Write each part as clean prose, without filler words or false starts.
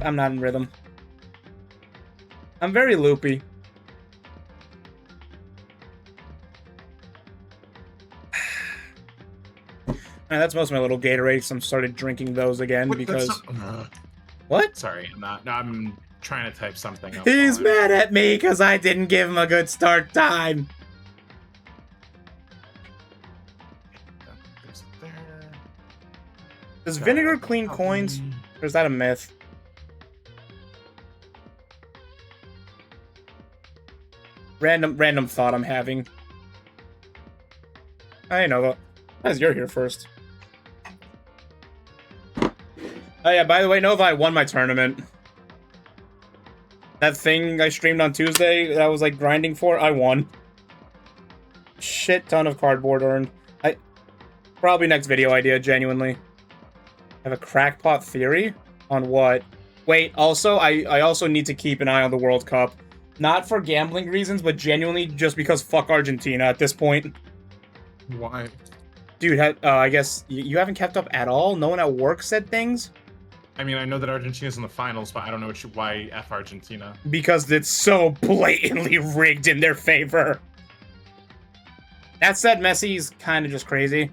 I'm not in rhythm. I'm very loopy. And that's most of my little Gatorades. I'm started drinking those again because... What? Sorry, I'm trying to type something up. He's mad at me because I didn't give him a good start time. Does vinegar clean coins? Or is that a myth? Random thought I'm having. I know that. As you're here first. Oh yeah, by the way, Nova, I won my tournament. That thing I streamed on Tuesday that I was like grinding for, I won. Shit ton of cardboard earned. Probably next video idea, genuinely. I have a crackpot theory? On what? Wait, also, I also need to keep an eye on the World Cup. Not for gambling reasons, but genuinely just because fuck Argentina at this point. Why? Dude, I guess you haven't kept up at all? No one at work said things? I mean, I know that Argentina's in the finals, but I don't know why F Argentina. Because it's so blatantly rigged in their favor. That said, Messi's kind of just crazy.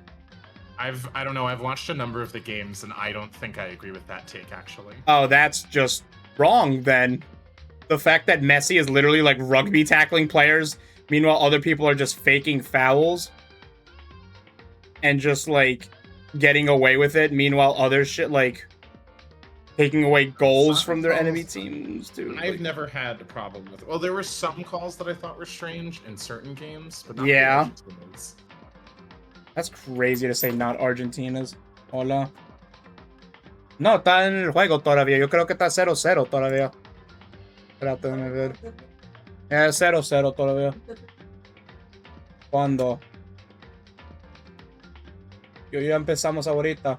I don't know, I've watched a number of the games, and I don't think I agree with that take, actually. Oh, that's just wrong, then. The fact that Messi is literally, like, rugby tackling players, meanwhile other people are just faking fouls, and just, like, getting away with it, meanwhile other shit, like, taking away goals from their enemy teams, dude. I've never had a problem with it. Well, there were some calls that I thought were strange in certain games, but not yeah. Argentina's. That's crazy to say not Argentina's. Hola. No, está en el juego todavía. Yo creo que está 0-0 todavía. Espérate, déjame ver. 0-0 todavía. ¿Cuándo? Ya empezamos ahorita.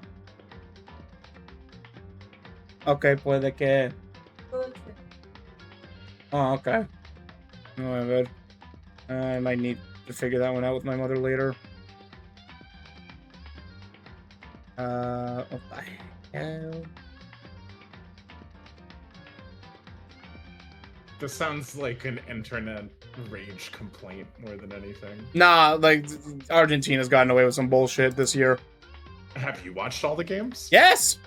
Ok, puede que... Oh, okay. A ver. I might need to figure that one out with my mother later. What the hell? This sounds like an internet rage complaint more than anything. Nah, like, Argentina's gotten away with some bullshit this year. Have you watched all the games? Yes!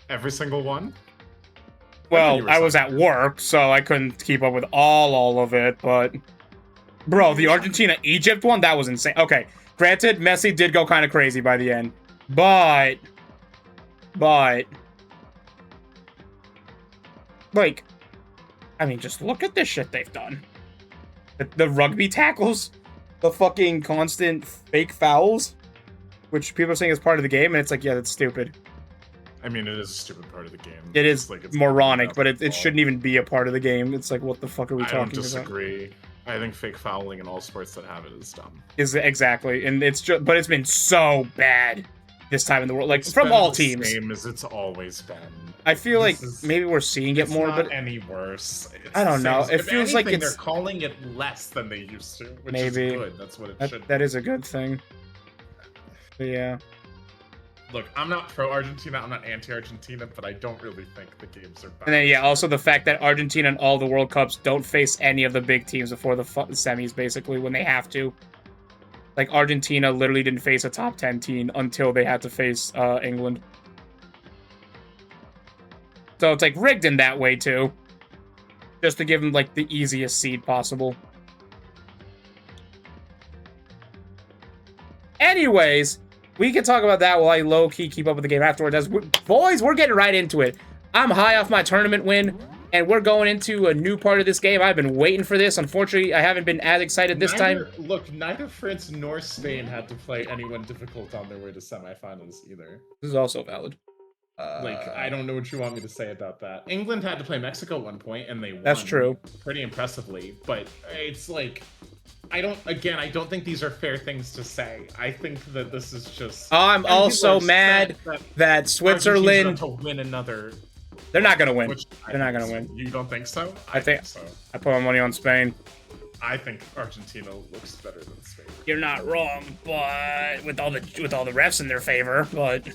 Every single one? Well, I was at work, so I couldn't keep up with all of it, but... Bro, the Argentina-Egypt one, that was insane. Okay, granted, Messi did go kind of crazy by the end. But... Like... I mean, just look at this shit they've done. The rugby tackles, the fucking constant fake fouls, which people are saying is part of the game, and it's like, yeah, that's stupid. I mean, it is a stupid part of the game. It is like, it's moronic, but it shouldn't even be a part of the game. It's like, what the fuck are we talking about? I don't disagree. I think fake fouling in all sports that have it is dumb. Exactly, and it's just, but it's been so bad this time in the world, like it's from all teams. Same as it's always been. I feel like maybe we're seeing it more, but any worse. I don't know. It feels like they're calling it less than they used to, which maybe is good. That's what it should be. That is a good thing. But yeah. Look, I'm not pro-Argentina, I'm not anti-Argentina, but I don't really think the games are bad. And then, yeah, also the fact that Argentina in all the World Cups don't face any of the big teams before the semis, basically, when they have to. Like, Argentina literally didn't face a top 10 team until they had to face England. So it's, like, rigged in that way, too. Just to give them, like, the easiest seed possible. Anyways... We can talk about that while I low-key keep up with the game afterwards. Boys, we're getting right into it. I'm high off my tournament win, and we're going into a new part of this game. I've been waiting for this. Unfortunately, I haven't been as excited this time. Look, neither France nor Spain had to play anyone difficult on their way to semifinals either. This is also valid. Like, I don't know what you want me to say about that. England had to play Mexico at one point, and they won. That's true. Pretty impressively, but it's like... I don't think these are fair things to say. I think that this is just... I'm also mad that Switzerland... to win another... They're not going to win. They're not going to win. You don't think so? I think so. I put my money on Spain. I think Argentina looks better than Spain. You're not wrong, but... With all the refs in their favor, but...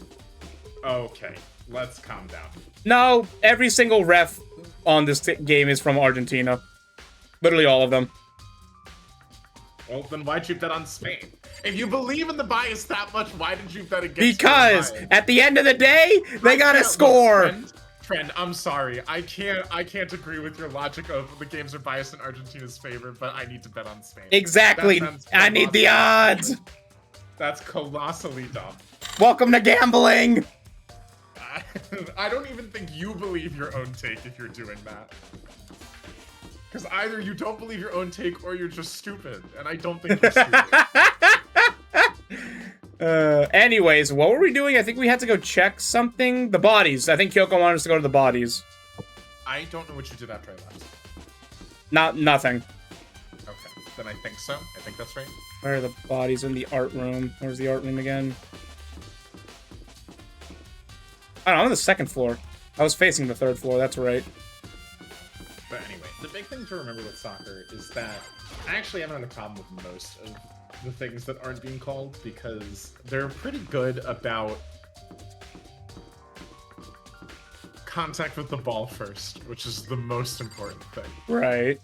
Okay, let's calm down. No, every single ref on this game is from Argentina. Literally all of them. Well, then why'd you bet on Spain? If you believe in the bias that much, why did you bet against Because at the end of the day, they gotta score. Trend, I'm sorry. I can't agree with your logic of the games are biased in Argentina's favor, but I need to bet on Spain. Exactly. I need the odds. That's colossally dumb. Welcome to gambling. I don't even think you believe your own take if you're doing that. Because either you don't believe your own take or you're just stupid. And I don't think you're stupid. Anyways, what were we doing? I think we had to go check something. The bodies. I think Kyoko wanted us to go to the bodies. I don't know what you did after I left. Nothing. Okay, then I think so. I think that's right. Where are the bodies? In the art room. Where's the art room again? I don't know, I'm on the second floor. I was facing the third floor, that's right. But anyway, the big thing to remember with soccer is that I actually haven't had a problem with most of the things that aren't being called because they're pretty good about contact with the ball first, which is the most important thing. Right.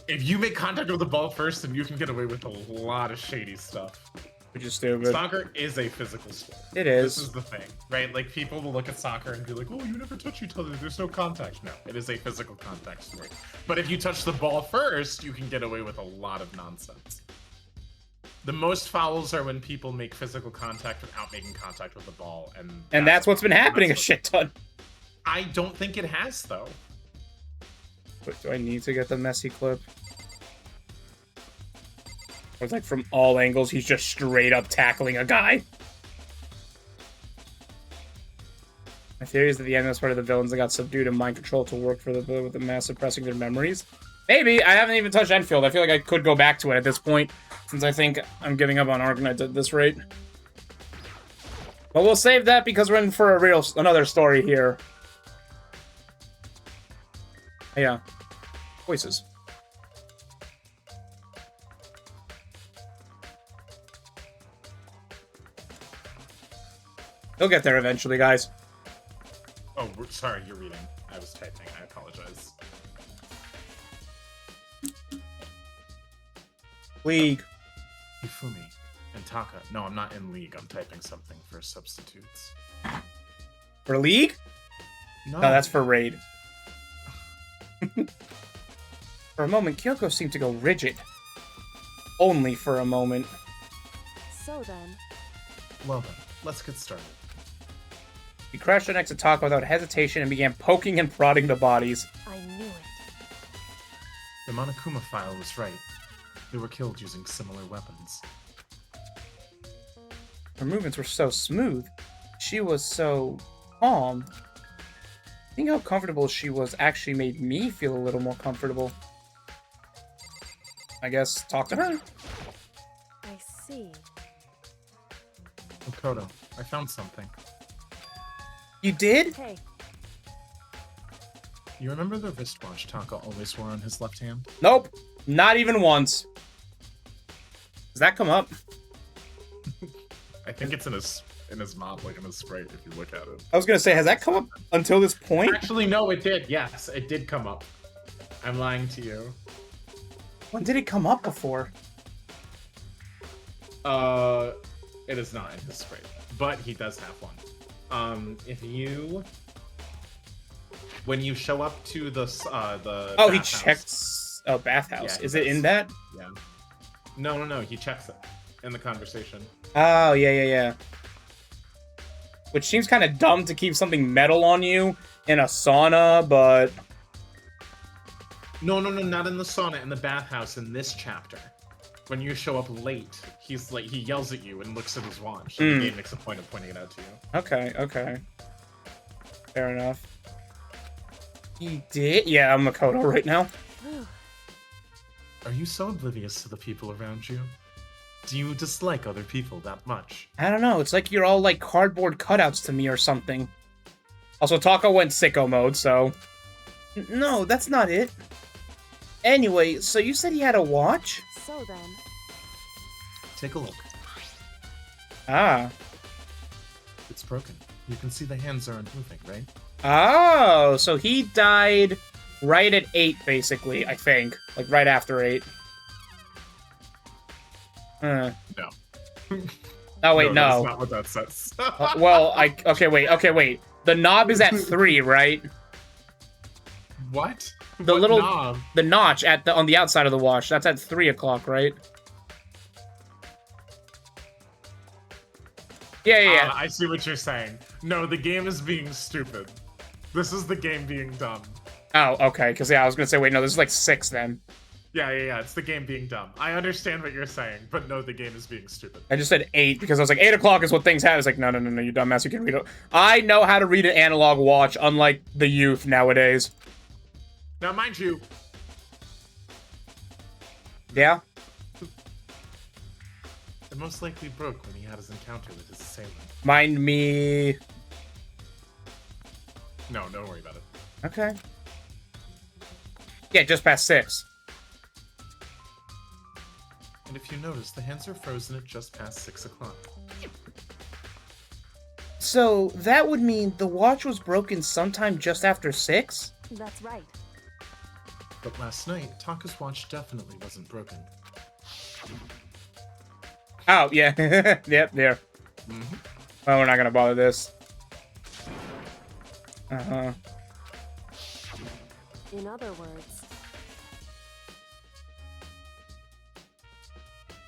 If you make contact with the ball first, then you can get away with a lot of shady stuff. Which is stupid. Soccer is a physical sport. It is. This is the thing, right? Like, people will look at soccer and be like, oh, you never touch each other. There's no contact. No, it is a physical contact sport. But if you touch the ball first, you can get away with a lot of nonsense. The most fouls are when people make physical contact without making contact with the ball. And that's what's been happening a shit ton. I don't think it has, though. But do I need to get the messy clip? Or it's like from all angles, he's just straight up tackling a guy. My theory is that the end is part of the villains that got subdued and mind control to work for with the mass suppressing their memories. Maybe. I haven't even touched Enfield. I feel like I could go back to it at this point, since I think I'm giving up on Arcanite at this rate. But we'll save that because we're in for another story here. Yeah. Voices. He'll get there eventually, guys. Oh, sorry, you're reading. I was typing. I apologize. League. Ifumi and Taka. No, I'm not in League. I'm typing something for substitutes. For League? No, that's for Raid. For a moment, Kyoko seemed to go rigid. Only for a moment. So then... Well then, let's get started. He crashed next to Taka without hesitation and began poking and prodding the bodies. I knew it. The Monokuma file was right. They were killed using similar weapons. Her movements were so smooth. She was so calm. I think how comfortable she was actually made me feel a little more comfortable. I guess talk to her? I see. Makoto, I found something. You did? Hey, You remember the wristwatch Taka always wore on his left hand? Nope. Not even once. Does that come up? I think it's in his mouth, like in his sprite, if you look at it. I was gonna say, has that come up until this point? Actually, no, it did. Yes, it did come up. I'm lying to you. When did it come up before? It is not in his sprite, but he does have one. When you show up to the Oh, he bathhouse- checks a bathhouse. Yeah, Is it in that? Yeah. No. He checks it in the conversation. Oh, yeah. Which seems kind of dumb to keep something metal on you in a sauna, but... No, not in the sauna, in the bathhouse in this chapter. When you show up late, he yells at you and looks at his watch. And the game makes a point of pointing it out to you. Okay. Fair enough. He did? Yeah, I'm Makoto right now. Are you so oblivious to the people around you? Do you dislike other people that much? I don't know. It's like you're all like cardboard cutouts to me or something. Also, Taka went sicko mode, so... No, that's not it. Anyway, so you said he had a watch? so then... Take a look. Ah. It's broken. You can see the hands aren't moving, right? Oh, so he died right at 8, basically, I think. Like, right after 8. No. Oh, wait, That's no. not what that says. Well, okay, wait. The knob is at 3, right? What? The What little knob? the notch on the outside of the watch. That's at 3 o'clock, right? Yeah. I see what you're saying. No, the game is being stupid. This is the game being dumb. Oh, okay. Because I was gonna say, wait, no, this is like 6 then. Yeah. It's the game being dumb. I understand what you're saying, but no, the game is being stupid. I just said 8 because I was like, 8 o'clock is what things have. It's like, no, you dumbass. You can read it. I know how to read an analog watch, unlike the youth nowadays. Now, mind you, Yeah. it most likely broke when he had his encounter with his assailant. Mind me. No, don't worry about it. Okay. Yeah, just past 6. And if you notice, the hands are frozen at just past 6 o'clock. So that would mean the watch was broken sometime just after 6? That's right. But last night, Taka's watch definitely wasn't broken. Oh, yeah. Yep, there. Mm-hmm. Oh, we're not gonna bother this. Uh-huh. In other words,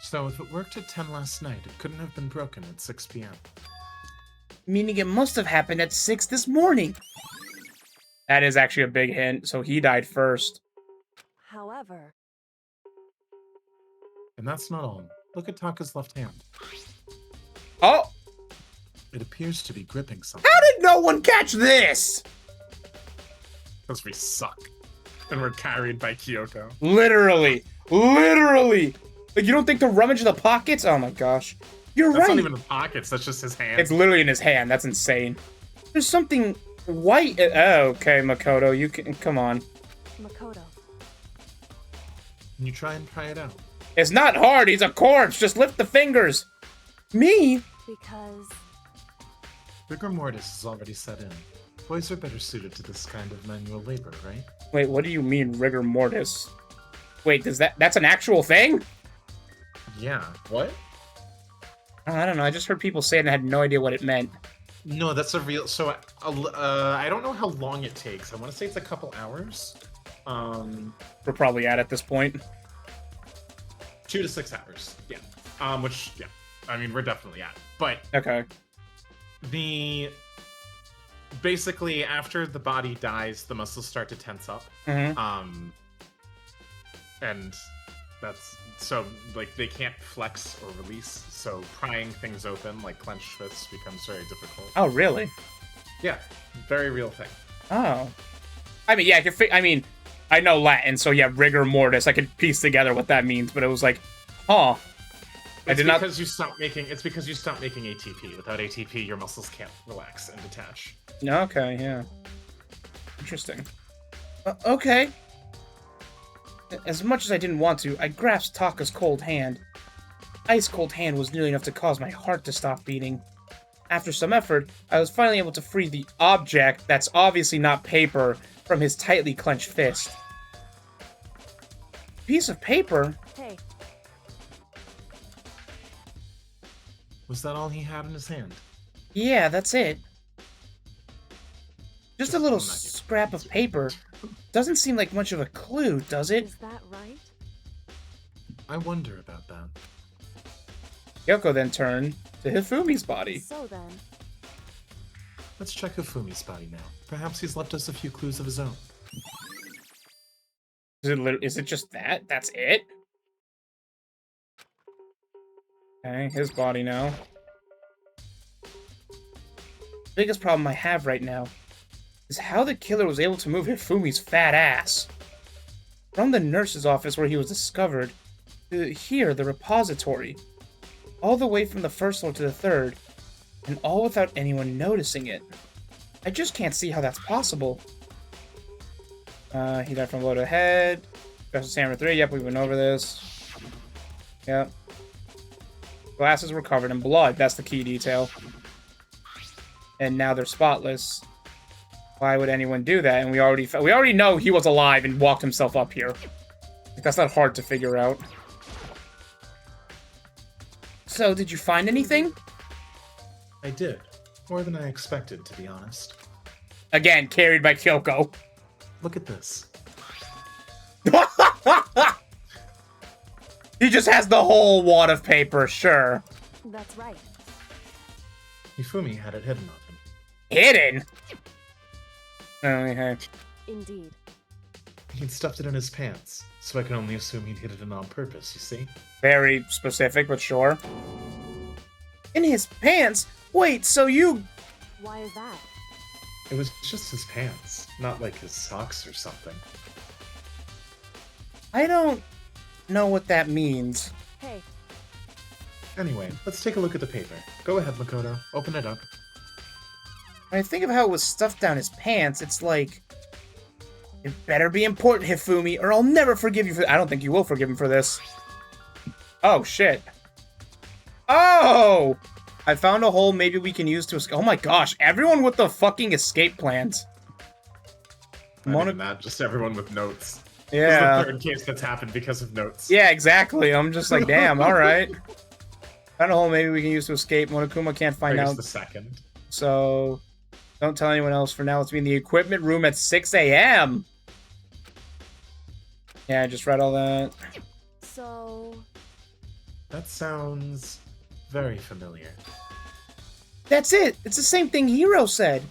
So if it worked at 10 last night, it couldn't have been broken at 6 p.m. Meaning it must have happened at 6 this morning. That is actually a big hint, so he died first. however, And that's not all. Look at Taka's left hand. Oh! It appears to be gripping something. How did no one catch this? Because we suck. And we're carried by Kyoko. Literally. Like, you don't think to rummage the pockets? Oh my gosh. You're That's right. not even the pockets, that's just his hand. It's literally in his hand. That's insane. There's something white. Oh, okay, Makoto. You can. Come on. Makoto. Can you try and pry it out? It's not hard. He's a corpse. Just lift the fingers. Me? Because Rigor mortis has already set in. Boys are better suited to this kind of manual labor, right? Wait, what do you mean rigor mortis? Wait, that's an actual thing? Yeah. What? I don't know. I just heard people say it and I had no idea what it meant. No, that's a real... So, I don't know how long it takes. I want to say it's a couple hours. We're probably at this point. 2 to 6 hours. Yeah. Which, yeah. I mean, we're definitely at. But Okay. basically, after the body dies, the muscles start to tense up. Mm-hmm. And that's... So, like, they can't flex or release. So, prying things open, like clenched fists, becomes very difficult. Oh, really? Yeah. Very real thing. Oh. I mean, yeah, I know Latin, so yeah, rigor mortis. I could piece together what that means, but it was like, huh. It's because you stop making ATP. Without ATP, your muscles can't relax and detach. Okay, yeah. Interesting. Okay. As much as I didn't want to, I grasped Taka's cold hand. Ice-cold hand was nearly enough to cause my heart to stop beating. After some effort, I was finally able to free the object that's obviously not paper from his tightly clenched fist. Piece of paper? hey, Was that all he had in his hand? Yeah, that's it. Just a little one nugget. scrap of paper. Doesn't seem like much of a clue, does it? is that right? I wonder about that. Yoko then turned to Hifumi's body. So then, Let's check Hifumi's body now. Perhaps he's left us a few clues of his own. Is it just that? That's it? Okay, his body now. Biggest problem I have right now is how the killer was able to move Hifumi's fat ass. From the nurse's office where he was discovered, to here, the repository. All the way from the first floor to the third, and all without anyone noticing it. I just can't see how that's possible. He died from below the head. Special Sammer 3, yep, we went over this. Yep. Glasses were covered in blood, that's the key detail. and now they're spotless. Why would anyone do that? And we already know he was alive and walked himself up here. Like, that's not hard to figure out. So, did you find anything? I did. More than I expected, to be honest. Again, carried by Kyoko. Look at this. He just has the whole wad of paper, sure. That's right. Hifumi had it hidden on him. Hidden? Oh, okay. Indeed. He'd stuffed it in his pants, so I can only assume he'd hid it in on purpose, you see? Very specific, but sure. In his pants? Wait, so you... Why is that? It was just his pants, not like his socks or something. I don't know what that means. Hey, Anyway, let's take a look at the paper. Go ahead, Makoto. Open it up. When I think of how it was stuffed down his pants, it's like... It better be important, Hifumi, or I'll never forgive you for... I don't think you will forgive him for this. Oh, shit. Oh! I found a hole maybe we can use to escape. Oh my gosh, everyone with the fucking escape plans. Not even that, just everyone with notes. Yeah. This is the third case that's happened because of notes. Yeah, exactly. I'm just like, damn, alright. Found a hole maybe we can use to escape. Monokuma can't find out. the second. So, don't tell anyone else for now. Let's be in the equipment room at 6 a.m. Yeah, I just read all that. so... That sounds very familiar. That's it! It's the same thing Hiro said!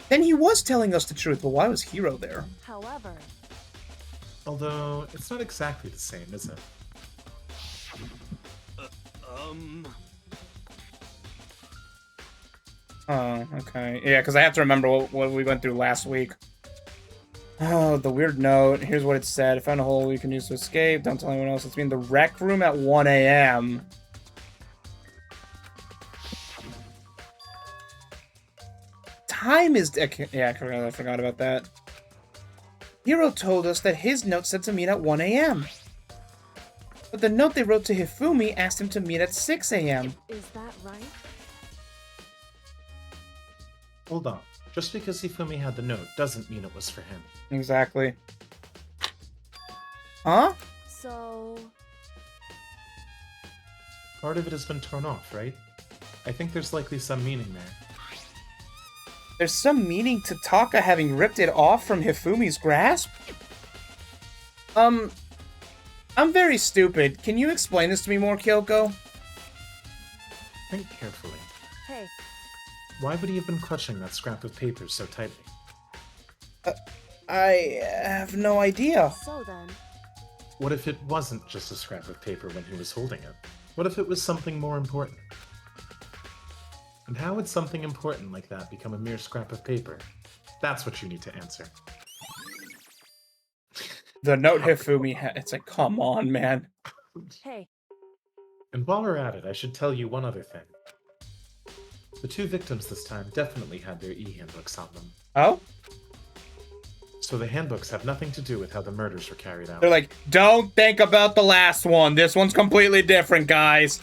Then he was telling us the truth, but why was Hiro there? However... Although, it's not exactly the same, is it? Oh, okay. Yeah, because I have to remember what we went through last week. Oh, the weird note. Here's what it said. I found a hole we can use to escape. Don't tell anyone else. It's in the rec room at 1 a.m. Time is... Yeah, I forgot about that. Hiro told us that his note said to meet at 1 a.m. But the note they wrote to Hifumi asked him to meet at 6 a.m. Is that right? Hold on. Just because Hifumi had the note doesn't mean it was for him. Exactly. Huh? So... Part of it has been torn off, right? I think there's likely some meaning there. There's some meaning to Taka having ripped it off from Hifumi's grasp? I'm very stupid. Can you explain this to me more, Kyoko? Think carefully. Hey, Why would he have been clutching that scrap of paper so tightly? I have no idea. so then... What if it wasn't just a scrap of paper when he was holding it? What if it was something more important? And how would something important like that become a mere scrap of paper? That's what you need to answer. The note Hifumi had, it's like, come on, man. Hey, And while we're at it, I should tell you one other thing. The two victims this time definitely had their e-handbooks on them. Oh? So the handbooks have nothing to do with how the murders were carried out. They're like, don't think about the last one. This one's completely different, guys.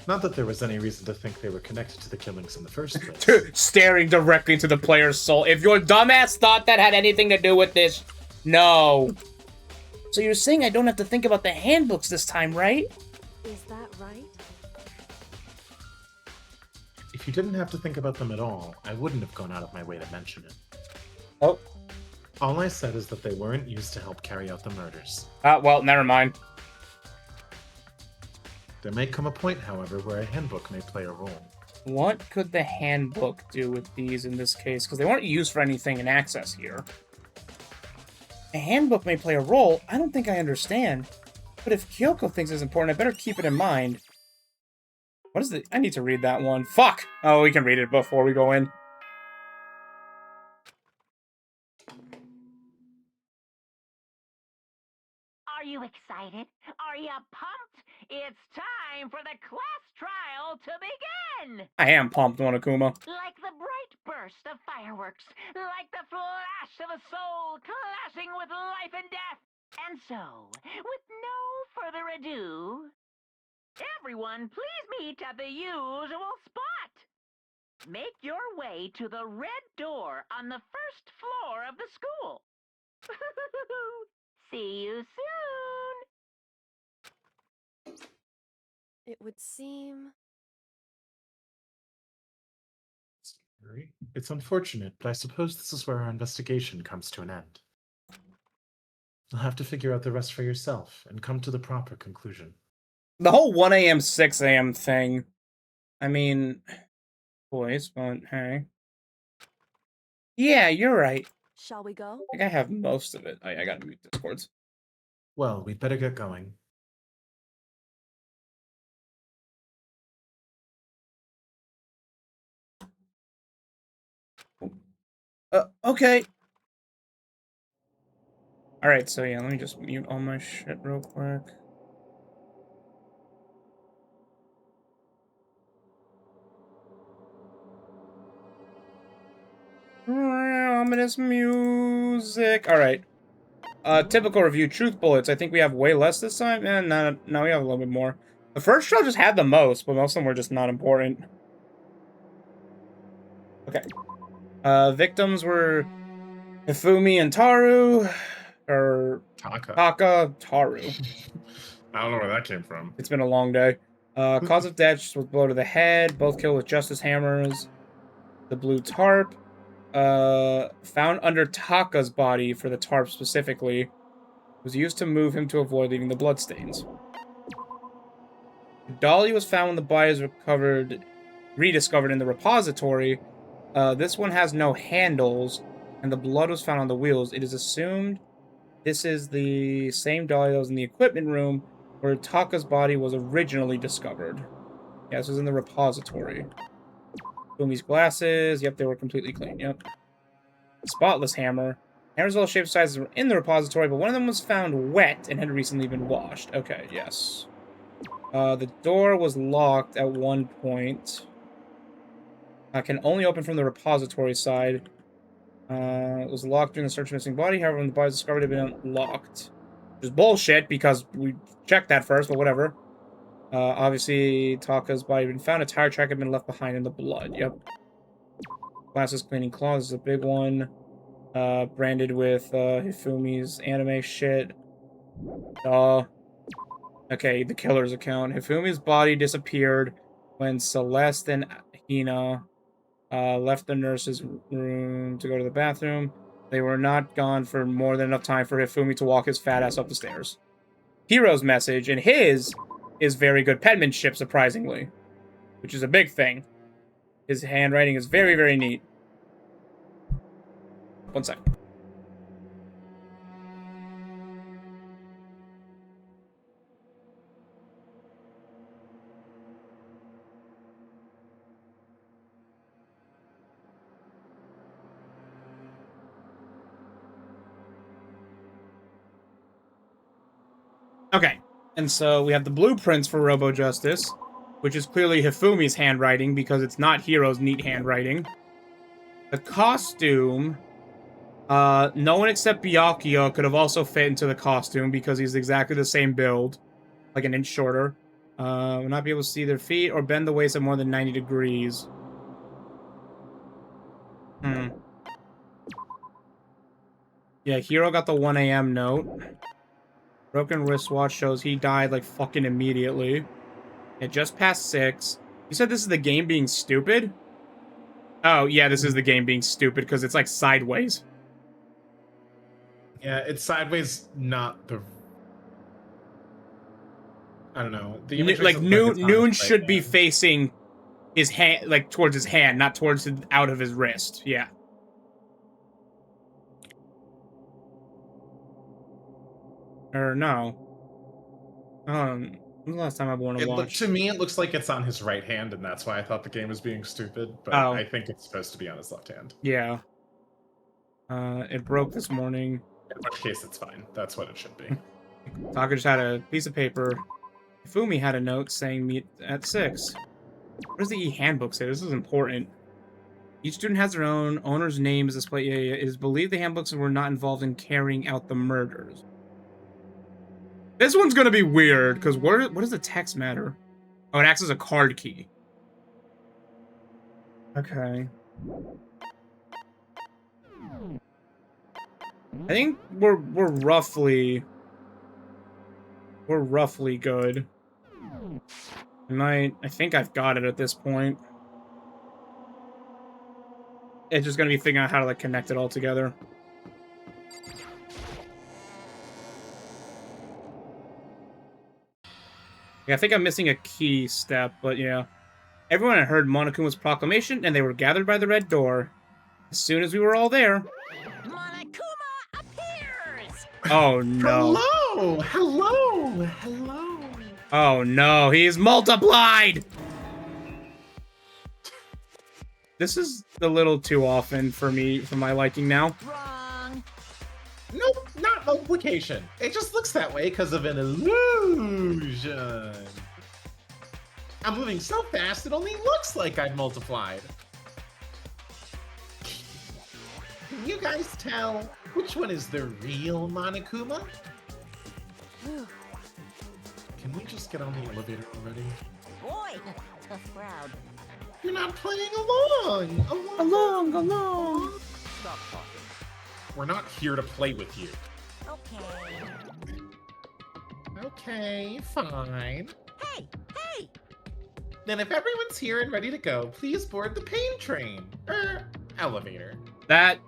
Not that there was any reason to think they were connected to the killings in the first place. Staring directly into the player's soul. If your dumbass thought that had anything to do with this, no. So you're saying I don't have to think about the handbooks this time, right? is that right? If you didn't have to think about them at all, I wouldn't have gone out of my way to mention it. Oh. All I said is that they weren't used to help carry out the murders. Well, never mind. There may come a point, however, where a handbook may play a role. What could the handbook do with these in this case? Because they weren't used for anything in Access here. A handbook may play a role. I don't think I understand. But if Kyoko thinks it's important, I better keep it in mind. What is it? I need to read that one. Fuck! Oh, we can read it before we go in. Are you excited? Are you pumped? It's time for the class trial to begin! I am pumped, Monokuma. Like the bright burst of fireworks, like the flash of a soul clashing with life and death. And so, with no further ado, everyone please meet at the usual spot. Make your way to the red door on the first floor of the school. See you soon. It would seem. It's unfortunate, but I suppose this is where our investigation comes to an end. You'll have to figure out the rest for yourself and come to the proper conclusion. The whole 1 a.m., 6 a.m. thing. I mean, boys, but hey. Yeah, you're right. Shall we go? I think I have most of it. I gotta mute Discords. Well, we'd better get going. Okay. Alright, so yeah, let me just mute all my shit real quick. Ominous music. Alright. Typical review, truth bullets. I think we have way less this time. And no, we have a little bit more. The first show just had the most, but most of them were just not important. Okay. Victims were Hifumi and Taru. Or Taka, Taru. I don't know where that came from. It's been a long day. Cause of death was blow to the head. Both killed with justice hammers. The blue tarp. Found under Taka's body for the tarp specifically. Was used to move him to avoid leaving the bloodstains. Dolly was found when the body was rediscovered in the repository. This one has no handles, and the blood was found on the wheels. It is assumed this is the same dolly that was in the equipment room where Taka's body was originally discovered. Yeah, this was in the repository. Fumi's glasses. Yep, they were completely clean. Yep. Spotless hammer. Hammers of all shapes and sizes were in the repository, but one of them was found wet and had recently been washed. Okay, yes. The door was locked at one point. Can only open from the repository side. It was locked during the search of missing body. However, when the body was discovered, it had been locked. Which is bullshit, because we checked that first, but whatever. Obviously, Taka's body had been found. A tire track had been left behind in the blood. Yep. Glasses, cleaning cloths is a big one. Branded with Hifumi's anime shit. Okay, the killer's account. Hifumi's body disappeared when Celeste and Hina left the nurse's room to go to the bathroom. They were not gone for more than enough time for Hifumi to walk his fat ass up the stairs. Hero's message, and his is very good penmanship, surprisingly. Which is a big thing. His handwriting is very, very neat. One sec. Okay, and so we have the blueprints for Robo Justice, which is clearly Hifumi's handwriting because it's not Hiro's neat handwriting. The costume, no one except Byakuya could have also fit into the costume because he's exactly the same build, like an inch shorter. Will not be able to see their feet or bend the waist at more than 90 degrees. Yeah, Hiro got the 1 a.m. note. Broken wristwatch shows he died, like, fucking immediately. It just passed 6. You said this is the game being stupid? Oh, yeah, this is the game being stupid, because it's, like, sideways. Yeah, it's sideways, not the... I don't know. The image Like, Noon right should be facing his hand, like, towards his hand, not towards out of his wrist. Yeah. Or no. When's the last time I've worn a watch? To me, it looks like it's on his right hand, and that's why I thought the game was being stupid. But I think it's supposed to be on his left hand. Yeah. It broke this morning. In which case, it's fine. That's what it should be. Taka just had a piece of paper. Fumi had a note saying meet at 6. What does the e-handbook say? This is important. Each student has their own owner's name is displayed. Yeah, it is believed the handbooks were not involved in carrying out the murders. This one's gonna be weird, because what does the text matter? Oh, it acts as a card key. Okay. I think we're roughly good. I think I've got it at this point. It's just gonna be figuring out how to like connect it all together. Yeah, I think I'm missing a key step, but yeah. Everyone had heard Monokuma's proclamation, and they were gathered by the red door. As soon as we were all there... Monokuma appears! Oh, no. Hello! Hello! Hello! Oh, no. He's multiplied! This is a little too often for me, for my liking now. Wrong. Nope, not multiplication. It just looks that way because of an illusion. I'm moving so fast it only looks like I've multiplied. Can you guys tell which one is the real Monokuma? Can we just get on the elevator already? Boy, tough crowd. You're not playing along! Along! Stop talking. We're not here to play with you. Okay. Okay, fine. Hey! Then if everyone's here and ready to go, please board the pain train. Elevator. That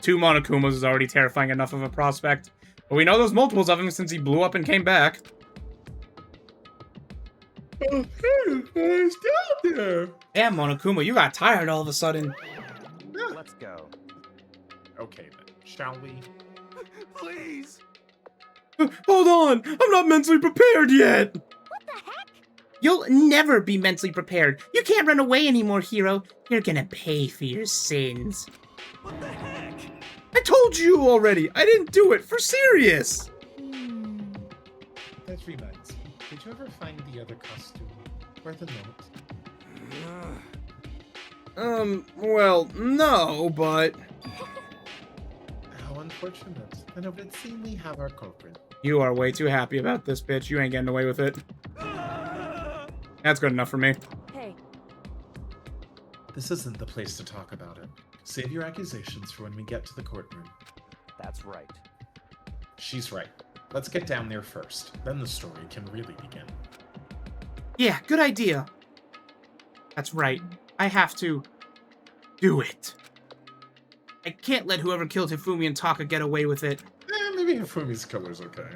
2 Monokumas is already terrifying enough of a prospect. But we know there's multiples of him since he blew up and came back. Oh, hey, stop there! Damn, Monokuma, you got tired all of a sudden. Let's go. Okay then, shall we? Please! Hold on! I'm not mentally prepared yet! What the heck? You'll never be mentally prepared. You can't run away anymore, hero. You're gonna pay for your sins. What the heck? I told you already! I didn't do it! For serious! That reminds me. Did you ever find the other costume? Or the note? Well, no, but... How unfortunate. Then it would seem we have our culprit. You are way too happy about this, bitch. You ain't getting away with it. That's good enough for me. Hey, This isn't the place to talk about it. Save your accusations for when we get to the courtroom. That's right. She's right. Let's get down there first. Then the story can really begin. Yeah, good idea. That's right. I have to... do it. I can't let whoever killed Hifumi and Taka get away with it. Maybe Hifumi's killer's okay.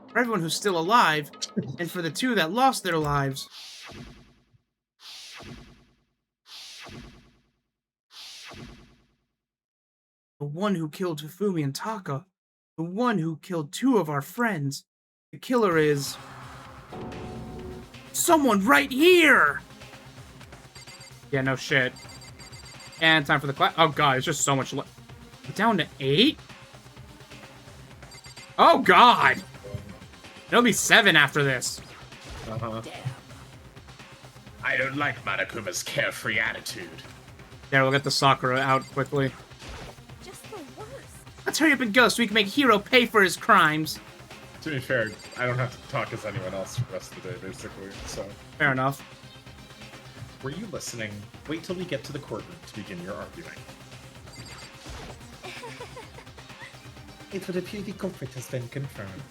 For everyone who's still alive, and for the 2 that lost their lives... The one who killed Hifumi and Taka. The one who killed 2 of our friends. The killer is... someone right here! Yeah, no shit. And time for the class. Oh god, it's just so much left. Down to 8? Oh god! It'll be 7 after this. Uh-huh. I don't like Monokuma's carefree attitude. There, we'll get the Sakura out quickly. just the worst. Let's hurry up and go so we can make Hiro pay for his crimes. To be fair, I don't have to talk as anyone else for the rest of the day, basically, so... Fair enough. Were you listening? Wait till we get to the courtroom to begin your arguing. It would appear the culprit has been confirmed.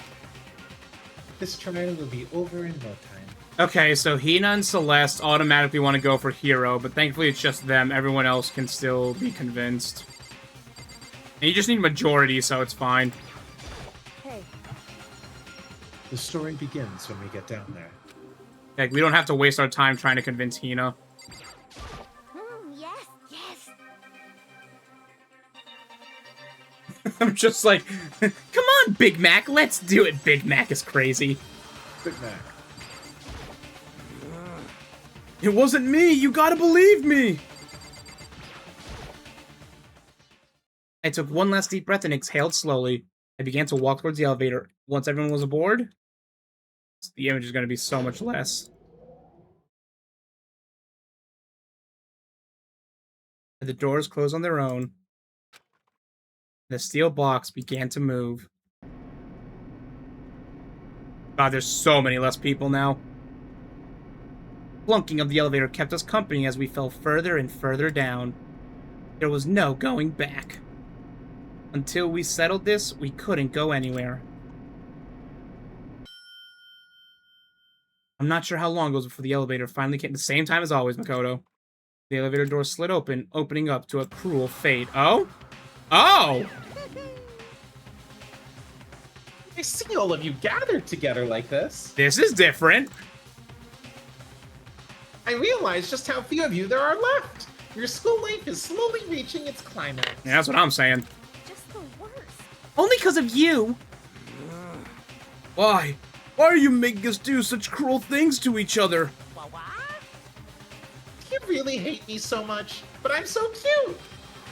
This trial will be over in no time. Okay, so Hina and Celeste automatically want to go for Hiro, but thankfully it's just them. Everyone else can still be convinced. And you just need majority, so it's fine. Hey, The story begins when we get down there. Like, we don't have to waste our time trying to convince Hina. Yes, yes. I'm just like, come on, Big Mac, let's do it. Big Mac is crazy. Big Mac. It wasn't me, you gotta believe me! I took one last deep breath and exhaled slowly. I began to walk towards the elevator. Once everyone was aboard, the image is going to be so much less. The doors closed on their own. The steel box began to move. God, there's so many less people now. Flunking of the elevator kept us company as we fell further and further down. There was no going back. Until we settled this, we couldn't go anywhere. I'm not sure how long it was before the elevator finally came. The same time as always, Makoto. The elevator door slid open, opening up to a cruel fate. Oh? Oh! I see all of you gathered together like this. This is different. I realize just how few of you there are left. Your school life is slowly reaching its climax. Yeah, that's what I'm saying. Just the worst. Only because of you. Why? Why are you making us do such cruel things to each other? You really hate me so much, but I'm so cute.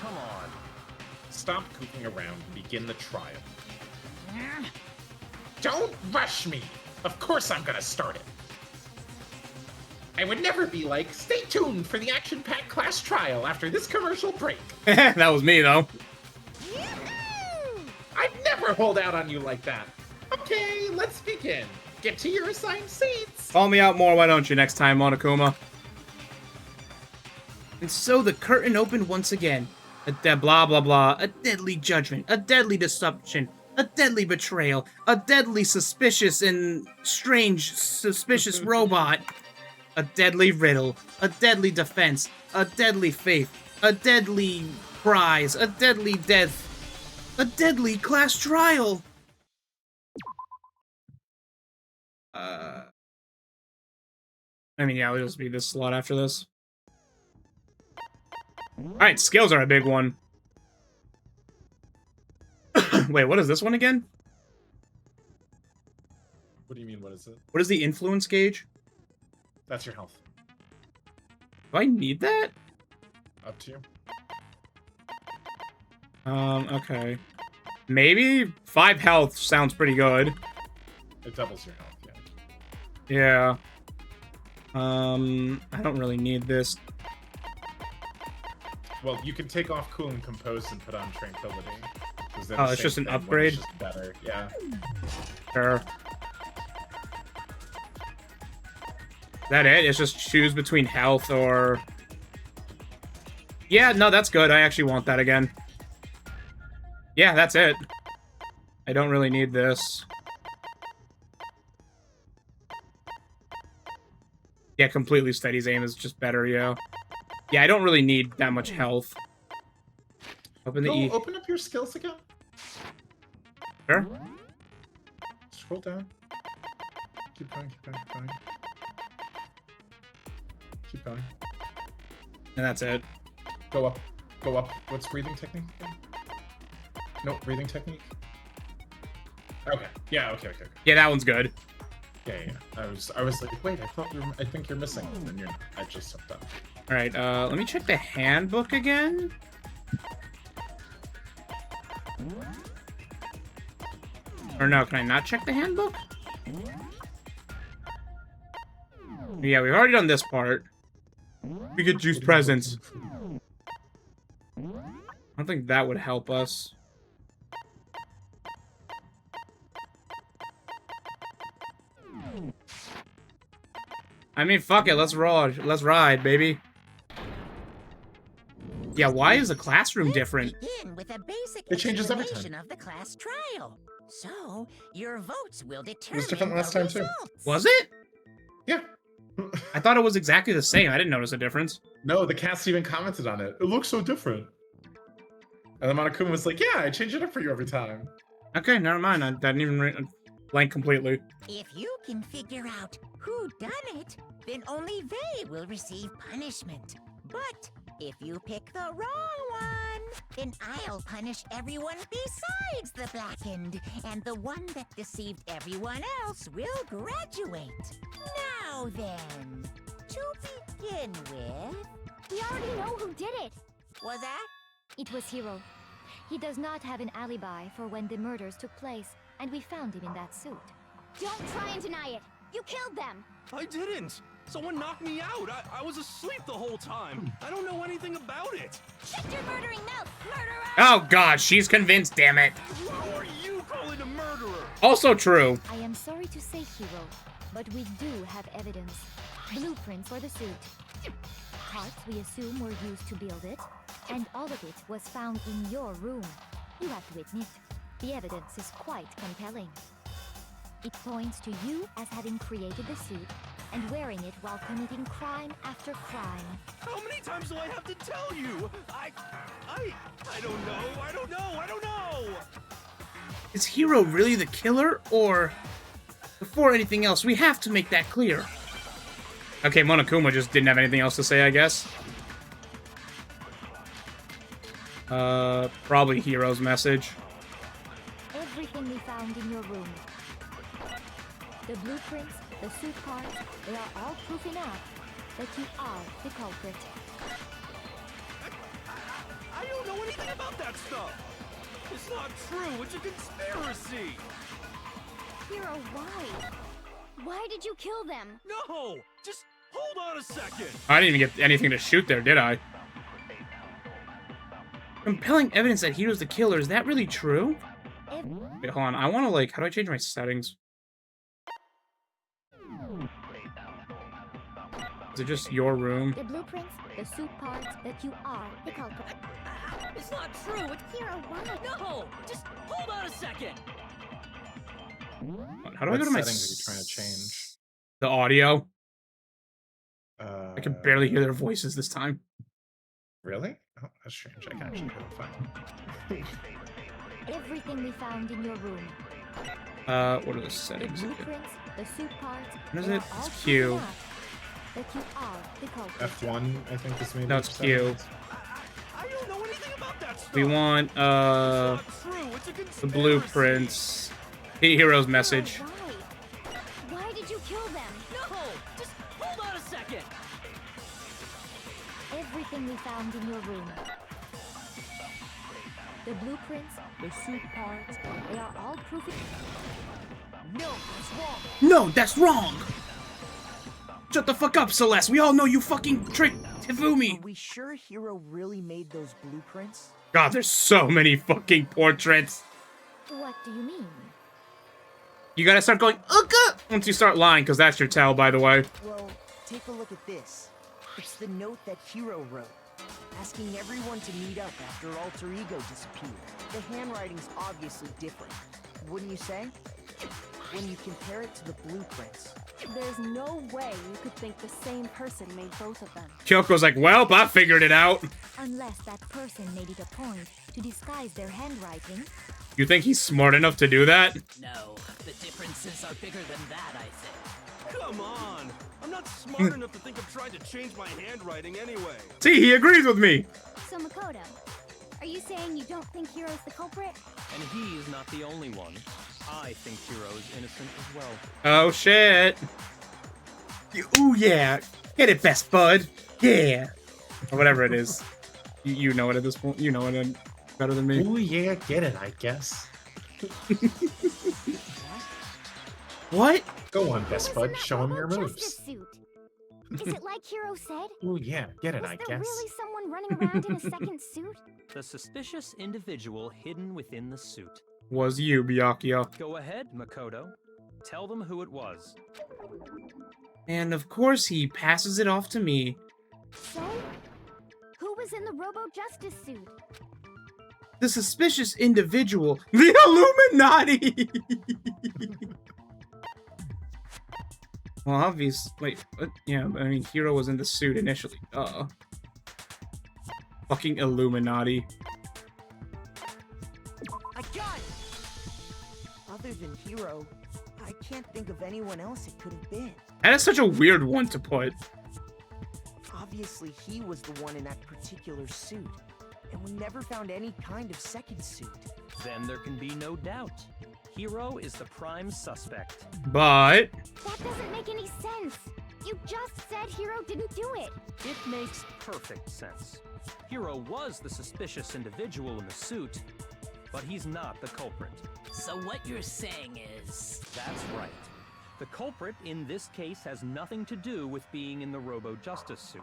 Come on. Stop cooking around and begin the trial. Don't rush me. Of course I'm gonna start it. I would never be like, stay tuned for the action-packed class trial after this commercial break. That was me, though. I'd never hold out on you like that. Okay, let's begin. Get to your assigned seats. Call me out more, why don't you, next time, Monokuma? And so the curtain opened once again. Blah, blah, blah. A deadly judgment. A deadly deception. A deadly betrayal. A deadly suspicious and strange suspicious robot. A deadly riddle. A deadly defense. A deadly faith. A deadly prize. A deadly death. A deadly class trial. I mean, yeah, it'll just be this slot after this. Alright, skills are a big one. Wait, what is this one again? What do you mean, what is it? What is the influence gauge? That's your health. Do I need that? Up to you. Okay. Maybe 5 health sounds pretty good. It doubles your health, yeah. Yeah. I don't really need this. Well, you can take off Cool and Compose and put on Tranquility. Oh, it's just an upgrade? It's just better, yeah. Sure. Is that it? It's just choose between health or... Yeah, no, that's good. I actually want that again. Yeah, that's it. I don't really need this. Yeah, completely steady's aim is just better, yeah. Yeah, I don't really need that much health. Open the E. Open up your skills again. Sure. Scroll down. Keep going, keep going, keep going. Keep going. And that's it. Go up. Go up. What's breathing technique again? No, breathing technique. Okay. Yeah, okay. Yeah, that one's good. Yeah. I was like, wait, I think you're missing. And you're not. I just stepped up. Alright, let me check the handbook again. Or no, can I not check the handbook? Yeah, we've already done this part. We get juice presents. I don't think that would help us. I mean, fuck it, let's roll. Let's ride, baby. Yeah, why is the classroom different? Begin with a basic It changes every explanation time. of the class trial. So, your votes will determine It was different last the time, too. results. Was it? Yeah. I thought it was exactly the same. I didn't notice a difference. No, the cast even commented on it. It looks so different. And then Monokuma was like, yeah, I change it up for you every time. Okay, never mind. I didn't even blank completely. If you can figure out who done it, then only they will receive punishment. But if you pick the wrong one, then I'll punish everyone besides the blackened, and the one that deceived everyone else will graduate. Now then, to begin with, We already know who did it. was that? It was Hiro. He does not have an alibi for when the murders took place, and we found him in that suit. Don't try and deny it. You killed them. I didn't. Someone knocked me out. I was asleep the whole time. I don't know anything about it. Shut your murdering mouth, murderer! Oh god, she's convinced, damn it. How are you calling killing a murderer. Also true. I am sorry to say, Hero, but we do have evidence. Blueprints for the suit. Parts we assume were used to build it, and all of it was found in your room. You have to admit, the evidence is quite compelling. It points to you as having created the suit and wearing it while committing crime after crime. How many times do I have to tell you? I don't know. I don't know. Is Hero really the killer, or... Before anything else, we have to make that clear. Okay, Monokuma just didn't have anything else to say, I guess. Probably Hero's message. Everything we found in your room. The blueprints, the suit parts, they are all proof enough that you are the culprit. I don't know anything about that stuff. It's not true. It's a conspiracy. Hero, why? Why did you kill them? No, just hold on a second. I didn't even get anything to shoot there, did I? Compelling evidence that Hero's the killer. Is that really true? Wait, hold on. I want to, like... How do I change my settings? Is it just your room? The blueprints, the suit parts, that you are the culprit. It's not true. It's Hero, why? no. Just hold on a second. How do I go to my... settings are you trying to change? The audio? I can barely hear their voices this time. Really? Oh, that's strange. I can actually hear them fine. Everything we found in your room. What are the settings? The blueprints, the suit parts, What is they it? are all It's proof Q. enough that you are the culprit. F1, I think, is maybe. No, it's Q. I don't know anything about that stuff. We want, It's not true. It's a conspiracy. the blueprints. Hero's message. Hero, why? Why did you kill them? No. Just hold on a second. Everything we found in your room. The blueprints, the suit parts, they are all proof. No, that's wrong. No, that's wrong! Shut the fuck up, Celeste. We all know you fucking tricked Hifumi. Are we sure Hero really made those blueprints? God, there's so many fucking portraits. What do you mean? You gotta start going, Uka! Once you start lying, because that's your tell, by the way. Well, take a look at this. It's the note that Hero wrote, asking everyone to meet up after Alter Ego disappeared. The handwriting's obviously different, wouldn't you say? When you compare it to the blueprints. There's no way you could think the same person made both of them. Kyoko's like, well, I figured it out. Unless that person made it a point to disguise their handwriting. You think he's smart enough to do that? No, the differences are bigger than that, I think. Come on. I'm not smart enough to think of trying to change my handwriting anyway. See, he agrees with me. So Makoto, are you saying you don't think Hero's the culprit? And he is not the only one. I think Hiro is innocent as well. Oh, shit. Ooh, yeah. Get it, best bud. Yeah. Or whatever it is. You know it at this point. You know it better than me. Oh yeah, get it, I guess. What? Go on, best bud. Show him your moves. Suit? Is it like Hero said? Oh yeah, get it, Was I there guess. really someone running around in a second suit? The suspicious individual hidden within the suit. Was you, Byakuya. Go ahead, Makoto. Tell them who it was. And of course he passes it off to me. So? Who was in the Robo-Justice suit? The suspicious individual. The Illuminati! Well, obvious. Wait, yeah, I mean, Hiro was in the suit initially. Fucking Illuminati. I got it! Other than Hero, I can't think of anyone else it could have been. That is such a weird one to put. Obviously, he was the one in that particular suit, and we never found any kind of second suit. Then there can be no doubt. Hiro is the prime suspect. But... That doesn't make any sense. You just said Hiro didn't do it. It makes perfect sense. Hiro was the suspicious individual in the suit, but he's not the culprit. So what you're saying is... That's right. The culprit in this case has nothing to do with being in the Robo-Justice suit.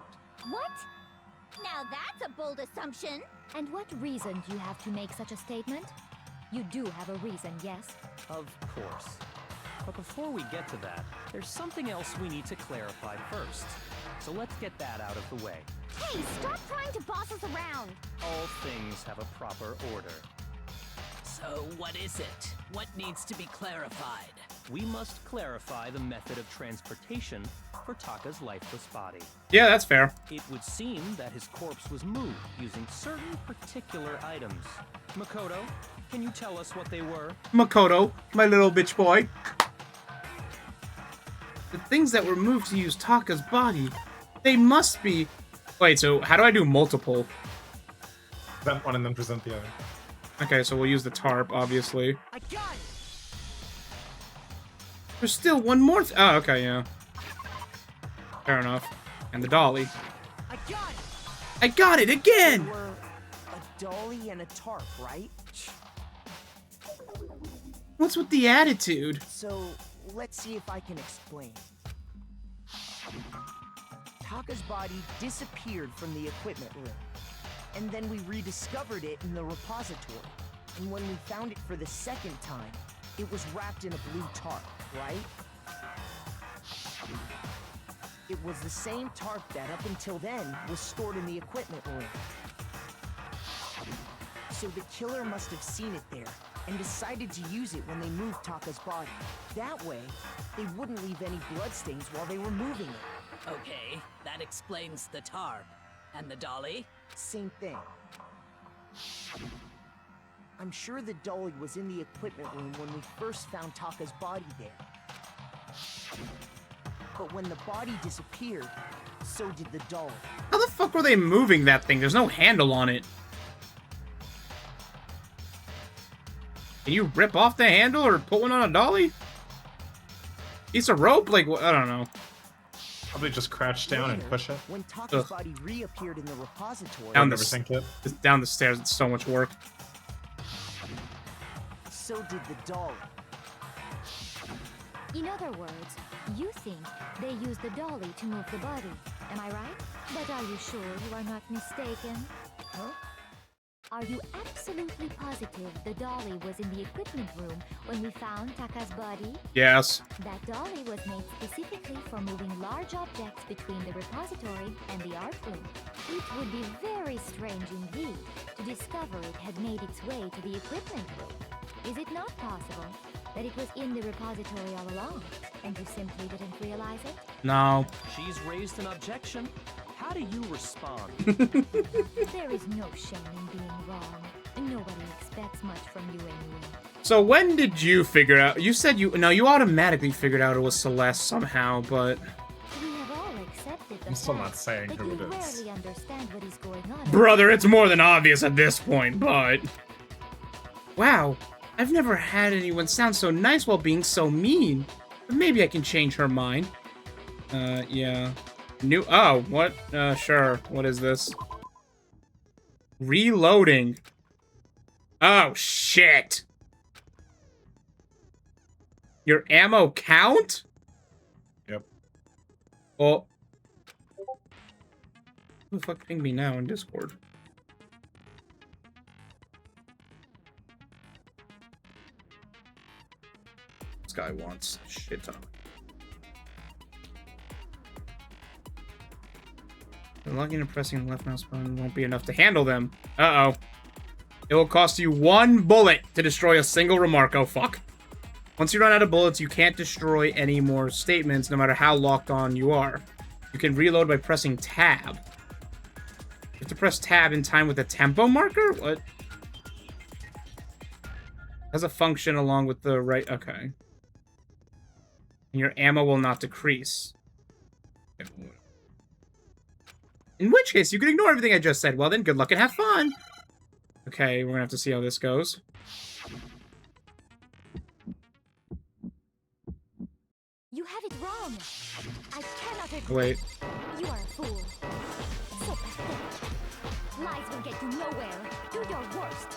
What? Now that's a bold assumption. And what reason do you have to make such a statement? You do have a reason, yes? Of course. But before we get to that, there's something else we need to clarify first. So let's get that out of the way. Hey, stop trying to boss us around! All things have a proper order. So what is it? What needs to be clarified? We must clarify the method of transportation for Taka's lifeless body. Yeah, that's fair. It would seem that his corpse was moved using certain particular items. Makoto, can you tell us what they were? Makoto, my little bitch boy. The things that were moved to use Taka's body, they must be... Wait, so how do I do multiple? Present one and then present the other. Okay, so we'll use the tarp, obviously. I got it! There's still one more oh, okay, yeah. Fair enough. And the dolly. I got it! I got it again! There were a dolly and a tarp, right? What's with the attitude? So, let's see if I can explain. Taka's body disappeared from the equipment room. And then we rediscovered it in the repository. And when we found it for the second time, it was wrapped in a blue tarp, right? It was the same tarp that up until then was stored in the equipment room. So the killer must have seen it there and decided to use it when they moved Taka's body. That way, they wouldn't leave any bloodstains while they were moving it. Okay, that explains the tarp. And the dolly? Same thing. I'm sure the dolly was in the equipment room when we first found Taka's body there. But when the body disappeared, so did the dolly. How the fuck were they moving that thing? There's no handle on it. Can you rip off the handle or put one on a dolly? Piece of rope? Like, I don't know. Probably just crouch down and push it. When Taka's body reappeared in the repository, Down Never think it. down the stairs, it's so much work. so did the dolly. In other words, you think they used the dolly to move the body. Am I right? But are you sure you are not mistaken? Huh? Are you absolutely positive the dolly was in the equipment room when we found Taka's body? Yes. That dolly was made specifically for moving large objects between the repository and the art room. It would be very strange indeed to discover it had made its way to the equipment room. Is it not possible that it was in the repository all along, and you simply didn't realize it? No. She's raised an objection. How do you respond? There is no shame in being wrong, and nobody expects much from you anyway. So when did you figure out? You said you automatically figured out it was Celeste somehow, but We have all accepted the I'm still fact not saying that who you it is. rarely understand what is going on. brother, it's more than obvious at this point. But wow, I've never had anyone sound so nice while being so mean. But maybe I can change her mind. Yeah. Oh, what? Sure. What is this? Reloading. Oh, shit. Your ammo count? Yep. Well. Who the fuck pinged me now in Discord? This guy wants a shit ton of. Unlocking and pressing the left mouse button won't be enough to handle them. Uh-oh. It will cost you 1 bullet to destroy a single remark. Oh, fuck. Once you run out of bullets, you can't destroy any more statements, no matter how locked on you are. You can reload by pressing tab. You have to press tab in time with the tempo marker? What? Has a function along with the right... Okay. And your ammo will not decrease. In which case, you can ignore everything I just said. Well then, good luck and have fun! Okay, we're gonna have to see how this goes. You have it wrong. I cannot agree. Wait. You are a fool. So pathetic. Lies will get you nowhere. Do your worst.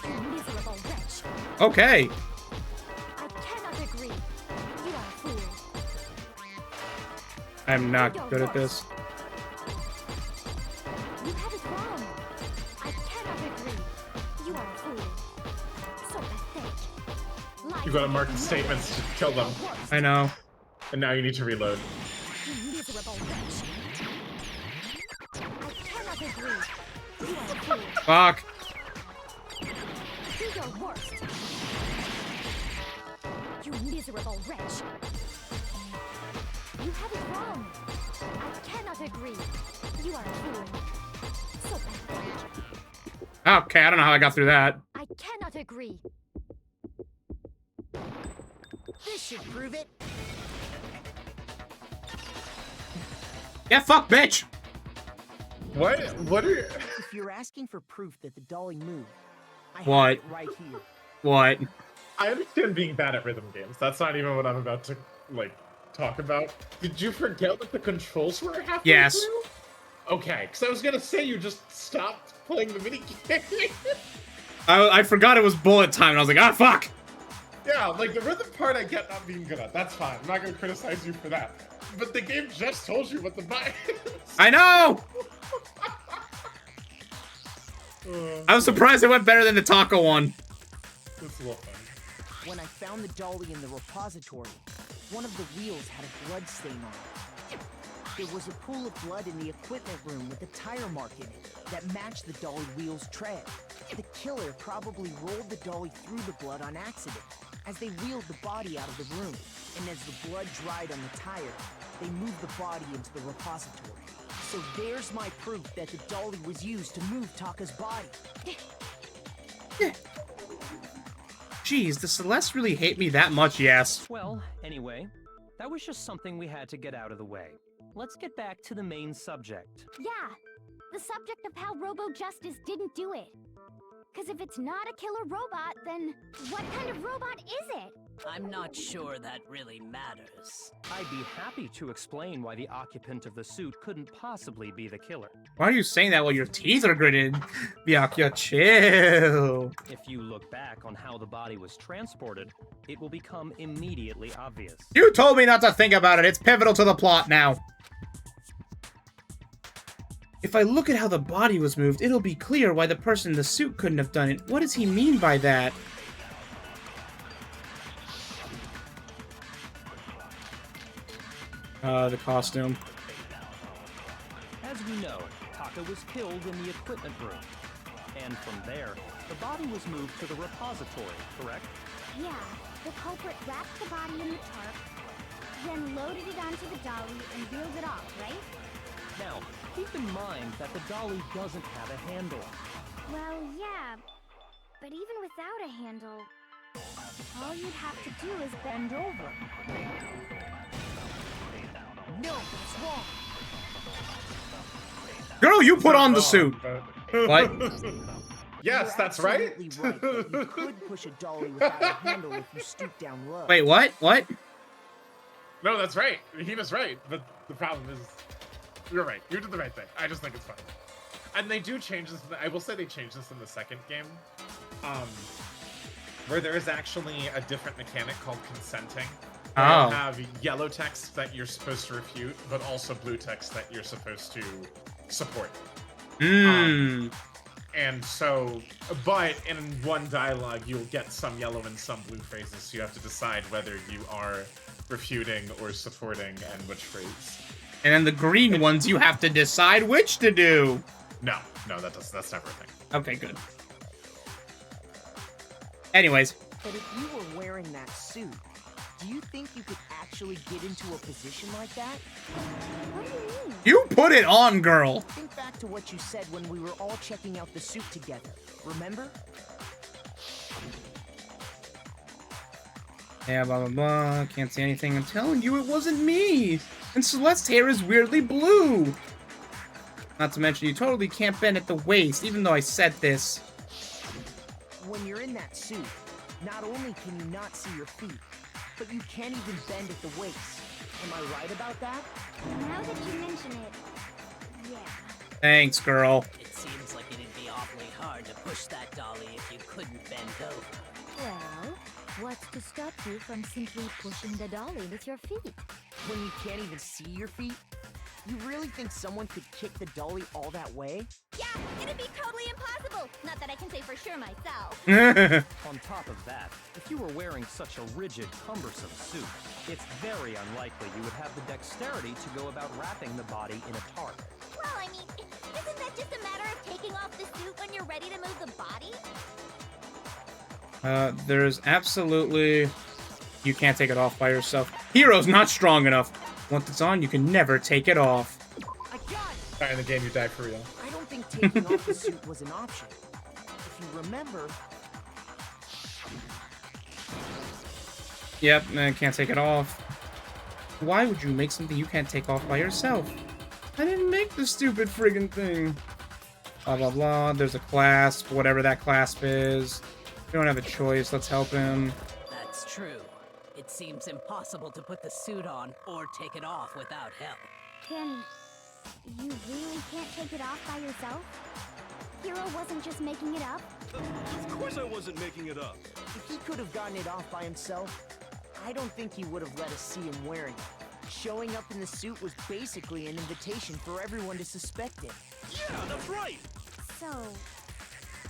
You miserable wretch. Okay. I cannot agree. You are a fool. I'm not good at this. You have it wrong. I cannot agree. You You gotta mark the statements to kill them. I know. And now you need to reload. You miserable wretch. I cannot agree. You are a fool. Fuck. Do your worst. You miserable wretch. You have it wrong. I cannot agree. You are a fool. So pathetic. Okay, I don't know how I got through that. I cannot agree. This should prove it. Yeah, fuck, bitch. What? What are you... If you're asking for proof that the dolly moved, I What? have it right here. What? I understand being bad at rhythm games. That's not even what I'm about to, like, talk about. Did you forget what the controls were halfway Yes. through? Okay, because I was gonna say you just stopped playing the minigame. I forgot it was bullet time, and I was like, ah, fuck. Yeah, like, the rhythm part I get not being good at. That's fine. I'm not gonna criticize you for that. But the game just told you what the button is. I know! I was surprised it went better than the taco one. It's a little fun. When I found the dolly in the repository, one of the wheels had a blood stain on it. There was a pool of blood in the equipment room with a tire mark in it that matched the dolly wheel's tread. The killer probably rolled the dolly through the blood on accident as they wheeled the body out of the room. And as the blood dried on the tire, they moved the body into the repository. So there's my proof that the dolly was used to move Taka's body. Jeez, does Celeste really hate me that much? Yes. Well, anyway, that was just something we had to get out of the way. Let's get back to the main subject. Yeah, the subject of how Robo-Justice didn't do it. Because if it's not a killer robot, then what kind of robot is it? I'm not sure that really matters. I'd be happy to explain why the occupant of the suit couldn't possibly be the killer. Why are you saying that while your teeth are gritted? Byakuya, chill. If you look back on how the body was transported, it will become immediately obvious. You told me not to think about it. It's pivotal to the plot now. If I look at how the body was moved, it'll be clear why the person in the suit couldn't have done it. What does he mean by that? The costume. As we know, Taka was killed in the equipment room. And from there, the body was moved to the repository, correct? Yeah, the culprit wrapped the body in the tarp, then loaded it onto the dolly and wheeled it off, right? Now, keep in mind that the dolly doesn't have a handle. Well, yeah, but even without a handle, all you'd have to do is bend over. No, that's wrong. Girl, you put on the suit. What? Yes, You're that's right. absolutely right that you could push a dolly without a handle if you stoop down low. Wait, what? What? No, that's right. He was right. But the problem is, you're right. You did the right thing. I just think it's funny. And they do change this. I will say they changed this in the second game. Where there is actually a different mechanic called consenting. You have yellow text that you're supposed to refute, but also blue text that you're supposed to support. And so, but in one dialogue, you'll get some yellow and some blue phrases, so you have to decide whether you are refuting or supporting and which phrase. And then the green ones, you have to decide which to do. No, that's never a thing. Okay, good. Anyways. But if you were wearing that suit, do you think you could actually get into a position like that? What do you mean? You put it on, girl. Think back to what you said when we were all checking out the suit together. Remember? Yeah, blah, blah, blah. Can't see anything. I'm telling you, it wasn't me. And Celeste's hair is weirdly blue. Not to mention, you totally can't bend at the waist, even though I said this. When you're in that suit, not only can you not see your feet, but you can't even bend at the waist. Am I right about that? Now that you mention it, yeah. Thanks, girl. It seems like it'd be awfully hard to push that dolly if you couldn't bend over. Well, what's to stop you from simply pushing the dolly with your feet? When you can't even see your feet? You really think someone could kick the dolly all that way? Yeah, it'd be totally impossible. Not that I can say for sure myself. On top of that, if you were wearing such a rigid, cumbersome suit, it's very unlikely you would have the dexterity to go about wrapping the body in a tarp. Well, I mean, isn't that just a matter of taking off the suit when you're ready to move the body? There's absolutely... You can't take it off by yourself. Hero's not strong enough. Once it's on, you can never take it off. I got it! Alright, in the game, you die for real. I don't think taking off the suit was an option. If you remember... Yep, I can't take it off. Why would you make something you can't take off by yourself? I didn't make the stupid friggin' thing. Blah, blah, blah. There's a clasp, whatever that clasp is. We don't have a choice. Let's help him. That's true. It seems impossible to put the suit on or take it off without help. Then you really can't take it off by yourself? Hero wasn't just making it up? Of course I wasn't making it up. If he could have gotten it off by himself, I don't think he would have let us see him wearing it. Showing up in the suit was basically an invitation for everyone to suspect it. Yeah, that's right. So,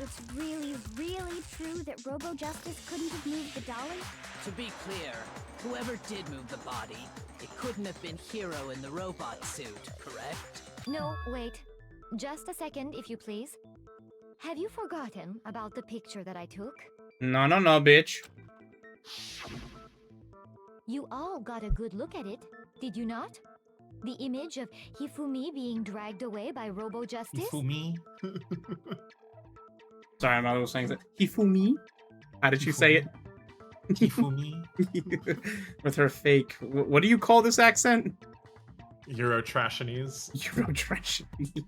it's really, really true that Robo Justice couldn't have moved the dolly? To be clear, whoever did move the body, it couldn't have been Hero in the robot suit, correct? No, wait. Just a second, if you please. Have you forgotten about the picture that I took? No, no, no, bitch. You all got a good look at it, did you not? The image of Hifumi being dragged away by Robo Justice? Hifumi? Sorry, my little saying that. Hifumi? How did you say it? Hifumi? With her fake... What do you call this accent? Euro-Trashanese. Euro-Trashanese.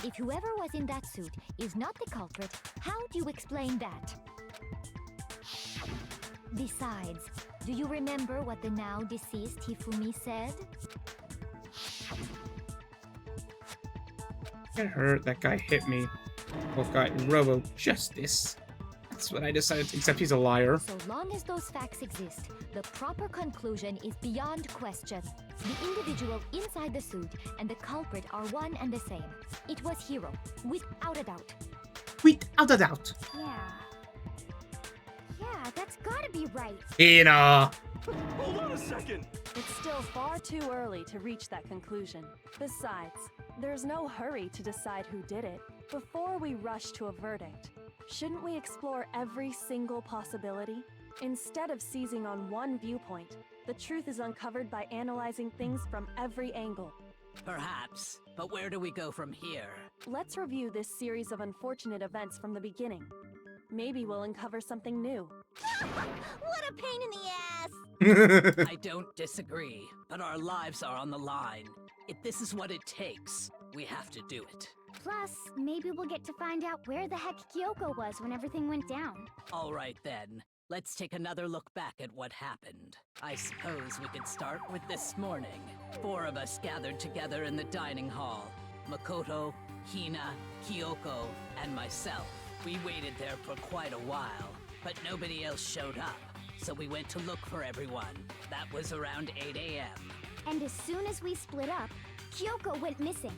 If whoever was in that suit is not the culprit, how do you explain that? Besides, do you remember what the now deceased Hifumi said? Get hurt. That guy hit me. Both got Robo Justice. That's what I decided. Except he's a liar. So long as those facts exist, the proper conclusion is beyond question. The individual inside the suit and the culprit are one and the same. It was Hero, without a doubt. Without a doubt. Yeah, that's gotta be right. Hina. Hold on a second. It's still far too early to reach that conclusion. Besides, there's no hurry to decide who did it. Before we rush to a verdict, shouldn't we explore every single possibility? Instead of seizing on one viewpoint, the truth is uncovered by analyzing things from every angle. Perhaps, but where do we go from here? Let's review this series of unfortunate events from the beginning. Maybe we'll uncover something new. What a pain in the ass! I don't disagree, but our lives are on the line. If this is what it takes, we have to do it. Plus, maybe we'll get to find out where the heck Kyoko was when everything went down. All right then, let's take another look back at what happened. I suppose we could start with this morning. 4 of us gathered together in the dining hall. Makoto, Hina, Kyoko, and myself. We waited there for quite a while, but nobody else showed up. So we went to look for everyone. That was around 8 a.m. And as soon as we split up, Kyoko went missing.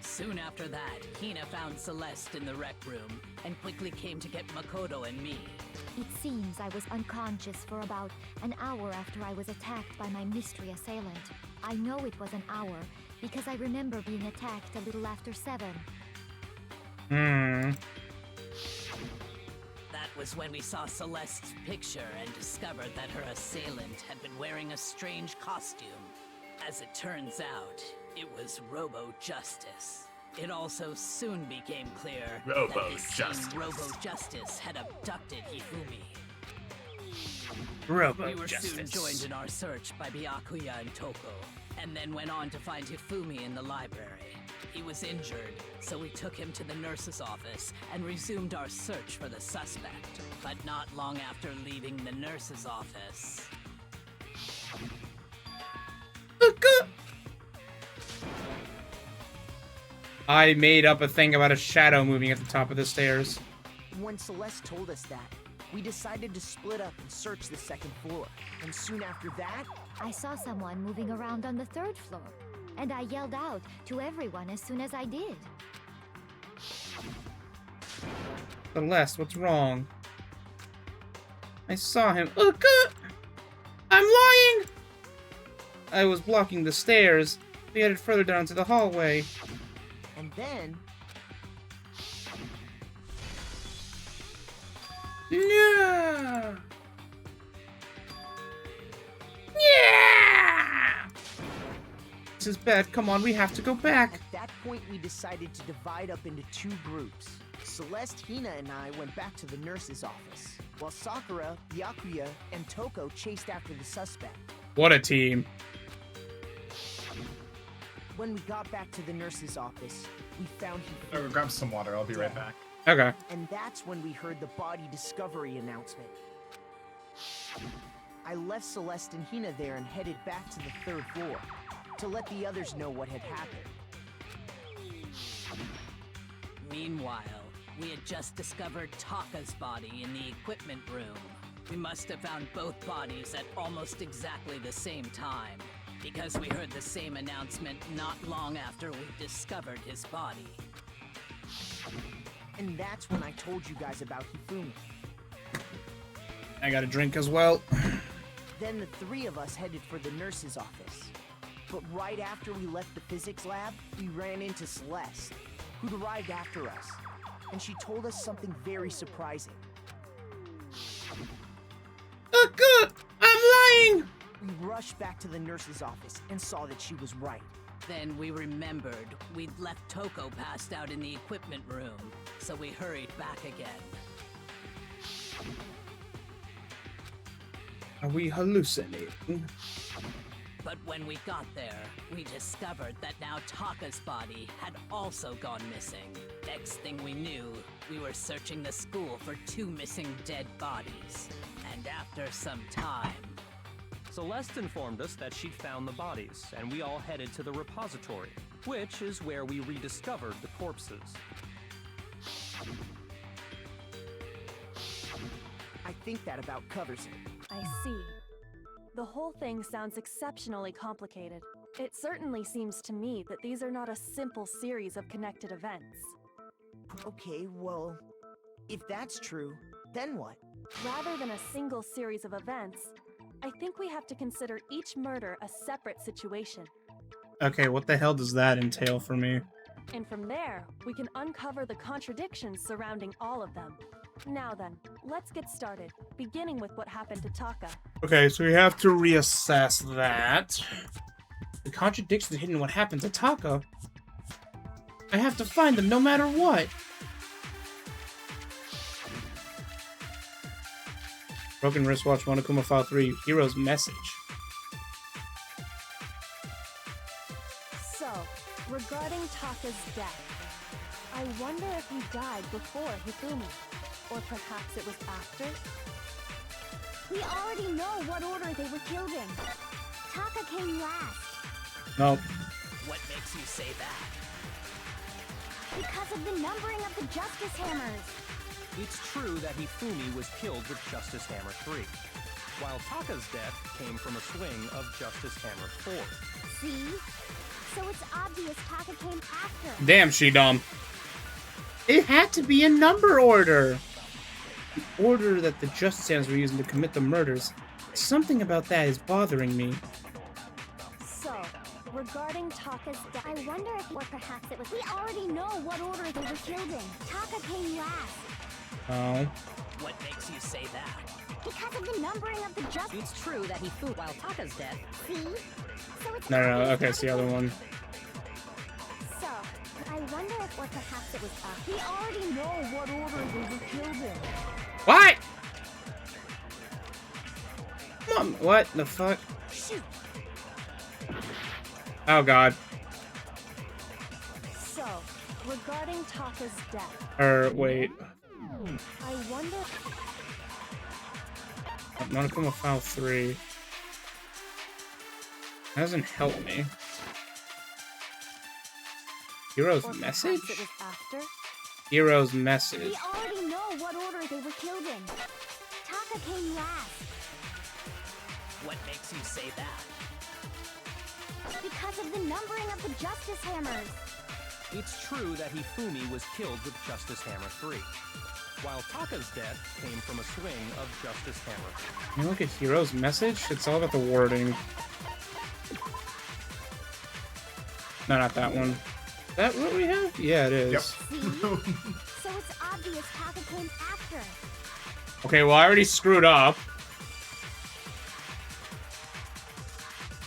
Soon after that, Hina found Celeste in the rec room and quickly came to get Makoto and me. It seems I was unconscious for about an hour after I was attacked by my mystery assailant. I know it was an hour because I remember being attacked a little after 7. That was when we saw Celeste's picture and discovered that her assailant had been wearing a strange costume. As it turns out, it was Robo Justice. It also soon became clear that this same Robo Justice had abducted Hifumi. We were soon joined in our search by Byakuya and Toko, and then went on to find Hifumi in the library. He was injured, so we took him to the nurse's office and resumed our search for the suspect. But not long after leaving the nurse's office... I made up a thing about a shadow moving at the top of the stairs. When Celeste told us that, we decided to split up and search the second floor. And soon after that, I saw someone moving around on the 3rd floor, and I yelled out to everyone as soon as I did. Celeste, what's wrong? I saw him. Oh, God! I'm lying! I was blocking the stairs. We headed further down to the hallway. and then Yeah! Yeah! This is bad. Come on, we have to go back. at that point we decided to divide up into 2 groups. Celeste, Hina, and I went back to the nurse's office, while Sakura, Byakuya, and Toko chased after the suspect. What a team. When we got back to the nurse's office, we found I'll go grab some water. I'll be right back. Okay. and that's when we heard the body discovery announcement. I left Celeste and Hina there and headed back to the 3rd floor to let the others know what had happened. Meanwhile, we had just discovered Taka's body in the equipment room. We must have found both bodies at almost exactly the same time, because we heard the same announcement not long after we discovered his body. And that's when I told you guys about Hifumi. I got a drink as well. Then the 3 of us headed for the nurse's office. But right after we left the physics lab, we ran into Celeste, who'd arrived after us. And she told us something very surprising. Oh, God! I'm lying! We rushed back to the nurse's office and saw that she was right. Then we remembered we'd left Toko passed out in the equipment room, so we hurried back again. Are we hallucinating? But when we got there, we discovered that now Taka's body had also gone missing. Next thing we knew, we were searching the school for 2 missing dead bodies. And after some time... Celeste informed us that she'd found the bodies, and we all headed to the repository, which is where we rediscovered the corpses. I think that about covers it. I see. The whole thing sounds exceptionally complicated. It certainly seems to me that these are not a simple series of connected events. Okay, well, if that's true, then what? Rather than a single series of events, I think we have to consider each murder a separate situation. Okay, what the hell does that entail for me? And from there, we can uncover the contradictions surrounding all of them. Now then, let's get started, beginning with what happened to Taka. Okay, so we have to reassess that. The contradictions hidden in what happened to Taka. I have to find them no matter what. Broken wristwatch, Monokuma File 3, Hero's Message. So, regarding Taka's death, I wonder if he died before Hifumi, or perhaps it was after? We already know what order they were killed in. Taka came last. Nope. What makes you say that? Because of the numbering of the Justice Hammers. It's true that Hifumi was killed with Justice Hammer 3, while Taka's death came from a swing of Justice Hammer 4. See? So it's obvious Taka came after. Damn, she dumb. It had to be in number order. The order that the Justice Hammers were using to commit the murders. Something about that is bothering me. So, regarding Taka's death, I wonder if, or perhaps it was. We already know what order they were killed in. Taka came last. Oh. What makes you say that? Because of the numbering of the Justice. It's true that he flew while Taka's dead. See? So it's No, obvious okay, it's the other one. So, I wonder if, or perhaps it was after. We already know what order they were killed in. What? Mom, what the fuck? Shoot. Oh god. So, regarding Taka's death, Wait. I wonder... Monokuma File 3. That doesn't help me. Hero's Or Message? perhaps it was after? Hero's We Message. already know what order they were killed in. Taka came last. What makes you say that? Because of the numbering of the Justice Hammers. It's true that Hifumi was killed with Justice Hammer 3, while Taka's death came from a swing of Justice Hammer. Can you look at Hero's message? It's all about the wording. No, not that one. Is that what we have? Yeah, it is. Yep. See? So it's obvious Taka came after. Okay, well, I already screwed up.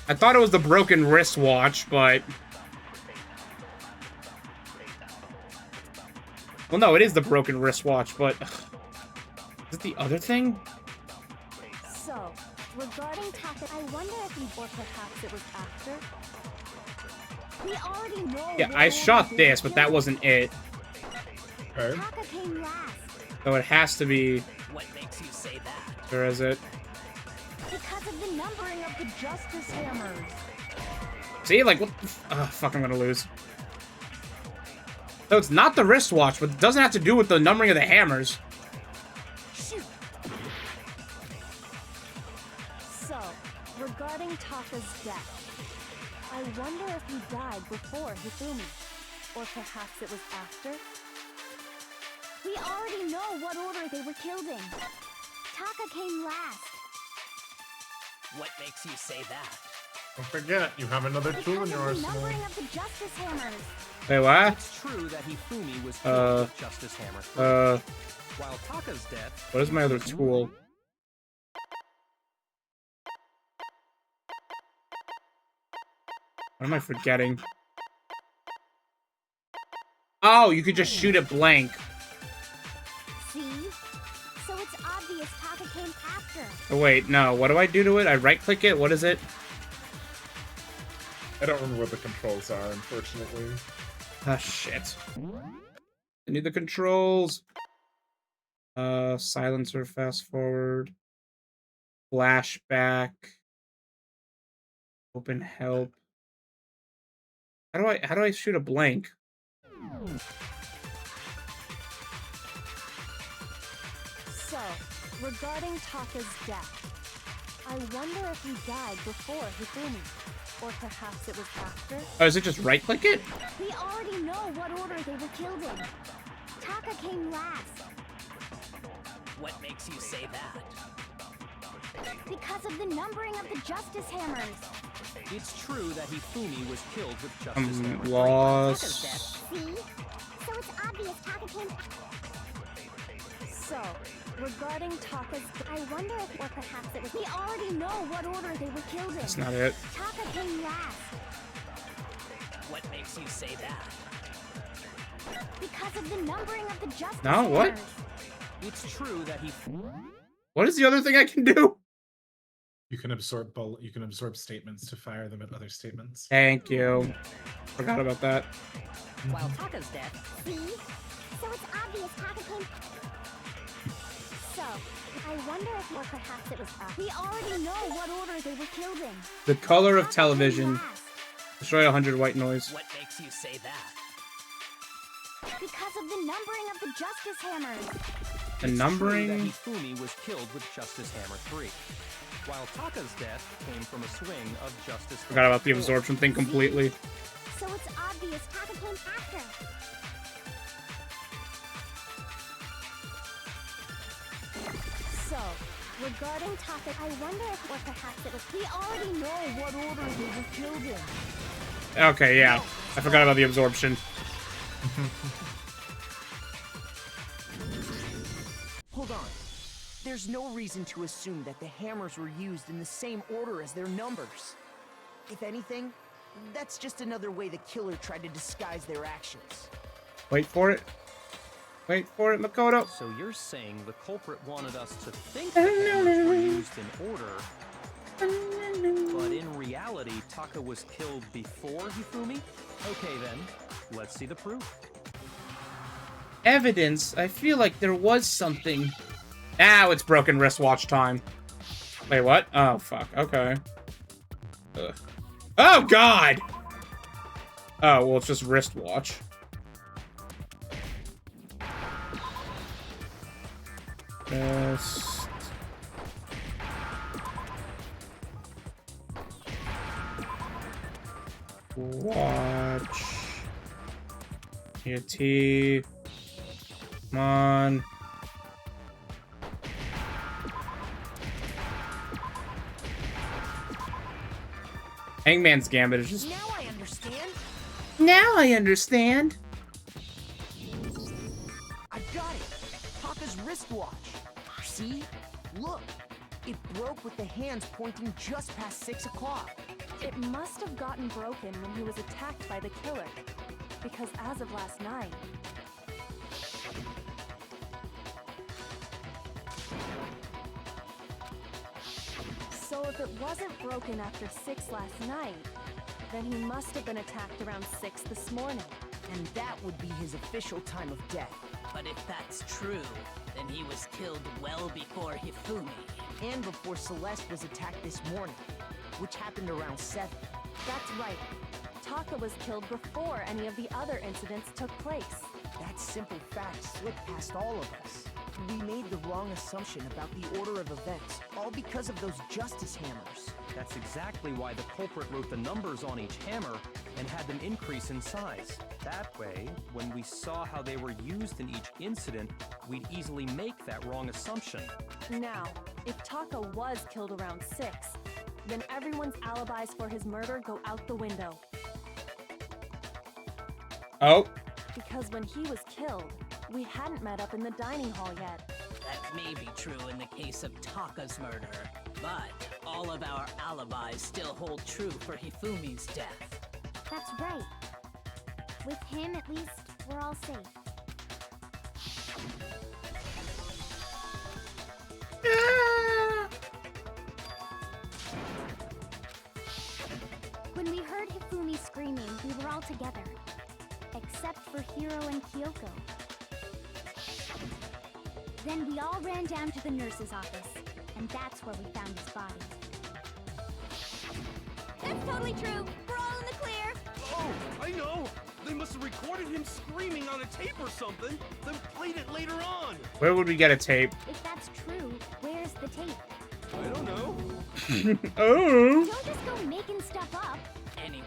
I thought it was the broken wristwatch, but... Well, no, it is the broken wristwatch, but... Is it the other thing? So, regarding Taka, I wonder if he, or perhaps it was after. We already know. Yeah, I shot this, but that wasn't it. Okay. Taka came last. So it has to be... What makes you say that? Where is it? Because of the numbering of the Justice Hammers. See, like, what the fuck, I'm gonna lose. So it's not the wristwatch, but it doesn't have to do with the numbering of the hammers. Shoot. So, regarding Taka's death, I wonder if he died before Hifumi, or perhaps it was after. We already know what order they were killed in. Taka came last. What makes you say that? Don't forget, you have another tool in your Because of the arsenal. numbering of the Justice Hammers. Wait, what? It's true that Hifumi was killed with Justice Hammer 3, while Taka's death... What is my other tool? What am I forgetting? Oh, you could just shoot it blank. See? So it's obvious Taka came after. Oh, wait, no. What do I do to it? I right-click it? What is it? I don't remember what the controls are, unfortunately. Ah, shit. I need the controls. Silencer, fast forward. Flashback. Open help. How do I shoot a blank? So, regarding Taka's death, I wonder if he died before Hifumi, or perhaps it was after. Oh, is it just right-click it? We already know what order they were killed in. Taka came last. What makes you say that? Because of the numbering of the Justice Hammers. It's true that Hifumi was killed with Justice Hammer 3. Lost. See? So it's obvious Taka came. So, regarding Taka's I wonder if, or perhaps it was. We already know what order they were killed in. That's not it. Taka came last. What makes you say that? Because of the numbering of the Justice No, what? Hammers. It's true that What is the other thing I can do? You can absorb statements to fire them at other statements. Thank you. Forgot about that. While Taka's death, See? So it's obvious Taka came. So, I wonder if, or perhaps it was us. We already know what order they were killed in. The color of Taka television. came last. Destroy 100 white noise. What makes you say that? Because of the numbering of the Justice Hammers. The It's numbering. true that Hifumi was killed with Justice Hammer 3, while Taka's death came from a swing of Justice Forgot about the absorption thing completely. So it's obvious Taka came after. So, regarding Taka, I wonder if, or perhaps it was. We already know what order they were killed in. Okay, yeah. I forgot about the absorption. Hold on. There's no reason to assume that the hammers were used in the same order as their numbers. If anything, that's just another way the killer tried to disguise their actions. Wait for it. Wait for it, Makoto. So you're saying the culprit wanted us to think the hammers were used in order, but in reality, Taka was killed before Hifumi? Okay then, let's see the proof. Evidence? I feel like there was something. Now it's broken wristwatch time. Wait, what? Oh, fuck. Okay. Ugh. Oh, God! Oh, well, it's just wristwatch. Just Watch. T. Come on. Hangman's Gambit is just. Now I understand. Now I understand. I got it. Taka's wristwatch. See? Look. It broke with the hands pointing just past 6 o'clock. It must have gotten broken when he was attacked by the killer. Because as of last night, so if it wasn't broken after 6 last night, then he must have been attacked around 6 this morning. And that would be his official time of death. But if that's true, then he was killed well before Hifumi. And before Celeste was attacked this morning, which happened around 7. That's right. Taka was killed before any of the other incidents took place. That simple fact slipped past all of us. We made the wrong assumption about the order of events, all because of those justice hammers. That's exactly why the culprit wrote the numbers on each hammer and had them increase in size. That way, when we saw how they were used in each incident, we'd easily make that wrong assumption. Now, if Taka was killed around 6, then everyone's alibis for his murder go out the window. Oh. Because when he was killed, we hadn't met up in the dining hall yet. That may be true in the case of Taka's murder, but all of our alibis still hold true for Hifumi's death. That's right. With him, at least, we're all safe. When we heard Hifumi screaming, we were all together. Except for Hiro and Kyoko. Then we all ran down to the nurse's office, and that's where we found his body. That's totally true! We're all in the clear! Oh, I know! They must have recorded him screaming on a tape or something, then played it later on! Where would we get a tape? If that's true, where's the tape? I don't know. Oh. Don't just go making stuff up. Anyway,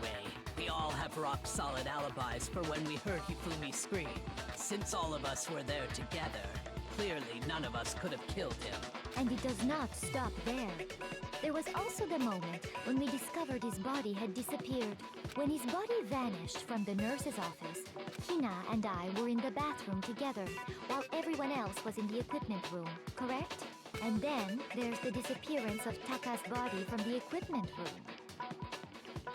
we all have rock-solid alibis for when we heard Hifumi scream. Since all of us were there together, clearly none of us could have killed him. And it does not stop there. There was also the moment when we discovered his body had disappeared. When his body vanished from the nurse's office, Hina and I were in the bathroom together, while everyone else was in the equipment room, correct? And then there's the disappearance of Taka's body from the equipment room.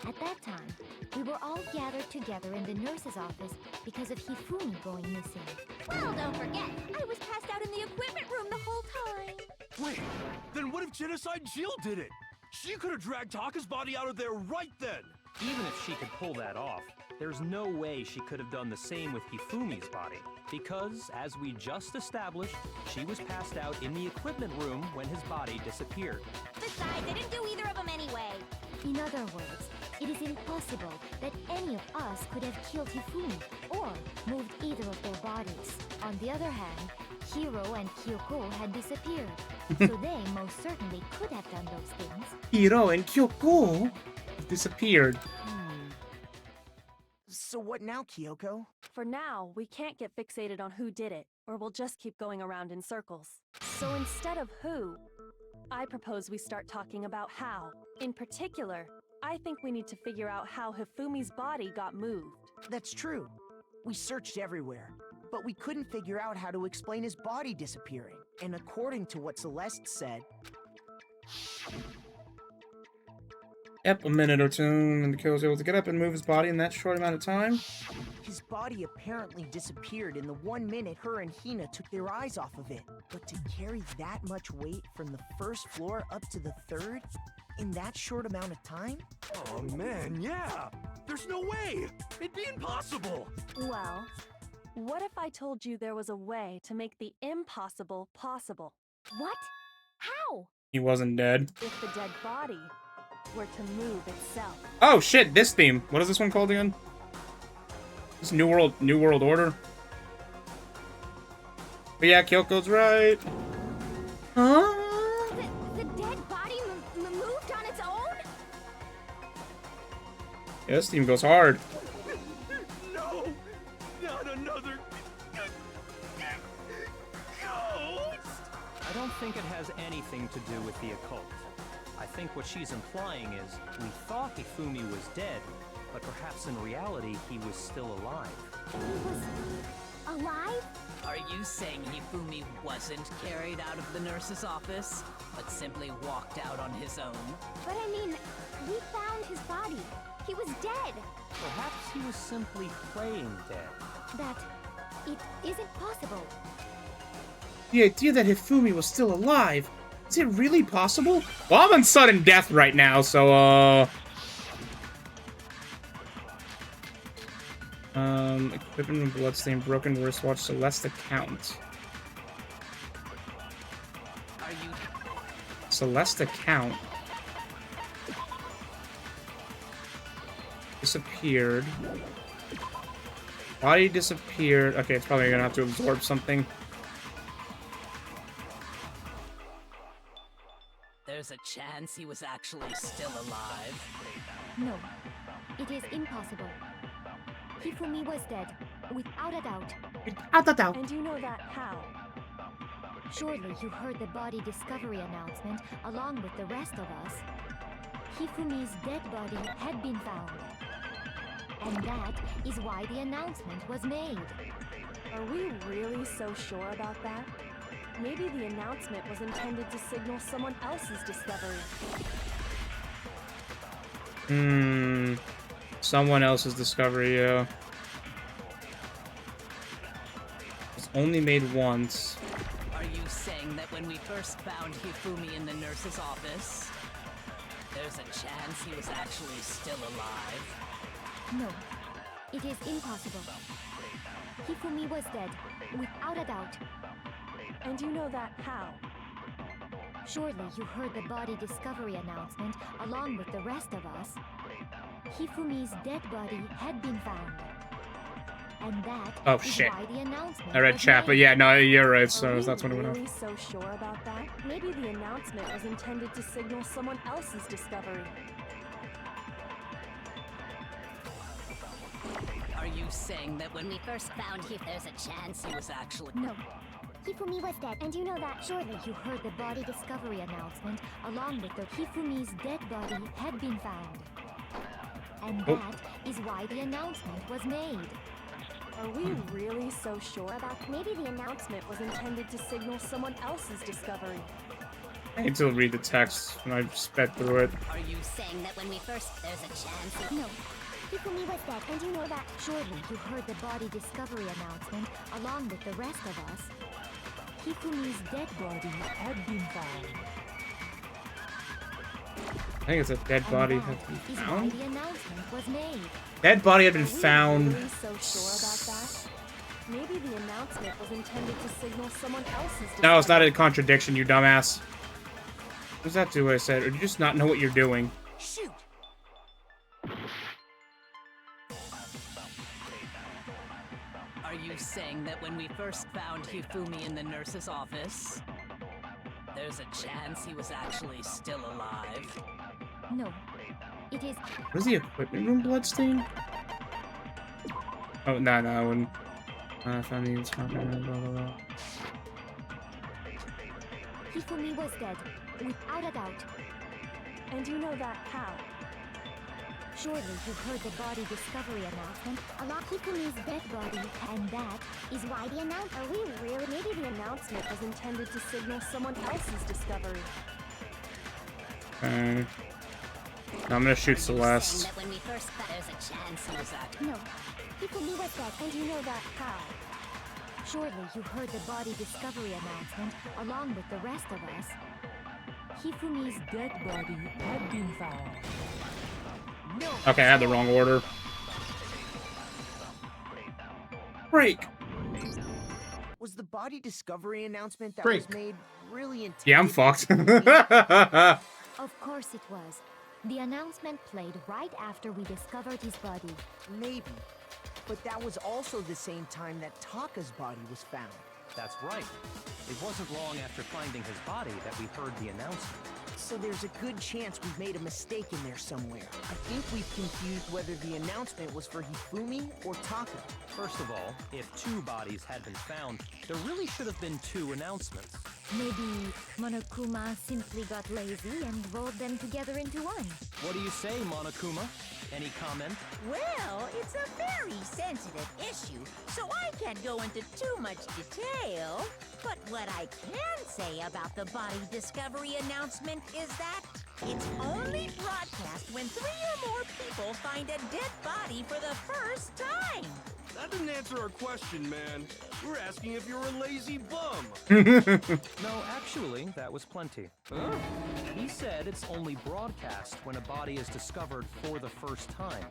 At that time, we were all gathered together in the nurse's office because of Hifumi going missing. Well, don't forget, I was passed out in the equipment room the whole time. Wait, then what if Genocide Jill did it? She could have dragged Taka's body out of there right then! Even if she could pull that off, there's no way she could have done the same with Hifumi's body. Because, as we just established, she was passed out in the equipment room when his body disappeared. Besides, I didn't do either of them anyway. In other words, it is impossible that any of us could have killed Hifumi or moved either of their bodies. On the other hand, Hiro and Kyoko had disappeared, so they most certainly could have done those things. Hiro and Kyoko disappeared. So what now, Kyoko? For now, we can't get fixated on who did it, or we'll just keep going around in circles. So instead of who, I propose we start talking about how. In particular, I think we need to figure out how Hifumi's body got moved. That's true. We searched everywhere, but we couldn't figure out how to explain his body disappearing. And according to what Celeste said... Yep, a minute or two, and the killer was able to get up and move his body in that short amount of time. His body apparently disappeared in the 1 minute her and Hina took their eyes off of it. But to carry that much weight from the first floor up to the 3rd in that short amount of time? Oh man, yeah! There's no way! It'd be impossible! Well, what if I told you there was a way to make the impossible possible? What? How? He wasn't dead. If the dead body were to move itself. Oh shit, this theme. What is this one called again? This New World Order. But yeah, Kyoko's right. Huh? The dead body moved on its own? Yeah, this team goes hard. No! Not another ghost! I don't think it has anything to do with the occult. I think what she's implying is we thought Hifumi was dead, but perhaps in reality he was still alive. He was alive? Are you saying Hifumi wasn't carried out of the nurse's office, but simply walked out on his own? But I mean, we found his body. He was dead. Perhaps he was simply playing dead. That it isn't possible. The idea that Hifumi was still alive, is it really possible? Well, I'm on sudden death right now, so, equipment with bloodstained, broken wristwatch, Celeste account. Are you... Celeste account. Disappeared. Body disappeared. Okay, it's probably gonna have to absorb something. There's a chance he was actually still alive. No, it is impossible. Hifumi was dead, without a doubt. And you know that how? Surely you heard the body discovery announcement along with the rest of us. Hifumi's dead body had been found. And that is why the announcement was made. Are we really so sure about that? Maybe the announcement was intended to signal someone else's discovery. Someone else's discovery, yeah. It's only made once. Are you saying that when we first found Hifumi in the nurse's office, there's a chance he was actually still alive? No, it is impossible. Hifumi was dead, without a doubt. And you know that how? Surely you heard the body discovery announcement along with the rest of us. Hifumi's dead body had been found. And that is why the announcement I read was chat, but made. yeah, no, you're right, so Are that's we what it went really off. so sure about that? Maybe the announcement was intended to signal someone else's discovery. Are you saying that when we first found him, there's a chance he was actually... No. Hifumi was dead, and you know that. Surely you heard the body discovery announcement along with the Hifumi's dead body had been found. And that is why the announcement was made. Are we really so sure about? Maybe the announcement was intended to signal someone else's discovery. I need to read the text when I sped through it. Are you saying that when we first... there's a chance... No. Hifumi was dead, and you know that. Surely you heard the body discovery announcement along with the rest of us. Hifumi's dead body had been found. I think it's a dead body had been Is why found. the announcement was made. Dead body had been Are we found. really so sure about that? Maybe the announcement was intended to signal someone else's discovery. No, it's not a contradiction, you dumbass. What does that do what I said? Or do you just not know what you're doing? Shoot! Are you saying that when we first found Hifumi in the nurse's office, there's a chance he was actually still alive? No. It is... What is the equipment room bloodstain? Oh, no, I wouldn't. I found the blah, blah, blah. Hifumi was dead, without a doubt. And you know that how? Surely you heard the body discovery announcement along Hifumi's dead body, and that is why the announcement... Are we really? Maybe the announcement was intended to signal someone else's discovery. Okay. Now I'm gonna shoot Saying Celeste. that when we first found... there's a chance he was actually... No. Hifumi was dead, And you know that how? surely you heard the body discovery announcement along with the rest of us. Hifumi's dead body had been found. Okay, I had the wrong order. Break! Was the body discovery announcement that Break. was made really intended? Yeah, I'm fucked. Of course it was. The announcement played right after we discovered his body. Maybe. But that was also the same time that Taka's body was found. That's right. It wasn't long after finding his body that we heard the announcement. So there's a good chance we've made a mistake in there somewhere. I think we've confused whether the announcement was for Hifumi or Taka. First of all, if 2 bodies had been found, there really should have been 2 announcements. Maybe Monokuma simply got lazy and rolled them together into one. What do you say, Monokuma? Any comment? Well, it's a very sensitive issue, so I can't go into too much detail. But what I can say about the body discovery announcement is that it's only broadcast when 3 or more people find a dead body for the first time. That didn't answer our question, man. We're asking if you're a lazy bum. No, actually, that was plenty. Huh? He said it's only broadcast when a body is discovered for the first time.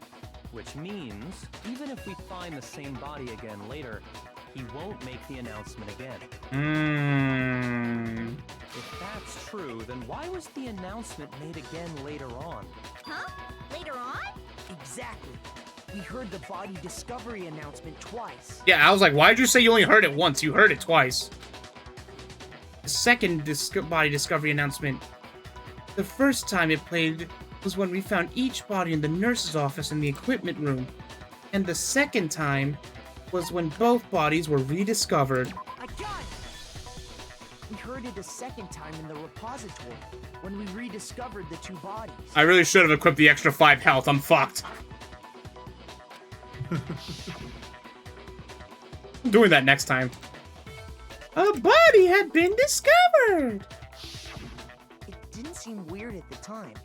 Which means, even if we find the same body again later, he won't make the announcement again. If that's true, then why was the announcement made again later on? Huh? Later on? Exactly. We heard the body discovery announcement twice. Yeah, I was like, why'd you say you only heard it once? You heard it twice. The second body discovery announcement, the first time it played was when we found each body in the nurse's office in the equipment room. And the second time was when both bodies were rediscovered. I got it! We heard it a second time in the repository, when we rediscovered the 2 bodies. I really should have equipped the extra 5 health. I'm fucked. I'm doing that next time. A body had been discovered! It didn't seem weird at the time,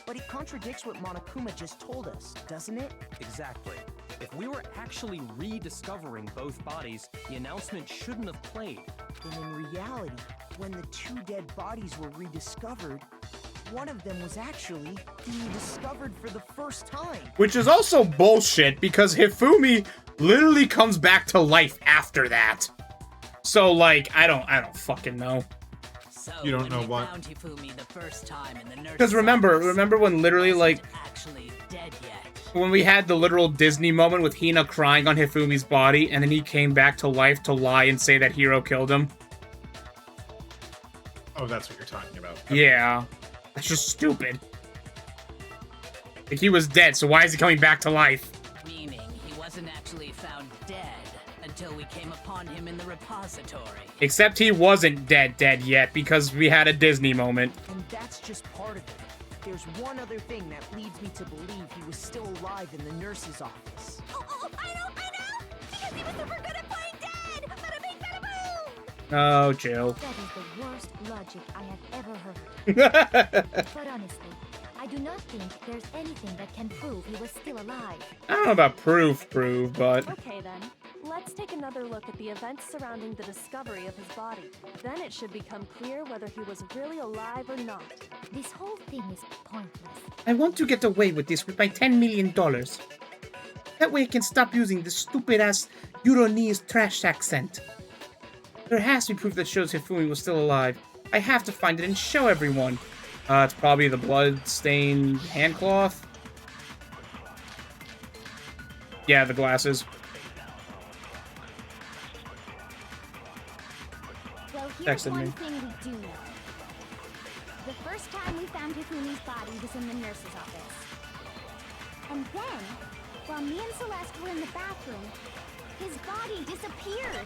but it contradicts what Monokuma just told us, doesn't it? Exactly. If we were actually rediscovering both bodies, the announcement shouldn't have played. Then in reality, when the 2 dead bodies were rediscovered, one of them was actually being discovered for the first time. Which is also bullshit, because Hifumi literally comes back to life after that. So, like, I don't fucking know. So You don't when know we what? found Hifumi the first time in the nurse's Because remember office, when literally, he like, wasn't actually dead yet. when we had the literal Disney moment with Hina crying on Hifumi's body, and then he came back to life to lie and say that Hiro killed him. Oh, that's what you're talking about. Yeah. That's just stupid. Like, he was dead, so why is he coming back to life? Meaning he wasn't actually found dead until we came upon him in the repository. Except he wasn't dead yet, because we had a Disney moment. And that's just part of it. There's one other thing that leads me to believe he was still alive in the nurse's office. Oh, I know! Because he was super good at playing dead! Bada bing, bada boom! Oh, Jill. That is the worst logic I have ever heard. But honestly, I do not think there's anything that can prove he was still alive. I don't know about proof, but... Okay then, let's take another look at the events surrounding the discovery of his body. Then it should become clear whether he was really alive or not. This whole thing is pointless. I want to get away with this with my $10 million. That way I can stop using this stupid-ass Euronese trash accent. There has to be proof that shows Hifumi was still alive. I have to find it and show everyone. It's probably the blood-stained handcloth. Yeah, the glasses. Well, here's Texted one me. thing we do know. The first time we found Hifumi's body was in the nurse's office. And then, while me and Celeste were in the bathroom, his body disappeared.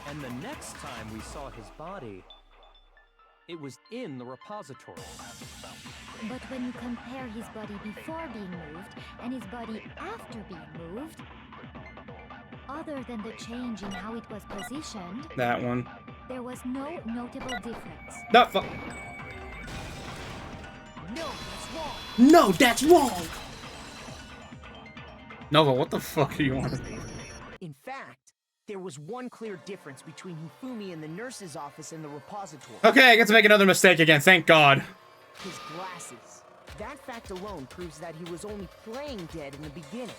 And the next time we saw his body, it was in the repository. But when you compare his body before being moved and his body after being moved, other than the change in how it was positioned, That one. there was no notable difference. No, No, that's wrong. no, that's wrong! Nova, what the fuck are you on? In fact, there was one clear difference between Hifumi in the nurse's office and the repository. Okay, I get to make another mistake again, thank God. His glasses. That fact alone proves that he was only playing dead in the beginning.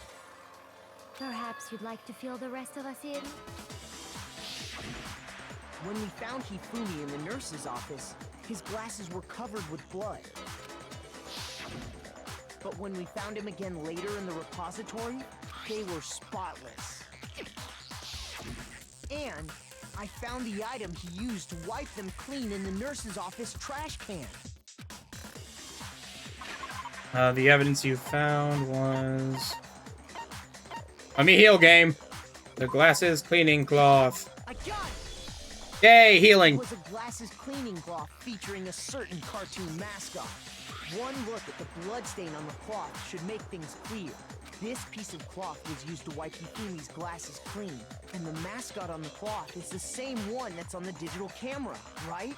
Perhaps you'd like to fill the rest of us in? When we found Hifumi in the nurse's office, his glasses were covered with blood. But when we found him again later in the repository, they were spotless. And I found the item he used to wipe them clean in the nurse's office trash can. The evidence you found was... Let me heal, game. The glasses cleaning cloth. I got it! Yay, healing. It was a glasses cleaning cloth featuring a certain cartoon mascot. One look at the bloodstain on the cloth should make things clear. This piece of cloth was used to wipe Hifumi's glasses clean, and the mascot on the cloth is the same one that's on the digital camera, right?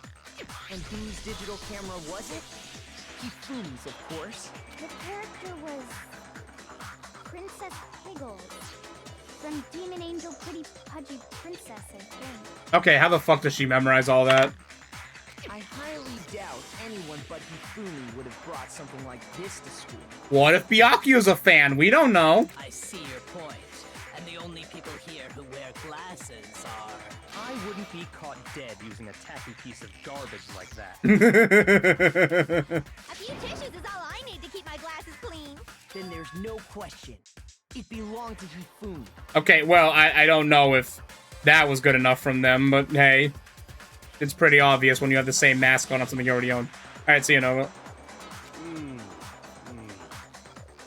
And whose digital camera was it? Hifumi's, of course. The character was Princess Piggles from Demon Angel Pretty Pudgy Princess, I think. Okay, how the fuck does she memorize all that? I highly doubt anyone but Hifumi would have brought something like this to school. What if Byakuya's a fan? We don't know. I see your point. And the only people here who wear glasses are... I wouldn't be caught dead using a tacky piece of garbage like that. A few tissues is all I need to keep my glasses clean. Then there's no question. It belonged to Hifumi. Okay, well, I don't know if that was good enough from them, but hey. It's pretty obvious when you have the same mascot on something you already own. Alright, see you, Nova.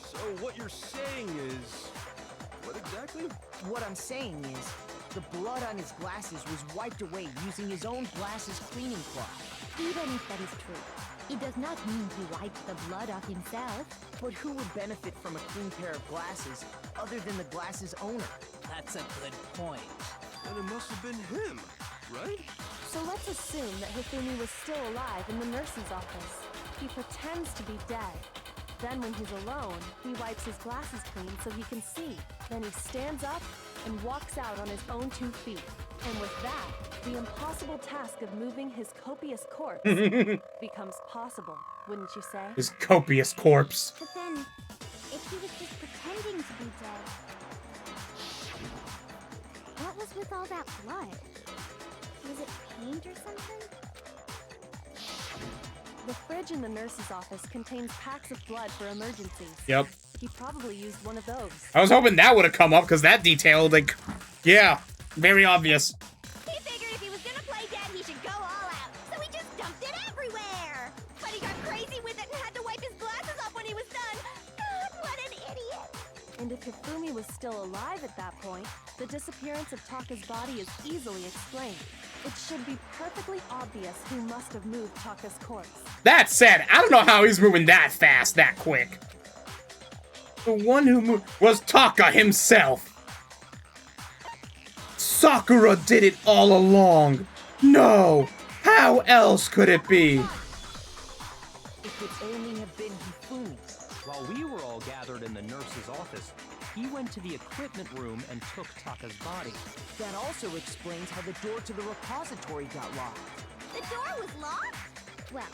So what you're saying is... What exactly? What I'm saying is, the blood on his glasses was wiped away using his own glasses cleaning cloth. Even if that is true, it does not mean he wiped the blood off himself. But who would benefit from a clean pair of glasses other than the glasses owner? That's a good point. Then it must have been him, right? So let's assume that Hifumi was still alive in the nurse's office. He pretends to be dead. Then when he's alone, he wipes his glasses clean so he can see. Then he stands up and walks out on his own 2 feet. And with that, the impossible task of moving his copious corpse becomes possible, wouldn't you say? His copious corpse. But then, if he was just pretending to be dead, what was with all that blood? Was it paint or something? The fridge in the nurse's office contains packs of blood for emergencies. Yep. He probably used one of those. I was hoping that would have come up, because that detail, like, yeah, very obvious. He figured if he was gonna play dead, he should go all out, so he just dumped it everywhere! But he got crazy with it and had to wipe his glasses off when he was done! God, what an idiot! And if Hifumi was still alive at that point, the disappearance of Taka's body is easily explained. It should be perfectly obvious who must have moved Taka's corpse. That said, I don't know how he's moving that fast, that quick. The one who moved was Taka himself. Sakura did it all along. No! How else could it be? It could only have been Hifumi. While we were all gathered in the nurse's office, he went to the equipment room and took Taka's body. That also explains how the door to the repository got locked. The door was locked? Well,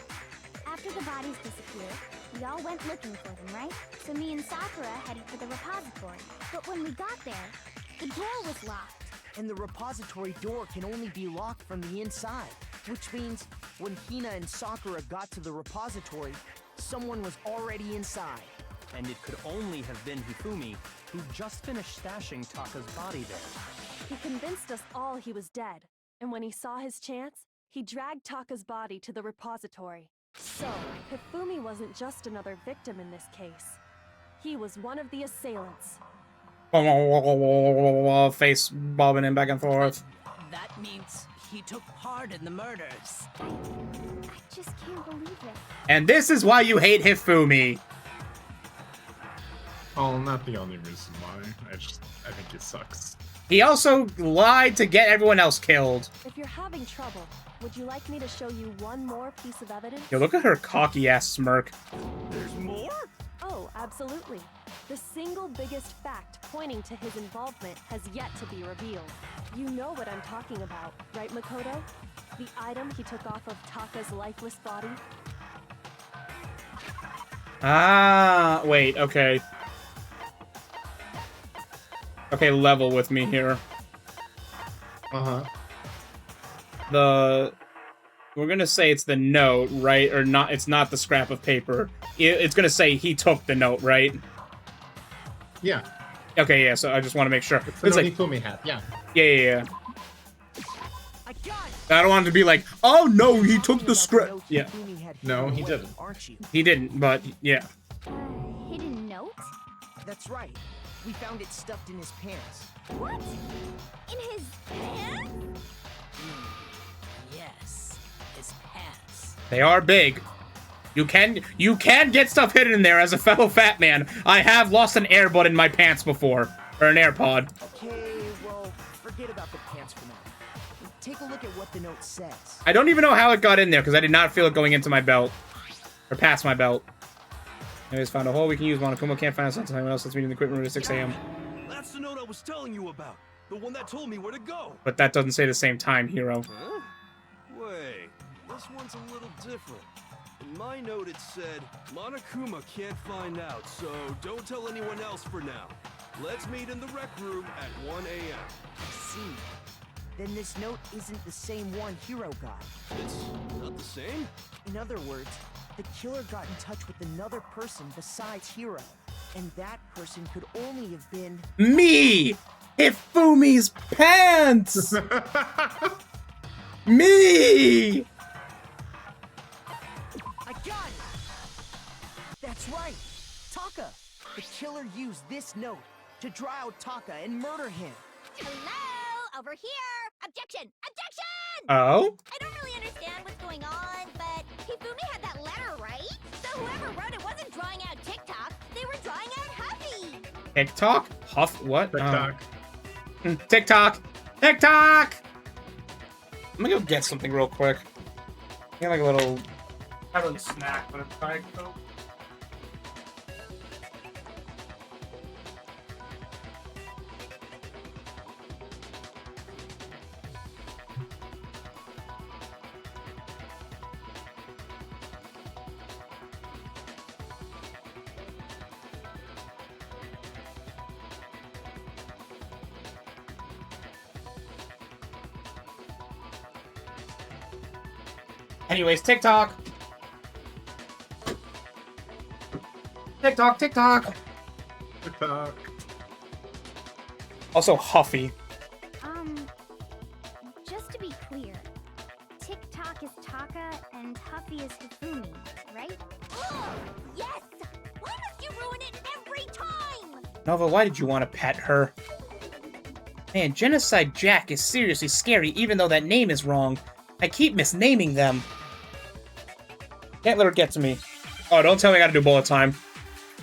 after the bodies disappeared, we all went looking for them, right? So me and Sakura headed for the repository. But when we got there, the door was locked. And the repository door can only be locked from the inside. Which means, when Hina and Sakura got to the repository, someone was already inside. And it could only have been Hifumi, who just finished stashing Taka's body there. He convinced us all he was dead, and when he saw his chance, he dragged Taka's body to the repository. So, Hifumi wasn't just another victim in this case. He was one of the assailants. Face bobbing in back and forth. That means he took part in the murders. I just can't believe it. And this is why you hate Hifumi. Oh, not the only reason why. I think it sucks. He also lied to get everyone else killed. If you're having trouble, would you like me to show you one more piece of evidence? Yo, look at her cocky-ass smirk. There's more? Oh, absolutely. The single biggest fact pointing to his involvement has yet to be revealed. You know what I'm talking about, right, Makoto? The item he took off of Taka's lifeless body? Ah, wait, okay. Okay, level with me here. Uh-huh. We're gonna say it's the note, right? Or not, it's not the scrap of paper. It's gonna say he took the note, right? Yeah. Okay, yeah, so I just want to make sure. It's like Hifumi hat, yeah. Yeah. I don't want it to be like, oh no, he took the script. Yeah. No, he didn't. Aren't you? He didn't, but yeah. Hidden note? That's right. We found it stuffed in his pants. What? In his pants? Yes, his pants. They are big. You can get stuff hidden in there as a fellow fat man. I have lost an AirBud in my pants before. Or an AirPod. Okay, well, forget about the pants for now. Take a look at what the note says. I don't even know how it got in there because I did not feel it going into my belt. Or past my belt. Anyways, found a hole we can use. Monokuma can't find us on time else. Let's meet in the equipment room at 6 a.m. That's the note I was telling you about. The one that told me where to go. But that doesn't say the same time, hero. Huh? Wait, this one's a little different. In my note it said, Monokuma can't find out, so don't tell anyone else for now. Let's meet in the rec room at 1 a.m. I see. Then this note isn't the same one Hero got. It's not the same? In other words, the killer got in touch with another person besides Hero. And that person could only have been... Me! Hifumi's pants! Me! I got it! That's right! Taka! The killer used this note to draw out Taka and murder him. Hello? Over here! Objection! Objection! Oh? I don't really understand what's going on, but Hifumi had that letter, right? So whoever wrote it wasn't drawing out TikTok, they were drawing out Huffy! TikTok? Huff? What? TikTok. TikTok! TikTok! I'm gonna go get something real quick. Get like a little... I have a snack, but it's Diet Coke. Anyways, TikTok. TikTok, TikTok. TikTok. Also, Huffy. Just to be clear, TikTok is Taka and Huffy is Hifumi, right? Yes! Why must you ruin it every time? Nova, why did you want to pet her? Man, Genocide Jack is seriously scary even though that name is wrong. I keep misnaming them. Can't let her get to me. Oh, don't tell me I gotta do bullet time.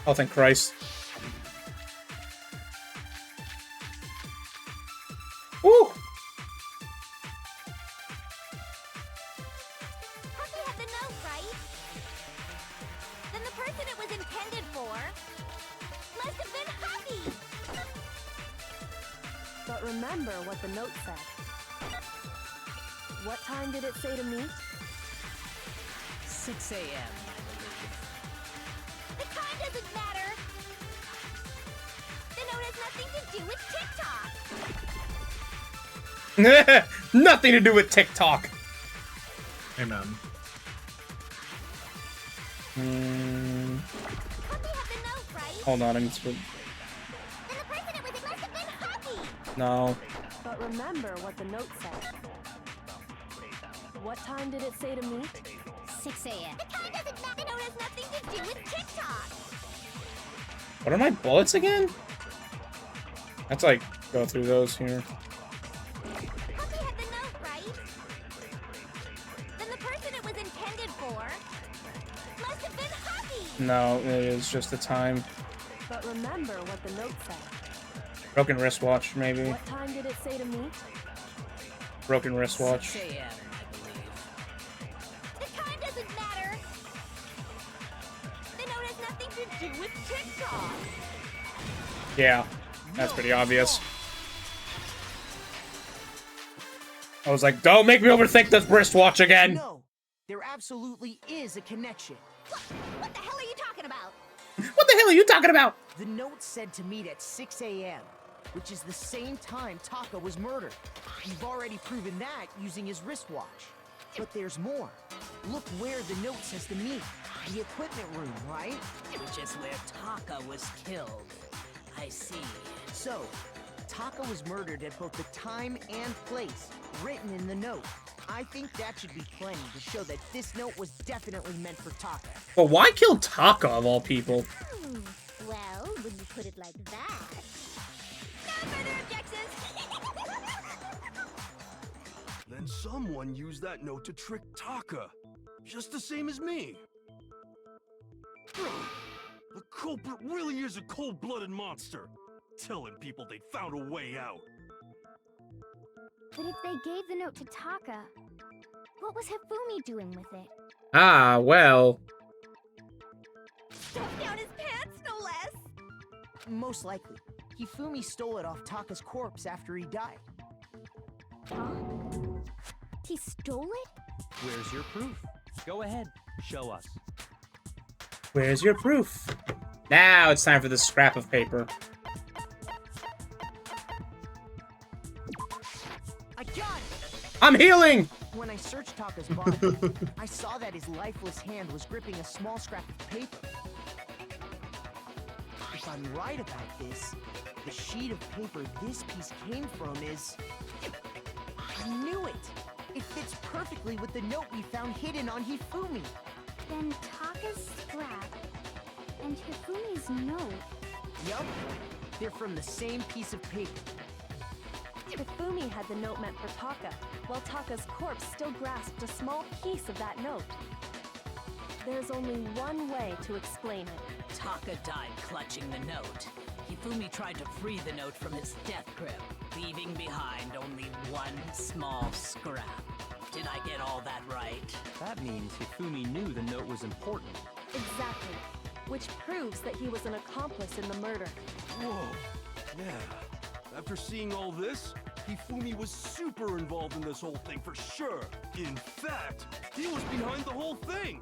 Oh, thank Christ. Woo! Huffy had the note, right? Then the person it was intended for must have been Huffy! But remember what the note said. What time did it say to meet? 6 a.m., I believe. The time doesn't matter! The note has nothing to do with TikTok! Nothing to do with TikTok. Amen. Huffy had the note, right? Hold on, I need to... Then the person it was must have been Huffy! No. But remember what the note said. What time did it say to meet? 6 a.m. The time doesn't matter! The note has nothing to do with TikTok! What are my bullets again? Let's, like, go through those here. Huffy had the note, right? Then the person it was intended for must have been Huffy! No, it is just the time. But remember what the note said. Broken wristwatch, maybe. What time did it say to meet? Broken wristwatch. 6 a.m., I believe. The time doesn't matter! The note has nothing to do with TikTok! Yeah, that's pretty obvious. I was like, don't make me overthink this wristwatch again! No, there absolutely is a connection. What the hell are you talking about? What the hell are you talking about? The note said to meet at 6 a.m., which is the same time Taka was murdered. You've already proven that using his wristwatch. But there's more. Look where the note says to meet. The equipment room, right? Which is where Taka was killed. I see. So, Taka was murdered at both the time and place written in the note. I think that should be plenty to show that this note was definitely meant for Taka. But why kill Taka of all people? Well, when you put it like that. No further objections! Then someone used that note to trick Taka. Just the same as me. The culprit really is a cold-blooded monster. Telling people they found a way out. But if they gave the note to Taka, what was Hifumi doing with it? Ah, well. Stuffed down his pants, no less! Most likely. Hifumi stole it off Taka's corpse after he died. Huh? He stole it? Where's your proof? Go ahead, show us. Where's your proof? Now it's time for the scrap of paper. I got it! I'm healing! When I searched Taka's body, I saw that his lifeless hand was gripping a small scrap of paper. If I'm right about this, the sheet of paper this piece came from is... I knew it! It fits perfectly with the note we found hidden on Hifumi. Then Taka's scrap and Hifumi's note. Yup, they're from the same piece of paper. Hifumi had the note meant for Taka, while Taka's corpse still grasped a small piece of that note. There's only one way to explain it. Taka died clutching the note. Hifumi tried to free the note from his death grip, leaving behind only one small scrap. Did I get all that right? That means Hifumi knew the note was important. Exactly. Which proves that he was an accomplice in the murder. Whoa. Yeah. After seeing all this, Hifumi was super involved in this whole thing for sure. In fact, he was behind the whole thing.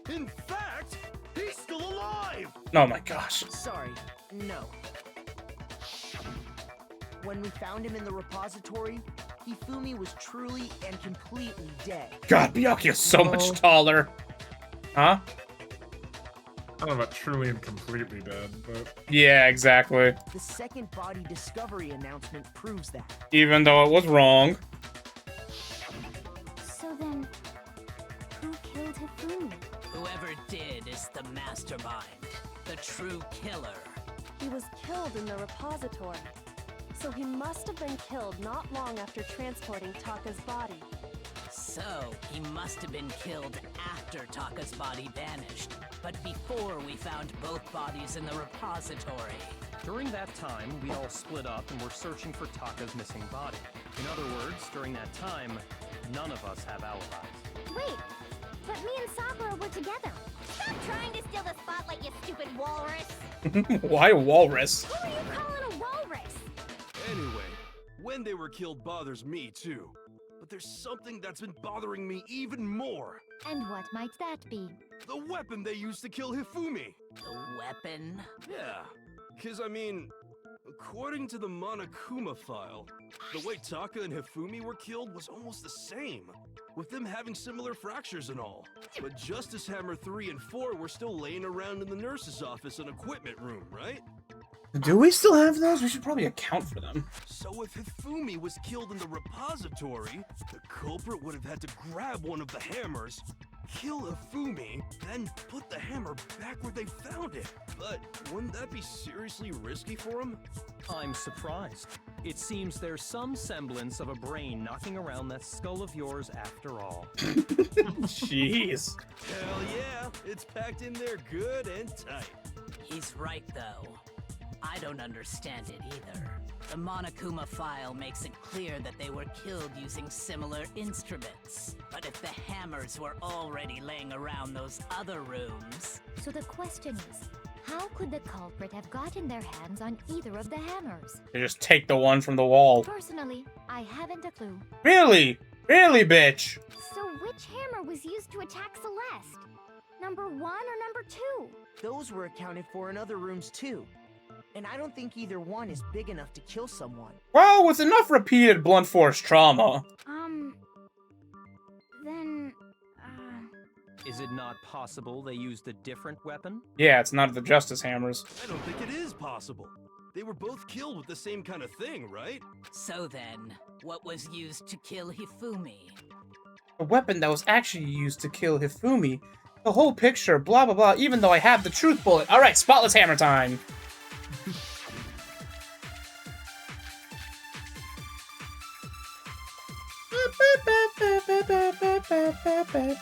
In fact, he's still alive! Oh my gosh. Sorry, no. When we found him in the repository, Hifumi was truly and completely dead. God, Byakuya's so much taller. Huh? I don't know about truly and completely dead, but Yeah, exactly. The second body discovery announcement proves that. Even though it was wrong. So then, who killed Hifumi? Whoever did is the mastermind, the true killer. He was killed in the repository. So he must have been killed not long after transporting Taka's body. So, he must have been killed after Taka's body vanished, but before we found both bodies in the repository. During that time, we all split up and were searching for Taka's missing body. In other words, during that time, none of us have alibis. Wait, but me and Sakura were together. Stop trying to steal the spotlight, you stupid walrus! Why a walrus? Who are you calling a walrus? Anyway, when they were killed bothers me too. But there's something that's been bothering me even more. And what might that be? The weapon they used to kill Hifumi. The weapon? Yeah, because I mean, according to the Monokuma file, the way Taka and Hifumi were killed was almost the same, with them having similar fractures and all. But Justice Hammer 3 and 4 were still laying around in the nurse's office and equipment room, right? Do we still have those? We should probably account for them. So if Hifumi was killed in the repository, the culprit would have had to grab one of the hammers, kill Hifumi, then put the hammer back where they found it. But wouldn't that be seriously risky for him? I'm surprised. It seems there's some semblance of a brain knocking around that skull of yours after all. Jeez. Hell yeah, it's packed in there good and tight. He's right, though. I don't understand it either. The Monokuma file makes it clear that they were killed using similar instruments. But if the hammers were already laying around those other rooms... So the question is, how could the culprit have gotten their hands on either of the hammers? They just take the one from the wall. Personally, I haven't a clue. Really? Really, bitch? So which hammer was used to attack Celeste? Number 1 or number 2? Those were accounted for in other rooms too. And I don't think either one is big enough to kill someone. Well, with enough repeated blunt force trauma. Then, Is it not possible they used a different weapon? Yeah, it's not the Justice Hammers. I don't think it is possible. They were both killed with the same kind of thing, right? So then, what was used to kill Hifumi? The weapon that was actually used to kill Hifumi. The whole picture, blah blah blah, even though I have the truth bullet. Alright, spotless hammer time!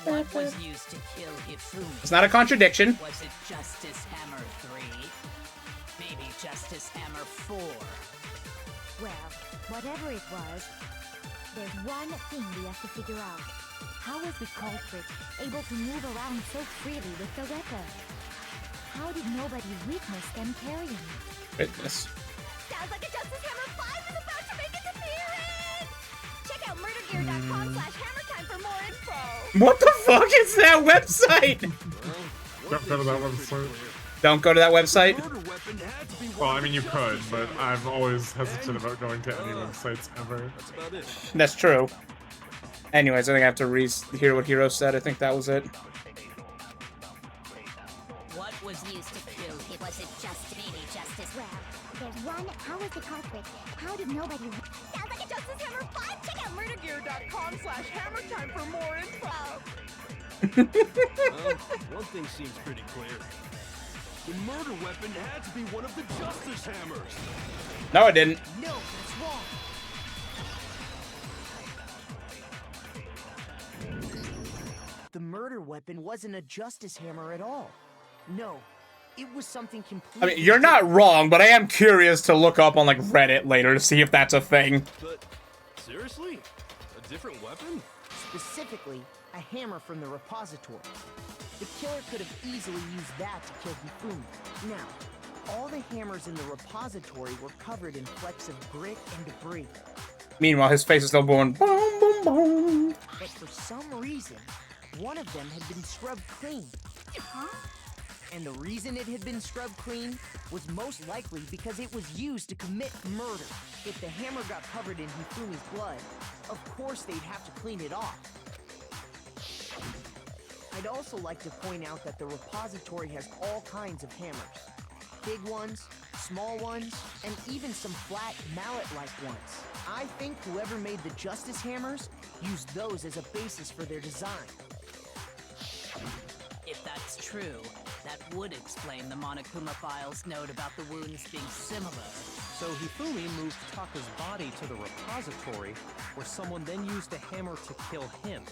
What was used to kill Hifumi? It's not a contradiction. Was it Justice Hammer 3? Maybe Justice Hammer 4? Well, whatever it was, there's one thing we have to figure out. How was the culprit able to move around so freely with the weapon? How did nobody witness them carrying it? Witness. Sounds like a Justice Hammer 5 is about to make its appearance! Check out murdergear.com/hammertime for more info! What the fuck is that website? Don't go to that website. Don't go to that website. Well, I mean, you could, but I'm always hesitant about going to any websites ever. That's about it. That's true. Anyways, I think I have to hear what Hiro said. I think that was it. What was used to kill him? Was it just maybe Justice? Well, there's one. How was the culprit? How did nobody... Sounds like a Justice Hammer 5! Check out murdergear.com/hammertime for more info! Well, one thing seems pretty clear. The murder weapon had to be one of the Justice Hammers. No, it didn't. No, that's wrong. The murder weapon wasn't a Justice Hammer at all. No, it was something I completely... mean, you're not wrong, but I am curious to look up on, like, Reddit later to see if that's a thing. But, seriously? A different weapon? Specifically, a hammer from the repository. The killer could have easily used that to kill Hifumi. Now, all the hammers in the repository were covered in flecks of grit and debris. Meanwhile, his face is still going boom, boom, boom. But for some reason, one of them had been scrubbed clean. Huh? And the reason it had been scrubbed clean was most likely because it was used to commit murder. If the hammer got covered in Hifumi's blood, of course they'd have to clean it off. I'd also like to point out that the repository has all kinds of hammers. Big ones, small ones, and even some flat mallet-like ones. I think whoever made the Justice Hammers used those as a basis for their design. If that's true, that would explain the Monokuma file's note about the wounds being similar. So Hifumi moved Taka's body to the repository, where someone then used a hammer to kill him.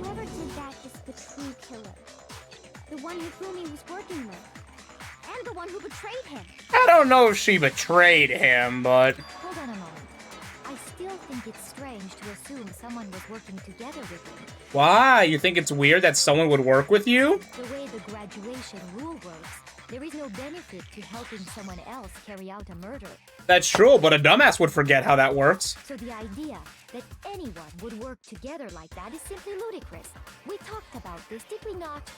Whoever did that is the true killer. The one Hifumi was working with. And the one who betrayed him. I don't know if she betrayed him, but... Hold on a moment. I still think it's strange to assume someone was working together with him. Why? You think it's weird that someone would work with you? The way the graduation rule works, there is no benefit to helping someone else carry out a murder. That's true, but a dumbass would forget how that works. So the idea that anyone would work together like that is simply ludicrous. We talked about this, did we not?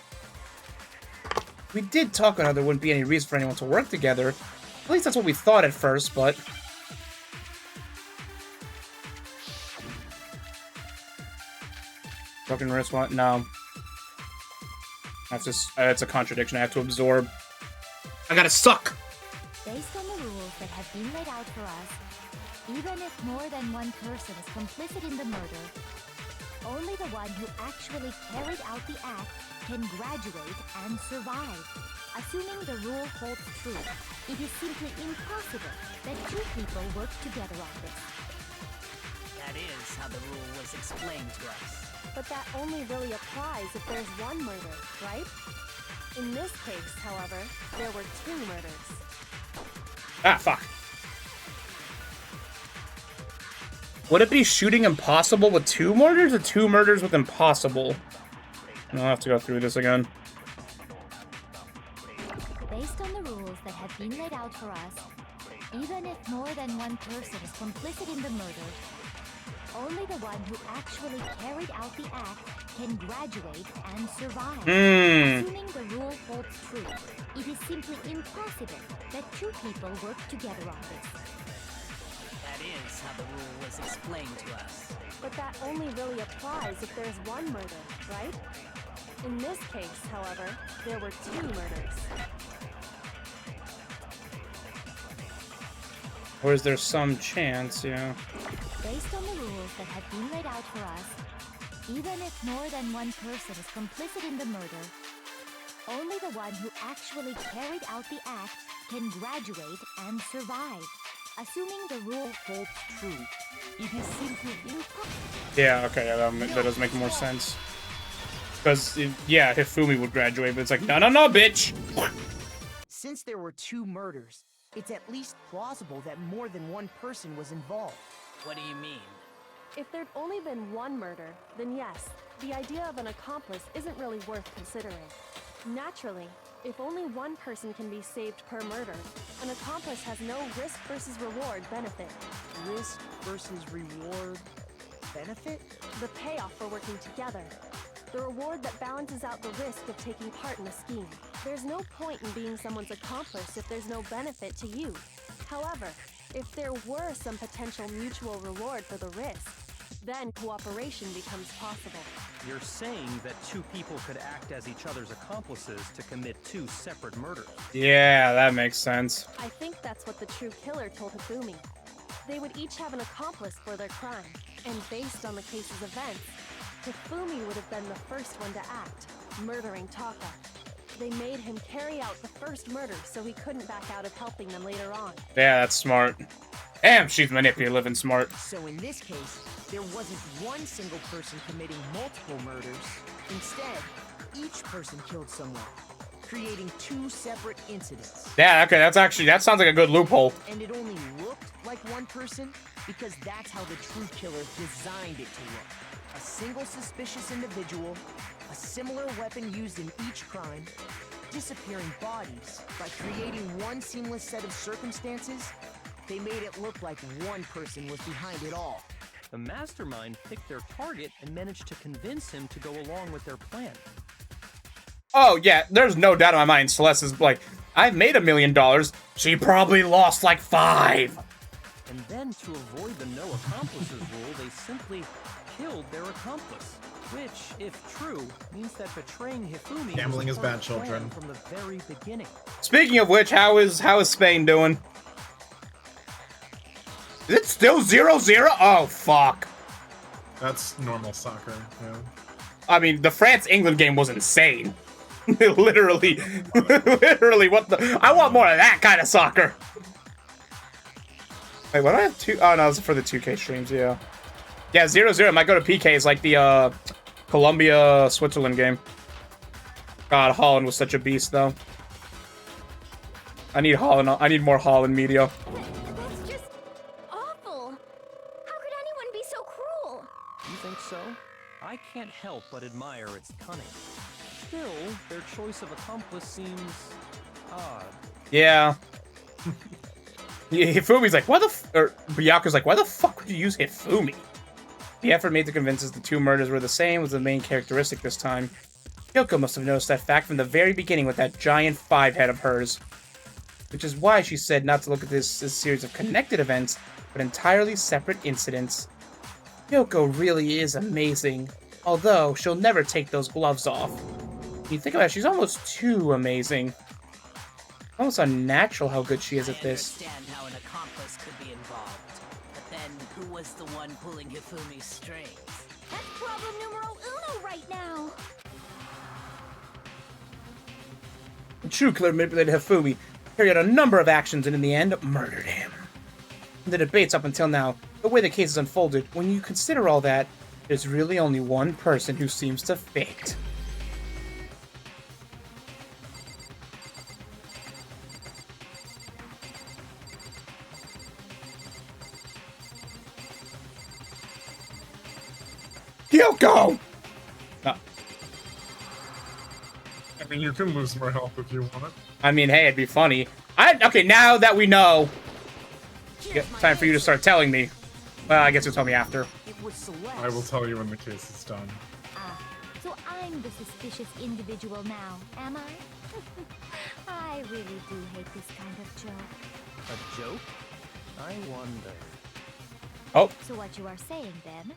We did talk about how there wouldn't be any reason for anyone to work together. At least that's what we thought at first, but... Broken wrist one? No. That's just... it's a contradiction I have to absorb. I gotta suck! Based on the rules that have been laid out for us, even if more than one person is complicit in the murder, only the one who actually carried out the act can graduate and survive. Assuming the rule holds true, it is simply impossible that two people work together on this. That is how the rule was explained to us. But that only really applies if there's one murder, right? In this case, however, there were two murders. Ah, fuck. Would it be shooting impossible with two murders or two murders with impossible? I'll have to go through this again. Based on the rules that have been laid out for us, even if more than one person is complicit in the murder, only the one who actually carried out the act can graduate and survive. Assuming the rule holds true, it is simply impossible that two people work together on this. That is how the rule was explained to us. But that only really applies if there's one murder, right? In this case, however, there were two murders. Or is there some chance, yeah? Based on the rules that have been laid out for us, Even if more than one person is complicit in the murder, only the one who actually carried out the act can graduate and survive. Assuming the rule holds true, it is simply impossible. Yeah, okay, yeah, that does make more sense. Because, yeah, Hifumi would graduate, but it's like, no, bitch! Since there were 2 murders, it's at least plausible that more than one person was involved. What do you mean? If there'd only been one murder, then yes, the idea of an accomplice isn't really worth considering. Naturally, if only one person can be saved per murder, an accomplice has no risk versus reward benefit. Risk versus reward benefit? The payoff for working together. The reward that balances out the risk of taking part in a scheme. There's no point in being someone's accomplice if there's no benefit to you. However, if there were some potential mutual reward for the risk, then cooperation becomes possible. You're saying that 2 people could act as each other's accomplices to commit 2 separate murders. Yeah, that makes sense. I think that's what the true killer told Hifumi. They would each have an accomplice for their crime, and based on the case's events, Hifumi would have been the first one to act, murdering Taka. They made him carry out the first murder so he couldn't back out of helping them later on. Yeah, that's smart. Damn, she's manipulative and smart. So in this case, there wasn't one single person committing multiple murders. Instead, each person killed someone, creating 2 separate incidents. Yeah, okay, that sounds like a good loophole. And it only looked like one person because that's how the true killer designed it to look. A single suspicious individual, a similar weapon used in each crime, disappearing bodies. By creating one seamless set of circumstances, they made it look like one person was behind it all. The mastermind picked their target and managed to convince him to go along with their plan. Oh, yeah, there's no doubt in my mind Celeste is like, I've made $1 million. She probably lost like 5. And then, to avoid the no accomplices rule, they simply killed their accomplice. Which, if true, means that betraying Hifumi Gambling was is part bad, of the plan children. from the very beginning. Speaking of which, how is Spain doing? Is it still 0-0? Oh, fuck. That's normal soccer, yeah. I mean, the France-England game was insane. literally, what the... I want more of that kind of soccer. Wait, what do I have 2? Oh, no, it's for the 2K streams, yeah. Yeah, 0-0 might go to PKs like the, Colombia-Switzerland game. God, Holland was such a beast, though. I need Holland. I need more Holland media. That's just awful. How could anyone be so cruel? You think so? I can't help but admire its cunning. Still, their choice of accomplice seems odd. Yeah. Hifumi's like, why the or Byaku's like, why the fuck would you use Hifumi? The effort made to convince us the 2 murders were the same was the main characteristic this time. Kyoko must have noticed that fact from the very beginning with that giant 5 head of hers. Which is why she said not to look at this series of connected events, but entirely separate incidents. Kyoko really is amazing, although she'll never take those gloves off. When you think about it, she's almost too amazing. Almost unnatural how good she is at this. I understand how an accomplice could be involved, but then who was the one pulling Hifumi's strings? That's problem numero uno right now. The true killer manipulated Hifumi, carried out a number of actions, and in the end, murdered him. In the debates up until now, the way the case has unfolded, when you consider all that, there's really only one person who seems to fit. Kyoko! No. I mean, you can lose more health if you want. I mean, hey, it'd be funny. Okay, now that we know, time for you to start telling me. Well, I guess you'll tell me after. It was Celeste. I will tell you when the case is done. Ah, so I'm the suspicious individual now, am I? I really do hate this kind of joke. A joke? I wonder. Oh. So what you are saying, then,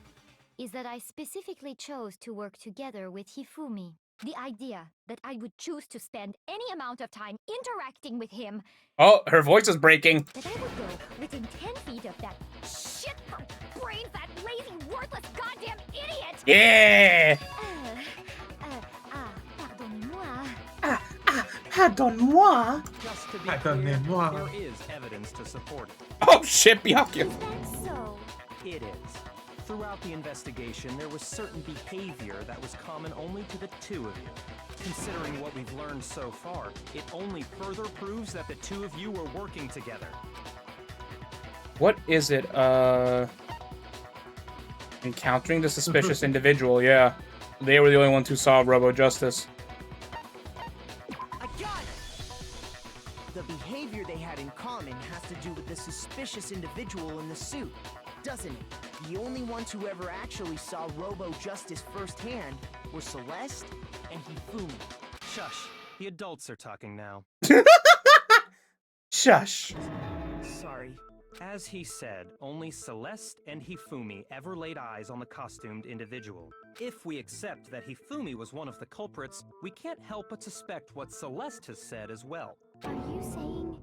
is that I specifically chose to work together with Hifumi. The idea that I would choose to spend any amount of time interacting with him. Oh, her voice is breaking. That I would go within 10 feet of that shit brain, that lazy, worthless, goddamn idiot. Yeah! Pardonnez-moi. Pardonne-moi. Just to be Pardonnez-moi. clear, there is evidence to support it. Oh shit, Byakuya. Is that so? It is. Throughout the investigation, there was certain behavior that was common only to the two of you. Considering what we've learned so far, it only further proves that the two of you were working together. What is it? Encountering the suspicious individual, yeah. They were the only ones who saw Robo Justice. I got it! The behavior they had in common has to do with the suspicious individual in the suit, doesn't it? The only ones who ever actually saw Robo Justice firsthand were Celeste and Hifumi. Shush. The adults are talking now. Shush. Sorry. As he said, only Celeste and Hifumi ever laid eyes on the costumed individual. If we accept that Hifumi was one of the culprits, we can't help but suspect what Celeste has said as well. Are you saying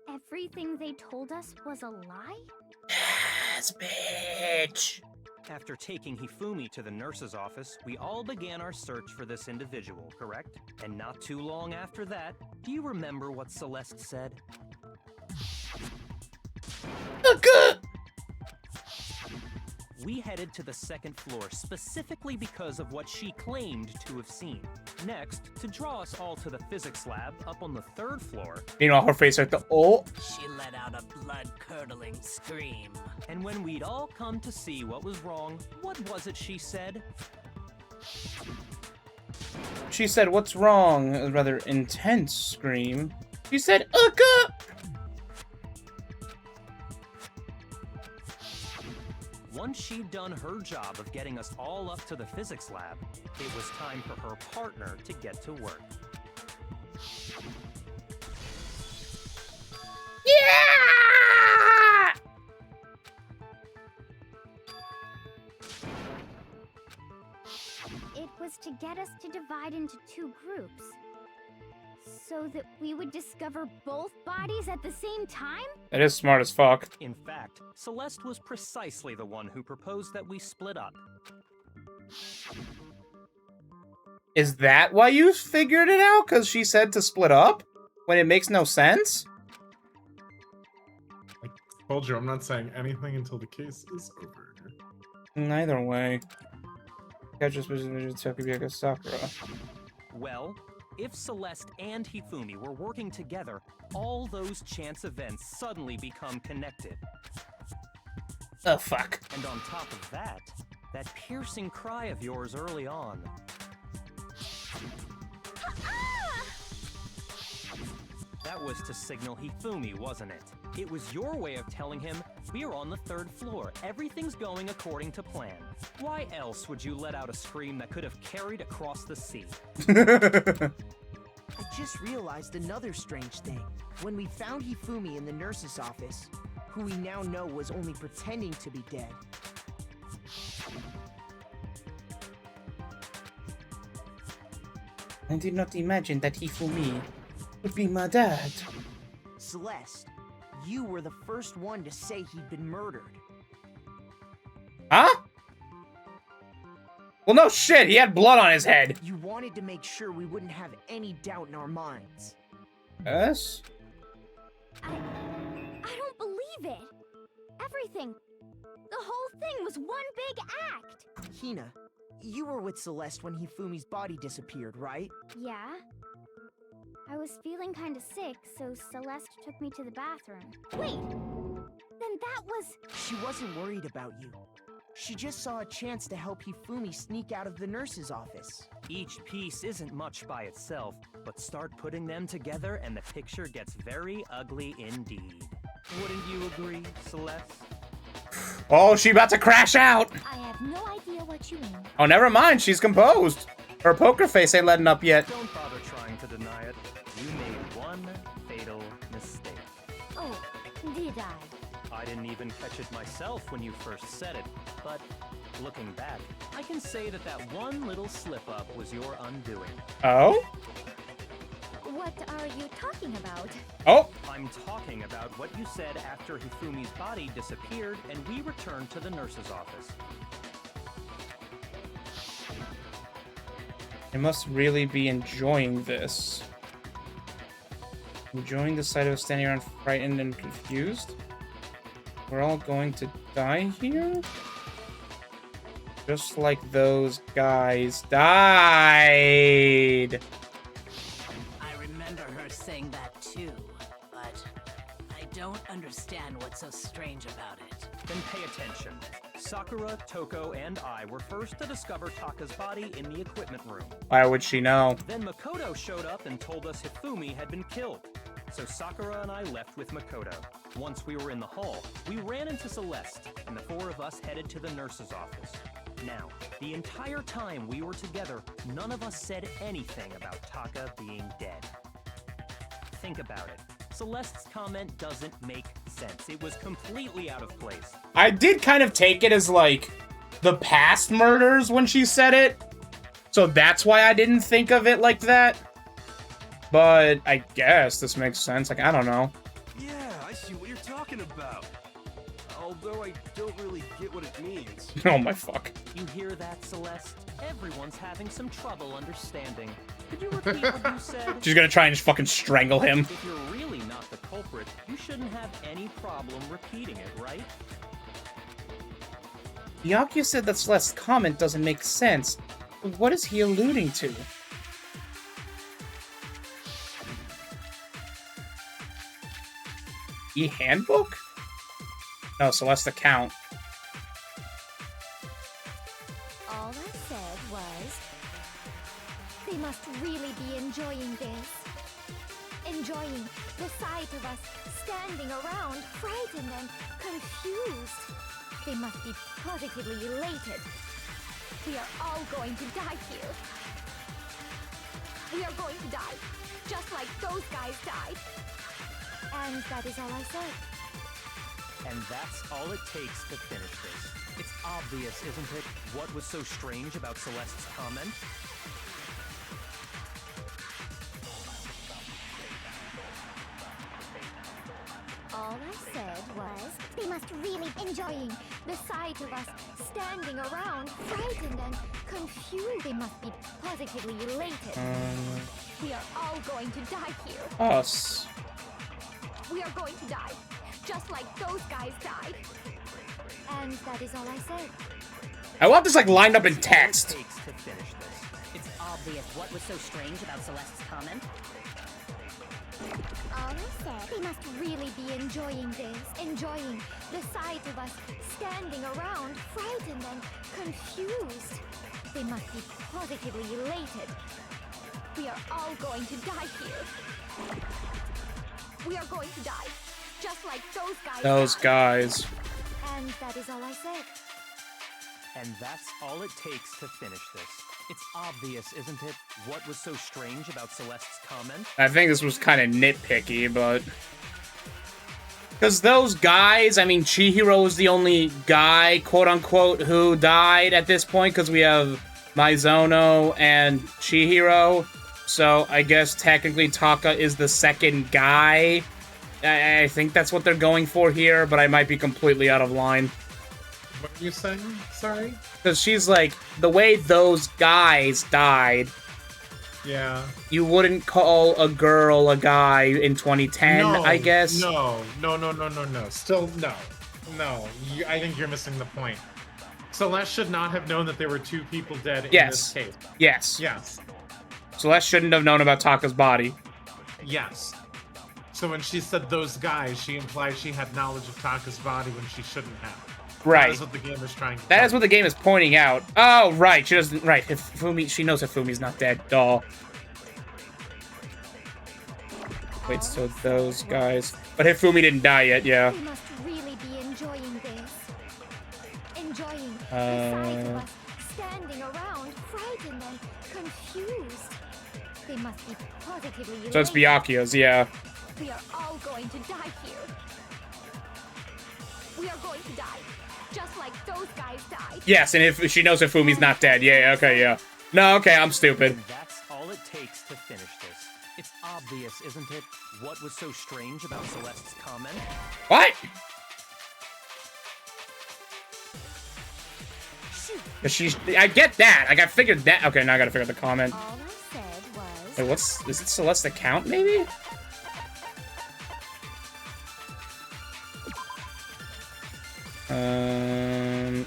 everything they told us was a lie? Yes, bitch. After taking Hifumi to the nurse's office, we all began our search for this individual, correct? And not too long after that, do you remember what Celeste said? We headed to the second floor specifically because of what she claimed to have seen. Next, to draw us all to the physics lab up on the third floor. Meanwhile, her face like the She let out a blood-curdling scream. And when we'd all come to see what was wrong, what was it she said? She said, "What's wrong?" A rather intense scream. She said, "Uka." Once she'd done her job of getting us all up to the physics lab, it was time for her partner to get to work. Yeah! It was to get us to divide into two groups. So that we would discover both bodies at the same time? That is smart as fuck. In fact, Celeste was precisely the one who proposed that we split up. Is that why you figured it out? Because she said to split up? When it makes no sense? I told you, I'm not saying anything until the case is over. Neither way. Sakura. Well, if Celeste and Hifumi were working together, all those chance events suddenly become connected. Oh, fuck. And on top of that, that piercing cry of yours early on. That was to signal Hifumi, wasn't it? It was your way of telling him, we're on the third floor, everything's going according to plan. Why else would you let out a scream that could have carried across the sea? I just realized another strange thing. When we found Hifumi in the nurse's office, who we now know was only pretending to be dead. I did not imagine that Hifumi would be my dad. Celeste, you were the first one to say he'd been murdered. Huh? Well, no shit, he had blood on his head. You wanted to make sure we wouldn't have any doubt in our minds. Yes? I don't believe it. Everything. The whole thing was one big act. Hina, you were with Celeste when Hifumi's body disappeared, right? Yeah. I was feeling kind of sick, so Celeste took me to the bathroom. Wait! Then that was... She wasn't worried about you. She just saw a chance to help Hifumi sneak out of the nurse's office. Each piece isn't much by itself, but start putting them together and the picture gets very ugly indeed. Wouldn't you agree, Celeste? Oh, she about to crash out. I have no idea what you mean. Oh, never mind, she's composed. Her poker face ain't letting up yet. Don't bother trying to deny it. You made one fatal mistake. Oh, did I? I didn't even catch it myself when you first said it, but looking back, I can say that that one little slip-up was your undoing. Oh? What are you talking about? Oh! I'm talking about what you said after Hifumi's body disappeared and we returned to the nurse's office. I must really be enjoying this. Enjoying the sight of us standing around frightened and confused? We're all going to die here? Just like those guys died! I remember her saying that too, but I don't understand what's so strange about it. Then pay attention. Sakura, Toko, and I were first to discover Taka's body in the equipment room. Why would she know? Then Makoto showed up and told us Hifumi had been killed. So Sakura and I left with Makoto. Once we were in the hall, we ran into Celeste, and the four of us headed to the nurse's office. Now, the entire time we were together, none of us said anything about Taka being dead. Think about it. Celeste's comment doesn't make sense. It was completely out of place. I did kind of take it as, like, the past murders when she said it. So that's why I didn't think of it like that. But I guess this makes sense. Like, I don't know. Yeah, I see what you're talking about. Although I don't really get what it means. Oh my fuck. You hear that, Celeste? Everyone's having some trouble understanding. Could you repeat what you said? She's gonna try and just fucking strangle him. If you're really not the culprit, you shouldn't have any problem repeating it, right? Byakuya said that Celeste's comment doesn't make sense. What is he alluding to? E-handbook? No, Celeste account. All I said was, they must really be enjoying this. Enjoying the sight of us standing around, frightened and confused. They must be positively elated. We are all going to die here. We are going to die, just like those guys died. And that is all I said. And that's all it takes to finish this. It's obvious, isn't it, what was so strange about Celeste's comment? All I said was, they must really be enjoying the sight of us standing around, frightened and confused. They must be positively elated. We are all going to die here. Us. We are going to die, just like those guys died. And that is all I said. I want this, like, lined up in text. All it takes to finish this. It's obvious what was so strange about Celeste's comment. All I said, they must really be enjoying this. Enjoying the sight of us standing around, frightened and confused. They must be positively elated. We are all going to die here. We are going to die, just like those guys. Those guys. And that is all I said. And that's all it takes to finish this. It's obvious, isn't it, what was so strange about Celeste's comment? I think this was kind of nitpicky, but... Because those guys, I mean, Chihiro was the only guy, quote-unquote, who died at this point, because we have Maizono and Chihiro. So I guess technically Taka is the second guy. I think that's what they're going for here, but I might be completely out of line. What are you saying? Sorry? Because she's like, the way those guys died, Yeah. you wouldn't call a girl a guy in 2010, No, I guess? No. Still, no. No. I think you're missing the point. Celeste should not have known that there were two people dead in this case. Yes. Yes. Celeste shouldn't have known about Taka's body. Yes. So when she said those guys, she implied she had knowledge of Taka's body when she shouldn't have. Right. That is what the game is trying to That tell is what the game is pointing out. Oh, right. She doesn't... Right. Hifumi, she knows Hifumi's not dead. Duh. Wait, so those guys... But Hifumi didn't die yet, yeah. They must really be enjoying this. Enjoying the sight of us standing around, frightened and confused. They must be positively elated. So it's Byakuya's, yeah. We are all going to die here. We are going to die, just like those guys died. Yes, and if she knows Hifumi's not dead. Yeah, okay, yeah. No, okay, I'm stupid. And that's all it takes to finish this. It's obvious, isn't it, what was so strange about Celeste's comment? What? Cause she's, I get that. Like, I figured that. Okay, now I gotta figure out the comment. All I said was. Wait, is it Celeste account, maybe?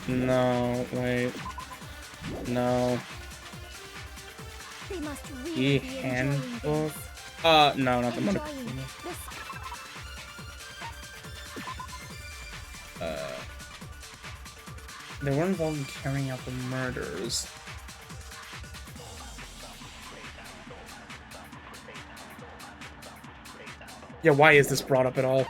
No, wait. No. They must The really be handbook? enjoying No, not the this. Monokuma. Enjoying this. They were involved in carrying out the murders. Yeah, why is this brought up at all?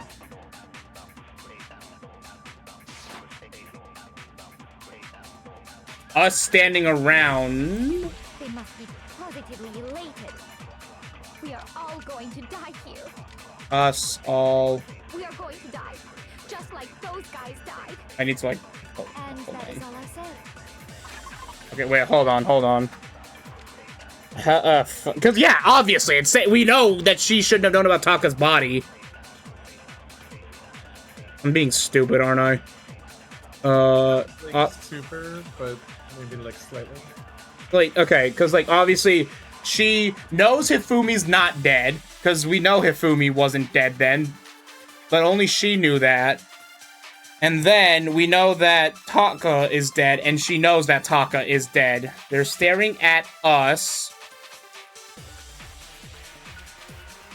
Us standing around. They must be positively elated. We are all going to die here. Us all. We are going to die, just like those guys died. I need to, like. Oh, And hold that is on. all I said. Okay, wait, hold on. Because, yeah, obviously, we know that she shouldn't have known about Taka's body. I'm being stupid, aren't I? Super, but maybe like slightly. Like, okay, because, like, obviously, she knows Hifumi's not dead, because we know Hifumi wasn't dead then, but only she knew that. And then we know that Taka is dead, and she knows that Taka is dead. They're staring at us.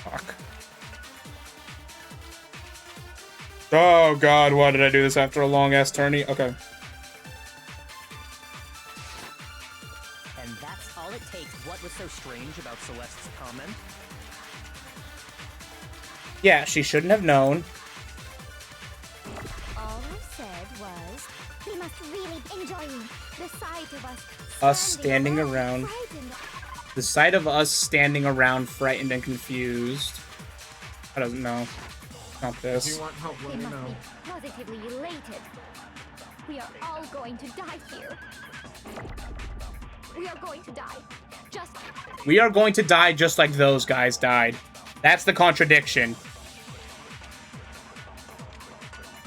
Fuck. Oh god, why did I do this after a long-ass tourney? Okay. And that's all it takes. What was so strange about Celeste's comment? Yeah, she shouldn't have known. All I said was, we must really be enjoying the sight of Us standing around. frightened. The sight of us standing around frightened and confused. I don't know. Not If this. you want help, They let me must know. be positively elated. We are all going to die here. We are going to die. Just We are going to die just like those guys died. That's the contradiction.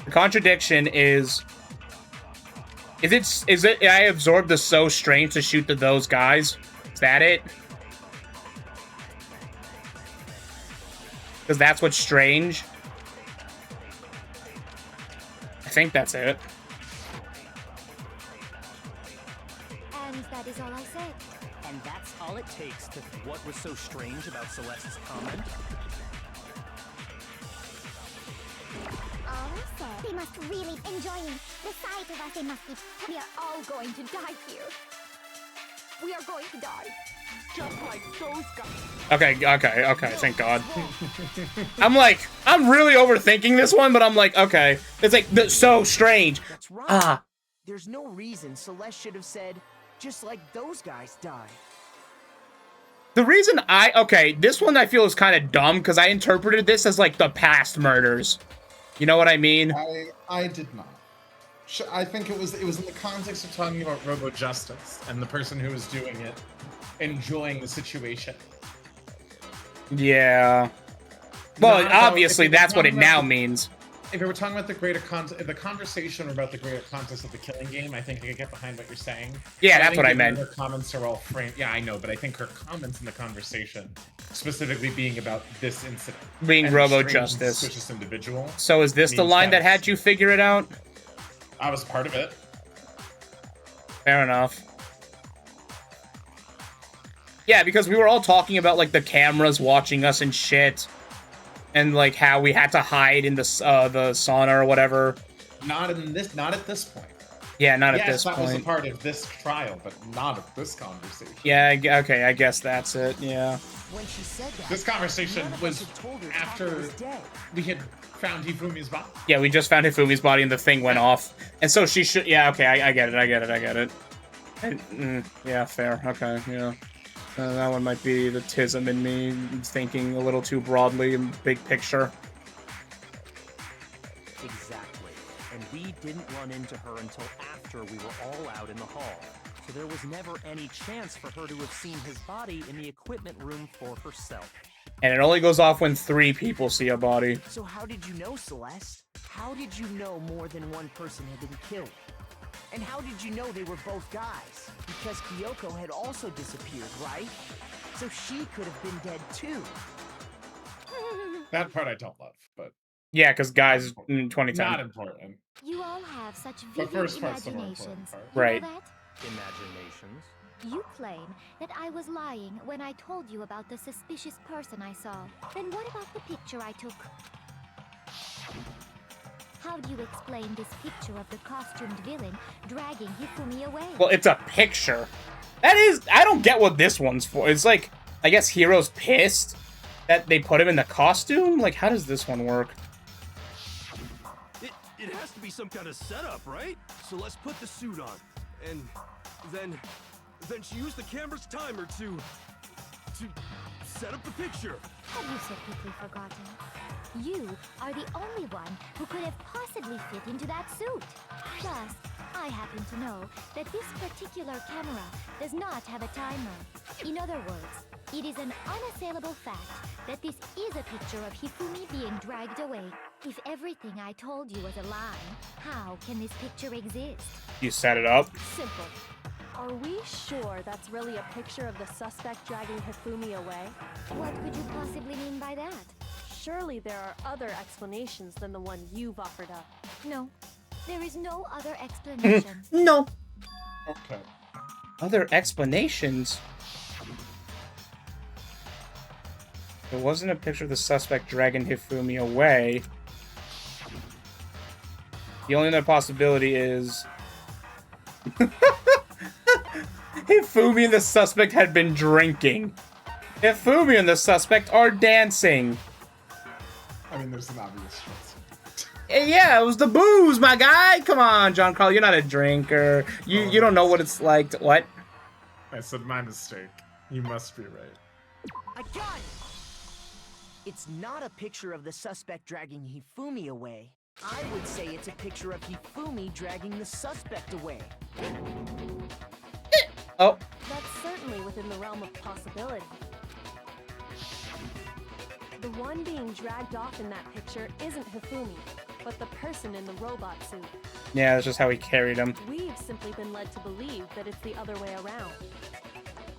The contradiction is it I absorbed the so strange to shoot to those guys? Is that it? Because that's what's strange. I think that's it. and that is all I said. And that's all it takes to what was so strange about Celeste's comment? All I said. They must really be enjoying the sight of us. They must be. We are all going to die here. We are going to die. Just like those guys. Okay, thank God. I'm really overthinking this one, but I'm like, okay. It's like, so strange. That's right. Ah. There's no reason Celeste should have said, just like those guys died. The reason this one I feel is kind of dumb, because I interpreted this as, like, the past murders. You know what I mean? I did not. I think it was in the context of talking about Robo Justice and the person who was doing it enjoying the situation. Yeah. Well, No, obviously, if you're that's what it talking now about means. If we were talking about the conversation about the greater context of the killing game, I think I could get behind what you're saying. Yeah, But that's think what I given meant. Her comments are all framed. Yeah, I know, but I think her comments in the conversation, specifically being about this incident, Being and Robo strange and Justice. suspicious individual. So is this the means line that it's- had you figure it out? I was part of it. Fair enough. Yeah, because we were all talking about, like, the cameras watching us and shit. And, like, how we had to hide in the sauna or whatever. Not at this point. Yeah, not at Yes, this that was a point. part of this trial, but not of this conversation. Yeah, okay, I guess that's it, yeah. When she said that, This conversation none of was us had told her Taka after was dead. we had found Hifumi's body. Yeah, we just found Hifumi's body and the thing went off. And so she should... Yeah, okay, I get it. Yeah, fair. Okay, yeah. That one might be the tism in me, thinking a little too broadly and big picture. Exactly. And we didn't run into her until after we were all out in the hall. So there was never any chance for her to have seen his body in the equipment room for herself. And it only goes off when 3 people see a body. So how did you know, Celeste? How did you know more than one person had been killed? And how did you know they were both guys? Because Kyoko had also disappeared, right? So she could have been dead too. That part I don't love, but Yeah, because guys in 2010. not important. You all have such The vivid first part's the more important imaginations. part. You Right. know that? Imaginations. You claim that I was lying when I told you about the suspicious person I saw. Then what about the picture I took? How do you explain this picture of the costumed villain dragging Hifumi away? Well, it's a picture. That is, I don't get what this one's for. It's like, I guess Hiro's pissed that they put him in the costume? Like, how does this one work? It has to be some kind of setup, right? So let's put the suit on. And then she used the camera's timer to set up the picture. Have you so quickly forgotten? You are the only one who could have possibly fit into that suit. Plus, I happen to know that this particular camera does not have a timer. In other words, it is an unassailable fact that this is a picture of Hifumi being dragged away. If everything I told you was a lie, how can this picture exist? You set it up? Simple. Are we sure that's really a picture of the suspect dragging Hifumi away? What could you possibly mean by that? Surely there are other explanations than the one you've offered up. No, there is no other explanation. No. Okay. Other explanations? There wasn't a picture of the suspect dragging Hifumi away. The only other possibility is... Hifumi and the suspect had been drinking. Hifumi and the suspect are dancing. I mean, there's an obvious choice. Yeah, it was the booze, my guy. Come on, John Carl, you're not a drinker. You don't know what it's like to... What? I said my mistake. You must be right. I got it! It's not a picture of the suspect dragging Hifumi away. I would say it's a picture of Hifumi dragging the suspect away. Oh. That's certainly within the realm of possibility. The one being dragged off in that picture isn't Hifumi, but the person in the robot suit. Yeah, that's just how he carried him. We've simply been led to believe that it's the other way around.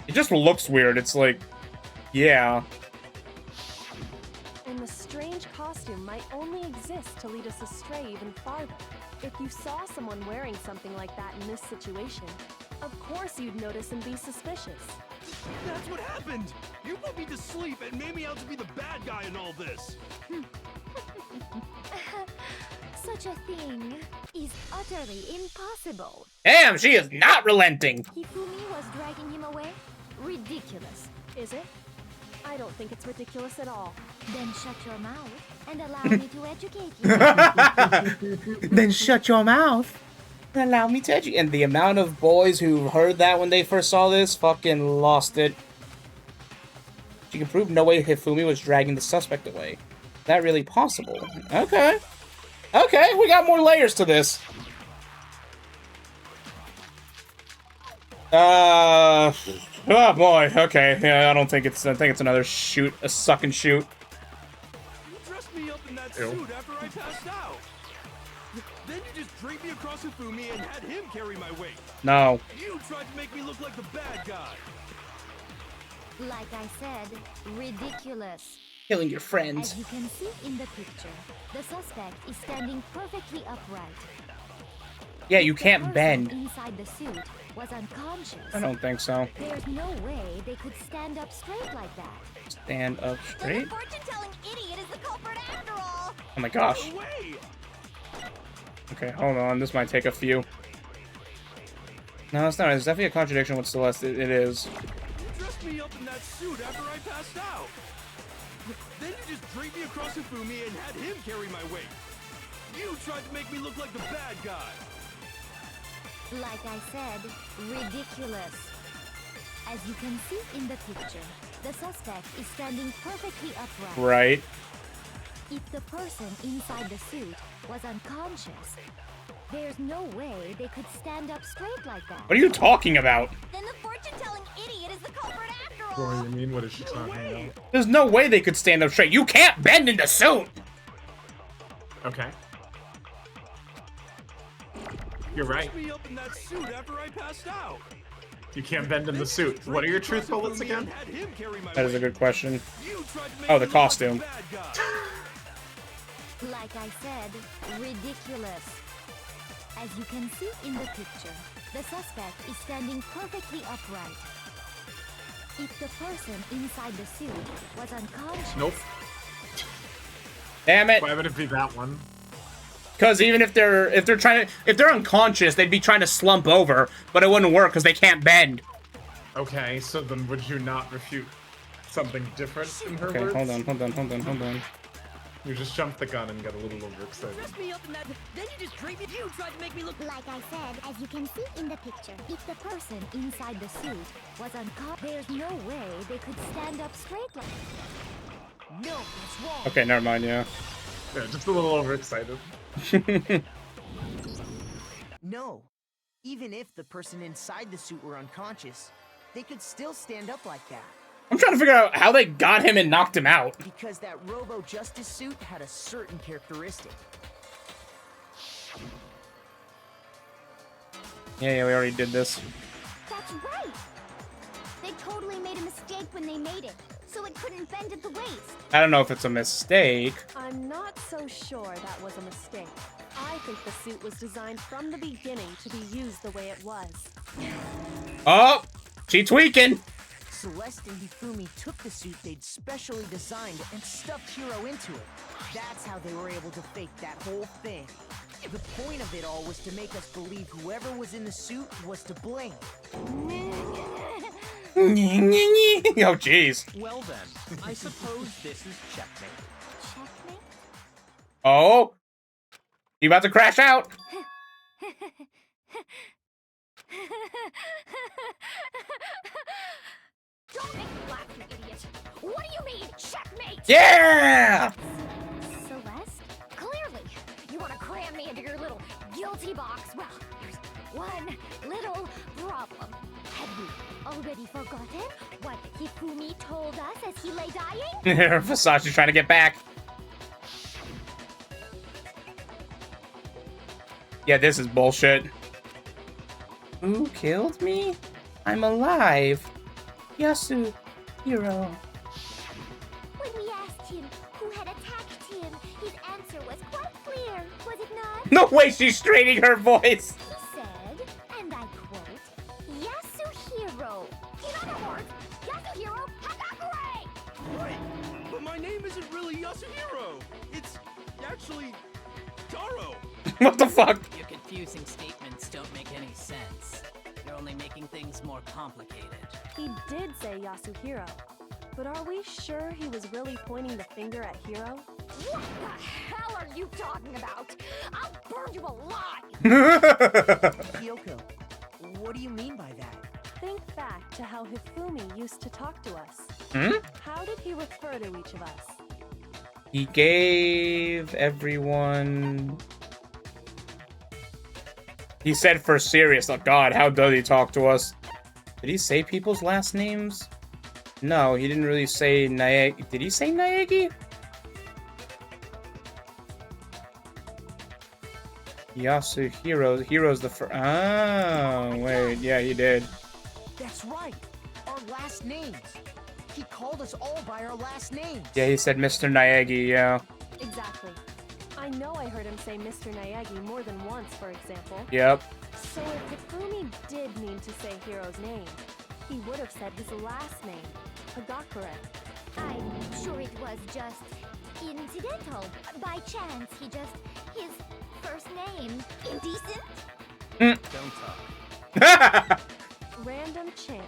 It just looks weird. It's like, yeah. And the strange costume might only exist to lead us astray even farther. If you saw someone wearing something like that in this situation, of course you'd notice and be suspicious. That's what happened! You put me to sleep and made me out to be the bad guy in all this! Such a thing is utterly impossible. Damn, she is not relenting. Hifumi was dragging him away? Ridiculous. Is it? I don't think it's ridiculous at all. Then shut your mouth and allow me to educate you. Then shut your mouth and allow me to educate. And the amount of boys who heard that when they first saw this fucking lost it. She can prove no way Hifumi was dragging the suspect away. Is that really possible? Okay. Okay, we got more layers to this. Oh boy, okay. Yeah, I think it's another shoot, a suck and shoot. You dressed me up in that suit after I passed out. Then you just dragged me across Hifumi and had him carry my weight. No. You tried to make me look like the bad guy. Like I said, ridiculous. Killing your friends. As you can see in the picture, the suspect is standing perfectly upright. Yeah, you can't The bend. person inside the suit was unconscious. I don't think so. There's no way they could stand up straight like that. Stand up straight. Fortune-telling idiot is the culprit after all. Oh my gosh. No way! Okay, hold on. This might take a few. No, it's not. It's definitely a contradiction with Celeste. It is. You dressed me up in that suit after I passed out. Then you just dragged me across Hifumi and had him carry my weight. You tried to make me look like the bad guy. Like I said, ridiculous. As you can see in the picture, the suspect is standing perfectly upright. Right. If the person inside the suit was unconscious, there's no way they could stand up straight like that. What are you talking about? Then the fortune-telling idiot is the culprit after all. What do you mean? What is she talking about? There's no way they could stand up straight. You can't bend in the suit. Okay. You're right. Wrapped me up in that suit after I passed out. You can't bend in the suit. What are your truth bullets again? Had him carry my That is a weight. good question. You tried to make Oh, me the look costume. like a bad guy. Like I said, ridiculous. As you can see in the picture, the suspect is standing perfectly upright. If the person inside the suit was unconscious... Nope. Damn it! Why would it be that one? Because even if they're unconscious, they'd be trying to slump over, but it wouldn't work because they can't bend. Okay, so then would you not refute something different in her Okay, words? hold on. You just jumped the gun and got a little overexcited. Dress me up in that, then you just treat me. You tried to make me look. Like I said, as you can see in the picture, if the person inside the suit was unconscious, there's no way they could stand up straight like... No, that's wrong. Okay, never mind, yeah. Yeah, just a little overexcited. No. Even if the person inside the suit were unconscious, they could still stand up like that. I'm trying to figure out how they got him and knocked him out. Because that Robo-Justice suit had a certain characteristic. Yeah, we already did this. That's right! They totally made a mistake when they made it, so it couldn't bend at the waist. I don't know if it's a mistake. I'm not so sure that was a mistake. I think the suit was designed from the beginning to be used the way it was. Oh, she tweaking. Celeste and Hifumi took the suit they'd specially designed and stuffed Hiro into it. That's how they were able to fake that whole thing. The point of it all was to make us believe whoever was in the suit was to blame. Oh, jeez. Well then, I suppose this is checkmate. Checkmate? Oh, you about to crash out? Don't make me laugh, you idiot! What do you mean, checkmate? Yeah! Celeste? Clearly! You want to cram me into your little guilty box? Well, there's one little problem. Have you already forgotten what Hifumi told us as he lay dying? Versace's trying to get back. Yeah, this is bullshit. Who killed me? I'm alive. Yasu, Hiro. When we asked him who had attacked him, his answer was quite clear, was it not? No way she's straightening her voice. He said, and I quote, Yasuhiro. In other words, Yasuhiro Hagakure! Right, but my name isn't really Yasuhiro. It's actually Taro. What the fuck? Your confusing statements don't make any sense. You're only making things more complicated. He did say Yasuhiro, but are we sure he was really pointing the finger at Hiro? What the hell are you talking about? I'll burn you alive! Kyoko, what do you mean by that? Think back to how Hifumi used to talk to us. Hmm? How did he refer to each of us? He gave everyone... He said for serious. Oh god, how does he talk to us? Did he say people's last names? No, he didn't really say Naegi. Did he say Naegi? Yasuhiro. Hiro's the first. Oh, wait. Yeah, he did. That's right. Our last names. He called us all by our last names. Yeah, he said Mr. Naegi, yeah. Exactly. I know I heard him say Mr. Naegi more than once, for example. Yep. So if Hifumi did mean to say Hiro's name, he would have said his last name, Hagakure. I'm sure it was just incidental. By chance, his first name. Indecent? Don't talk. Random chance.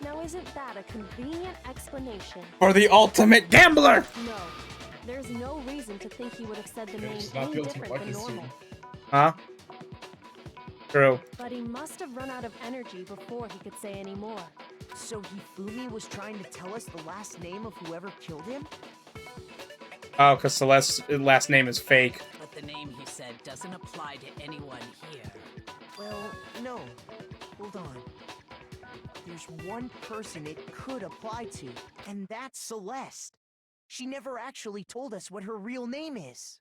Now isn't that a convenient explanation? For the ultimate gambler! No. There's no reason to think he would have said the Yeah, name he's not any the ultimate different than lucky normal. Huh? True. But he must have run out of energy before he could say any more. So Hifumi was trying to tell us the last name of whoever killed him? Oh, because Celeste's last name is fake. But the name he said doesn't apply to anyone here. Well, no. Hold on. There's one person it could apply to, and that's Celeste. She never actually told us what her real name is.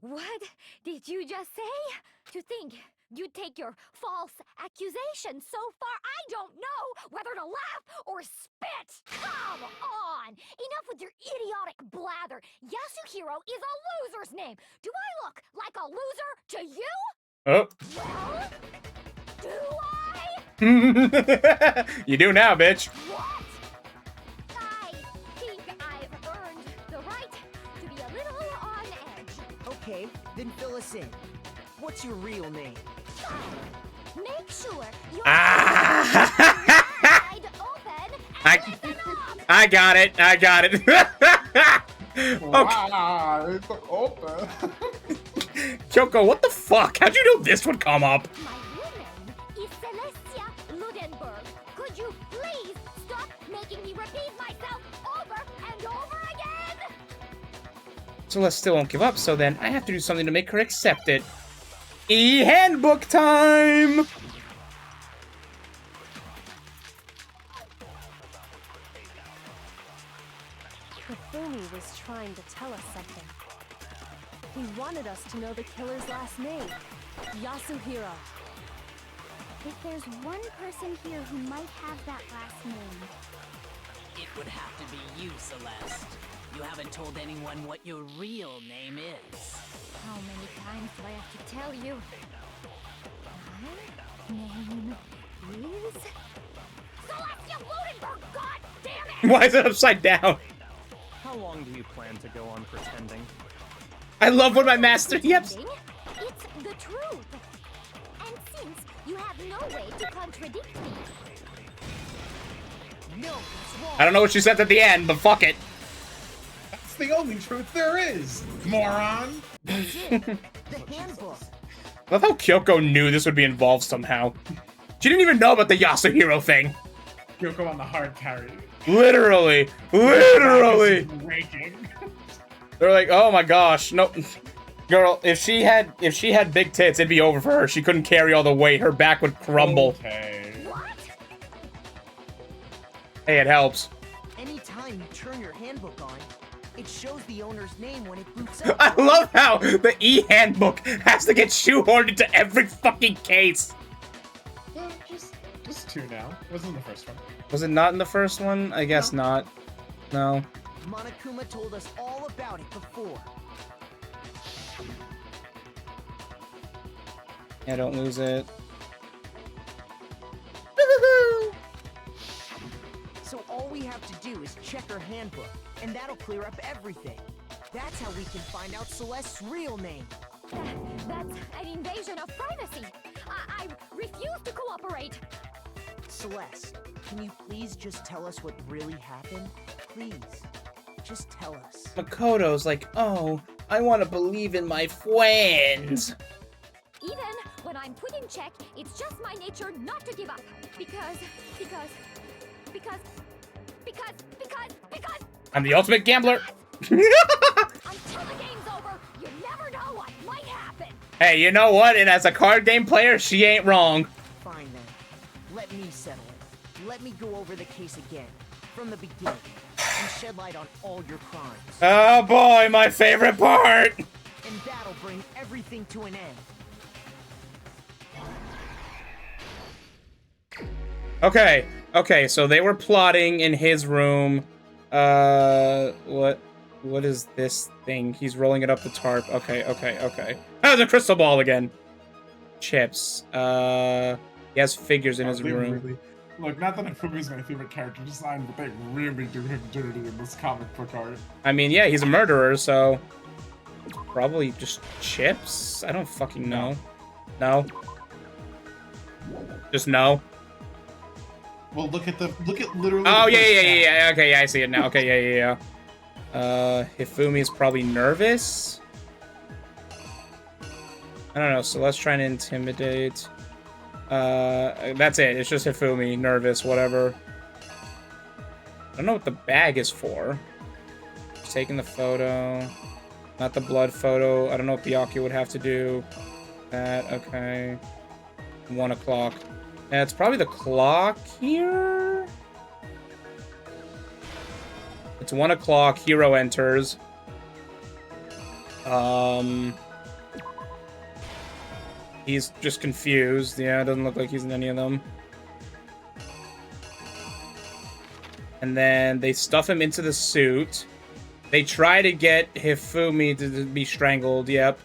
What did you just say? To think you'd take your false accusation so far, I don't know whether to laugh or spit! Come on! Enough with your idiotic blather! Yasuhiro is a loser's name! Do I look like a loser to you? Oh. Well, do I? You do now, bitch. What? I think I've earned the right to be a little on edge. Okay, then fill us in. What's your real name? Make sure you're Ah! wide open and listen up! I got it. I got it. Okay. Wow, it's open. Kyoko, what the fuck? How'd you know this would come up? My real name is Celestia Ludenberg. Could you please stop making me repeat myself over and over again? Celeste still won't give up, so then I have to do something to make her accept it. E-handbook time! Hifumi was trying to tell us something. He wanted us to know the killer's last name, Yasuhiro. If there's one person here who might have that last name. It would have to be you, Celeste. You haven't told anyone what your real name is. How many times do I have to tell you? My name is Celestia Ludenberg, god damn it! Why is it upside down? How long do you plan to go on pretending? I love when my master... Yep. It's the truth. And since you have no way to contradict me. No, it's wrong. I don't know what she said at the end, but fuck it. That's the only truth there is, moron. That's it. The handbook. I love how Kyoko knew this would be involved somehow. She didn't even know about the Yasuhiro thing. Kyoko on the hard carry. Literally. Literally. Breaking. They're like, oh my gosh, no. Girl, if she had big tits, it'd be over for her. She couldn't carry all the weight. Her back would crumble. Okay. What? Hey, it helps. Anytime you turn your handbook on, it shows the owner's name when it boots up. I love how the e-handbook has to get shoehorned into every fucking case. Well, just two now. Wasn't in the first one. Was it not in the first one? I guess not. No. Monokuma told us all about it before. Yeah, don't lose it. So all we have to do is check her handbook, and that'll clear up everything. That's how we can find out Celeste's real name. That's an invasion of privacy. I refuse to cooperate. Celeste, can you please just tell us what really happened? Please, just tell us. Makoto's like, oh, I want to believe in my friends. Even when I'm put in check, it's just my nature not to give up. Because I'm the ultimate gambler. until the game's over, you never know what might happen. Hey, you know what? And as a card game player, she ain't wrong. Fine then. Let me settle it. Let me go over the case again, from the beginning, and shed light on all your crimes. Oh boy, my favorite part. And that'll bring everything to an end. Okay, so they were plotting in his room. What is this thing? He's rolling it up the tarp. Okay. Oh, the crystal ball again. Chips. He has figures in his room. Really, look, not that Ifumi's my favorite character design, but they really do him dirty in this comic book art. I mean, yeah, he's a murderer, so probably just chips. I don't fucking know. No. Just no. Well, look at literally. Oh the yeah. first tab. Okay, yeah, I see it now. Okay, yeah. Hifumi's probably nervous. I don't know. So let's try and intimidate. That's it. It's just Hifumi, nervous, whatever. I don't know what the bag is for. Just taking the photo, not the blood photo. I don't know what Byakuya would have to do. That okay. 1 o'clock. And it's probably the clock here. It's 1 o'clock. Hero enters. He's just confused. Yeah, it doesn't look like he's in any of them. And then they stuff him into the suit. They try to get Hifumi to be strangled, yep.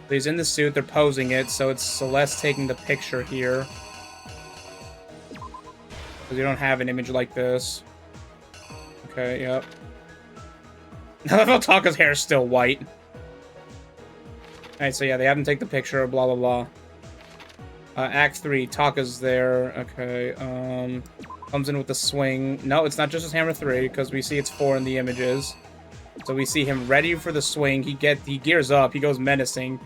So he's in the suit, they're posing it, so it's Celeste taking the picture here. Because you don't have an image like this. Okay, yep. I love how Taka's hair is still white. Alright, so yeah, they have him take the picture, blah, blah, blah. Act 3, Taka's there. Okay, comes in with the swing. No, it's not just his hammer 3, because we see it's 4 in the images. So we see him ready for the swing. He gears up. He goes menacing.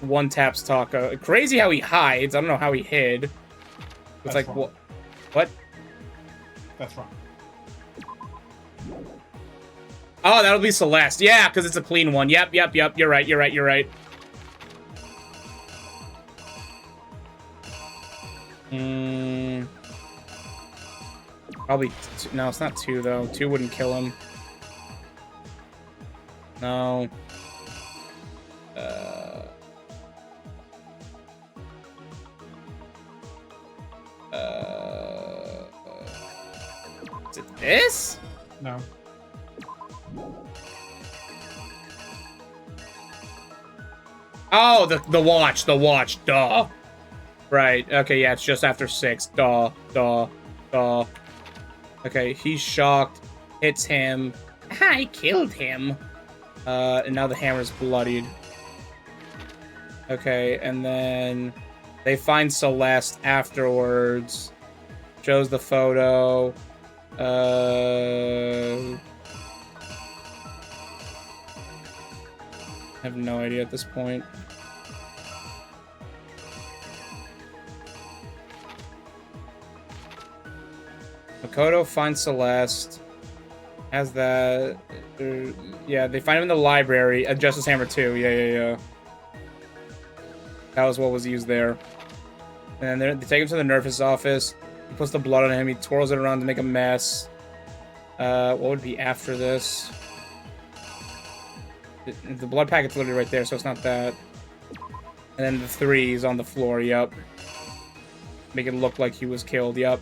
One taps Taka. Crazy how he hides. I don't know how he hid. It's That's like, wrong. what? That's wrong. Oh, that'll be Celeste. Yeah, because it's a clean one. Yep. You're right. Probably no, it's not 2 though. 2 wouldn't kill him. No. Is it this? No. Oh, the watch, duh. Right, okay, yeah, it's just after 6. Duh. Okay, he's shocked, hits him. I killed him. And now the hammer's bloodied. Okay, and then they find Celeste afterwards. Shows the photo. I have no idea at this point. Makoto finds Celeste. Has that... yeah, they find him in the library. Justice Hammer 2. Yeah. That was what was used there. And then they take him to the nurse's office. He puts the blood on him. He twirls it around to make a mess. What would be after this? The blood packet's literally right there, so it's not that. And then the 3 is on the floor, yep. Make it look like he was killed, yep.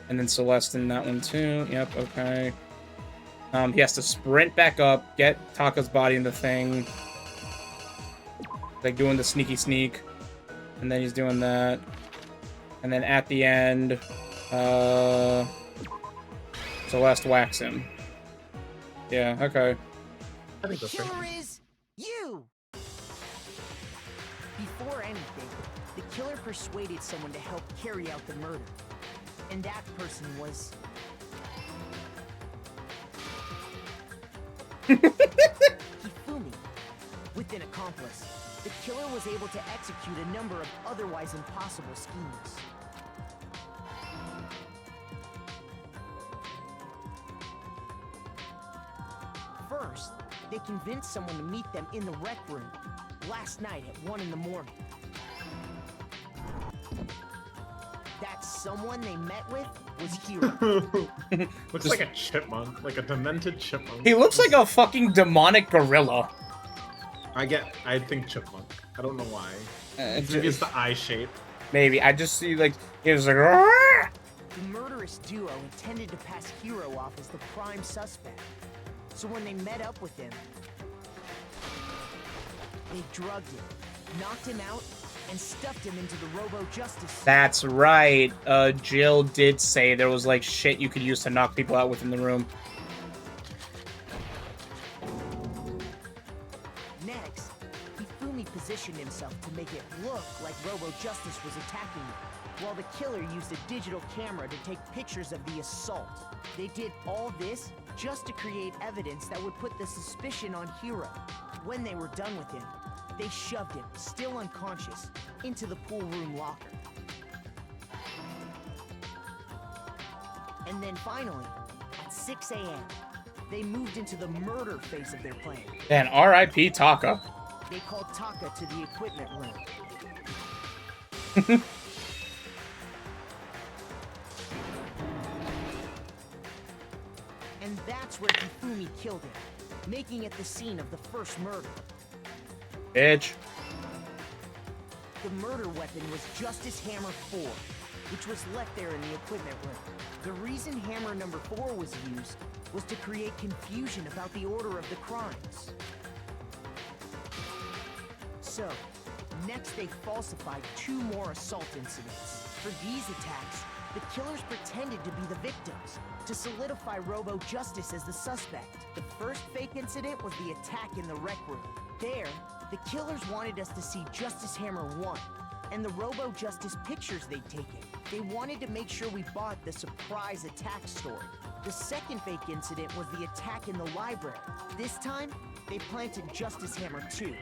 And then Celeste in that one too, yep, okay. He has to sprint back up, get Taka's body in the thing. Like doing the sneaky sneak. And then he's doing that. And then at the end, Celeste whacks him. Yeah, okay. I think The that's right. killer is you! Before anything, the killer persuaded someone to help carry out the murder. And that person was... Hifumi. With an accomplice, the killer was able to execute a number of otherwise impossible schemes. First, they convinced someone to meet them in the rec room last night at 1 in the morning. That someone they met with was Hiro. Looks like a chipmunk, like a demented chipmunk. He looks like a fucking demonic gorilla. I think chipmunk. I don't know why. Maybe It's the eye shape. Maybe. I just see, like, he was like... The murderous duo intended to pass Hiro off as the prime suspect. So when they met up with him, they drugged him, knocked him out, and stuffed him into the Robo-Justice suit. That's right. Jill did say there was, like, shit you could use to knock people out within the room. Next, Hifumi positioned himself to make it look like Robo-Justice was attacking him, while the killer used a digital camera to take pictures of the assault. They did all this just to create evidence that would put the suspicion on Hiro. When they were done with him, they shoved him, still unconscious, into the pool room locker. And then finally, at 6 a.m., they moved into the murder phase of their plan. And R.I.P. Taka. They called Taka to the equipment room. And that's where Hifumi killed him, making it the scene of the first murder. Bitch. The murder weapon was Justice Hammer 4, which was left there in the equipment room. The reason Hammer number 4 was used was to create confusion about the order of the crimes. So, next they falsified 2 more assault incidents. For these attacks, the killers pretended to be the victims, to solidify Robo Justice as the suspect. The first fake incident was the attack in the rec room. There, the killers wanted us to see Justice Hammer 1, and the Robo Justice pictures they'd taken. They wanted to make sure we bought the surprise attack story. The second fake incident was the attack in the library. This time, they planted Justice Hammer 2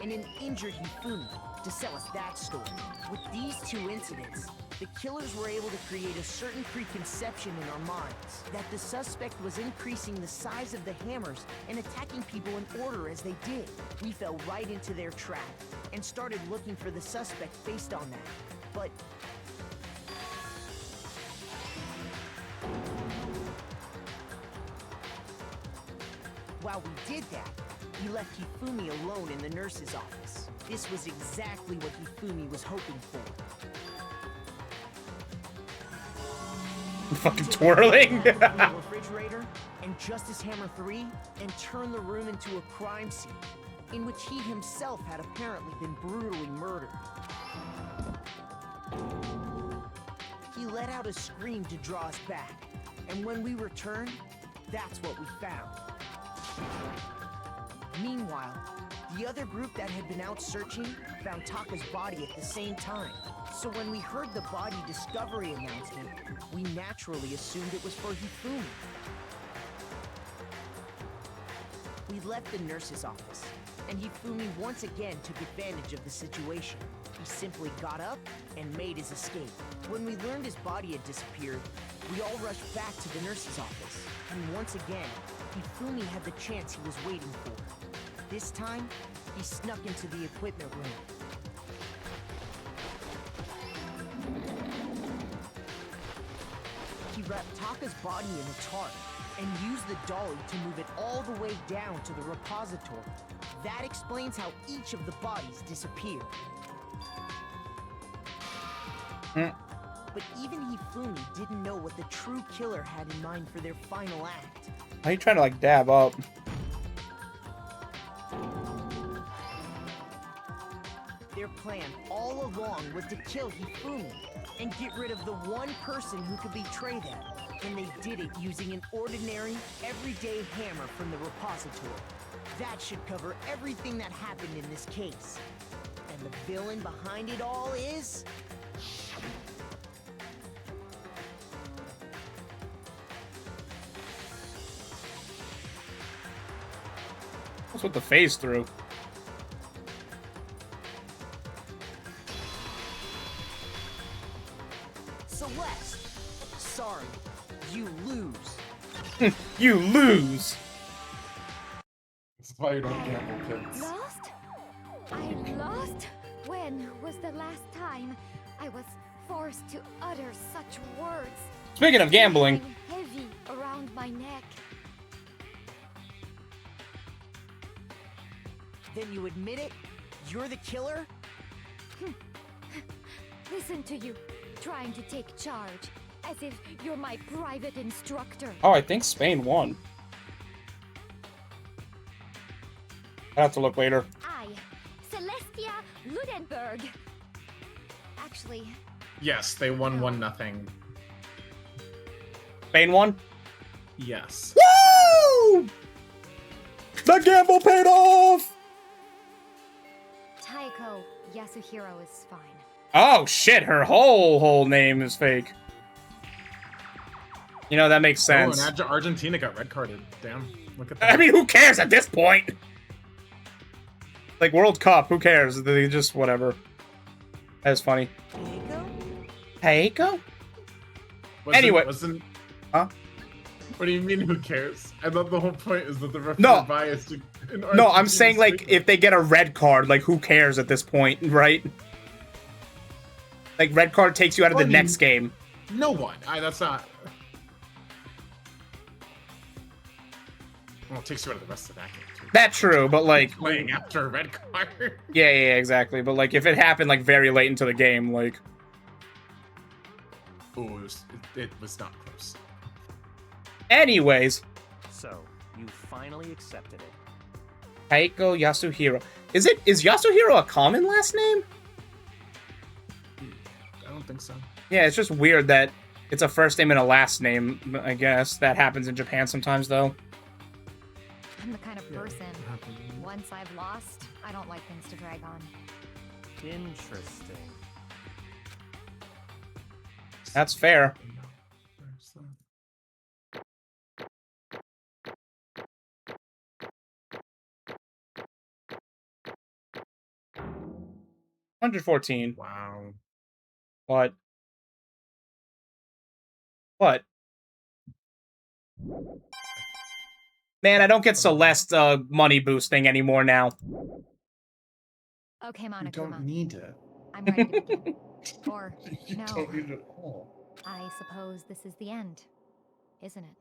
and an injured Hifumi to sell us that story. With these 2 incidents, the killers were able to create a certain preconception in our minds that the suspect was increasing the size of the hammers and attacking people in order as they did. We fell right into their trap and started looking for the suspect based on that. But while we did that, we left Hifumi alone in the nurse's office. This was exactly what Hifumi was hoping for. Fucking twirling. From the refrigerator and Justice Hammer 3 and turned the room into a crime scene in which he himself had apparently been brutally murdered. He let out a scream to draw us back, and when we returned, that's what we found. Meanwhile, the other group that had been out searching found Taka's body at the same time. So when we heard the body discovery announcement, we naturally assumed it was for Hifumi. We left the nurse's office, and Hifumi once again took advantage of the situation. He simply got up and made his escape. When we learned his body had disappeared, we all rushed back to the nurse's office. And once again, Hifumi had the chance he was waiting for. This time, he snuck into the equipment room. He wrapped Taka's body in a tarp and used the dolly to move it all the way down to the repository. That explains how each of the bodies disappeared. But even Hifumi didn't know what the true killer had in mind for their final act. Why are you trying to like dab up? Their plan all along was to kill Hifumi and get rid of the one person who could betray them. And they did it using an ordinary, everyday hammer from the repository. That should cover everything that happened in this case. And the villain behind it all is... What's with the phase through? Celeste! Sorry, you lose. You lose! This is why you don't gamble, kids. Lost? I lost? When was the last time I was forced to utter such words? Speaking of gambling. Heavy around my neck. Then you admit it? You're the killer? Listen to you, trying to take charge, as if you're my private instructor. Oh, I think Spain won. I have to look later. I, Celestia Ludenberg. Actually, Yes, they won 1-0. Spain won? Yes. Woo! The gamble paid off! Taiko Yasuhiro is fine. Oh shit, her whole name is fake. You know, that makes sense. Oh, and Argentina got red carded. Damn. Look at that. I mean, who cares at this point? Like, World Cup, who cares? They just, whatever. That's funny. Taiko? Anyway. Huh? What do you mean, who cares? I thought the whole point is that the referee No. biased. No, I'm saying, like, if they get a red card, like, who cares at this point, right? Like, red card takes you out of the next game. No one. That's not. Well, it takes you out of the rest of that game, too. That true, but like, Playing after a red card. yeah, exactly. But like, if it happened like very late into the game, like, Ooh, it was not close. anyways, So, you finally accepted it. Taiko Yasuhiro. Is Yasuhiro a common last name? I don't think so. Yeah, it's just weird that it's a first name and a last name. I guess that happens in Japan sometimes, though. I'm the kind of person, once I've lost, I don't like things to drag on. Interesting. That's fair. Where's that? 114. Wow. What? What? Man, I don't get Celeste money boosting anymore now. Okay, You Monokuma. don't need it. I'm ready to begin. Or, You no, don't need it at all. I suppose this is the end, isn't it?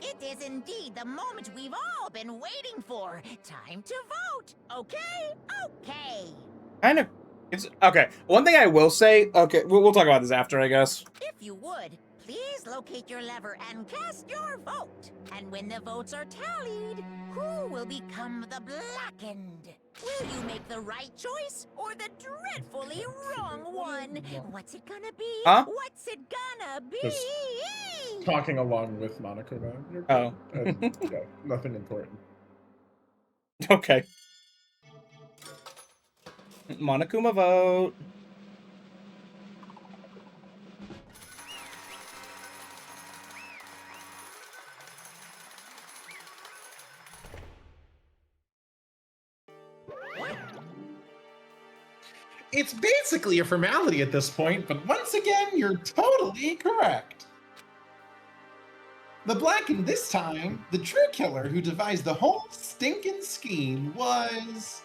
It is indeed the moment we've all been waiting for. Time to vote. Okay? Okay. Kind of. It's okay. One thing I will say. Okay, we'll talk about this after, I guess. If you would, please locate your lever and cast your vote. And when the votes are tallied, who will become the blackened? Will you make the right choice or the dreadfully wrong one? What's it gonna be? Huh? What's it gonna be? Just talking along with Monokuma. Oh. Yeah, nothing important. Okay. Monokuma vote. It's basically a formality at this point, but once again, you're totally correct. The blackened this time, the true killer who devised the whole stinking scheme was...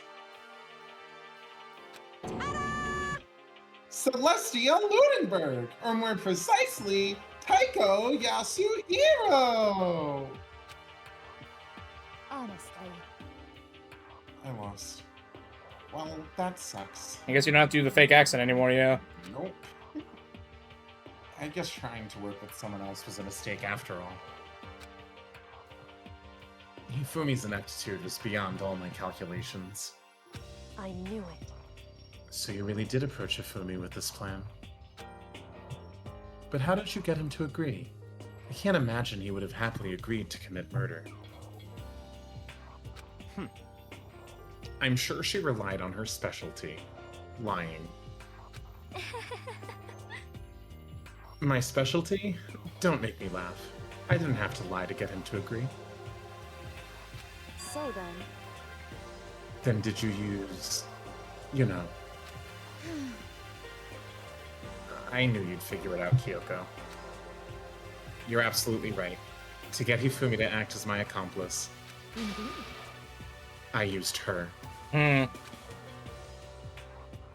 Celestia Ludenberg, or more precisely, Taiko Yasuhiro! Honestly. I lost. Well, that sucks. I guess you don't have to do the fake accent anymore, yeah. Nope. I guess trying to work with someone else was a mistake after all. Hifumi's ineptitude was beyond all my calculations. I knew it. So you really did approach Hifumi with this plan? But how did you get him to agree? I can't imagine he would have happily agreed to commit murder. I'm sure she relied on her specialty, lying. My specialty? Don't make me laugh. I didn't have to lie to get him to agree. So then, Then did you use... you know... I knew you'd figure it out, Kyoko. You're absolutely right. To get Hifumi to act as my accomplice, Indeed. I used her. Hmm.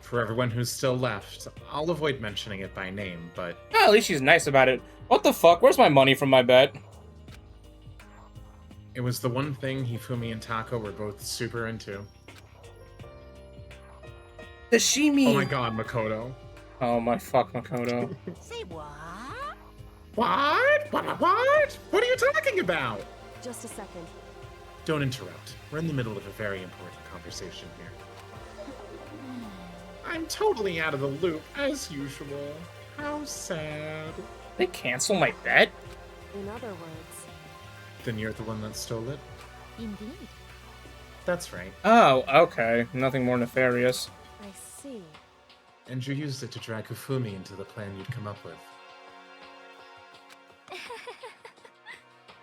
For everyone who's still left, I'll avoid mentioning it by name, but Well, at least she's nice about it. What the fuck? Where's my money from my bet? it was the one thing Hifumi and Tako were both super into. Does she mean? Oh my god, Makoto. Oh my fuck, Makoto. Say what? What? What? What are you talking about? just a second. Don't interrupt. We're in the middle of a very important conversation here. I'm totally out of the loop, as usual. How sad. They cancel my bet? In other words, Then you're the one that stole it? Indeed. That's right. Oh, okay. Nothing more nefarious. I see. And you used it to drag Hifumi into the plan you'd come up with.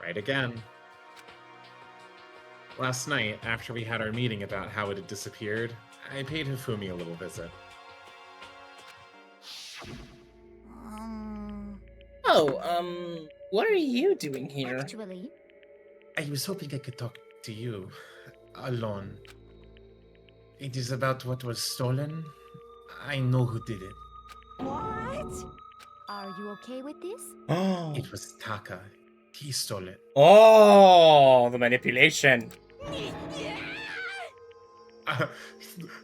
Right again. Last night, after we had our meeting about how it had disappeared, I paid Hifumi a little visit. Oh, what are you doing here? Actually, I was hoping I could talk to you, alone. It is about what was stolen. I know who did it. What? are you okay with this? Oh. It was Taka. He stole it. Oh, the manipulation.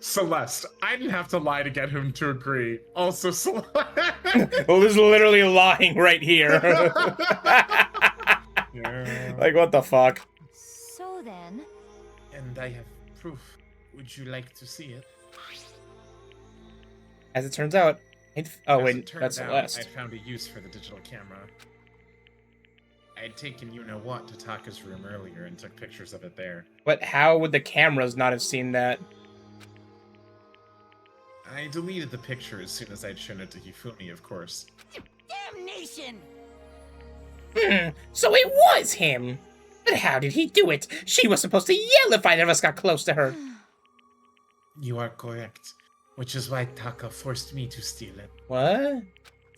Celeste, I didn't have to lie to get him to agree. Also, Celeste. Well, there's literally lying right here. Yeah. Like, what the fuck? So then, And I have proof. Would you like to see it? As it turns out, oh As wait, it turned that's out, Celeste. I found a use for the digital camera. I'd taken you-know-what to Taka's room earlier and took pictures of it there. But how would the cameras not have seen that? I deleted the picture as soon as I'd shown it to Hifumi, of course. Damnation! So it was him! But how did he do it? She was supposed to yell if either of us got close to her. You are correct. Which is why Taka forced me to steal it. What?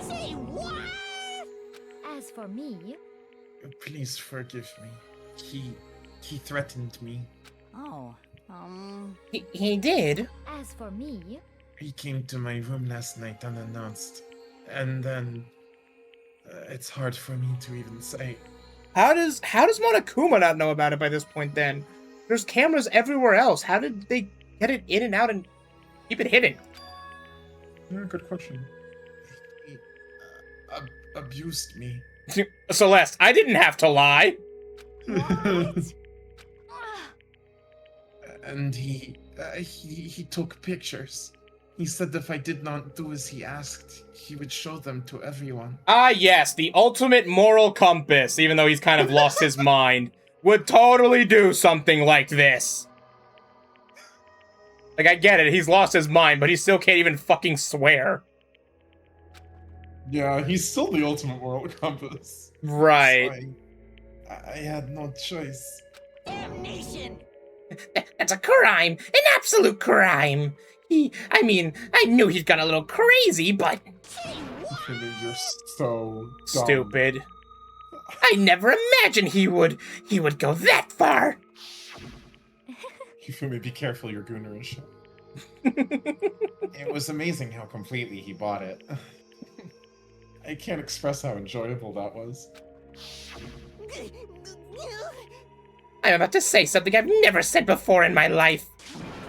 Say what? as for me, Please forgive me. He threatened me. Oh, He did? as for me, He came to my room last night unannounced. And then... it's hard for me to even say. How does Monokuma not know about it by this point then? There's cameras everywhere else. How did they get it in and out and keep it hidden? Yeah, good question. He abused me. Celeste, I didn't have to lie. And he took pictures. He said if I did not do as he asked, he would show them to everyone. Ah, yes, the ultimate moral compass, even though he's kind of lost his mind, would totally do something like this. Like, I get it, he's lost his mind, but he still can't even fucking swear. Yeah, he's still the ultimate moral compass. Right. I had no choice. damnation! That's a crime, an absolute crime. I knew he'd got a little crazy, but... You're so dumb. Stupid. I never imagined he would go that far. Hifumi, be careful, you're goonerish. It was amazing how completely he bought it. I can't express how enjoyable that was. I'm about to say something I've never said before in my life.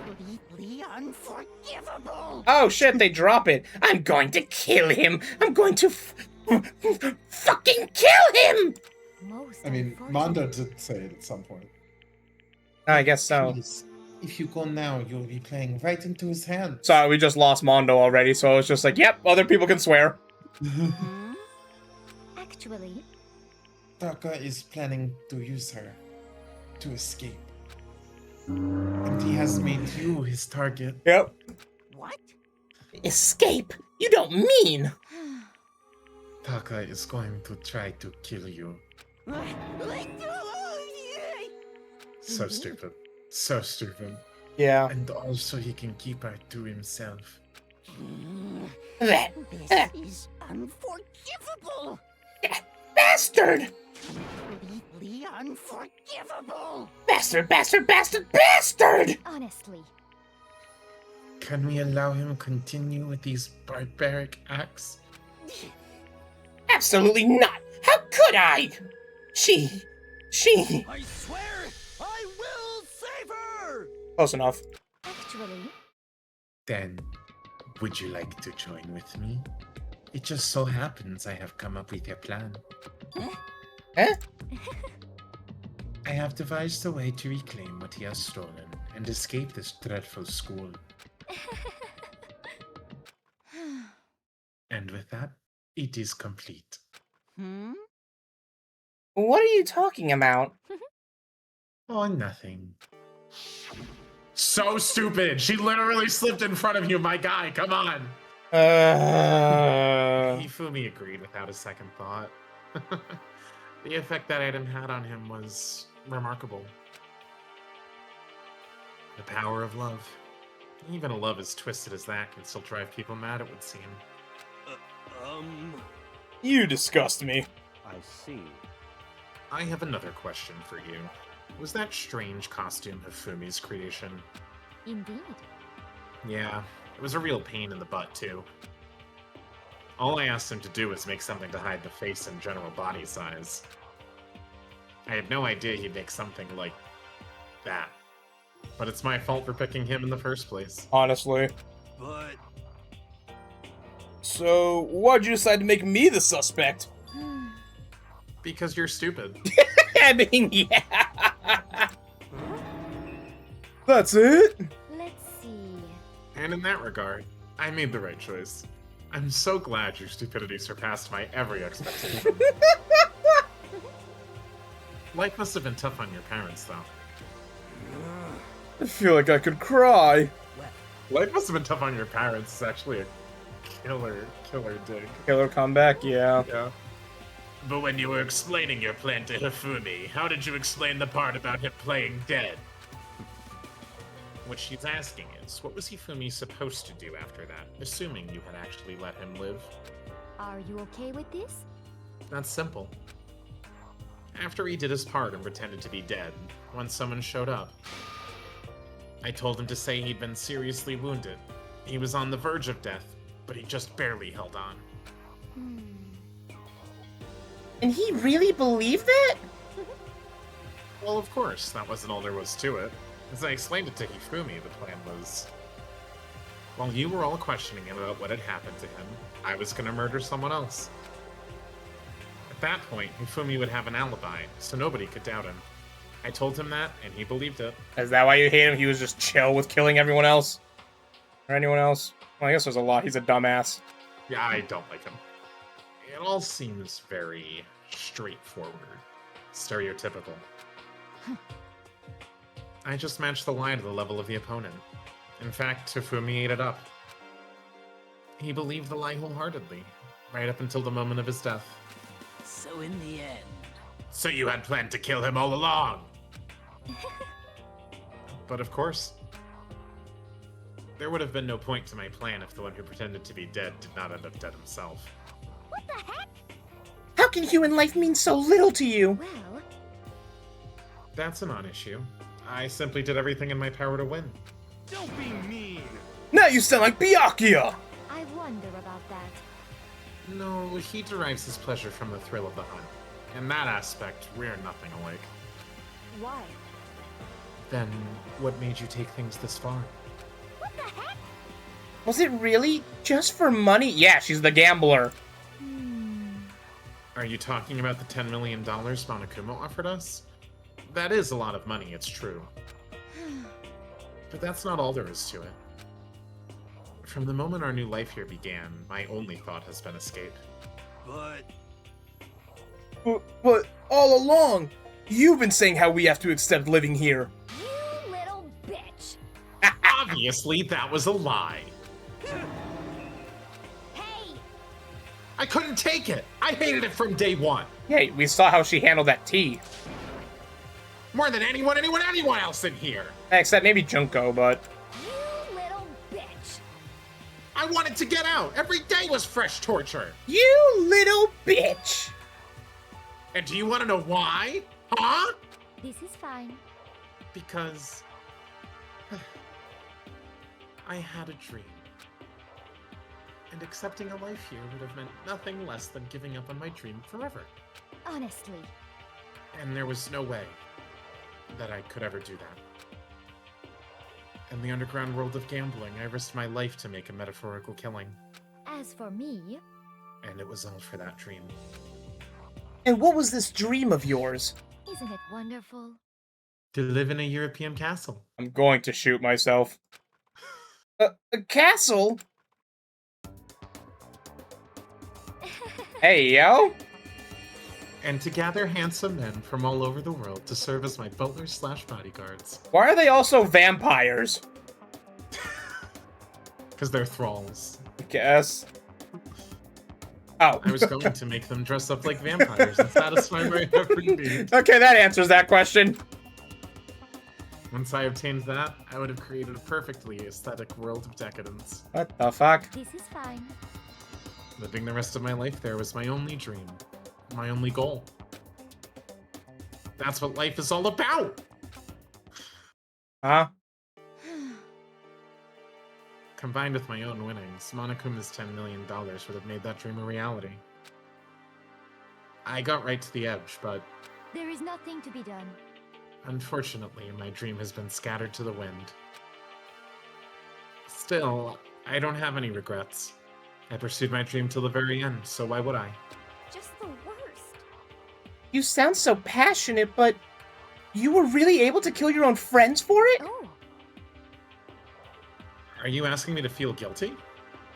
Completely unforgivable! Oh shit, they drop it. I'm going to kill him. I'm going to fucking kill him! most I mean, unfortunate. Mondo did say it at some point. I guess so. Please, if you go now, you'll be playing right into his hands. Sorry, we just lost Mondo already, so it's just like, yep, other people can swear. Hmm? Actually, Taka is planning to use her to escape. And he has made you his target. Yep. What? Escape? You don't mean? Taka is going to try to kill you. So stupid. So stupid. Yeah. And also he can keep her to himself. That This is unforgivable! bastard! Completely unforgivable! Bastard, bastard, bastard, bastard! honestly, Can we allow him continue with these barbaric acts? Absolutely not! How could I? She... I swear I will save her! Close enough. actually, Then, would you like to join with me? It just so happens I have come up with a plan. Huh? I have devised a way to reclaim what he has stolen and escape this dreadful school. And with that, it is complete. Hmm? What are you talking about? Oh, nothing. So stupid! She literally slipped in front of you, my guy! Come on! Hifumi agreed without a second thought. The effect that item had on him was remarkable. The power of love. Even a love as twisted as that can still drive people mad, it would seem. You disgust me. I see. I have another question for you. Was that strange costume Hifumi's creation? indeed. Yeah, it was a real pain in the butt, too. All I asked him to do was make something to hide the face and general body size. I had no idea he'd make something like that. But it's my fault for picking him in the first place. Honestly. But So, why'd you decide to make me the suspect? Because you're stupid. I mean, yeah. That's it? Let's see. And in that regard, I made the right choice. I'm so glad your stupidity surpassed my every expectation. Life must have been tough on your parents, though. I feel like I could cry. Life must have been tough on your parents. It's actually a killer dig. Killer comeback, yeah. Yeah. But when you were explaining your plan to Hifumi, how did you explain the part about him playing dead? What she's asking is, what was Hifumi supposed to do after that, assuming you had actually let him live? Are you okay with this? That's simple. After he did his part and pretended to be dead, when someone showed up, I told him to say he'd been seriously wounded. He was on the verge of death, but he just barely held on. And he really believed that? Well, of course, that wasn't all there was to it. As I explained it to Hifumi, the plan was... While you were all questioning him about what had happened to him, I was gonna murder someone else. At that point, Hifumi would have an alibi, so nobody could doubt him. I told him that, and he believed it. Is that why you hate him? He was just chill with killing everyone else? Or anyone else? Well, I guess there's a lot. He's a dumbass. Yeah, I don't like him. It all seems very straightforward, stereotypical. I just matched the lie to the level of the opponent. In fact, Hifumi ate it up. He believed the lie wholeheartedly, right up until the moment of his death. So in the end... So you had planned to kill him all along! But of course, there would have been no point to my plan if the one who pretended to be dead did not end up dead himself. What the heck? How can human life mean so little to you? Well, That's a non-issue. I simply did everything in my power to win. don't be mean. Now you sound like Byakuya! I wonder about that. No, he derives his pleasure from the thrill of the hunt. In that aspect, we're nothing alike. Why? Then, what made you take things this far? What the heck? Was it really just for money? Yeah, she's the gambler. Are you talking about the $10 million Monokuma offered us? That is a lot of money, it's true. But that's not all there is to it. From the moment our new life here began, my only thought has been escape. But all along, you've been saying how we have to accept living here. You little bitch. Obviously, that was a lie. Hey, I couldn't take it! I hated it from day one! Yeah, we saw how she handled that tea. More than anyone else in here! Except maybe Junko, but... you little bitch. I wanted to get out! Every day was fresh torture! You little bitch! And do you want to know why? Huh? This is fine. Because... I had a dream. And accepting a life here would have meant nothing less than giving up on my dream forever. Honestly. And there was no way that I could ever do that. In the underground world of gambling, I risked my life to make a metaphorical killing. As for me, And it was all for that dream. And what was this dream of yours? isn't it wonderful? To live in a European castle. I'm going to shoot myself. A castle? Hey, yo? And to gather handsome men from all over the world to serve as my butlers/bodyguards. Why are they also vampires? Because they're thralls. I guess. Oh. I was going to make them dress up like vampires and satisfy my every need. Okay, that answers that question. Once I obtained that, I would have created a perfectly aesthetic world of decadence. What the fuck? This is fine. Living the rest of my life there was my only dream. My only goal. That's what life is all about! Huh? Combined with my own winnings, Monokuma's $10 million would have made that dream a reality. I got right to the edge, but There is nothing to be done. Unfortunately, my dream has been scattered to the wind. Still, I don't have any regrets. I pursued my dream till the very end, so why would I? Just the worst. You sound so passionate, but you were really able to kill your own friends for it? Oh, Are you asking me to feel guilty?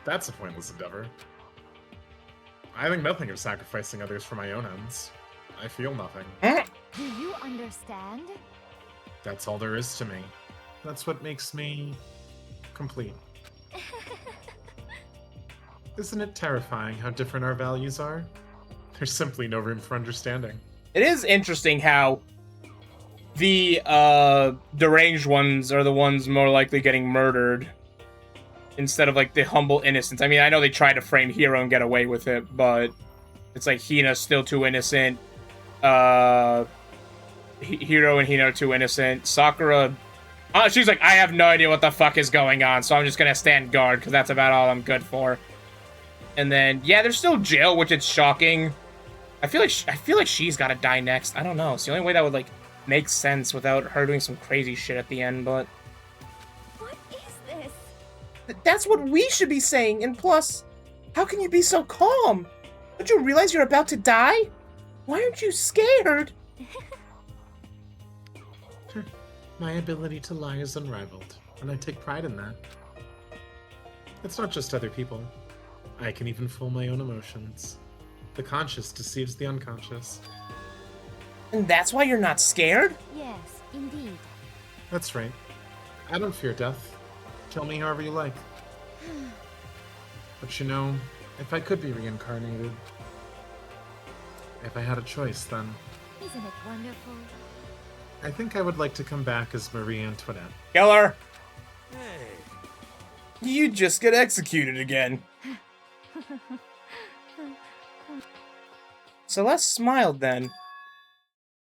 That's a pointless endeavor. I think nothing of sacrificing others for my own ends. I feel nothing. do you understand? That's all there is to me. That's what makes me complete. Isn't it terrifying how different our values are? There's simply no room for understanding. It is interesting how the deranged ones are the ones more likely getting murdered instead of like the humble innocents. I mean, I know they tried to frame Hiro and get away with it, but it's like Hina's still too innocent. Hiro and Hina are too innocent. Sakura, she's like, I have no idea what the fuck is going on, so I'm just gonna stand guard because that's about all I'm good for. And then, yeah, there's still Jill, which is shocking. I feel like she's gotta die next. I don't know. It's the only way that would like make sense without her doing some crazy shit at the end. But What is this? that's what we should be saying. And plus, how can you be so calm? Don't you realize you're about to die? Why aren't you scared? My ability to lie is unrivaled, and I take pride in that. It's not just other people. I can even fool my own emotions. The conscious deceives the unconscious. And that's why you're not scared? Yes, indeed. That's right. I don't fear death. Tell me however you like. But you know, if I could be reincarnated, if I had a choice, then Isn't it wonderful? I think I would like to come back as Marie Antoinette. Killer! Hey, You just get executed again. Celeste smiled then.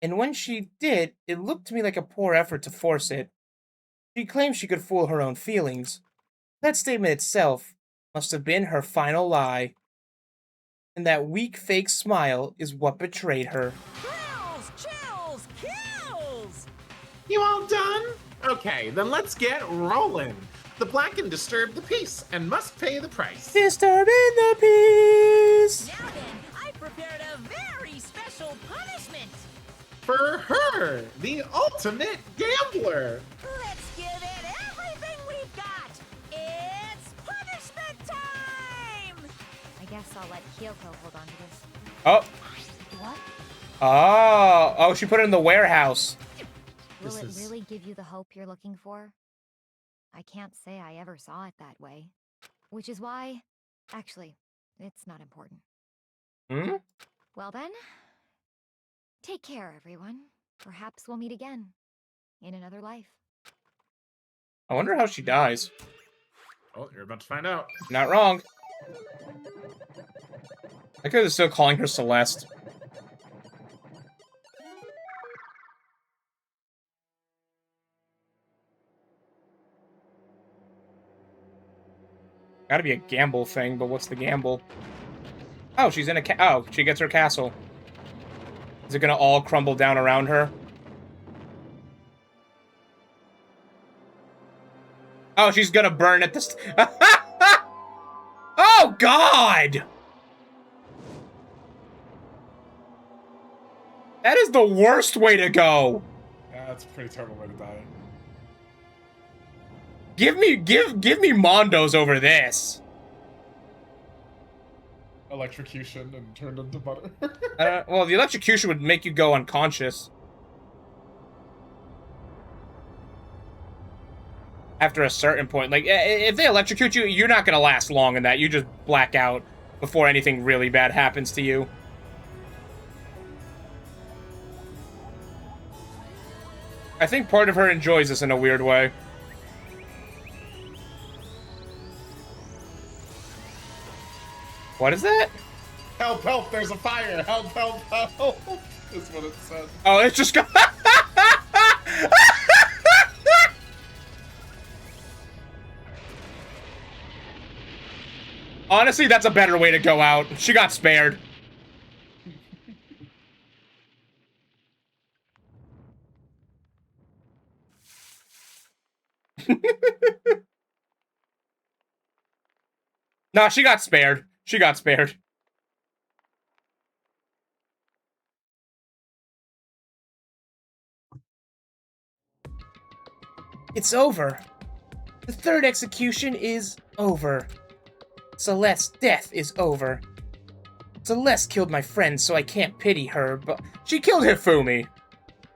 And when she did, it looked to me like a poor effort to force it. She claimed she could fool her own feelings. That statement itself must have been her final lie. And that weak fake smile is what betrayed her. Kills! Chills! Kills! You all done? Okay, then let's get rolling. The black and disturb the peace and must pay the price. Disturbing the peace! Now then, I prepared a very special punishment. For her, the ultimate gambler. Let's give it everything we've got. It's punishment time! I guess I'll let Kyoko hold on to this. Oh. What? Oh, she put it in the warehouse. Will This it is- really give you the hope you're looking for? I can't say I ever saw it that way. Which is why... Actually, it's not important. Hmm? Well then... Take care, everyone. Perhaps we'll meet again. In another life. I wonder how she dies. Oh, you're about to find out. Not wrong. I could have still calling her Celeste. Gotta be a gamble thing, but what's the gamble? Oh, she's in a oh, she gets her castle. Is it gonna all crumble down around her? Oh, she's gonna burn at the oh, God! That is the worst way to go! Yeah, that's a pretty terrible way to die. Give me Mondos over this. Electrocution and turned into butter. Well, the electrocution would make you go unconscious. After a certain point. Like, if they electrocute you, you're not gonna last long in that. You just black out before anything really bad happens to you. I think part of her enjoys this in a weird way. What is that? Help, help, there's a fire! Help, help, help! That's what it said. Oh, it's just go- Honestly, that's a better way to go out. She got spared. Nah, she got spared. She got spared. It's over. The third execution is over. Celeste's death is over. Celeste killed my friend, so I can't pity her, but she killed Hifumi.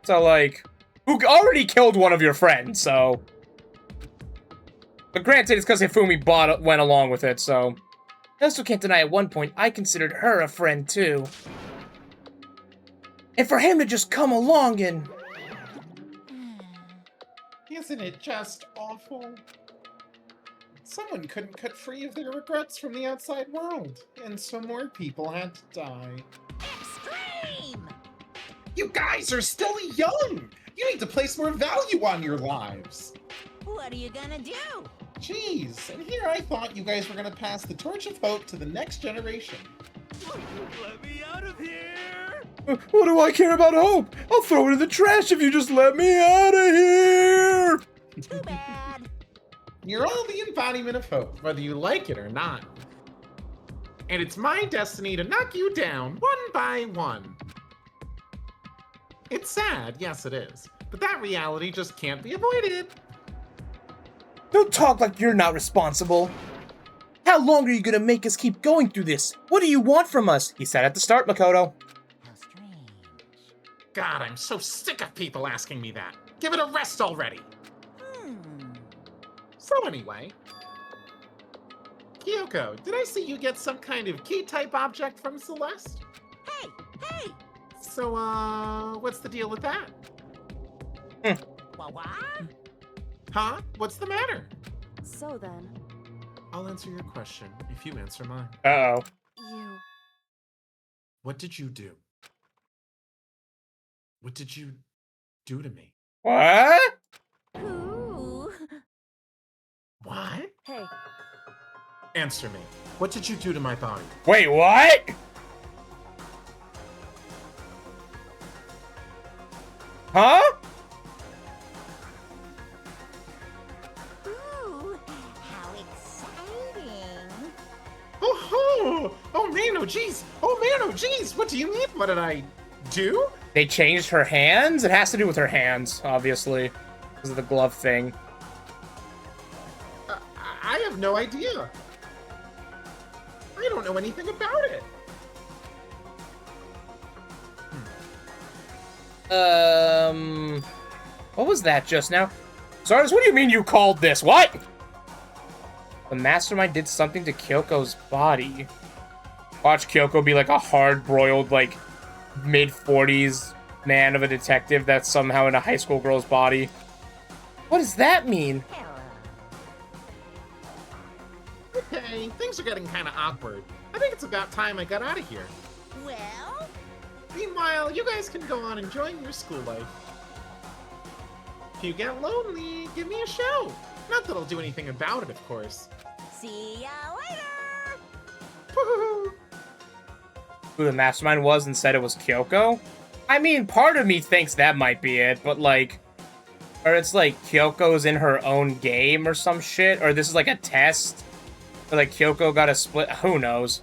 So, like, who already killed one of your friends, so... But granted, it's because Hifumi went along with it, so... I also can't deny at one point, I considered her a friend, too. And for him to just come along and... Isn't it just awful? Someone couldn't cut free of their regrets from the outside world, and so more people had to die. Extreme! You guys are still young! You need to place more value on your lives! What are you gonna do? Jeez, and here I thought you guys were gonna pass the torch of hope to the next generation. Let me out of here! What do I care about hope? I'll throw it in the trash if you just let me out of here! Too bad. You're all the embodiment of hope, whether you like it or not. And it's my destiny to knock you down one by one. It's sad, yes it is, but that reality just can't be avoided. Don't talk like you're not responsible. How long are you gonna make us keep going through this? What do you want from us? He said at the start, Makoto. How strange. God, I'm so sick of people asking me that. Give it a rest already. So anyway, Kyoko, did I see you get some kind of key-type object from Celeste? Hey, hey! So, what's the deal with that? What? Huh? What's the matter? So then, I'll answer your question if you answer mine. Uh-oh. you... What did you do? What did you do to me? What? Ooh. What? Hey, Answer me. What did you do to my body? Wait, what? Huh? Ooh, how exciting. Oh man, oh jeez. Oh man, oh jeez. What do you mean? What did I do? They changed her hands? It has to do with her hands, obviously. Because of the glove thing. I have no idea. I don't know anything about it. What was that just now? Sardis, what do you mean you called this? What? The mastermind did something to Kyoko's body. Watch Kyoko be like a hard-broiled, like, mid-40s man of a detective that's somehow in a high school girl's body. What does that mean? Okay, things are getting kind of awkward. I think it's about time I got out of here. Well, Meanwhile, you guys can go on enjoying your school life. If you get lonely, give me a shout. Not that I'll do anything about it, of course. see ya later. Woohoo! Who the mastermind was and said it was Kyoko? I mean, part of me thinks that might be it, but like... Or it's like Kyoko's in her own game or some shit, or this is like a test. Or like Kyoko got a split, who knows?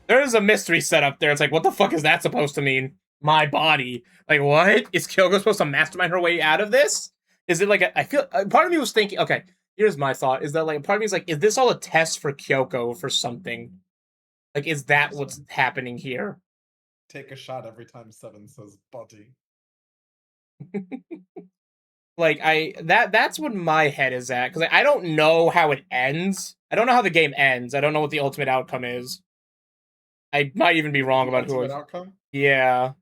There's a mystery set up there, it's like, what the fuck is that supposed to mean? My body. Like, what? Is Kyoko supposed to mastermind her way out of this? Is it like a, I feel, part of me was thinking, okay, here's my thought, is that like, part of me is like, is this all a test for Kyoko for something? Like, is that what's happening here? Take a shot every time Seven says body. Like, that's what my head is at, because like, I don't know how it ends. I don't know how the game ends. I don't know what the ultimate outcome is. I might even be wrong about who Ultimate outcome? Yeah.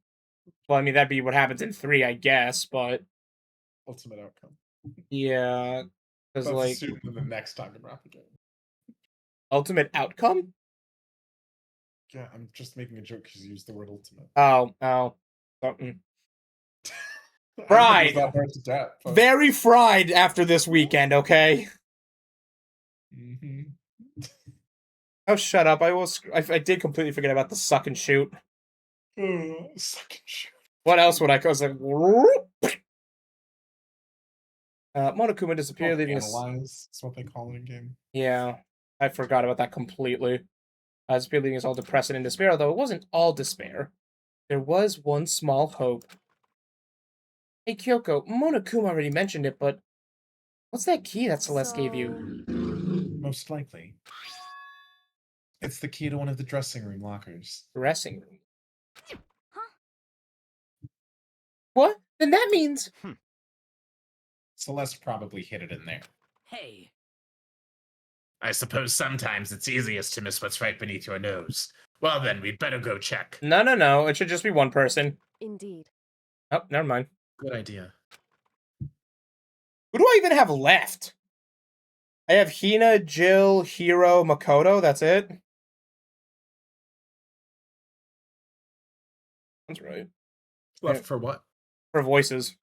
Well, I mean, that'd be what happens in 3, I guess, but... Ultimate outcome. Yeah. Because, That's like... assumed in the next Danganronpa game. Ultimate outcome? Yeah, I'm just making a joke because you used the word ultimate. Oh. I Fried. don't think it was that hard to get, but- Very fried after this weekend, okay? Mhm. Oh, shut up. I did completely forget about the suck and shoot. Second shoot. What else would I... I was like... Monokuma disappeared, leaving us. Analyze is what they call it in game. Yeah, I forgot about that completely. Disappeared, leaving us all depressed and in despair, although it wasn't all despair. There was one small hope. Hey, Kyoko, Monokuma already mentioned it, but what's that key that Celeste gave you? Most likely. It's the key to one of the dressing room lockers. Dressing room. What? Then that means... Celeste probably hid it in there. Hey, I suppose sometimes it's easiest to miss what's right beneath your nose. Well then, we'd better go check. No. It should just be one person. Indeed. Oh, never mind. Good idea. Who do I even have left? I have Hina, Jill, Hiro, Makoto. That's it. That's right. Left for what? For voices.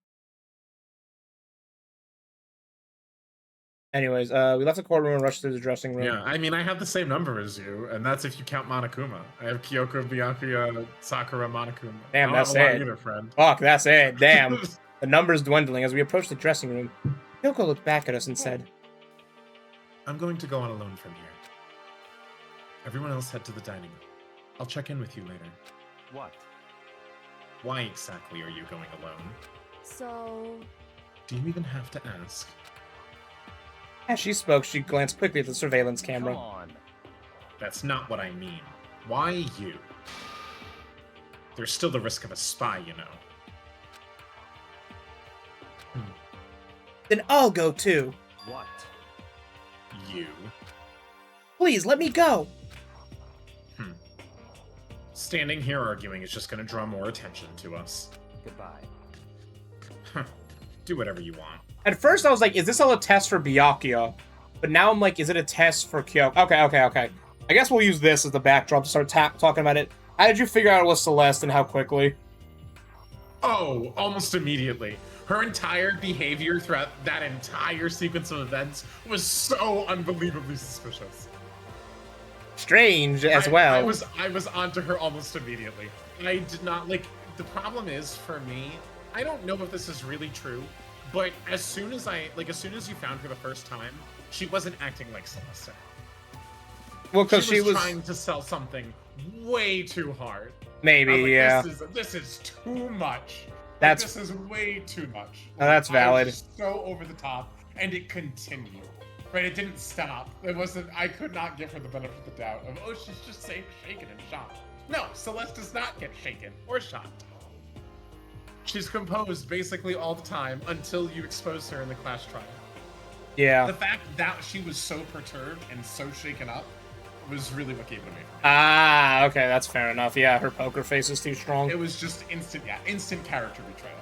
Anyways, we left the courtroom and rushed through the dressing room. Yeah, I mean, I have the same number as you, and that's if you count Monokuma. I have Kyoko, Byakuya, Sakura, Monokuma. Damn, that's I don't have a lot it. either, friend. Fuck, that's it. Damn. The number's dwindling. As we approached the dressing room, Kyoko looked back at us and said, I'm going to go on alone from here. Everyone else head to the dining room. I'll check in with you later. What? Why exactly are you going alone? So, Do you even have to ask? As she spoke, she glanced quickly at the surveillance camera. Come on. That's not what I mean. Why you? There's still the risk of a spy, you know. Then I'll go too. What? You? Please, let me go. Standing here arguing is just gonna draw more attention to us. Goodbye. Do whatever you want. At first, I was like, is this all a test for Byakuya? But now I'm like, is it a test for Kyoko? Okay. I guess we'll use this as the backdrop to start talking about it. How did you figure out it was Celeste and how quickly? Oh, almost immediately. Her entire behavior throughout that entire sequence of events was so unbelievably suspicious. Strange as well. I was onto her almost immediately. I did not like. The problem is for me, I don't know if this is really true, but as soon as you found her the first time, she wasn't acting like Celeste. Well, because she was trying to sell something way too hard. Maybe, like, yeah. This is too much. That's This is way too much. that's valid. I was just so over the top, and it continued. Right, it didn't stop. It wasn't. I could not give her the benefit of the doubt of, oh, she's just shaken and shocked. No, Celeste does not get shaken or shocked. She's composed basically all the time until you expose her in the class trial. Yeah. The fact that she was so perturbed and so shaken up was really what gave it away. Ah, okay, that's fair enough. Yeah, her poker face is too strong. It was just instant character betrayal.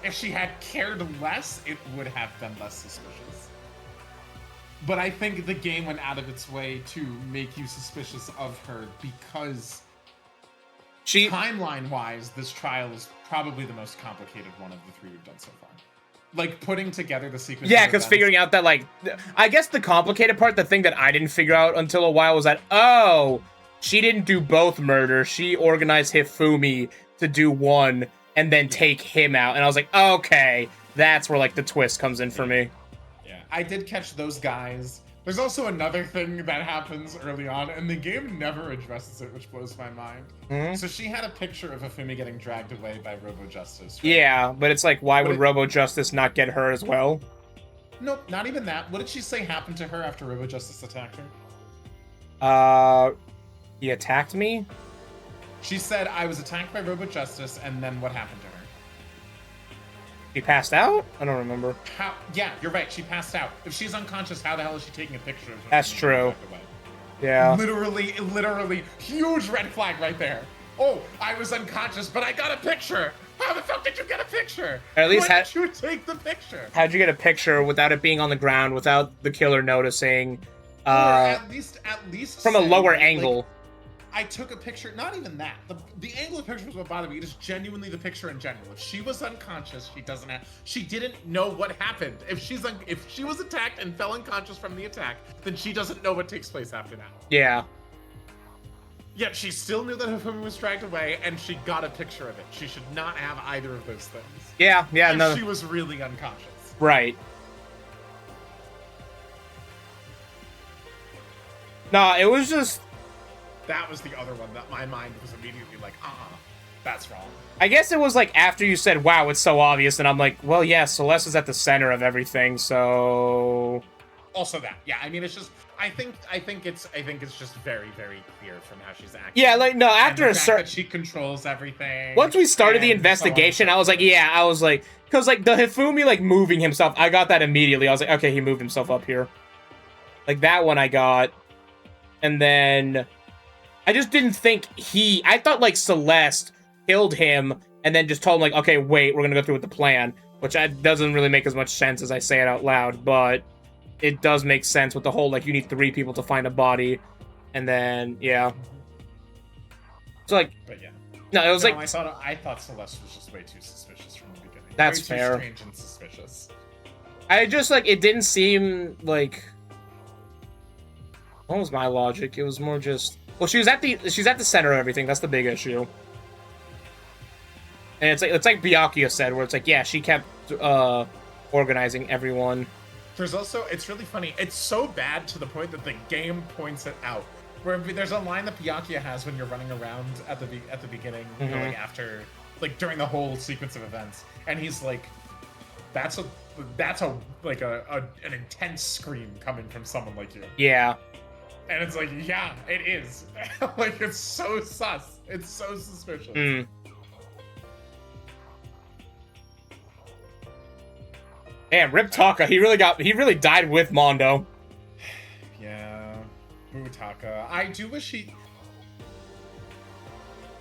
If she had cared less, it would have been less suspicious. But I think the game went out of its way to make you suspicious of her because timeline-wise, this trial is probably the most complicated one of the three we've done so far. Like, putting together the sequence. Yeah, because figuring out that, like, I guess the complicated part, the thing that I didn't figure out until a while was that, oh, she didn't do both murders. She organized Hifumi to do one and then take him out. And I was like, okay, that's where, like, the twist comes in for me. Yeah, I did catch those guys. There's also another thing that happens early on, and the game never addresses it, which blows my mind. Mm-hmm. So she had a picture of Hifumi getting dragged away by Robo Justice. Right? Yeah, but it's like, why would Robo Justice not get her as well? Nope, not even that. What did she say happened to her after Robo Justice attacked her? He attacked me? She said, I was attacked by Robo Justice, and then what happened to her? She passed out? I don't remember. Yeah, you're right. She passed out. If she's unconscious, how the hell is she taking a picture of her? That's true. Yeah. Literally, huge red flag right there. Oh, I was unconscious, but I got a picture. How the fuck did you get a picture? Or at least When did you take the picture? How'd you get a picture without it being on the ground, without the killer noticing? Or at least from a lower like, angle. I took a picture. Not even that. The angle of the picture was what bothered me. It is genuinely the picture in general. If she was unconscious, she didn't know what happened. If she was attacked and fell unconscious from the attack, then she doesn't know what takes place after that. Yeah. Yet she still knew that Hifumi was dragged away, and she got a picture of it. She should not have either of those things. Yeah, and no. She was really unconscious. Right. No, it was just... That was the other one that my mind was immediately like, that's wrong. I guess it was like after you said, wow, it's so obvious, and I'm like, well, yeah, Celeste is at the center of everything, so... Also that, yeah, I mean, it's just, I think it's just very, very clear from how she's acting. Yeah, like, no, after and a certain... that she controls everything. Once we started the and investigation, so on and so I was like, because, like, the Hifumi, like, moving himself, I got that immediately. I was like, okay, he moved himself up here. Like, that one I got. And then... I just didn't think I thought, like, Celeste killed him and then just told him, like, okay, wait, we're gonna go through with the plan. Which doesn't really make as much sense as I say it out loud, but it does make sense with the whole, like, you need 3 people to find a body. And then, yeah. So, like... But yeah. No, it was like... I thought Celeste was just way too suspicious from the beginning. That's way fair. Too strange and suspicious. I just, like, it didn't seem, like... What was my logic? It was more just... Well, she's at the center of everything. That's the big issue. And it's like Byakuya said, where it's like, yeah, she kept organizing everyone. There's also, it's really funny. It's so bad to the point that the game points it out. Where there's a line that Byakuya has when you're running around at the beginning, you know, like after, like during the whole sequence of events, and he's like, that's like an intense scream coming from someone like you. Yeah. And it's like, yeah, it is. Like, it's so sus. It's so suspicious. Mm. Damn, Rip Taka, he really died with Mondo. Yeah. Ooh, Taka. I do wish he...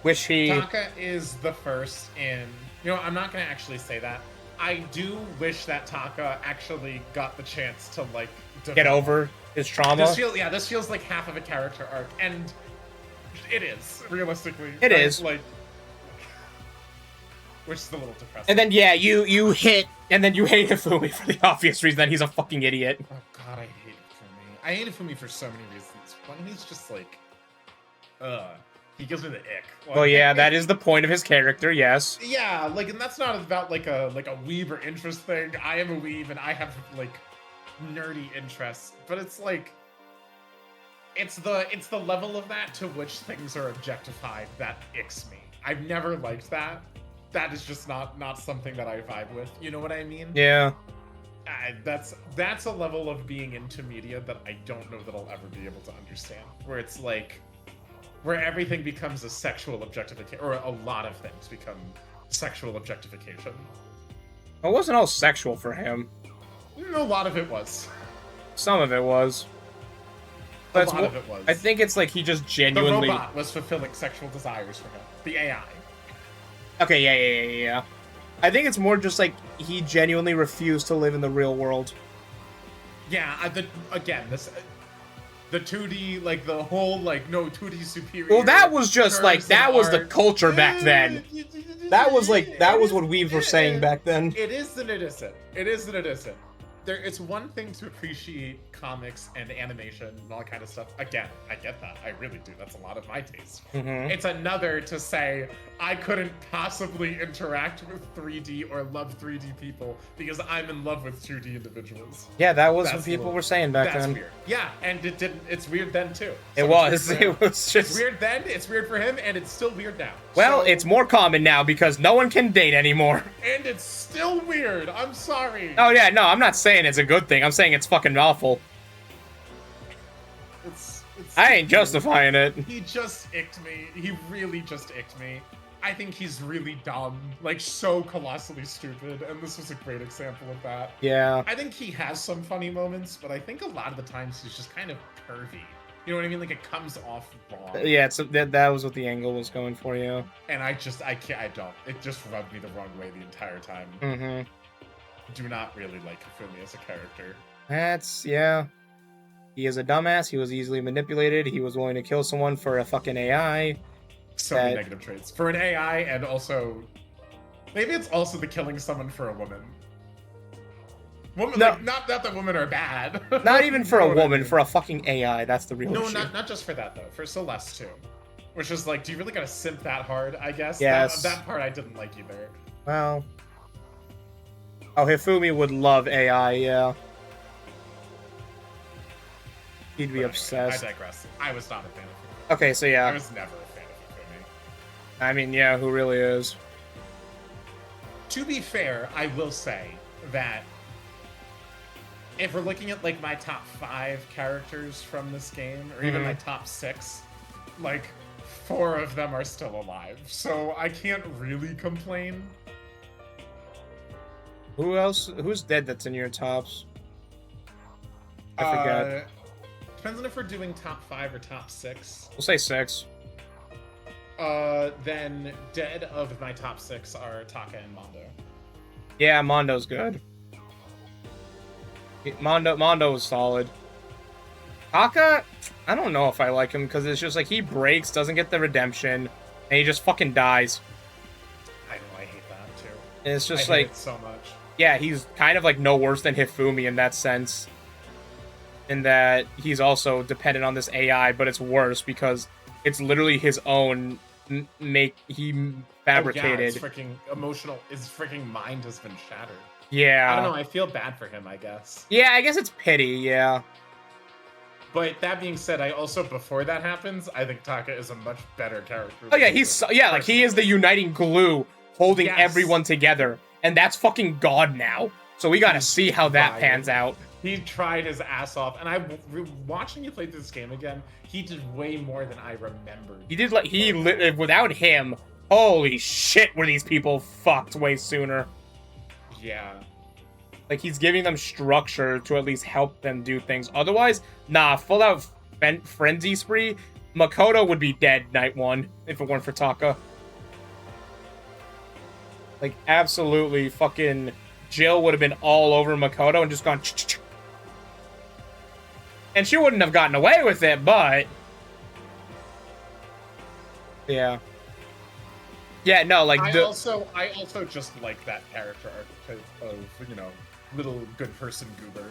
Taka is the first in... You know, I'm not going to actually say that. I do wish that Taka actually got the chance to, like... Get over his trauma. This feels like half of a character arc, and it is, realistically. It is. Like, which is a little depressing. And then, yeah, you hit, and then you hate Hifumi for the obvious reason that he's a fucking idiot. Oh god, I hate Hifumi. I hate Hifumi for so many reasons. One, he's just like, he gives me the ick. Like, well, yeah, that is the point of his character, yes. Yeah, like, and that's not about like a weeb or interest thing. I am a weeb, and I have like nerdy interests, but it's like, it's the level of that to which things are objectified that icks me. I've never liked that. That is just not something that I vibe with. You know what I mean? Yeah. That's a level of being into media that I don't know that I'll ever be able to understand. Where it's like, where everything becomes a sexual objectification, or a lot of things become sexual objectification. It wasn't all sexual for him. A lot of it was. Some of it was. But a lot of it was. I think it's like he just genuinely... The robot was fulfilling sexual desires for him. The AI. Okay, yeah. I think it's more just like he genuinely refused to live in the real world. Yeah, the 2D, like the whole, like, no 2D superior. Well, that was just like, that was the culture back then. That was like, that was what weebs were saying back then. It is and it isn't. It is and it isn't. It's one thing to appreciate comics and animation and all that kind of stuff. Again, I get that. I really do. That's a lot of my taste. Mm-hmm. It's another to say, I couldn't possibly interact with 3D or love 3D people because I'm in love with 2D individuals. Yeah, that was what people were saying back then. That's weird. Yeah, and it didn't. It's weird then too. It was just... It's weird then, it's weird for him, and it's still weird now. Well, it's more common now because no one can date anymore. And it's still weird. I'm sorry. Oh yeah, no, I'm not saying it's a good thing. I'm saying it's fucking awful. I ain't justifying it. He just icked me. He really just icked me. I think he's really dumb, like so colossally stupid, and this was a great example of that. Yeah. I think he has some funny moments, but I think a lot of the times he's just kind of pervy. You know what I mean? Like, it comes off wrong. Yeah, that was what the angle was going for, yeah. And I don't. It just rubbed me the wrong way the entire time. Mm-hmm. Do not really like Hifumi as a character. Yeah. He is a dumbass. He was easily manipulated. He was willing to kill someone for a fucking AI. So many negative traits. For an AI, and also... Maybe it's also the killing someone for a woman. No. Like, not that women are bad. Not even for a woman, for a fucking AI. That's the real issue. No, not just for that, though. For Celeste, too. Which is like, do you really gotta simp that hard, I guess? Yes. That part I didn't like either. Well... Oh, Hifumi would love AI, yeah. He'd be But anyway, obsessed. I digress. I was not a fan of Hifumi. Okay, so I yeah. was never a fan of Hifumi. I mean, yeah, who really is? To be fair, I will say that if we're looking at like my top 5 characters from this game, or even my top 6, like 4 of them are still alive, so I can't really complain. Who else? Who's dead that's in your tops? I forget. Depends on if we're doing top 5 or top 6. We'll say 6. Then dead of my top 6 are Taka and Mondo. Yeah, Mondo's good. Mondo is solid. Taka, I don't know if I like him because it's just like he breaks, doesn't get the redemption, and he just fucking dies. I know, I hate that too. And it's just I hate like it so much. Yeah, he's kind of like no worse than Hifumi in that sense. In that he's also dependent on this AI, but it's worse because it's literally his own he fabricated. Oh, yeah, it's freaking emotional. His freaking mind has been shattered. Yeah. I don't know. I feel bad for him, I guess. Yeah, I guess it's pity. Yeah. But that being said, I also, before that happens, I think Taka is a much better character. Oh yeah, like he is the uniting glue holding everyone together, and that's fucking God now. So we gotta see how that pans out. He tried his ass off, and watching you play this game again, he did way more than I remembered. He did without him. Holy shit, were these people fucked way sooner? Yeah. Like, he's giving them structure to at least help them do things. Otherwise, nah, full out frenzy spree, Makoto would be dead night 1 if it weren't for Taka. Like, absolutely fucking Jill would have been all over Makoto and just gone ch-ch-ch. And she wouldn't have gotten away with it, but... Yeah. Yeah, no, like... I also just like that character archetype of, you know, little good person goober.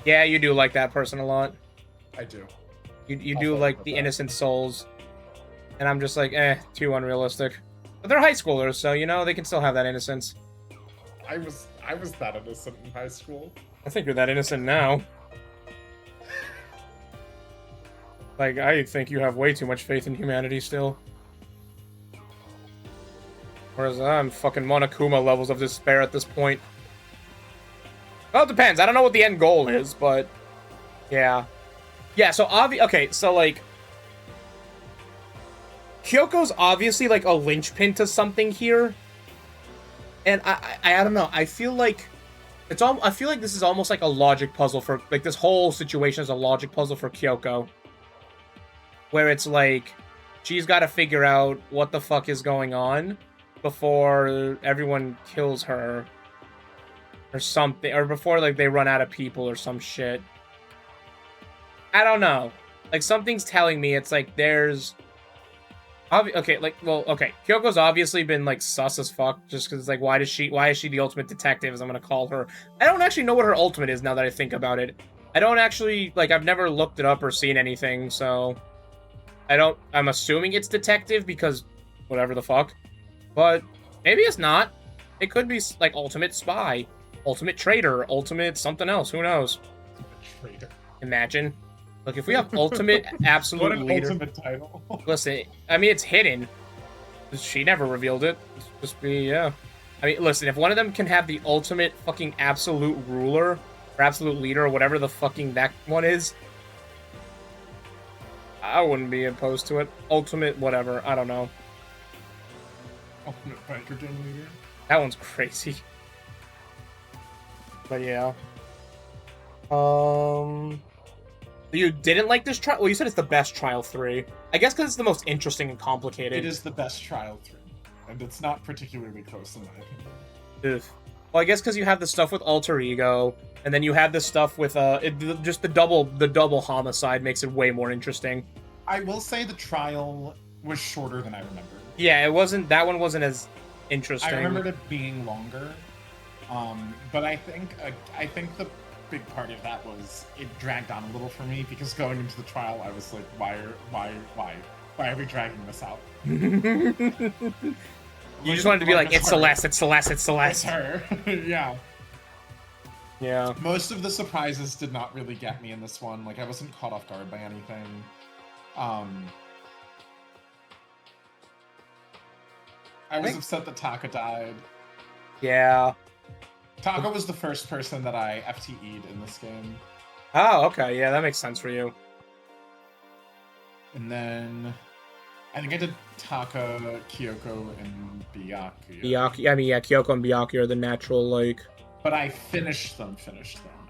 Yeah, you do like that person a lot. I do. You do like the innocent souls. And I'm just like, too unrealistic. But they're high schoolers, so, you know, they can still have that innocence. I was that innocent in high school. I think you're that innocent now. Like, I think you have way too much faith in humanity still. Whereas I'm fucking Monokuma levels of despair at this point. Well, it depends. I don't know what the end goal is, but... Yeah. Yeah, so okay, so, like... Kyoko's obviously, like, a linchpin to something here. And I don't know. I feel like... I feel like this is almost like a logic puzzle for... Like, this whole situation is a logic puzzle for Kyoko. Where it's like... She's got to figure out what the fuck is going on before everyone kills her. Or something. Or before, like, they run out of people or some shit. I don't know. Like, something's telling me it's like there's... Okay, like, well, okay. Kyoko's obviously been, like, sus as fuck, just because, like, why is she the ultimate detective, as I'm gonna call her? I don't actually know what her ultimate is, now that I think about it. I don't actually, like, I've never looked it up or seen anything, so... I'm assuming it's detective, because whatever the fuck. But maybe it's not. It could be, like, ultimate spy, ultimate traitor, ultimate something else, who knows? Traitor. Imagine. Look, if we have ultimate absolute what an leader... ultimate title. Listen, I mean, it's hidden. She never revealed it. It's just be, yeah. I mean, listen, if one of them can have the ultimate fucking absolute ruler, or absolute leader, or whatever the fucking that one is, I wouldn't be opposed to it. Ultimate whatever, I don't know. Ultimate biker gang leader? That one's crazy. But yeah. You didn't like this trial? Well, you said it's the best Trial 3. I guess because it's the most interesting and complicated. It is the best Trial 3. And it's not particularly close in my opinion. Ugh. Well, I guess because you have the stuff with Alter Ego, and then you have the stuff with, just the double homicide makes it way more interesting. I will say the Trial was shorter than I remembered. Yeah, that one wasn't as interesting. I remembered it being longer. But I think the big part of that was it dragged on a little for me because going into the trial I was like, why are we dragging this out? You just wanted to be like, it's Celeste, it's Celeste, it's Celeste. It's her. Yeah. Yeah. Most of the surprises did not really get me in this one. Like, I wasn't caught off guard by anything. I was upset that Taka died. Yeah. Taka was the first person that I FTE'd in this game. Oh, okay. Yeah, that makes sense for you. And then I think I did Taka, Kyoko, and Byakuya. Byakuya, I mean, yeah, Kyoko and Byakuya are the natural, like... But I finished them.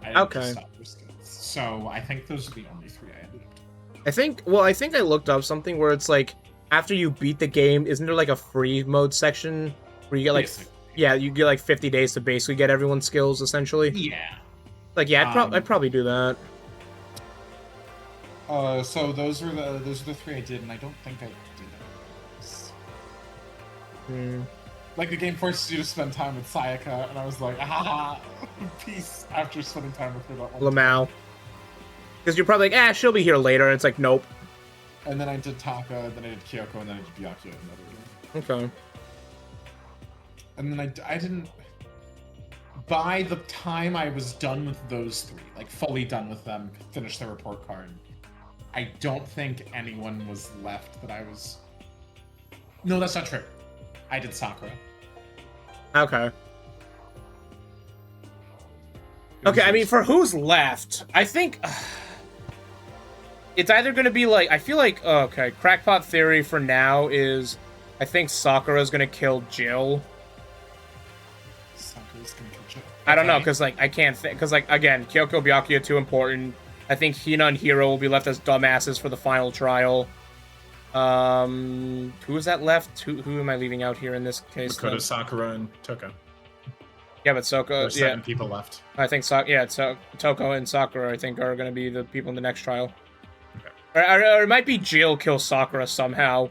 I didn't Okay. just stop their skills. So I think those are the only 3 I ended up doing. I think I looked up something where it's like, after you beat the game, isn't there like a free mode section where you get like... Basically. Yeah, you get like 50 days to basically get everyone's skills, essentially. Yeah. Like, yeah, I'd probably do that. So those are the 3 I did, and I don't think I did others. Like, the game forces you to spend time with Sayaka, and I was like, ah, peace, after spending time with her that one Lamau. Because you're probably like, she'll be here later, and it's like, nope. And then I did Taka, then I did Kyoko, and then I did Byakuya another game. Okay. And then I didn't... By the time I was done with those 3, like, fully done with them, finished the report card, I don't think anyone was left that I was... No, that's not true. I did Sakura. Okay. Okay, I mean, for who's left, I think... it's either going to be like... I feel like... okay, crackpot theory for now is... I think Sakura's going to kill Jill. Sakura's gonna kill Jill. I don't know, because, like, I can't think... Because, like, again, Kyoko, Byakuya, too important. I think Hina and Hiro will be left as dumbasses for the final trial. Who is that left? Who am I leaving out here in this case? Makoto, Sakura, and Toko. Yeah, but Soko... There's 7 people left. I think Toko and Sakura, I think, are going to be the people in the next trial. Okay. Or it might be Jill kills Sakura somehow.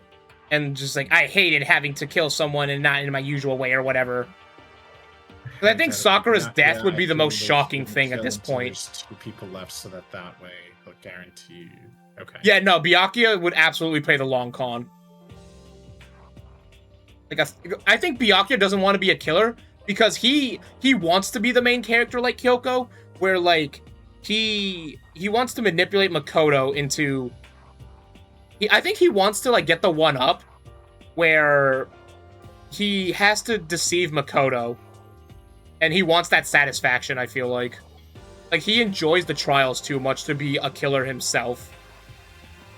And just like, I hated having to kill someone and not in my usual way or whatever. But I think Sakura's death would be the most shocking thing at this point. There's 2 people left, so that way he'll guarantee... Okay. Yeah, no, Byakuya would absolutely play the long con. Like, I think Byakuya doesn't want to be a killer because he wants to be the main character like Kyoko, where, like, he wants to manipulate Makoto into... I think he wants to, like, get the one-up where he has to deceive Makoto, and he wants that satisfaction, I feel like. Like, he enjoys the trials too much to be a killer himself.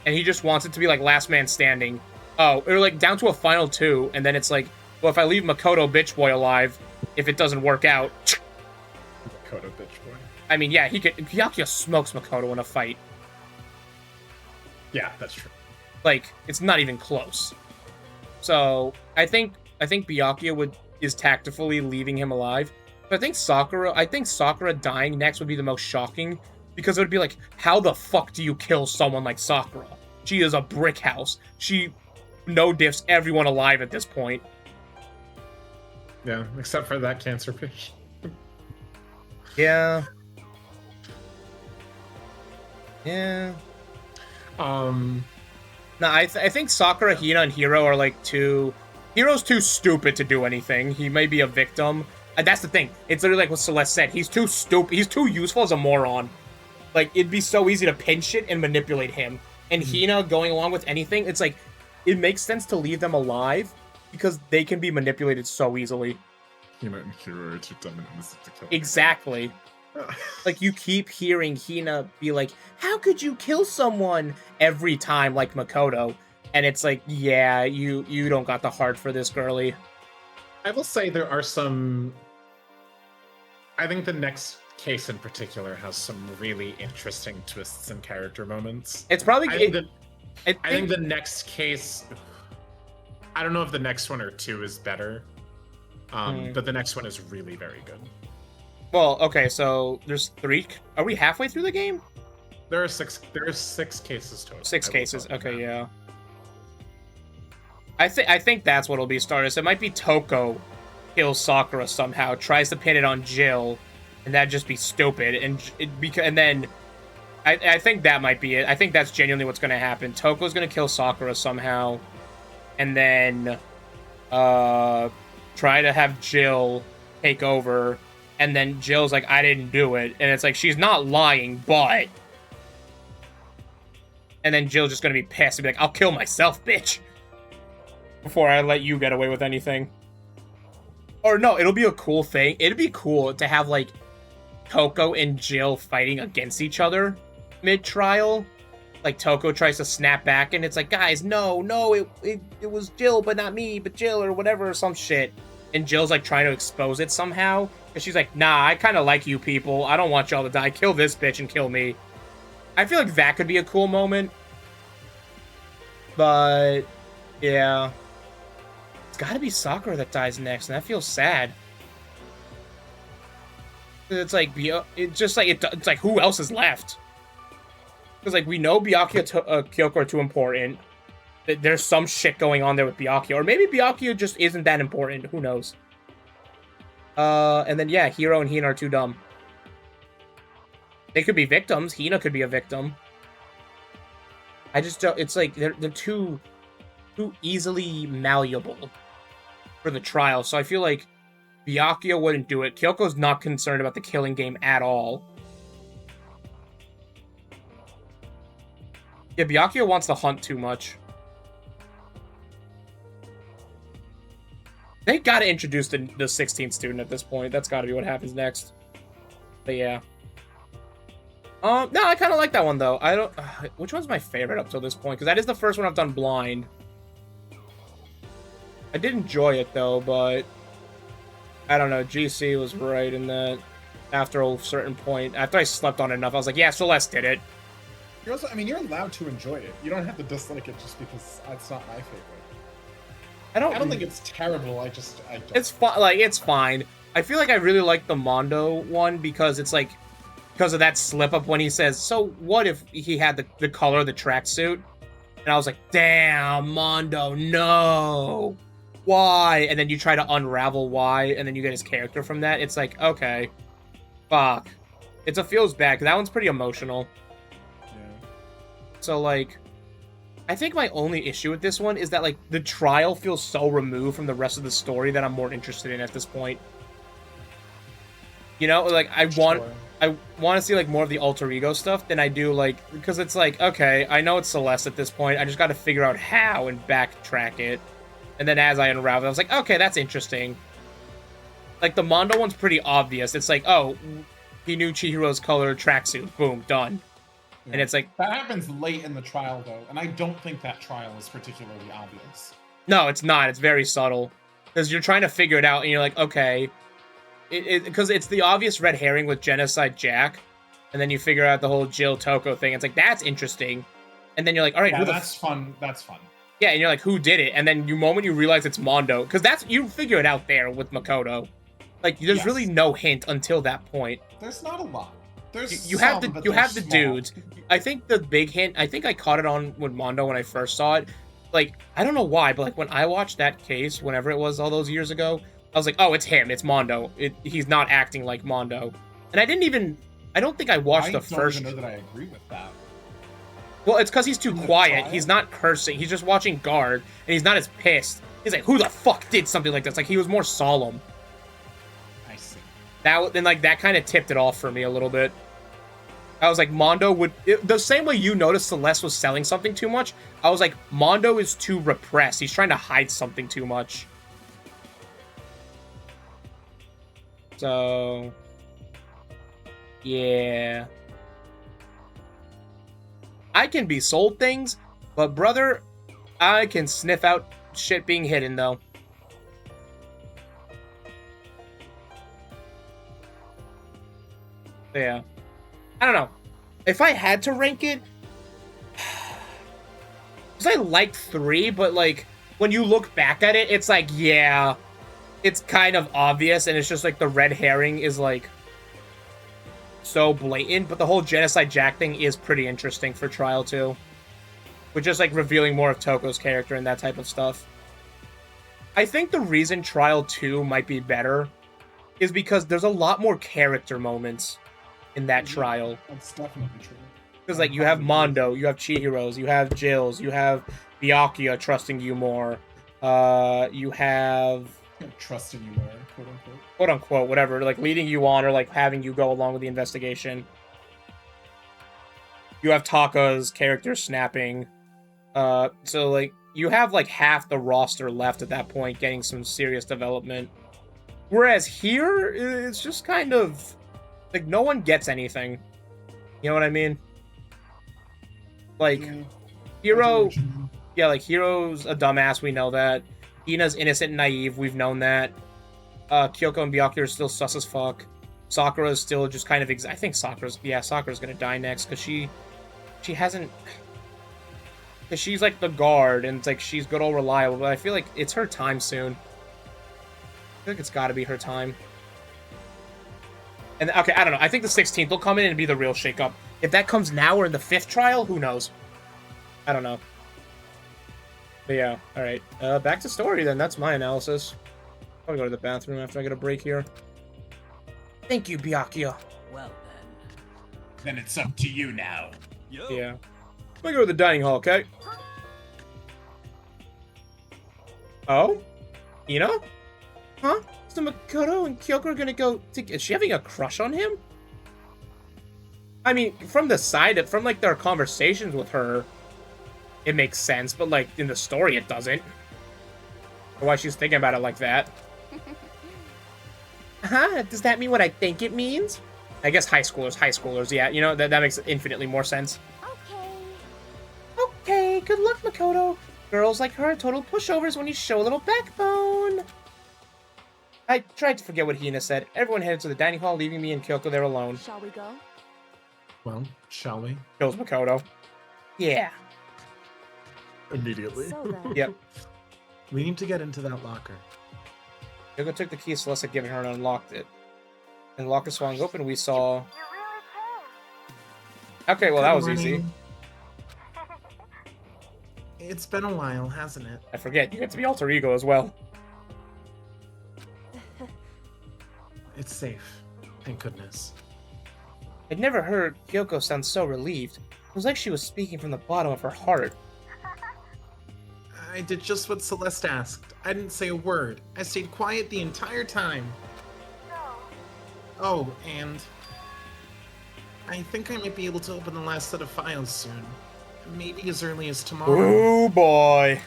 And he just wants it to be, like, last man standing. Oh, or, like, down to a final 2, and then it's like, well, if I leave Makoto bitch boy alive, if it doesn't work out... Makoto bitch boy. I mean, yeah, Byakuya smokes Makoto in a fight. Yeah, that's true. Like, it's not even close. So, I think Byakuya is tactfully leaving him alive. But I think Sakura dying next would be the most shocking. Because it would be like, how the fuck do you kill someone like Sakura? She is a brick house. She no-diffs everyone alive at this point. Yeah, except for that cancer patient. Yeah. Yeah. No, I think Sakura, Hina, and Hiro are like Hiro's too stupid to do anything. He may be a victim. And that's the thing. It's literally like what Celeste said. He's too stupid. He's too useful as a moron. Like, it'd be so easy to pinch it and manipulate him. And Hina going along with anything, it's like, it makes sense to leave them alive because they can be manipulated so easily. Hina and Hiro are too dumb and innocent to kill. Exactly. Like, you keep hearing Hina be like, how could you kill someone every time, like Makoto? And it's like, yeah, you don't got the heart for this, girly. I will say there are some... I think the next case in particular has some really interesting twists and character moments. It's probably... I think the next case... I don't know if the next one or 2 is better. But the next one is really very good. Well, okay, so there's 3... Are we halfway through the game? There are 6 cases total. 6 cases, okay, yeah. I think that's what'll be started. So it might be Toko kills Sakura somehow, tries to pin it on Jill, and that'd just be stupid. And then I think that might be it. I think that's genuinely what's gonna happen. Toko's gonna kill Sakura somehow, and then try to have Jill take over, And then Jill's like, I didn't do it. And it's like, she's not lying, but... And then Jill's just gonna be pissed and be like, I'll kill myself, bitch. Before I let you get away with anything. Or no, it'll be a cool thing. It'd be cool to have, like, Toko and Jill fighting against each other mid-trial. Like, Toko tries to snap back, and it's like, guys, no, it was Jill, but not me, but Jill, or whatever, or some shit. And Jill's, like, trying to expose it somehow. And she's like, nah, I kind of like you people. I don't want y'all to die. Kill this bitch and kill me. I feel like that could be a cool moment. But, yeah. It's gotta be Sakura that dies next, and that feels sad. It's like, it's just like, it's like, who else is left? Because, like, we know Byakuya and Kyoko are too important. There's some shit going on there with Byakuya. Or maybe Byakuya just isn't that important. Who knows? And then, yeah, Hiro and Hina are too dumb. They could be victims. Hina could be a victim. I just don't... It's like, they're too easily malleable for the trial. So I feel like Byakuya wouldn't do it. Kyoko's not concerned about the killing game at all. Yeah, Byakuya wants to hunt too much. They gotta introduce the 16th student at this point. That's gotta be what happens next. But yeah. No, I kind of like that one, though. I don't... which one's my favorite up till this point? Because that is the first one I've done blind. I did enjoy it, though, but... I don't know. GC was right in that. After a certain point. After I slept on it enough, I was like, yeah, Celeste did it. You're also, I mean, you're allowed to enjoy it. You don't have to dislike it just because it's not my favorite. I don't think it's terrible. I don't. It's fine. Like, it's fine. I feel like I really like the Mondo one because it's like... Because of that slip-up when he says, so what if he had the color of the tracksuit? And I was like, damn, Mondo, no! Why? And then you try to unravel why, and then you get his character from that. It's like, okay. Fuck. It's a feels bad, because that one's pretty emotional. Yeah. So, like... I think my only issue with this one is that, like, the trial feels so removed from the rest of the story that I'm more interested in at this point. You know, like, I want to see, like, more of the alter ego stuff than I do, like, because it's like, okay, I know it's Celeste at this point, I just got to figure out how and backtrack it. And then as I unravel, I was like, okay, that's interesting. Like, the Mondo one's pretty obvious. It's like, oh, he knew Chihiro's color tracksuit. Boom, done. Yeah. And it's like... That happens late in the trial, though, and I don't think that trial is particularly obvious. No, it's not. It's very subtle. Because you're trying to figure it out, and you're like, okay... Because it's the obvious red herring with Genocide Jack, and then you figure out the whole Jill Toko thing. It's like, that's interesting. And then you're like, all right, yeah, that's fun. That's fun. Yeah, and you're like, who did it? And then the moment you realize it's Mondo, because that's you figure it out there with Makoto. Like, there's really no hint until that point. There's not a lot. There's you have the dudes. I think the big hint. I think I caught it on with Mondo when I first saw it. Like, I don't know why, but like when I watched that case, whenever it was all those years ago, I was like, oh, it's him. It's Mondo. He's not acting like Mondo. And I don't think I watched the first... I don't even know that I agree with that. Well, it's because he's too quiet. He's not cursing. He's just watching guard, and he's not as pissed. He's like, who the fuck did something like this? Like, he was more solemn. I see. That kind of tipped it off for me a little bit. I was like, Mondo would... the same way you noticed Celeste was selling something too much, I was like, Mondo is too repressed. He's trying to hide something too much. So, yeah. I can be sold things, but brother, I can sniff out shit being hidden, though. Yeah. I don't know. If I had to rank it, because I like 3, but like, when you look back at it, it's like, yeah... It's kind of obvious, and it's just like the red herring is like so blatant, but the whole Genocide Jack thing is pretty interesting for Trial 2. With just like revealing more of Toko's character and that type of stuff. I think the reason Trial 2 might be better is because there's a lot more character moments in that trial. That's definitely true. Because like you have Mondo, you have Chihiro's, you have Jill's, you have Byakuya trusting you more. You have Trusting you more, quote unquote. Quote unquote, whatever, like leading you on or like having you go along with the investigation. You have Taka's character snapping. So like you have like half the roster left at that point getting some serious development. Whereas here, it's just kind of like no one gets anything. You know what I mean? Like Hiro, yeah, like Hiro's a dumbass, we know that. Ina's innocent and naive, we've known that. Kyoko and Byakuya are still sus as fuck. Sakura is still just kind of I think Sakura's gonna die next because she hasn't, because she's like the guard and it's like she's good old reliable, but I feel like it's her time soon. I feel like it's gotta be her time. And okay, I don't know. I think the 16th will come in and be the real shakeup. If that comes now or in the 5th trial, who knows? I don't know. But yeah, alright. Back to story then. That's my analysis. I'll go to the bathroom after I get a break here. Thank you, Byakuya. Well Then it's up to you now. Yo. Yeah. I'll go to the dining hall, okay? Oh? Ina? Huh? So Makoto and Kyoko are gonna go to... Is she having a crush on him? I mean, from the side, from like their conversations with her, it makes sense, but like in the story it doesn't. Or why she's thinking about it like that. Huh? Does that mean what I think it means? I guess high schoolers, yeah. You know, that makes infinitely more sense. Okay. Okay, good luck, Makoto. Girls like her are total pushovers when you show a little backbone. I tried to forget what Hina said. Everyone headed to the dining hall, leaving me and Kyoko there alone. Shall we go? Well, shall we? Kills Makoto. Yeah. Immediately. So then. Yep. We need to get into that locker. Kyoko took the key Celeste had given her and unlocked it. And the locker swung open, we saw... Okay, well that was easy. It's been a while, hasn't it? I forget, you get to be alter ego as well. It's safe. Thank goodness. I'd never heard Kyoko sound so relieved. It was like she was speaking from the bottom of her heart. I did just what Celeste asked. I didn't say a word. I stayed quiet the entire time. Oh, and... I think I might be able to open the last set of files soon. Maybe as early as tomorrow. Oh boy.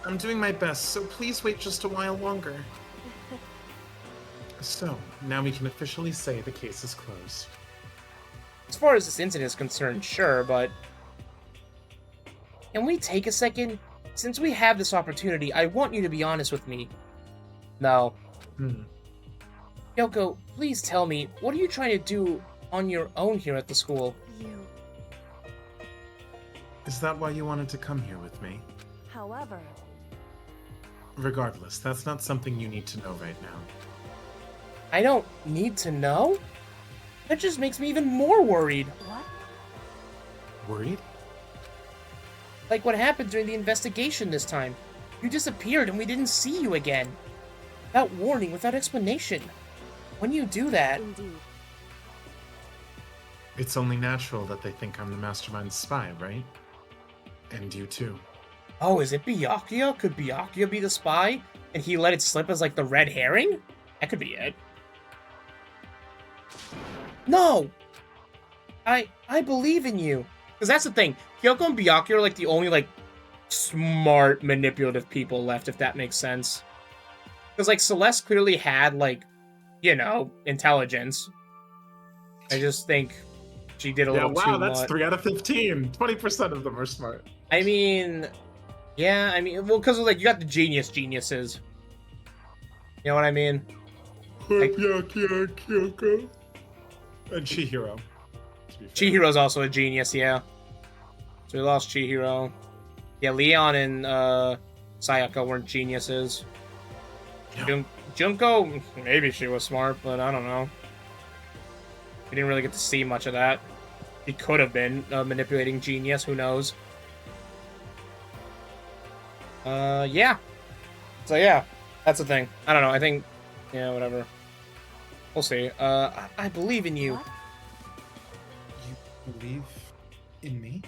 I'm doing my best, so please wait just a while longer. So, now we can officially say the case is closed. As far as this incident is concerned, sure, but... Can we take a second? Since we have this opportunity, I want you to be honest with me. No. Kyoko, please tell me, what are you trying to do on your own here at the school? You. Is that why you wanted to come here with me? However, Regardless, that's not something you need to know right now. I don't need to know? That just makes me even more worried. what? Worried? Like what happened during the investigation this time. You disappeared and we didn't see you again. Without warning, without explanation. When you do that... Indeed. It's only natural that they think I'm the mastermind's spy, right? And you too. Oh, is it Byakuya? Could Byakuya be the spy? And he let it slip as like the red herring? That could be it. No! I believe in you. Because that's the thing. Kyoko and Byakuya are like the only like smart, manipulative people left, if that makes sense. Because like Celeste clearly had like, you know, intelligence. I just think she did a little too much. Wow, that's 3 out of 15. 20% of them are smart. I mean, yeah, I mean, well, because like you got the geniuses. You know what I mean? Like, Kyoko. And Chihiro. Chihiro's also a genius, yeah. So we lost Chihiro. Yeah, Leon and Sayaka weren't geniuses. No. Junko, maybe she was smart, but I don't know. We didn't really get to see much of that. He could have been a manipulating genius, who knows? Yeah. So yeah, that's the thing. I don't know, I think, yeah, whatever. We'll see. I believe in you. What? You believe in me?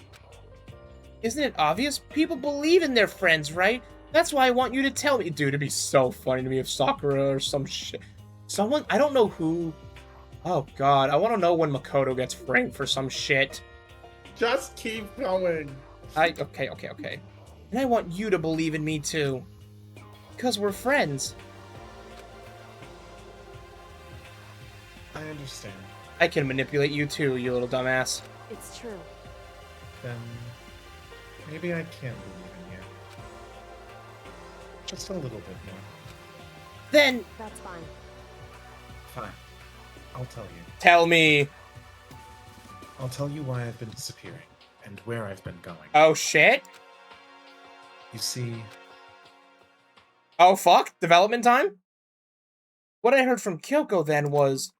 Isn't it obvious? People believe in their friends, right? That's why I want you to tell me. Dude, it'd be so funny to me if Sakura or some shit. Someone, I don't know who. Oh, God. I want to know when Makoto gets framed for some shit. Just keep going. Okay. And I want you to believe in me, too. Because we're friends. I understand. I can manipulate you, too, you little dumbass. It's true. Then maybe I can believe in you. Just a little bit more. Then That's fine. Fine. I'll tell you. tell me. I'll tell you why I've been disappearing and where I've been going. Oh, shit? You see, Oh, fuck? Development time? What I heard from Kyoko then was...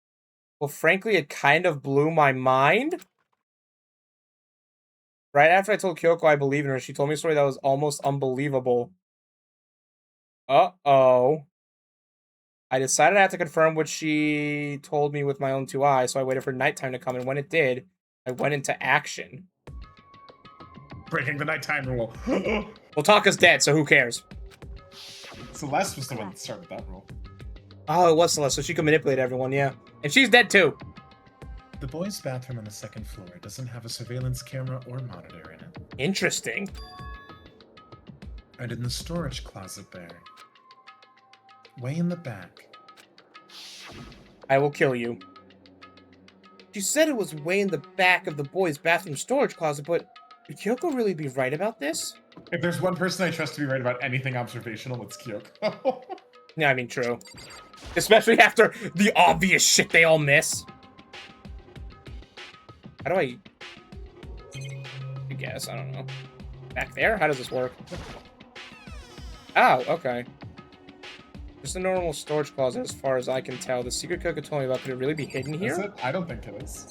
Well, frankly, it kind of blew my mind. Right after I told Kyoko I believed in her, she told me a story that was almost unbelievable. Uh-oh. I decided I had to confirm what she told me with my own 2 eyes, so I waited for nighttime to come, and when it did, I went into action. breaking the nighttime rule. Well, Taka's dead, so who cares? Celeste was the one that started that rule. Oh, it was Celeste, so she could manipulate everyone, yeah. And she's dead, too. The boys' bathroom on the 2nd floor doesn't have a surveillance camera or monitor in it. Interesting. And in the storage closet there, way in the back. I will kill you. She said it was way in the back of the boys' bathroom storage closet, but could Kyoko really be right about this? If there's one person I trust to be right about anything observational, it's Kyoko. Yeah, I mean, true. Especially after the obvious shit they all miss. How do I guess, I don't know. Back there? How does this work? Oh, okay. Just a normal storage closet as far as I can tell. The secret Kyoko told me about, could it really be hidden here? Is it? I don't think it is.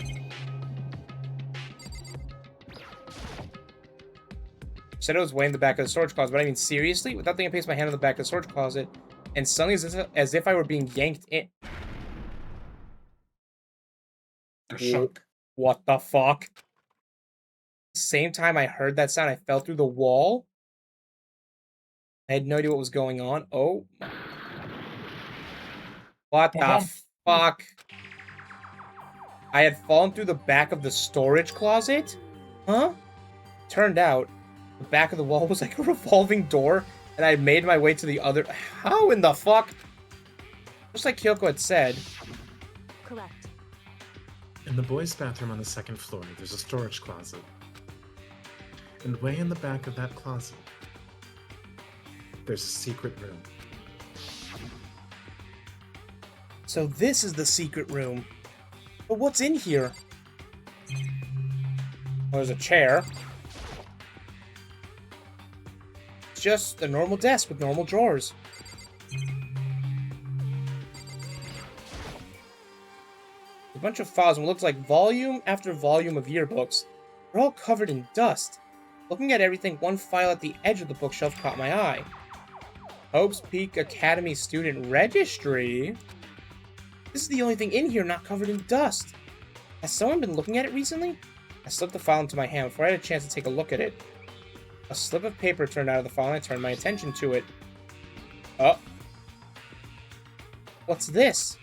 Said it was way in the back of the storage closet, but I mean, seriously? Without thinking, I placed my hand on the back of the storage closet, and suddenly, as if I were being yanked in. You're shook. What the fuck? Same time I heard that sound, I fell through the wall. I had no idea what was going on. Oh. What the fuck? I had fallen through the back of the storage closet? Huh? Turned out, the back of the wall was like a revolving door, and I made my way to the other... How in the fuck? Just like Kyoko had said. Correct. In the boys' bathroom on the 2nd floor, there's a storage closet. And way in the back of that closet, there's a secret room. So this is the secret room. But what's in here? Well, there's a chair. It's just a normal desk with normal drawers. A bunch of files, and what looks like volume after volume of yearbooks. They're all covered in dust. Looking at everything, one file at the edge of the bookshelf caught my eye. Hope's Peak Academy Student Registry? This is the only thing in here not covered in dust. Has someone been looking at it recently? I slipped the file into my hand before I had a chance to take a look at it. A slip of paper turned out of the file and I turned my attention to it. Oh. What's this?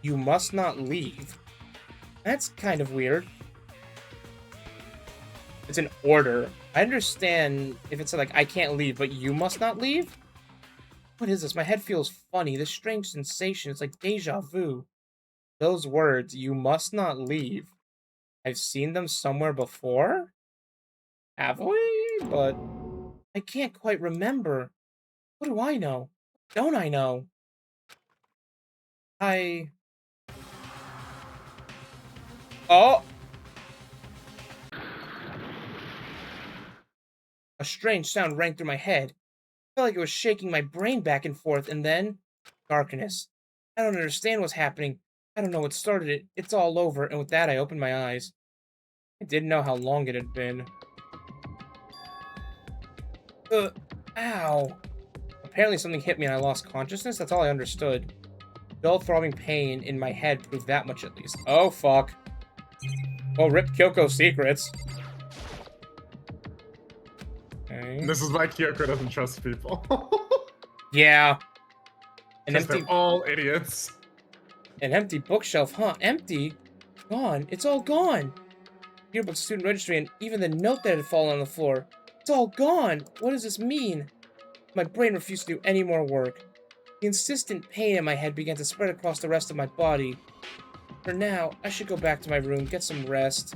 You must not leave. That's kind of weird. It's an order. I understand if it's like, I can't leave, but you must not leave? What is this? My head feels funny. This strange sensation. It's like deja vu. Those words, you must not leave. I've seen them somewhere before? Have we? But I can't quite remember. What do I know? Don't I know? Oh! A strange sound rang through my head. I felt like it was shaking my brain back and forth, and then... darkness. I don't understand what's happening. I don't know what started it. It's all over, and with that I opened my eyes. I didn't know how long it had been. Ow. Apparently something hit me and I lost consciousness? That's all I understood. Dull throbbing pain in my head proved that much at least. Oh, fuck. Well, rip Kyoko's secrets. Okay. This is why Kyoko doesn't trust people. Yeah. An Because empty, they're all idiots. an empty bookshelf, huh? Empty? Gone. It's all gone. Yearbook, student registry, and even the note that had fallen on the floor. It's all gone. What does this mean? My brain refused to do any more work. The insistent pain in my head began to spread across the rest of my body. For now, I should go back to my room, get some rest.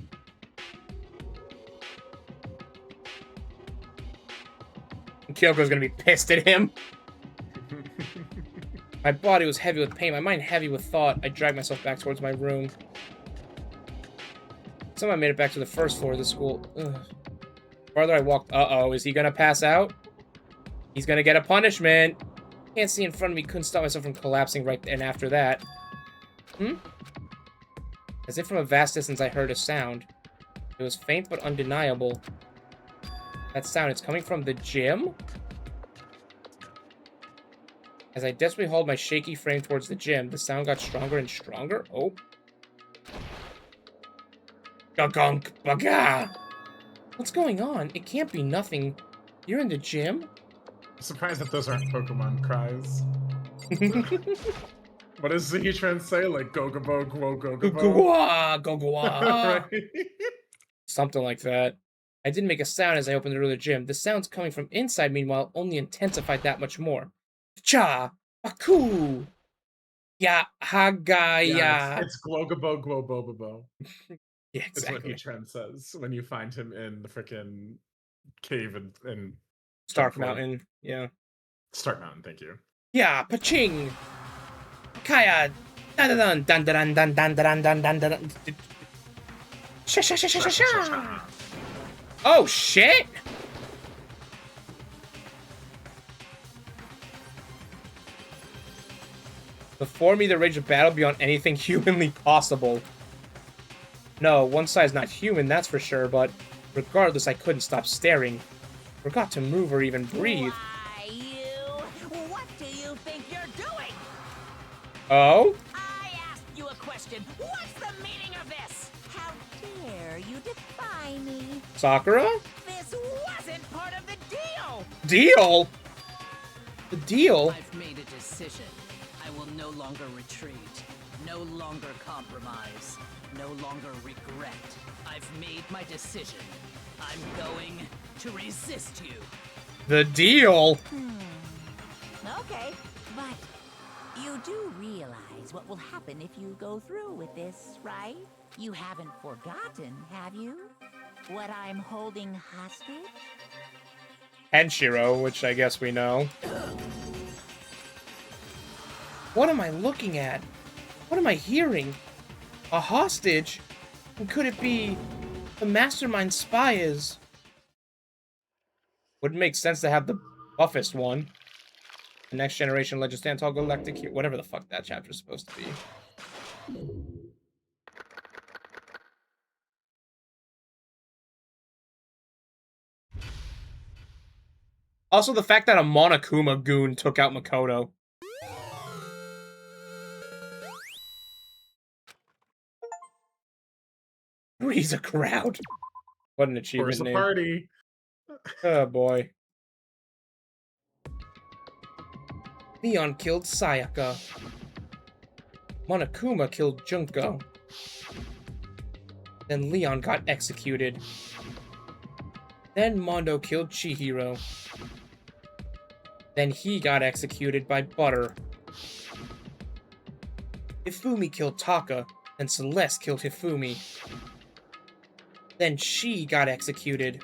And Kyoko's gonna be pissed at him. My body was heavy with pain, my mind heavy with thought. I dragged myself back towards my room. Somehow I made it back to the first floor of the school. Ugh. The farther I walked, uh-oh, is he gonna pass out? He's gonna get a punishment. Can't see in front of me, couldn't stop myself from collapsing right then after that. As if from a vast distance I heard a sound. It was faint but undeniable. That sound, it's coming from the gym? As I desperately hauled my shaky frame towards the gym, the sound got stronger and stronger. Oh. Gunk baga! What's going on? It can't be nothing. You're in the gym? I'm surprised that those aren't Pokemon cries. What does Zitran say? Like, Gogabo, Gwo, Gogabo? Gugwa, gogwa. Right? Something like that. I didn't make a sound as I opened the door of the gym. The sounds coming from inside, meanwhile, only intensified that much more. Cha! Baku! Ya Hagaya! Yeah, it's Glogabo, Globobabo. Yeah, That's what exactly. Heatran says when you find him in the freaking cave in Stark Jump Forward. Mountain. Yeah. Stark Mountain, thank you. Yeah, paching! Kaya! Dun dun dun dun dun dun dun dun dun. Sha sha sha sha sha sha! Oh shit! Before me, the rage of battle beyond anything humanly possible. No, one side's not human, that's for sure, but regardless, I couldn't stop staring. Forgot to move or even breathe. Why, you? What do you think you're doing? Oh? I asked you a question. What's the meaning of this? How dare you defy me? Sakura? This wasn't part of the deal! Deal? The deal? I've made a decision. I will no longer retreat, no longer compromise, no longer regret. I've made my decision. I'm going to resist you. The deal? Okay, but you do realize what will happen if you go through with this, right? You haven't forgotten, have you? What I'm holding hostage? Henshiro, which I guess we know. What am I looking at? What am I hearing? A hostage? And could it be the mastermind spy is? Would make sense to have the buffest one. The next generation Legend Stantal Galactic, whatever the fuck that chapter's supposed to be. Also, the fact that a Monokuma goon took out Makoto. He's a crowd. What an achievement Force a name. party. Oh boy. Leon killed Sayaka. Monokuma killed Junko. Then Leon got executed. Then Mondo killed Chihiro. Then he got executed by Butter. Hifumi killed Taka, and Celeste killed Hifumi. Then she got executed.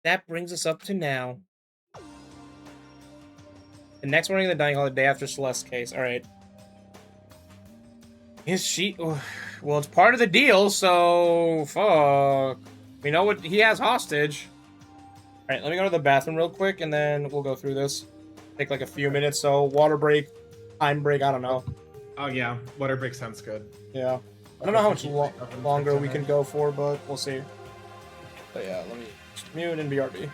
That brings us up to now. The next morning in the dining hall, the day after Celeste's case. Alright. Is she... Well, it's part of the deal, so... Fuck. We know what he has hostage. Alright, let me go to the bathroom real quick, and then we'll go through this. Take like a few minutes, so water break, time break, I don't know. Oh yeah, water break sounds good. Yeah. I don't know how much longer we can go for, but we'll see. But yeah, let me just mute and BRB.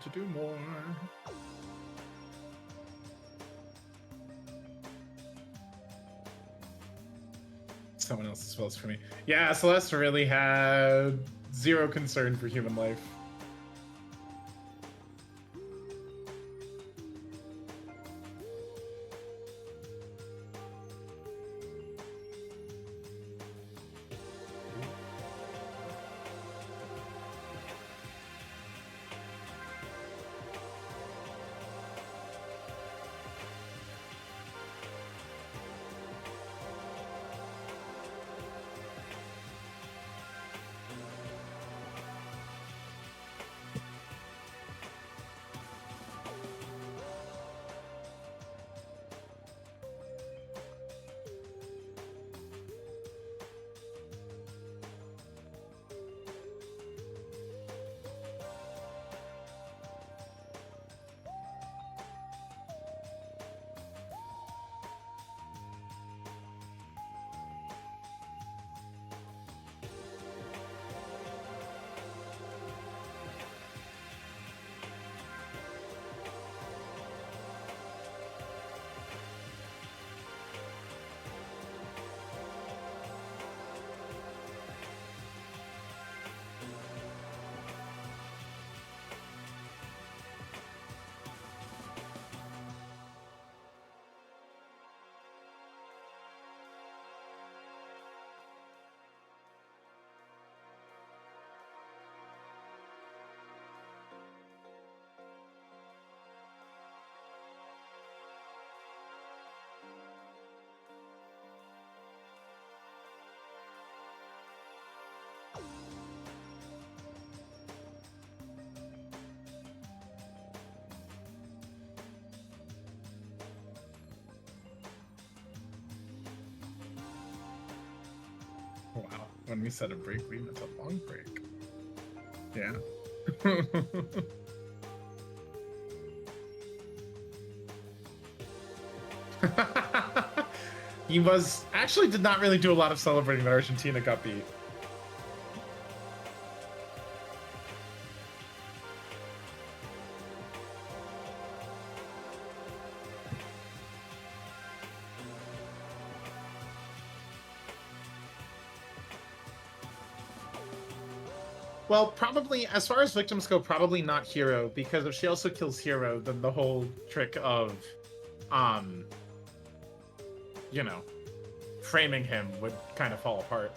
need to do more. Someone else spells for me. Yeah, Celeste really had zero concern for human life. Wow, when we said a break, we meant a long break. Yeah. He was actually did not really do a lot of celebrating that Argentina got beat. Well, probably, as far as victims go, probably not Hero, because if she also kills Hero, then the whole trick of, you know, framing him would kind of fall apart.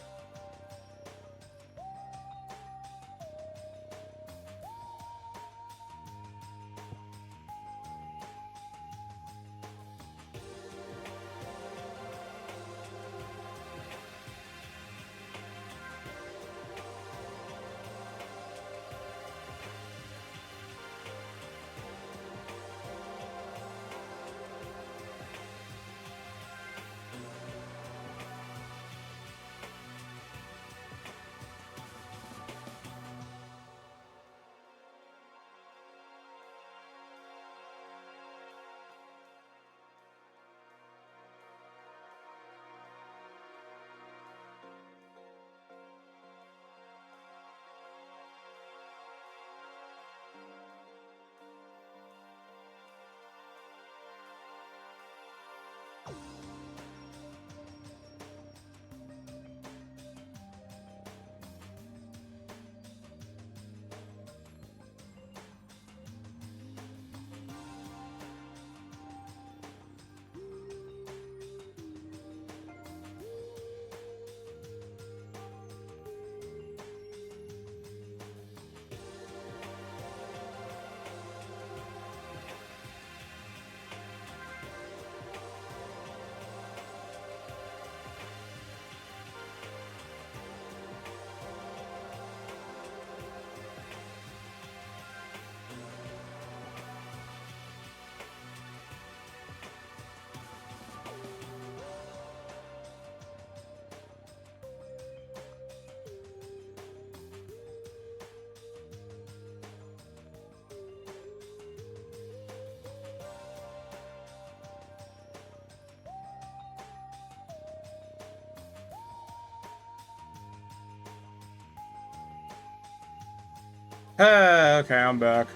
Okay, I'm back.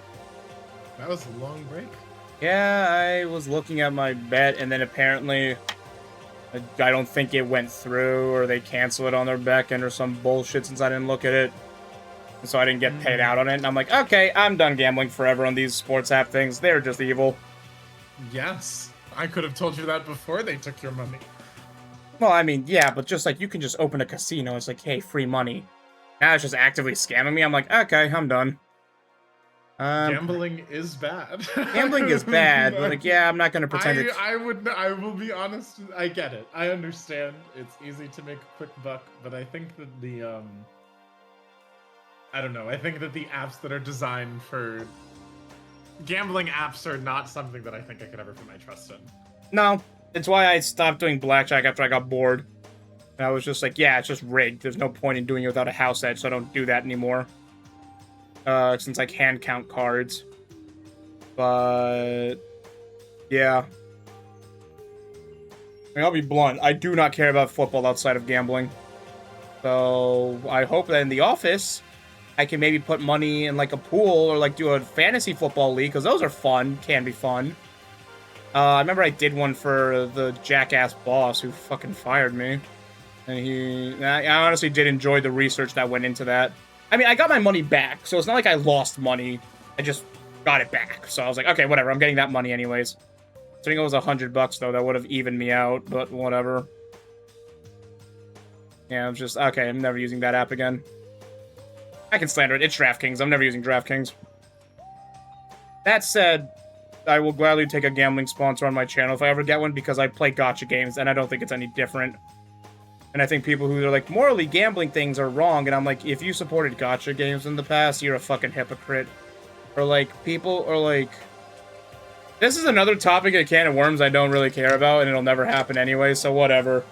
That was a long break. Yeah, I was looking at my bet, and then apparently I don't think it went through, or they canceled it on their back end or some bullshit since I didn't look at it. And so I didn't get paid out on it, and I'm like, okay, I'm done gambling forever on these sports app things. They're just evil. Yes, I could have told you that before they took your money. Well, I mean, yeah, but just like, you can just open a casino. It's like, hey, free money. Now it's just actively scamming me. I'm like, okay, I'm done. Gambling is bad. Gambling is bad, but like, yeah, I'm not gonna pretend it's... I will be honest. I get it. I understand. It's easy to make a quick buck, but I think that the I don't know. I think that the apps that are designed for gambling apps are not something that I think I could ever put my trust in. No, it's why I stopped doing blackjack after I got bored. And I was just like, yeah, it's just rigged. There's no point in doing it without a house edge, so I don't do that anymore. Since I can count cards. But yeah. I mean, I'll be blunt. I do not care about football outside of gambling. So I hope that in the office, I can maybe put money in like a pool or like do a fantasy football league, because those are fun. Can be fun. I remember I did one for the jackass boss who fucking fired me. And I honestly did enjoy the research that went into that. I mean, I got my money back, so it's not like I lost money. I just got it back. So I was like, okay, whatever, I'm getting that money anyways. I think it was $100 though, that would have evened me out, but whatever. Yeah, I'm just, okay, I'm never using that app again. I can slander it, it's DraftKings, I'm never using DraftKings. That said, I will gladly take a gambling sponsor on my channel if I ever get one, because I play gacha games, and I don't think it's any different. And I think people who are like, morally gambling things are wrong, and I'm like, if you supported gacha games in the past, you're a fucking hypocrite. Or like, people are like... This is another topic, a can of worms I don't really care about, and it'll never happen anyway, so whatever.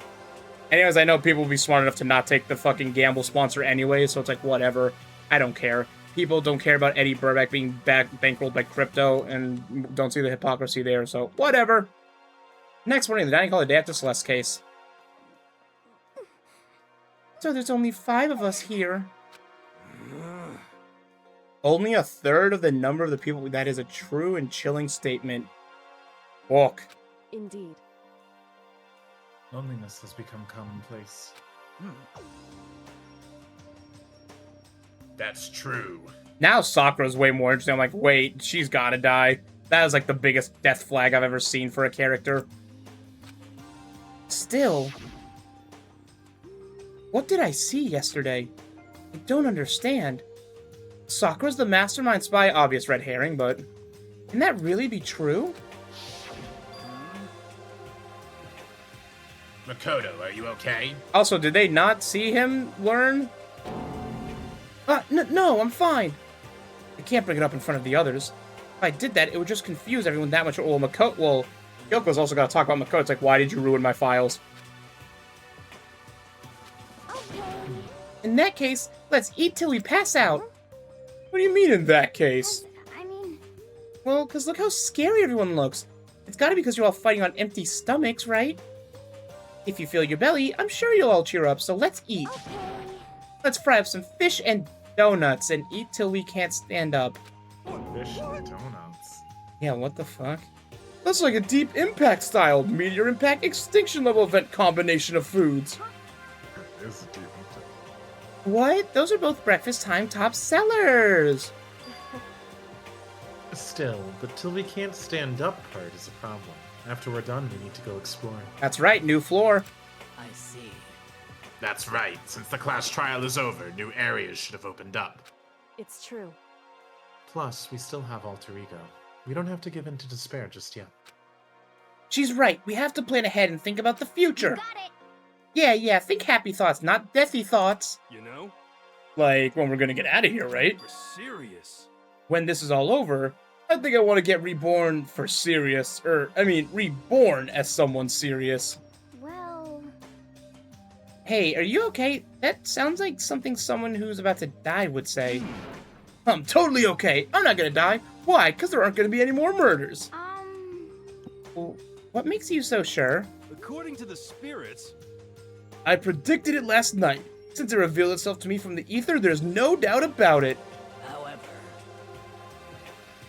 Anyways, I know people will be smart enough to not take the fucking gamble sponsor anyway, so it's like, whatever. I don't care. People don't care about Eddie Burback being bankrolled by crypto, and don't see the hypocrisy there, so whatever. Next morning, the dining hall, the day after Celeste's case. So there's only 5 of us here. Only a third of the number of the people. That is a true and chilling statement. Walk. Indeed. Loneliness has become commonplace. That's true. Now Sakura's way more interesting. I'm like, wait, she's gotta die. That is like the biggest death flag I've ever seen for a character. Still... What did I see yesterday? I don't understand. Sakura's the mastermind spy, obvious red herring, but can that really be true? Makoto, are you okay? Also, did they not see him learn? No, I'm fine. I can't bring it up in front of the others. If I did that, it would just confuse everyone that much. Well, Yoko's also got to talk about Makoto. It's like, why did you ruin my files? In that case, let's eat till we pass out. What do you mean, in that case? I mean... Well, because look how scary everyone looks. It's gotta be because you're all fighting on empty stomachs, right? If you feel your belly, I'm sure you'll all cheer up, so let's eat. Okay. Let's fry up some fish and donuts and eat till we can't stand up. Fish and donuts. Yeah, what the fuck? That's like a deep impact style, meteor impact, extinction level event combination of foods. It is a deep impact. What? Those are both breakfast time top sellers. Still, the till we can't stand up part is a problem. After we're done, we need to go exploring. That's right, new floor. I see. That's right. Since the class trial is over, new areas should have opened up. It's true. Plus, we still have Alter Ego. We don't have to give in to despair just yet. She's right. We have to plan ahead and think about the future. Got it. Yeah, think happy thoughts, not deathy thoughts. You know? Like, when we're gonna get out of here, right? We're serious. When this is all over, I think I want to get reborn for serious. Reborn as someone serious. Well... Hey, are you okay? That sounds like something someone who's about to die would say. I'm totally okay. I'm not gonna die. Why? Because there aren't gonna be any more murders. Well, what makes you so sure? According to the spirits... I predicted it last night. Since it revealed itself to me from the ether, there's no doubt about it. However,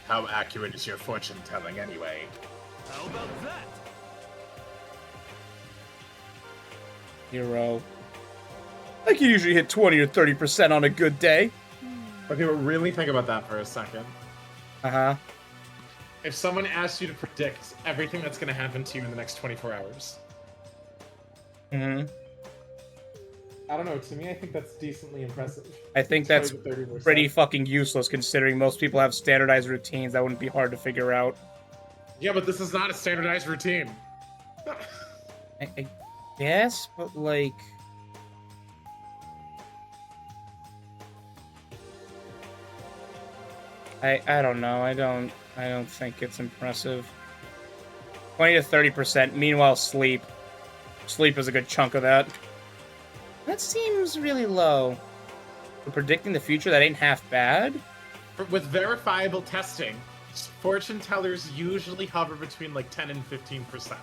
How accurate is your fortune telling anyway? How about that? Hero. I can usually hit 20 or 30% on a good day. Okay, but really think about that for a second. Uh-huh. If someone asked you to predict everything that's going to happen to you in the next 24 hours. Mm-hmm. I don't know, to me I think that's decently impressive. I think that's 20 to 30%. pretty fucking useless considering most people have standardized routines that wouldn't be hard to figure out. Yeah, but this is not a standardized routine. I guess, but like... I don't know. I don't think it's impressive. 20 to 30%. Meanwhile, sleep. Sleep is a good chunk of that. That seems really low. For predicting the future, that ain't half bad. With verifiable testing, fortune tellers usually hover between like 10 and 15%.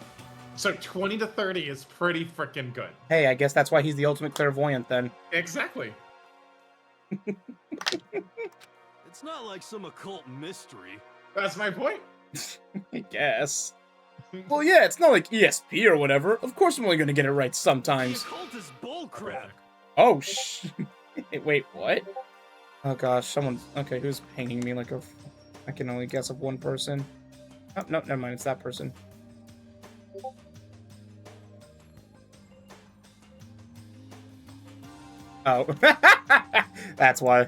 So 20 to 30 is pretty freaking good. Hey, I guess that's why he's the ultimate clairvoyant then. Exactly. It's not like some occult mystery. That's my point. I guess. Well, yeah, it's not like ESP or whatever. Of course I'm only gonna get it right The sometimes. occult is bullcrap. Oh, wait, what? Oh gosh, someone's... Okay, who's pinging me like a... I can only guess of one person. Oh, no, never mind, it's that person. Oh. That's why.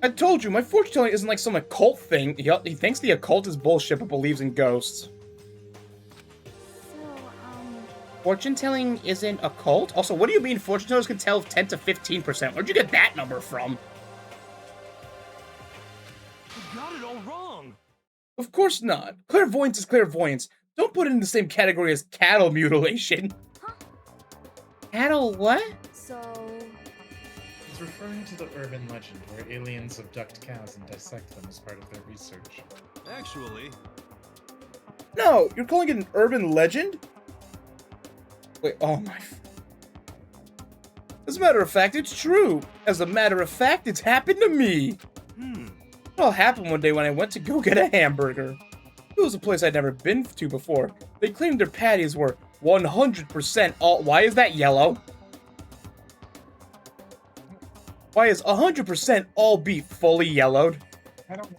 I told you, my fortune telling isn't like some occult thing. He thinks the occult is bullshit but believes in ghosts. So, Fortune telling isn't a cult? Also, what do you mean fortune tellers can tell 10 to 15%? Where'd you get that number from? You got it all wrong. Of course not. Clairvoyance is clairvoyance. Don't put it in the same category as cattle mutilation. Huh? Cattle what? so... He's referring to the urban legend where aliens abduct cows and dissect them as part of their research. Actually, No, you're calling it an urban legend? Wait, oh my... As a matter of fact, it's true. As a matter of fact, it's happened to me. It all happened one day when I went to go get a hamburger. It was a place I'd never been to before. They claimed their patties were 100% all... Why is that yellow? Why is 100% all beef fully yellowed? I don't know.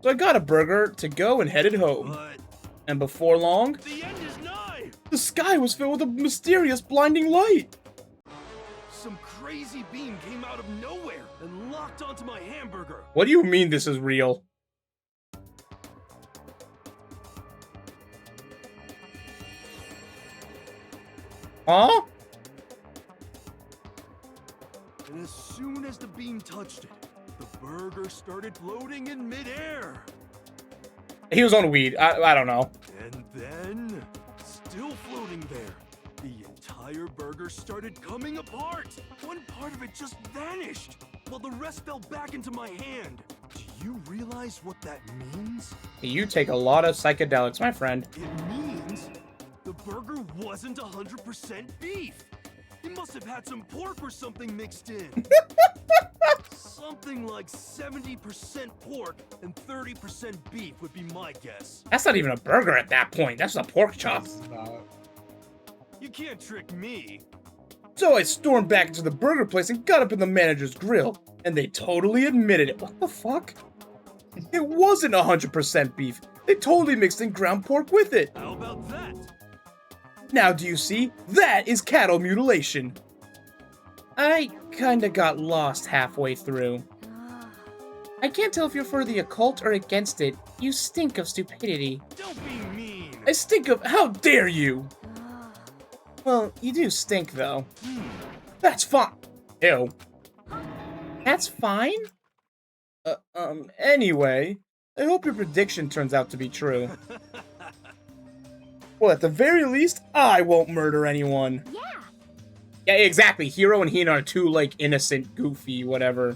So I got a burger to go and headed home. but And before long, the end is nigh. the sky was filled with a mysterious blinding light. Some crazy beam came out of nowhere and locked onto my hamburger. What do you mean this is real? Huh? And as soon as the beam touched it, the burger started floating in midair. He was on weed. I don't know. And then, still floating there, the entire burger started coming apart. One part of it just vanished, while the rest fell back into my hand. Do you realize what that means? You take a lot of psychedelics, my friend. It means the burger wasn't 100% beef. It must have had some pork or something mixed in. Something like 70% pork and 30% beef would be my guess. That's not even a burger at that point. That's a pork chop. It's not. You can't trick me. So I stormed back into the burger place and got up in the manager's grill. And they totally admitted it. What the fuck? It wasn't 100% beef. They totally mixed in ground pork with it. How about that? Now do you see? That is cattle mutilation. I kinda got lost halfway through. Ah, I can't tell if you're for the occult or against it. You stink of stupidity. Don't be mean. I stink of... How dare you? ah. Well, you do stink, though. That's fine. Ew. That's fine? Anyway, I hope your prediction turns out to be true. Well, at the very least, I won't murder anyone. Yeah. Yeah, exactly. Hiro and Hina are too, like, innocent, goofy, whatever.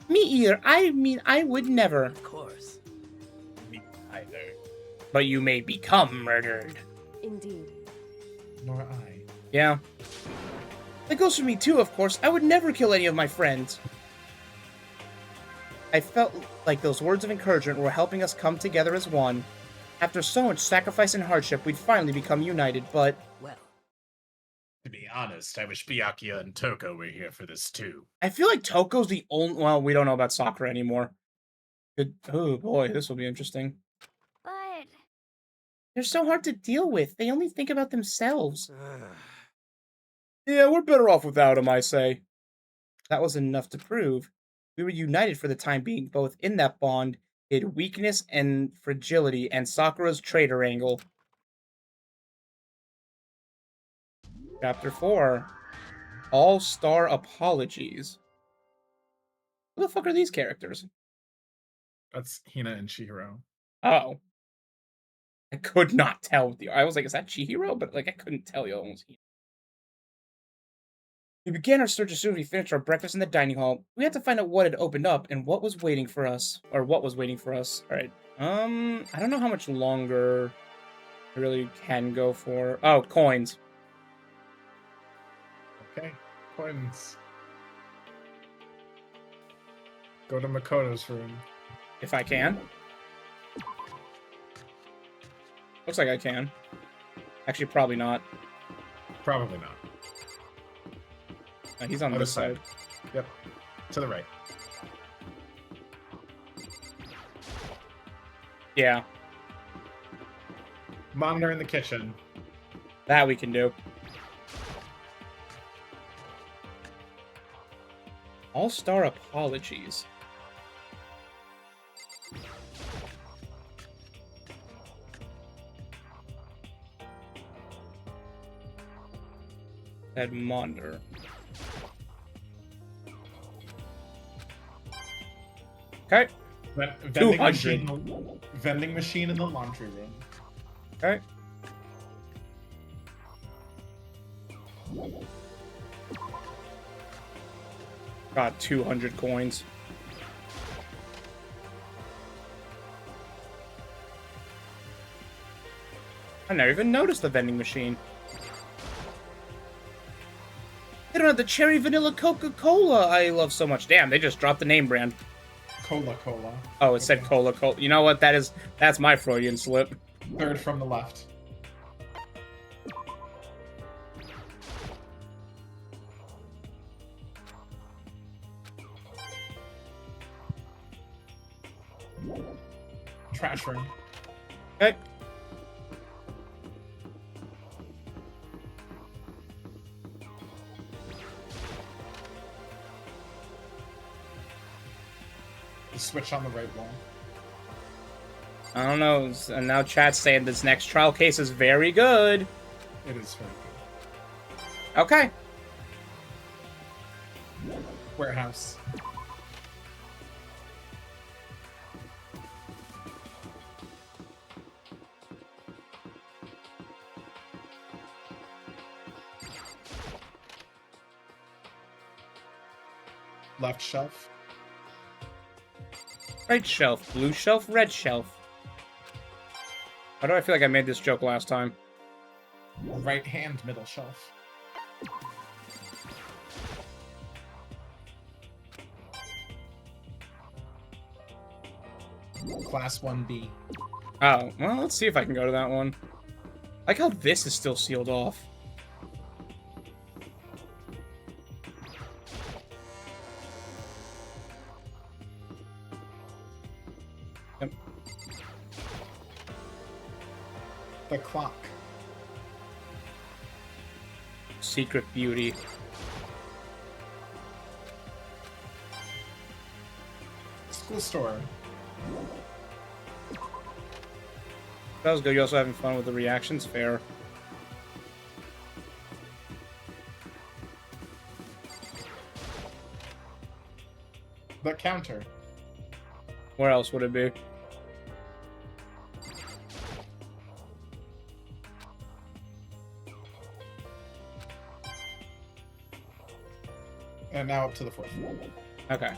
Me either. I mean, I would never. Of course. Me either. But you may become murdered. Indeed. Nor I. Yeah. That goes for me too, of course. I would never kill any of my friends. I felt like those words of encouragement were helping us come together as one. After so much sacrifice and hardship, we'd finally become united, but... Well, To be honest, I wish Byakuya and Toko were here for this too. I feel like Toko's the only... Well, we don't know about Sakura anymore. Good... Oh, boy, this will be interesting. But They're so hard to deal with. They only think about themselves. Yeah, we're better off without them, I say. That was enough to prove. We were united for the time being, both in that bond, hid weakness and fragility, and Sakura's traitor angle. Chapter 4. All-Star Apologies. Who the fuck are these characters? That's Hina and Chihiro. Oh. I could not tell. I was like, is that Chihiro? But, like, I couldn't tell you. Almost. We began our search as soon as we finished our breakfast in the dining hall. We had to find out what had opened up and what was waiting for us. Or what was waiting for us. Alright. I don't know how much longer I really can go for. Oh, coins. Okay, coins. Go to Makoto's room. If I can. Looks like I can. Actually, probably not. Probably not. He's on Other this side. Yep. To the right. Yeah. Monitor in the kitchen. That we can do. All-Star Apologies. That monitor. Okay. Vending machine in the laundry room. Okay. Got 200 coins. I never even noticed the vending machine. They don't have the cherry vanilla Coca-Cola I love so much. Damn, they just dropped the name brand. Cola. Oh, it said Cola. You know what? That's my Freudian slip. Third from the left. Trash room. Okay. The switch on the right wall. I don't know. And now chat's saying this next trial case is very good. It is very good. Okay. Warehouse. Left shelf. Right shelf, blue shelf, red shelf. Why do I feel like I made this joke last time? Right hand middle shelf. Class 1B. Oh, well, let's see if I can go to that one. I like how this is still sealed off. Yep. The clock. Secret beauty. School store. That was good. You're also having fun with the reactions. Fair. The counter. Where else would it be? And now up to the fourth floor. Okay.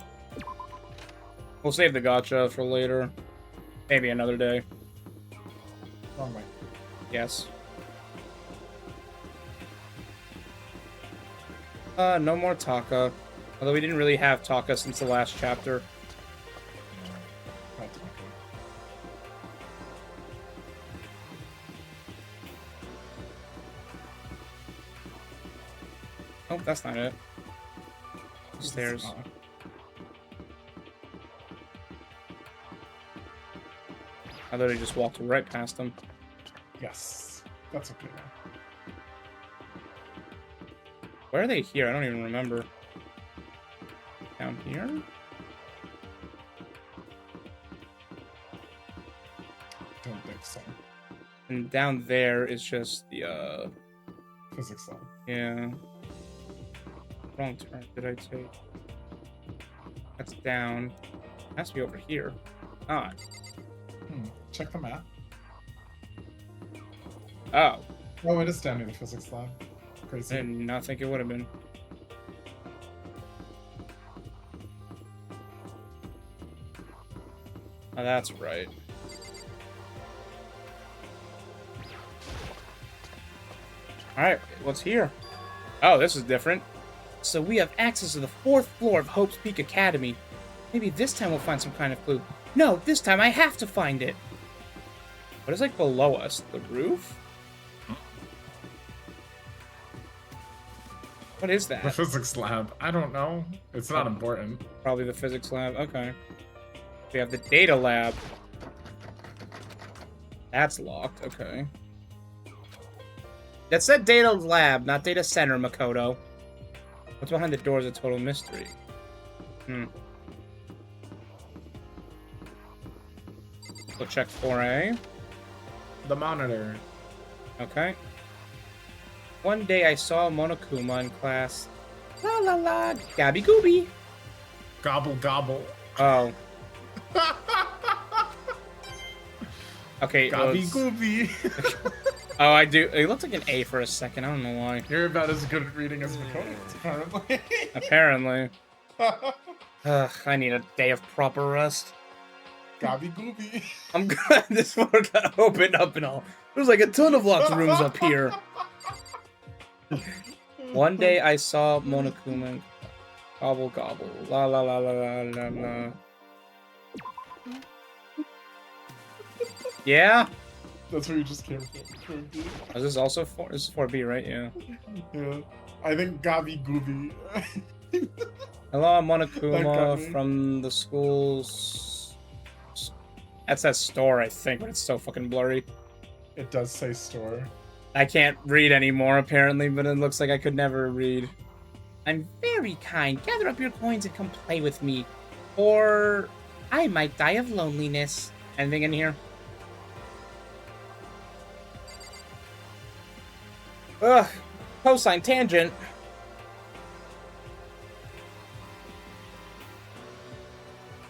We'll save the gotcha for later. Maybe another day. Wrong way. Yes. No more Taka. Although we didn't really have Taka since the last chapter. Oh, that's not it. Stairs. I literally just walked right past them. Yes. That's okay. Where are they here? I don't even remember. Down here? Don't think so. And down there is just the, Physics lab. yeah. Wrong turn did I take? That's down. Has to be over here. Ah. Check the map. Oh. Oh, it is down near the physics lab. Crazy. I did not think it would have been. Oh, that's right. Alright, what's here? Oh, this is different. So we have access to the 4th floor of Hope's Peak Academy. Maybe this time we'll find some kind of clue. No, this time I have to find it. What is like below us? The roof? What is that? The physics lab. I don't know. It's not important. Probably the physics lab. Okay. We have the data lab. That's locked. Okay. That said data lab, not data center, Makoto. What's behind the door is a total mystery. Go check 4A. The monitor. Okay. One day I saw Monokuma in class. La la la, gabby gooby. Gobble gobble. Oh. Okay. Gobby gooby. Oh, I do. It looked like an A for a second. I don't know why. You're about as good at reading as Makoto, apparently. Apparently. Ugh, I need a day of proper rest. Gobby gooby. I'm glad this floor got opened up and all. There's like a ton of locked rooms up here. One day I saw Monokuma. Gobble gobble. La la la la la la la. Yeah? That's where you just came from. Is this also 4? This is 4B, right? Yeah. Yeah. I think Gobby gooby. Hello, I'm Monokuma Gobby. from the school's... That's that store, I think, but it's so fucking blurry. It does say store. I can't read anymore, apparently, but it looks like I could never read. I'm very kind. Gather up your coins and come play with me. Or I might die of loneliness. Anything in here? Ugh. Cosine tangent.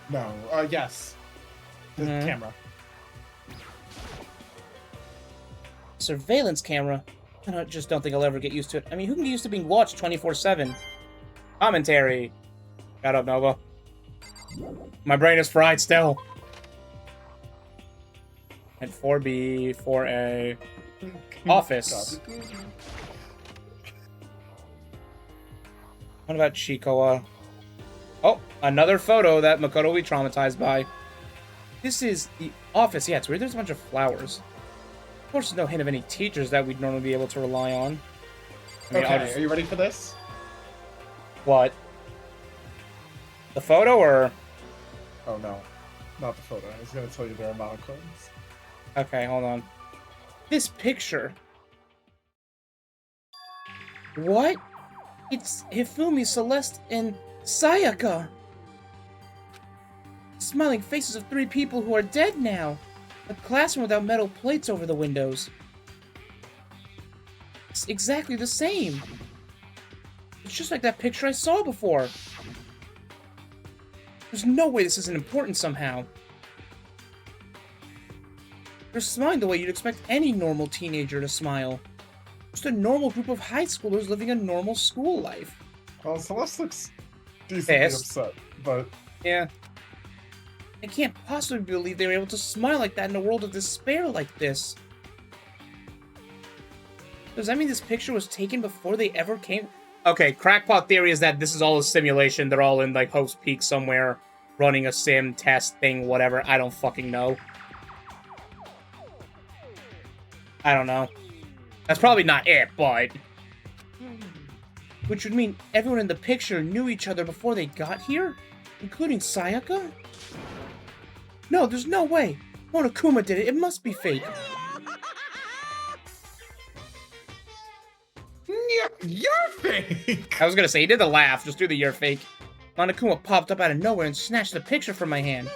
No. Yes. The camera. Surveillance camera. Just don't think I'll ever get used to it. I mean, who can get used to being watched 24/7? Commentary. Shut up, Nova. My brain is fried still. And 4B, 4A. Office. What about Chikoa? Oh, another photo that Makoto will be traumatized by. This is the office. Yeah, it's weird. There's a bunch of flowers. Of course, there's no hint of any teachers that we'd normally be able to rely on. I mean, Okay, are you ready for this? What? The photo, or...? Oh, no. Not the photo. I was going to tell you there are monocones. Okay, hold on. This picture. What? It's Hifumi, Celeste, and Sayaka. Smiling faces of 3 people who are dead now. A classroom without metal plates over the windows. It's exactly the same. It's just like that picture I saw before. There's no way this isn't important somehow. They're smiling the way you'd expect any normal teenager to smile. Just a normal group of high schoolers living a normal school life. Well, Celeste looks decently upset, but... Yeah. I can't possibly believe they were able to smile like that in a world of despair like this. Does that mean this picture was taken before they ever came? Okay, crackpot theory is that this is all a simulation. They're all in, like, Hope's Peak somewhere, running a sim, test thing, whatever. I don't fucking know. I don't know. That's probably not it, but... Which would mean everyone in the picture knew each other before they got here? Including Sayaka? No, there's no way. Monokuma did it. It must be fake. You're fake! I was gonna say, he did the laugh. Just do the you're fake. Monokuma popped up out of nowhere and snatched the picture from my hand.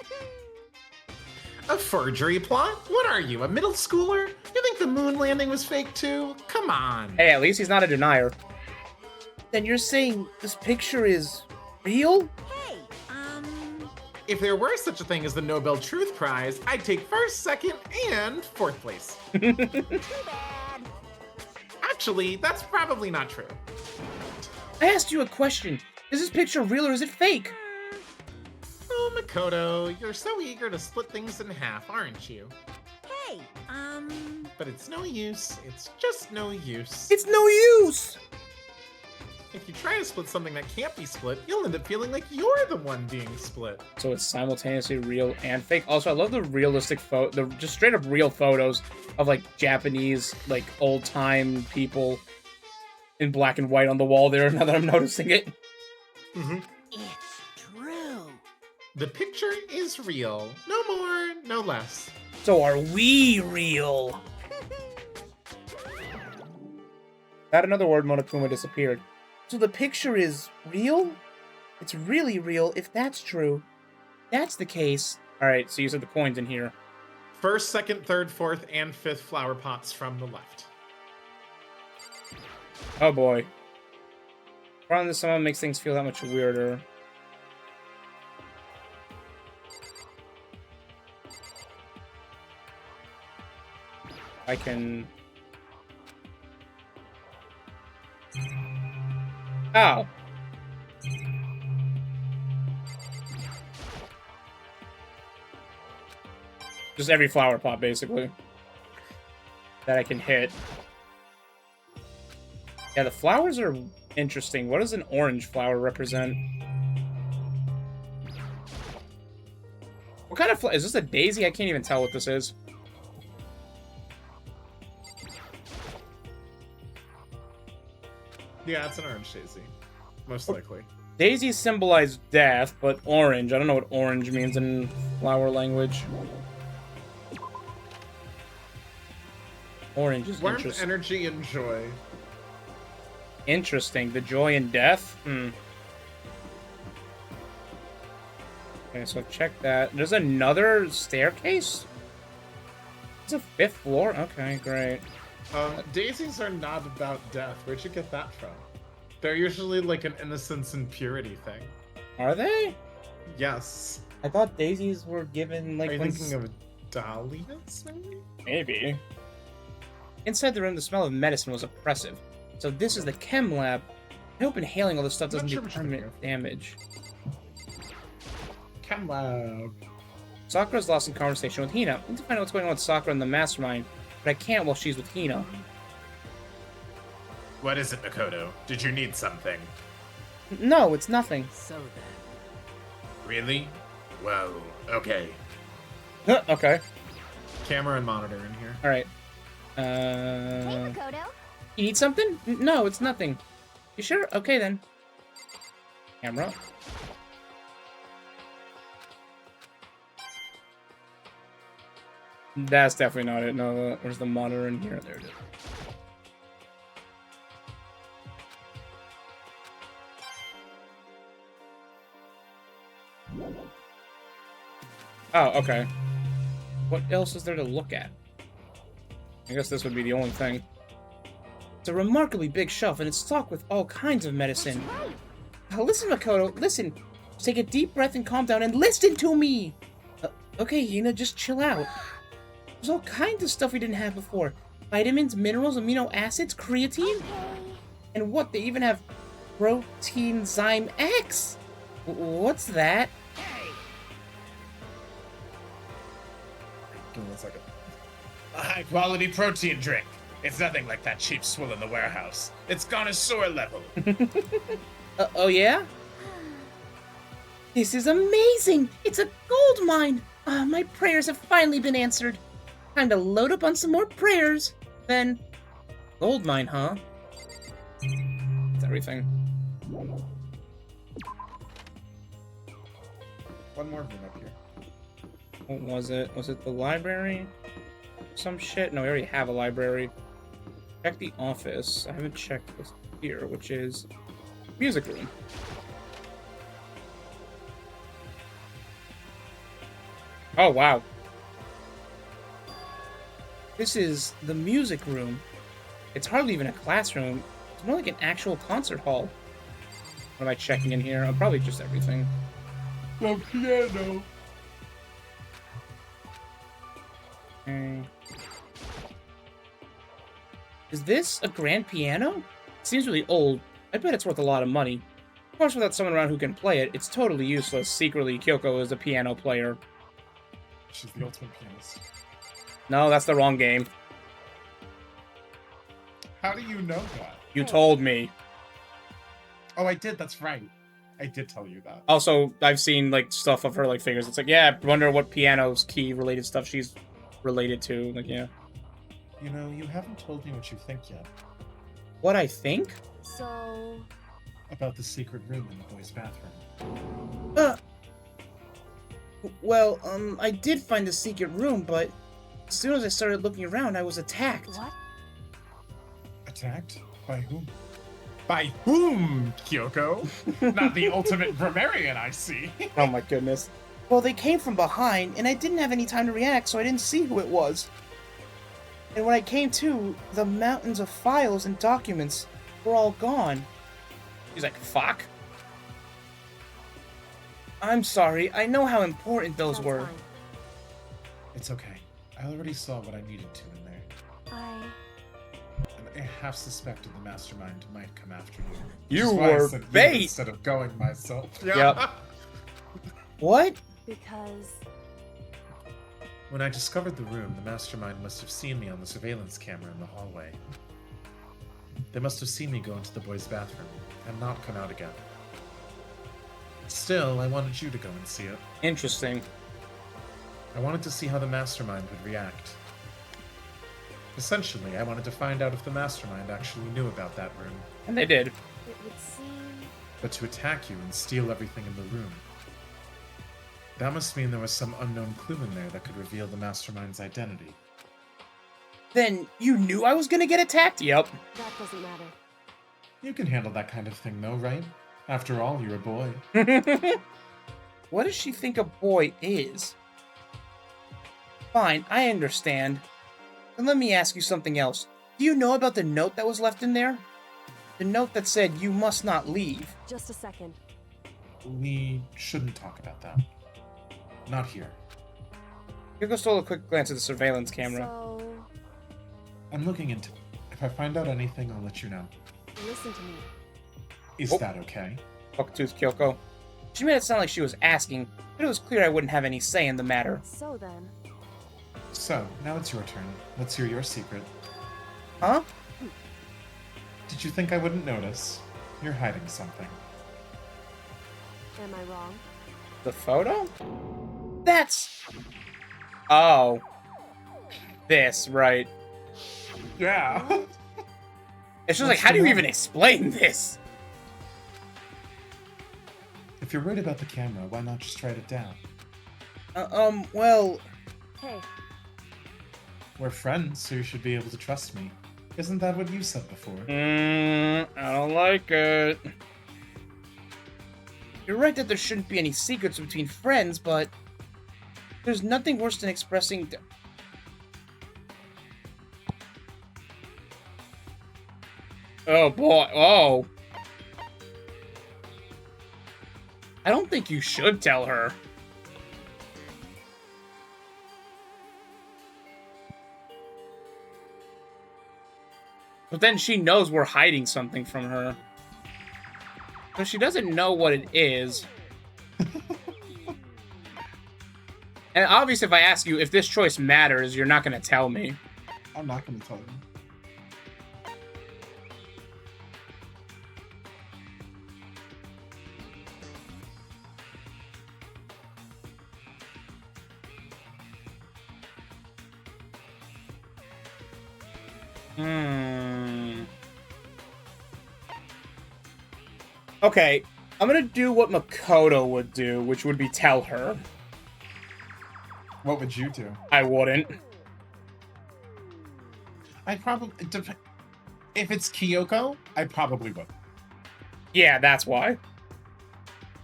A forgery plot? What are you, a middle schooler? You think the moon landing was fake too? Come on. Hey, at least he's not a denier. Then you're saying this picture is real? Hey, If there were such a thing as the Nobel Truth Prize, I'd take first, second, and fourth place. too bad. Actually, that's probably not true. I asked you a question. Is this picture real or is it fake? Oh, Makoto, you're so eager to split things in half, aren't you? Hey, But it's no use. It's just no use. It's no use! If you try to split something that can't be split, you'll end up feeling like you're the one being split. So it's simultaneously real and fake. Also, I love the realistic the just straight up real photos of like Japanese, like old time people in black and white on the wall there. Now that I'm noticing it, it's true. The picture is real. No more, no less. so are we real? Not another word. Monokuma disappeared. So the picture is real? It's really real if that's true. That's the case. All right. So you said the coin's in here. First, second, third, fourth, and fifth flower pots from the left. Oh boy. Running this someone makes things feel that much weirder. I can... Ow. Just every flower pot, basically. That I can hit. Yeah, the flowers are interesting. What does an orange flower represent? What kind of flower? Is this a daisy? I can't even tell what this is. Yeah, it's an orange daisy. Most likely. Daisies symbolize death, but orange. I don't know what orange means in flower language. Orange is Warmth, interesting. energy, and joy. Interesting. The joy in death? Okay, so check that. There's another staircase? It's a fifth floor? Okay, great. Daisies are not about death. Where'd you get that from? They're usually like an innocence and purity thing. Are they? Yes. I thought daisies were given, like, Are you when... thinking of dahlias, maybe? Maybe. Inside the room, the smell of medicine was oppressive. So this is the chem lab. I hope inhaling all this stuff doesn't do permanent damage. Chem lab. Sakura's lost in conversation with Hina. I need to find out what's going on with Sakura and the mastermind, but I can't while she's with Hina. What is it, Makoto? Did you need something? No, it's nothing. So then, Really? Well, okay. Okay. Camera and monitor in here. Alright. Hey, Makoto. You need something? No, it's nothing. You sure? Okay, then. Camera. That's definitely not it. No, where's the monitor in here? There it is. Oh, okay. What else is there to look at? I guess this would be the only thing. It's a remarkably big shelf, and it's stocked with all kinds of medicine. Now listen, Makoto, listen. Take a deep breath and calm down and listen to me! Okay, Hina, just chill out. There's all kinds of stuff we didn't have before. Vitamins, minerals, amino acids, creatine. And what, they even have Proteinzyme X? What's that? Give me 1 second. A high-quality protein drink. It's nothing like that cheap swill in the warehouse. It's connoisseur level. Oh yeah? This is amazing! It's a gold mine! My prayers have finally been answered. Time to load up on some more prayers. Then, gold mine, huh? That's everything. One more room up here. What was it? Was it the library? Some shit? No, we already have a library. Check the office. I haven't checked this here, which is music room. Oh, wow. This is the music room. It's hardly even a classroom. It's more like an actual concert hall. What am I checking in here? Probably just everything. The piano. Okay. Is this a grand piano? It seems really old. I bet it's worth a lot of money. Of course, without someone around who can play it, it's totally useless. Secretly, Kyoko is a piano player. She's the ultimate pianist. No, that's the wrong game. How do you know that? You told me. Oh, I did. That's right. I did tell you that. Also, I've seen, like, stuff of her, like, figures. It's like, yeah, I wonder what piano's key-related stuff she's related to. Like, yeah. You know, you haven't told me what you think yet. What I think? So... About the secret room in the boys' bathroom. Well, I did find the secret room, but as soon as I started looking around, I was attacked. What? Attacked? By whom? By whom, Kyoko? Not the ultimate grammarian, I see. Oh my goodness. Well, they came from behind, and I didn't have any time to react, so I didn't see who it was. And when I came to, the mountains of files and documents were all gone. He's like, fuck. I'm sorry, I know how important those That's were. fine. It's okay. I already saw what I needed to in there. And I half suspected the mastermind might come after you. Which You is why I were said you bait! instead of going myself. Yep. What? Because... When I discovered the room, the mastermind must have seen me on the surveillance camera in the hallway. They must have seen me go into the boys' bathroom and not come out again. Still, I wanted you to go and see it. Interesting. I wanted to see how the mastermind would react. Essentially, I wanted to find out if the mastermind actually knew about that room. And they did. It would seem... But to attack you and steal everything in the room. That must mean there was some unknown clue in there that could reveal the mastermind's identity. Then you knew I was gonna get attacked? Yep. That doesn't matter. You can handle that kind of thing though, right? After all, you're a boy. What does she think a boy is? Fine, I understand. Then let me ask you something else. Do you know about the note that was left in there? The note that said you must not leave. Just a second. We shouldn't talk about that. Not here. Hugo stole a quick glance at the surveillance camera. So... I'm looking into it. If I find out anything, I'll let you know. Listen to me. Is Oh. that okay? Bucktooth Kyoko. She made it sound like she was asking, but it was clear I wouldn't have any say in the matter. So then... So, now it's your turn. Let's hear your secret. Huh? Did you think I wouldn't notice? You're hiding something. Am I wrong? The photo? That's... Oh. This, right. Yeah. It's just What's like, how the do you matter? even explain this? If you're worried about the camera, why not just write it down? Well... Hey, We're friends, so you should be able to trust me. Isn't that what you said before? I don't like it. You're right that there shouldn't be any secrets between friends, but... There's nothing worse than expressing... Oh boy, oh. I don't think you should tell her. But then she knows we're hiding something from her. But she doesn't know what it is. And obviously if I ask you if this choice matters, you're not going to tell me. I'm not going to tell you. Okay, I'm gonna do what Makoto would do, which would be tell her. What would you do? I wouldn't. I probably... If it's Kyoko, I probably would. Yeah, that's why.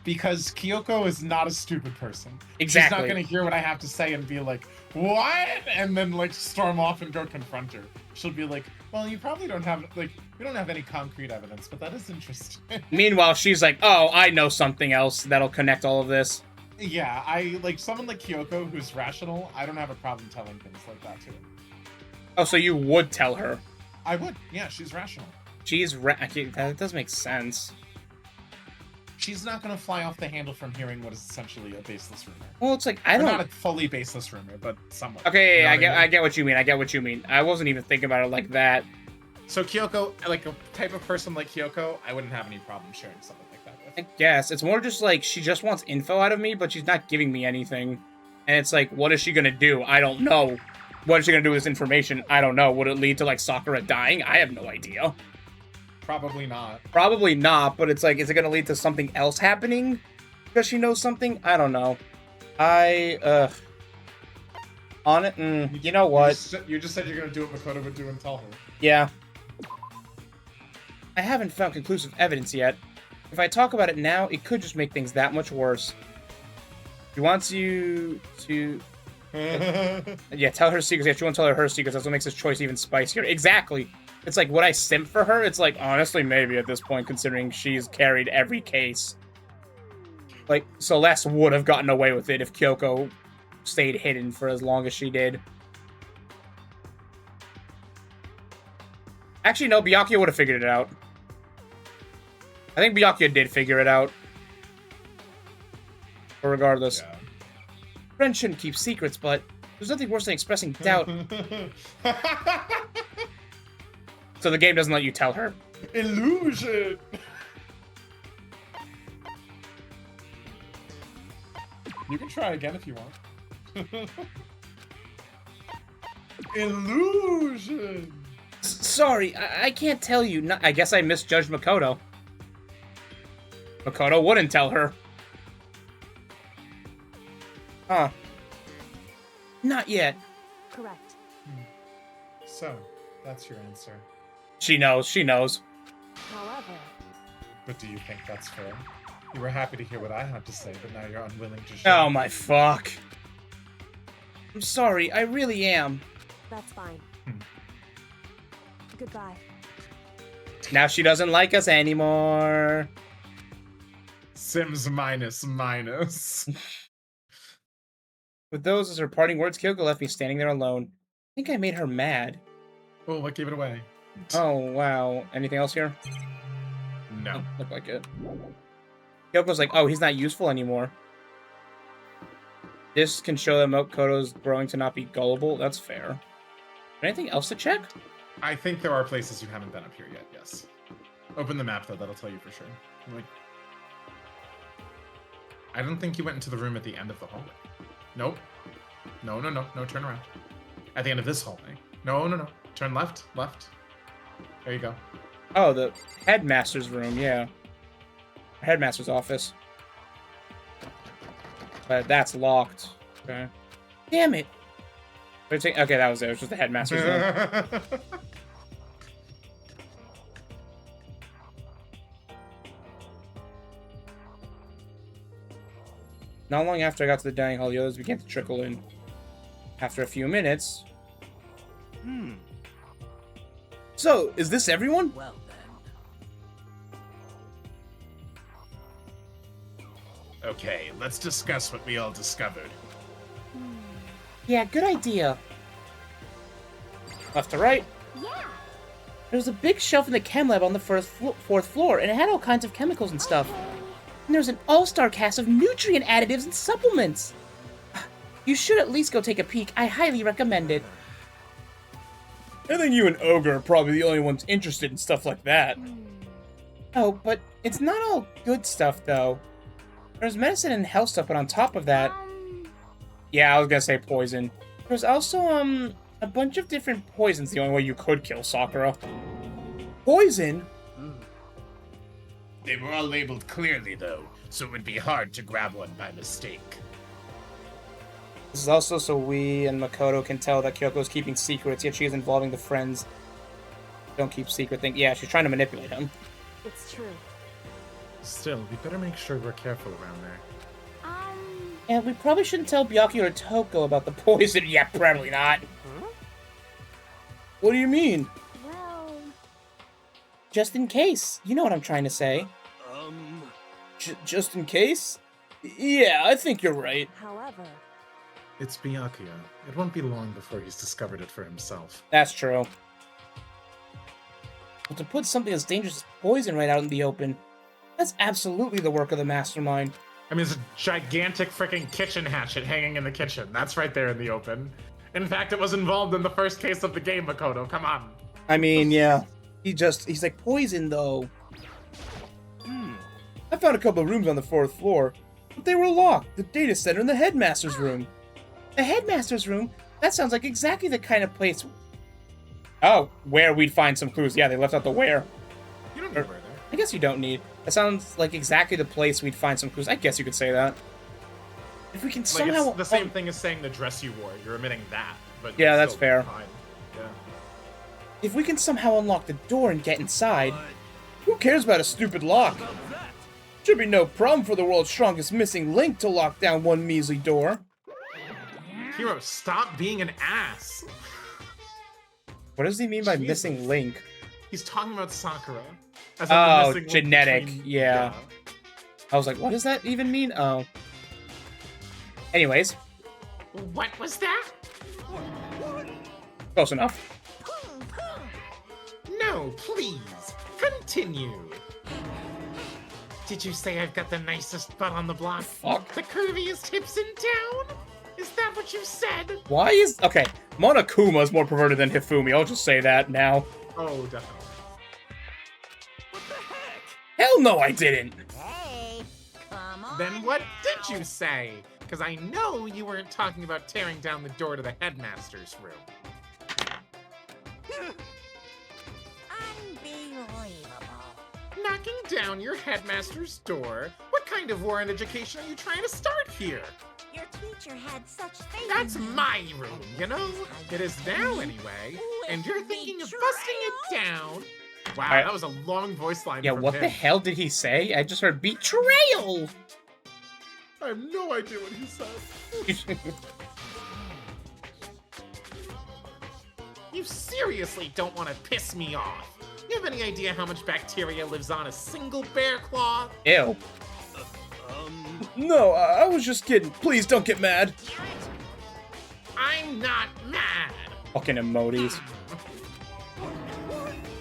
Because Kyoko is not a stupid person. Exactly. She's not going to hear what I have to say and be like, what? And then, like, storm off and go confront her. She'll be like, well, you probably don't have, like, we don't have any concrete evidence, but that is interesting. Meanwhile, she's like, oh, I know something else that'll connect all of this. Yeah, like, someone like Kyoko who's rational, I don't have a problem telling things like that to her. Oh, so you would tell her? I would. Yeah, she's rational. That does make sense. She's not going to fly off the handle from hearing what is essentially a baseless rumor. Well, it's like, I don't... Not a fully baseless rumor, but somewhat. Okay, you know I get what you mean. I get what you mean. I wasn't even thinking about it like that. So Kyoko, like a type of person like Kyoko, I wouldn't have any problem sharing something like that with. I guess. It's more just like, she just wants info out of me, but she's not giving me anything. And it's like, what is she gonna do? I don't know. What is she gonna do with this information? I don't know. Would it lead to, like, Sakura dying? I have no idea. Probably not. Probably not, but it's like, is it gonna lead to something else happening? Because she knows something? I don't know. On it, you know what? You just said you're gonna do what Makoto would do and tell her. Yeah. I haven't found conclusive evidence yet. If I talk about it now, it could just make things that much worse. She wants you to... yeah, tell her secrets. Yeah, she won't tell her secrets. That's what makes this choice even spicier. Exactly. It's like, would I simp for her? It's like, honestly, maybe at this point, considering she's carried every case. Like, Celeste would have gotten away with it if Kyoko stayed hidden for as long as she did. Actually, no, Byakuya would have figured it out. I think Byakuya did figure it out. But regardless. Yeah. Friends shouldn't keep secrets, but there's nothing worse than expressing doubt. So the game doesn't let you tell her. Illusion! You can try again if you want. Illusion! Sorry, I can't tell you. No, I guess I misjudged Makoto. Makoto wouldn't tell her. Huh. Not yet. Correct. So, that's your answer. She knows, she knows. However, But do you think that's fair? You were happy to hear what I had to say, but now you're unwilling to share. Oh my fuck. I'm sorry, I really am. that's fine. Goodbye. Now she doesn't like us anymore. Sims minus. With those as her parting words, Kyoko left me standing there alone. I think I made her mad. Oh, what gave it away? Oh, wow. Anything else here? No. Look like it. Kyoko's like, oh, he's not useful anymore. This can show that Makoto's growing to not be gullible. That's fair. Anything else to check? I think there are places you haven't been up here yet, yes. Open the map, though. That'll tell you for sure. Like, I don't think you went into the room at the end of the hallway. Nope. No, turn around. At the end of this hallway. No. Turn left. There you go. Oh, the headmaster's room, yeah. Headmaster's office. But that's locked. Okay. Damn it! Okay, that was it. It was just the headmaster's room. Not long after I got to the dining hall, the others began to trickle in. After a few minutes... So, is this everyone? Well then. Okay, let's discuss what we all discovered. Yeah, good idea. Left to right. Yeah. There was a big shelf in the chem lab on the fourth floor, and it had all kinds of chemicals and stuff. And there was an all-star cast of nutrient additives and supplements. You should at least go take a peek. I highly recommend it. I think you and Ogre are probably the only ones interested in stuff like that. Oh, but it's not all good stuff, though. There's medicine and health stuff, but on top of that... Yeah, I was gonna say poison. There's also, a bunch of different poisons the only way you could kill Sakura. Poison? They were all labeled clearly, though, so it would be hard to grab one by mistake. This is also so we and Makoto can tell that Kyoko's keeping secrets, yet she is involving the friends. Don't keep secret thing. Yeah, she's trying to manipulate him. It's true. Still, we better make sure we're careful around there. And we probably shouldn't tell Byakuya or Toko about the poison. Yeah, probably not. Huh? What do you mean? Well, Just in case. You know what I'm trying to say. Just in case? Yeah, I think you're right. however, It's Byakuya. It won't be long before he's discovered it for himself. That's true. But to put something as dangerous as poison right out in the open, that's absolutely the work of the mastermind. I mean, it's a gigantic freaking kitchen hatchet hanging in the kitchen. That's right there in the open. In fact, it was involved in the first case of the game, Makoto. Come on. I mean, yeah. He's like, poison, though. I found a couple of rooms on the 4th floor, but they were locked. The data center and the headmaster's room. The headmaster's room? That sounds like exactly the kind of place... Oh, where we'd find some clues. Yeah, they left out the where. You don't know where there. I guess you don't need. That sounds like exactly the place we'd find some clues. I guess you could say that. If we can Like, somehow... it's the same thing as saying the dress you wore. You're omitting that. But Yeah, it's that's still fair. fine. Yeah. If we can somehow unlock the door and get inside, who cares about a stupid lock? Should be no problem for the world's strongest missing link to lock down one measly door. Hero, stop being an ass. What does he mean by Jesus. missing link? He's talking about Sakura. As in the Oh, missing link genetic, between- yeah. I was like, what does that even mean? Oh. Anyways, What was that? close enough. No, please. Continue. Did you say I've got the nicest butt on the block? Fuck. The curviest hips in town? Is that what you said? Why is... Okay, Monokuma is more perverted than Hifumi. I'll just say that now. Oh, definitely. Hell no, I didn't. Hey, come on. Then what did you say? Because I know you weren't talking about tearing down the door to the headmaster's room. Unbelievable. Knocking down your headmaster's door? What kind of war and education are you trying to start here? Your teacher had such faith. That's in you. my room, you know? It is now, anyway. And you're thinking of busting it down? Wow, Alright. that was a long voice line Yeah, from what him. the hell did he say? I just heard betrayal. I have no idea what he said. You seriously don't want to piss me off. You have any idea how much bacteria lives on a single bear claw? Ew. No, I was just kidding. Please don't get mad. I'm not mad. Fucking emojis.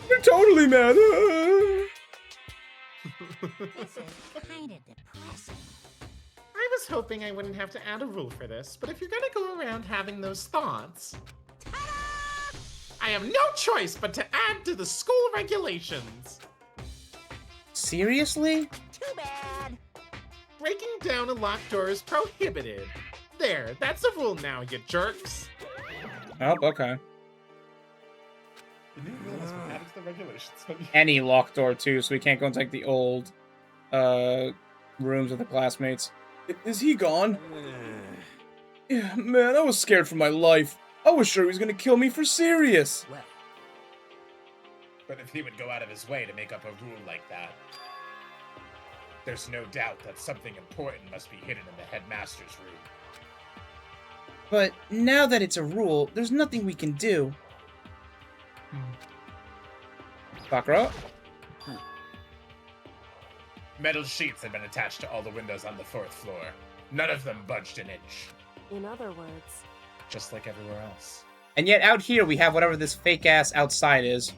You're totally mad. This is kind of depressing. I was hoping I wouldn't have to add a rule for this, but if you're gonna go around having those thoughts, I have no choice but to add to the school regulations. Seriously? Too bad. Breaking down a locked door is prohibited. There, that's a rule now, you jerks. Oh, okay. You didn't realize what added to the regulations. Any locked door too, so we can't go into like the old rooms of the classmates. Is he gone? Yeah, man, I was scared for my life. I was sure he was gonna kill me for serious. Well, But if he would go out of his way to make up a rule like that, there's no doubt that something important must be hidden in the headmaster's room. But now that it's a rule, there's nothing we can do. Sakura? Metal sheets had been attached to all the windows on the 4th floor. None of them budged an inch, in other words, just like everywhere else. And yet out here we have whatever this fake ass outside is.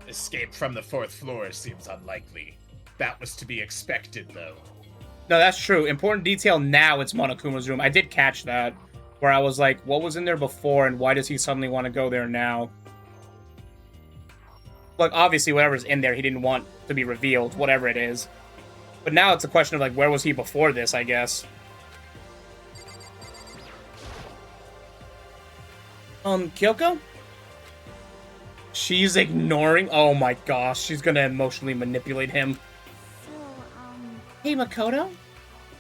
Escape from the 4th floor seems unlikely. That was to be expected, though. No, that's true. Important detail now it's Monokuma's room. I did catch that. Where I was like, what was in there before and why does he suddenly want to go there now? Like, obviously whatever's in there he didn't want to be revealed, whatever it is. But now it's a question of like, where was he before this, I guess. Kyoko? She's ignoring. Oh my gosh, she's gonna emotionally manipulate him. So, Hey, Makoto?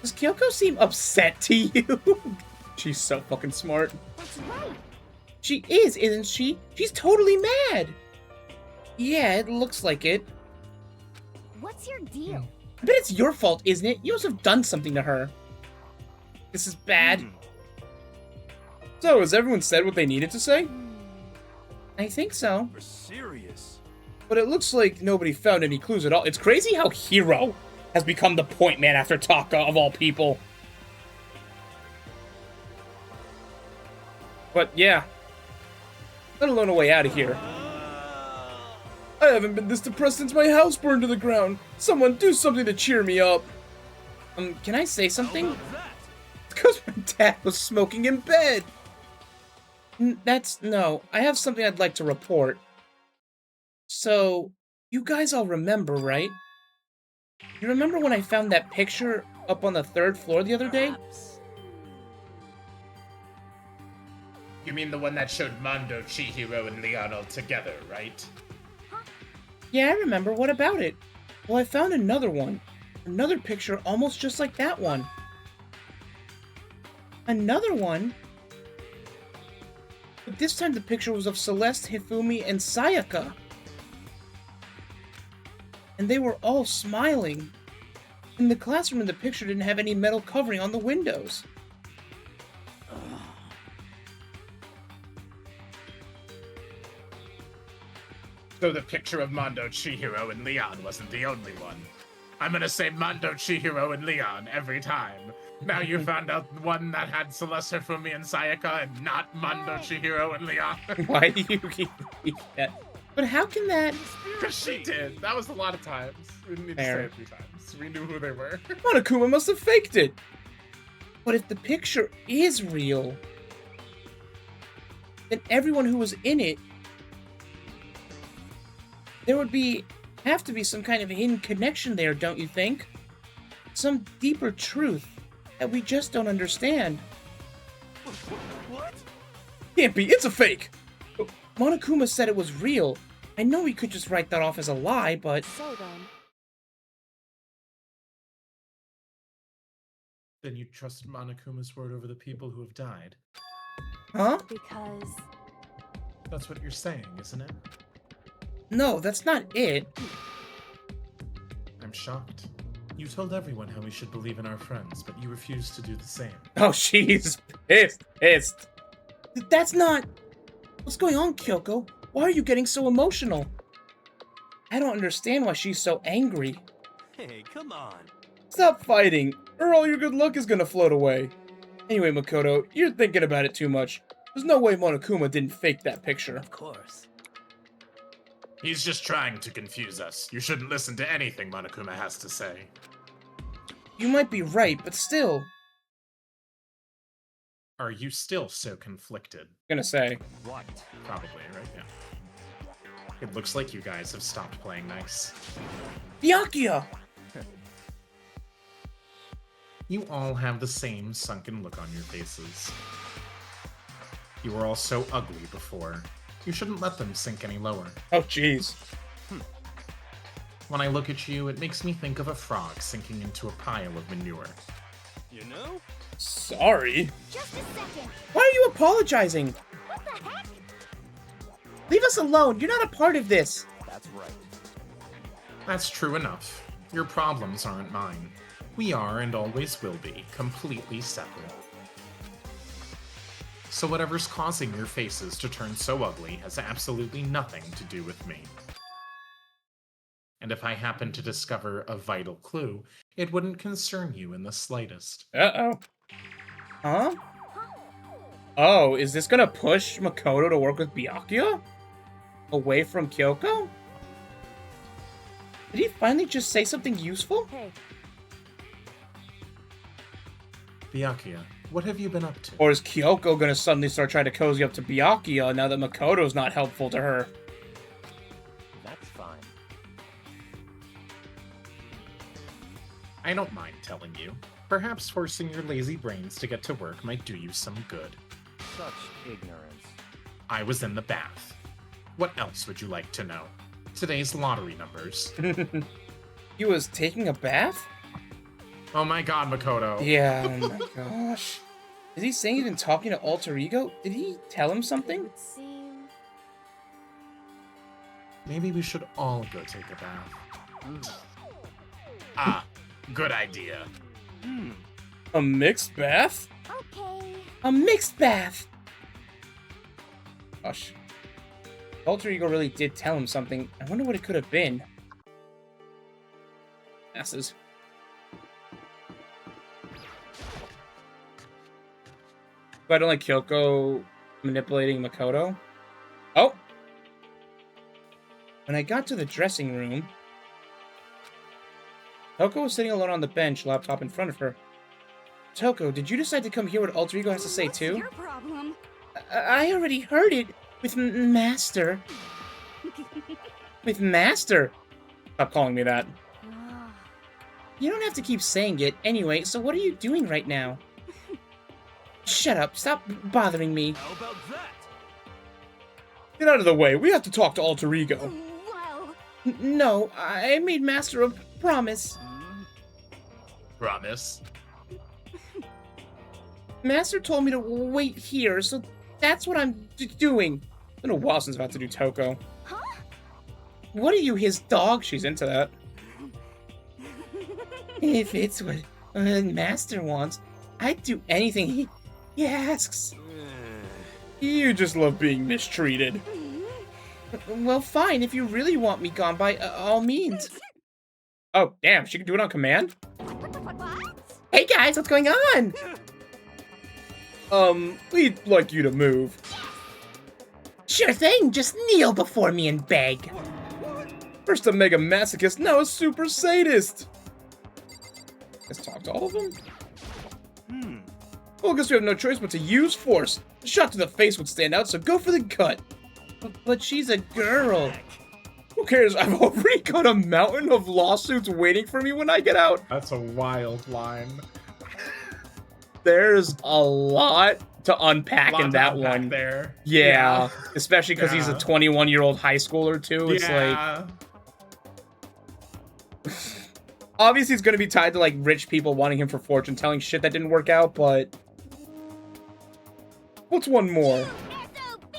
Does Kyoko seem upset to you? She's so fucking smart. that's right. She is, isn't she? She's totally mad. Yeah, it looks like it. What's your deal? I bet it's your fault, isn't it? You must have done something to her. This is bad. So, has everyone said what they needed to say? I think so. We're serious. But it looks like nobody found any clues at all. It's crazy how Hiro has become the point man after Taka, of all people. But yeah. Let alone a way out of here. I haven't been this depressed since my house burned to the ground. Someone do something to cheer me up. Can I say something? It's because my dad was smoking in bed. No. I have something I'd like to report. So, you guys all remember, right? You remember when I found that picture up on the 3rd floor the other day? Perhaps. You mean the one that showed Mondo, Chihiro, and Leon all together, right? Yeah, I remember. What about it? Well, I found another one. Another picture almost just like that one. Another one? But this time the picture was of Celeste, Hifumi, and Sayaka. And they were all smiling. And the classroom in the picture didn't have any metal covering on the windows. So the picture of Mondo, Chihiro, and Leon wasn't the only one. I'm gonna say Mondo, Chihiro, and Leon every time. Now you found out one that had Celeste, Hifumi, and Sayaka, and not Mondo, Chihiro, and Leon. Why do you keep repeating that? But how can that... Because she did. That was a lot of times. We didn't need to say it 3 times. We knew who they were. Monokuma must have faked it. But if the picture is real, then everyone who was in it, there would have to be some kind of hidden connection there, don't you think? Some deeper truth that we just don't understand. What? Can't be, it's a fake! Monokuma said it was real. I know we could just write that off as a lie, but... So then, Then you trust Monokuma's word over the people who have died. Huh? because That's what you're saying, isn't it? No, that's not it. I'm shocked. You told everyone how we should believe in our friends, but you refused to do the same. Oh, she's pissed. That's not... What's going on, Kyoko? Why are you getting so emotional? I don't understand why she's so angry. Hey, come on. Stop fighting, or all your good luck is gonna float away. Anyway, Makoto, you're thinking about it too much. There's no way Monokuma didn't fake that picture. Of course. He's just trying to confuse us. You shouldn't listen to anything Monokuma has to say. You might be right, but still. Are you still so conflicted? I'm gonna say. What? Probably, right? Yeah. It looks like you guys have stopped playing nice. Byakuya! You all have the same sunken look on your faces. You were all so ugly before. You shouldn't let them sink any lower. Oh, jeez. When I look at you, it makes me think of a frog sinking into a pile of manure. You know? Sorry. Just a second. Why are you apologizing? What the heck? Leave us alone. You're not a part of this. That's right. That's true enough. Your problems aren't mine. We are, and always will be, completely separate. So whatever's causing your faces to turn so ugly has absolutely nothing to do with me. And if I happen to discover a vital clue, it wouldn't concern you in the slightest. Uh-oh. Huh? Oh, is this gonna push Makoto to work with Byakuya? Away from Kyoko? Did he finally just say something useful? hey, Byakuya, what have you been up to? Or is Kyoko gonna suddenly start trying to cozy up to Byakuya now that Makoto's not helpful to her? That's fine. I don't mind telling you. Perhaps forcing your lazy brains to get to work might do you some good. Such ignorance. I was in the bath. What else would you like to know? Today's lottery numbers. He was taking a bath? Oh my god, Makoto. Yeah, oh my gosh. Is he saying he's been talking to Alter Ego? Did he tell him It something? would seem. Maybe we should all go take a bath. Ah, good idea. A mixed bath? Okay. A mixed bath! Gosh. Alter Ego really did tell him something. I wonder what it could have been. Asses. But I don't like Kyoko manipulating Makoto. Oh! When I got to the dressing room, Kyoko was sitting alone on the bench, laptop in front of her. Toko, did you decide to come hear what Alter Ego has to say too? Your problem. I already heard it with Master. With Master? Stop calling me that. You don't have to keep saying it. Anyway, so what are you doing right now? Shut up. Stop bothering me. How about that? Get out of the way. We have to talk to Alter Ego. Well, No, I made Master a promise. Promise. Master told me to wait here, so that's what I'm doing. It's been a while since I've had to do Toko. huh? What are you, his dog? She's into that. If it's what Master wants, I'd do anything he asks. You just love being mistreated. Well, fine. If you really want me gone, by all means. Oh, damn. She can do it on command? What? Hey, guys. What's going on? We'd like you to move. Sure thing. Just kneel before me and beg. First a mega masochist, now a super sadist. Let's talk to all of them. Well, I guess we have no choice but to use force. A shot to the face would stand out, so go for the cut. But she's a girl. Who cares? I've already got a mountain of lawsuits waiting for me when I get out. That's a wild line. There's a lot to unpack in that one. There. Yeah, especially because he's a Yeah. 21-year-old high schooler too. It's Yeah. like, obviously it's gonna be tied to like rich people wanting him for fortune telling shit that didn't work out, but what's one more? SOB!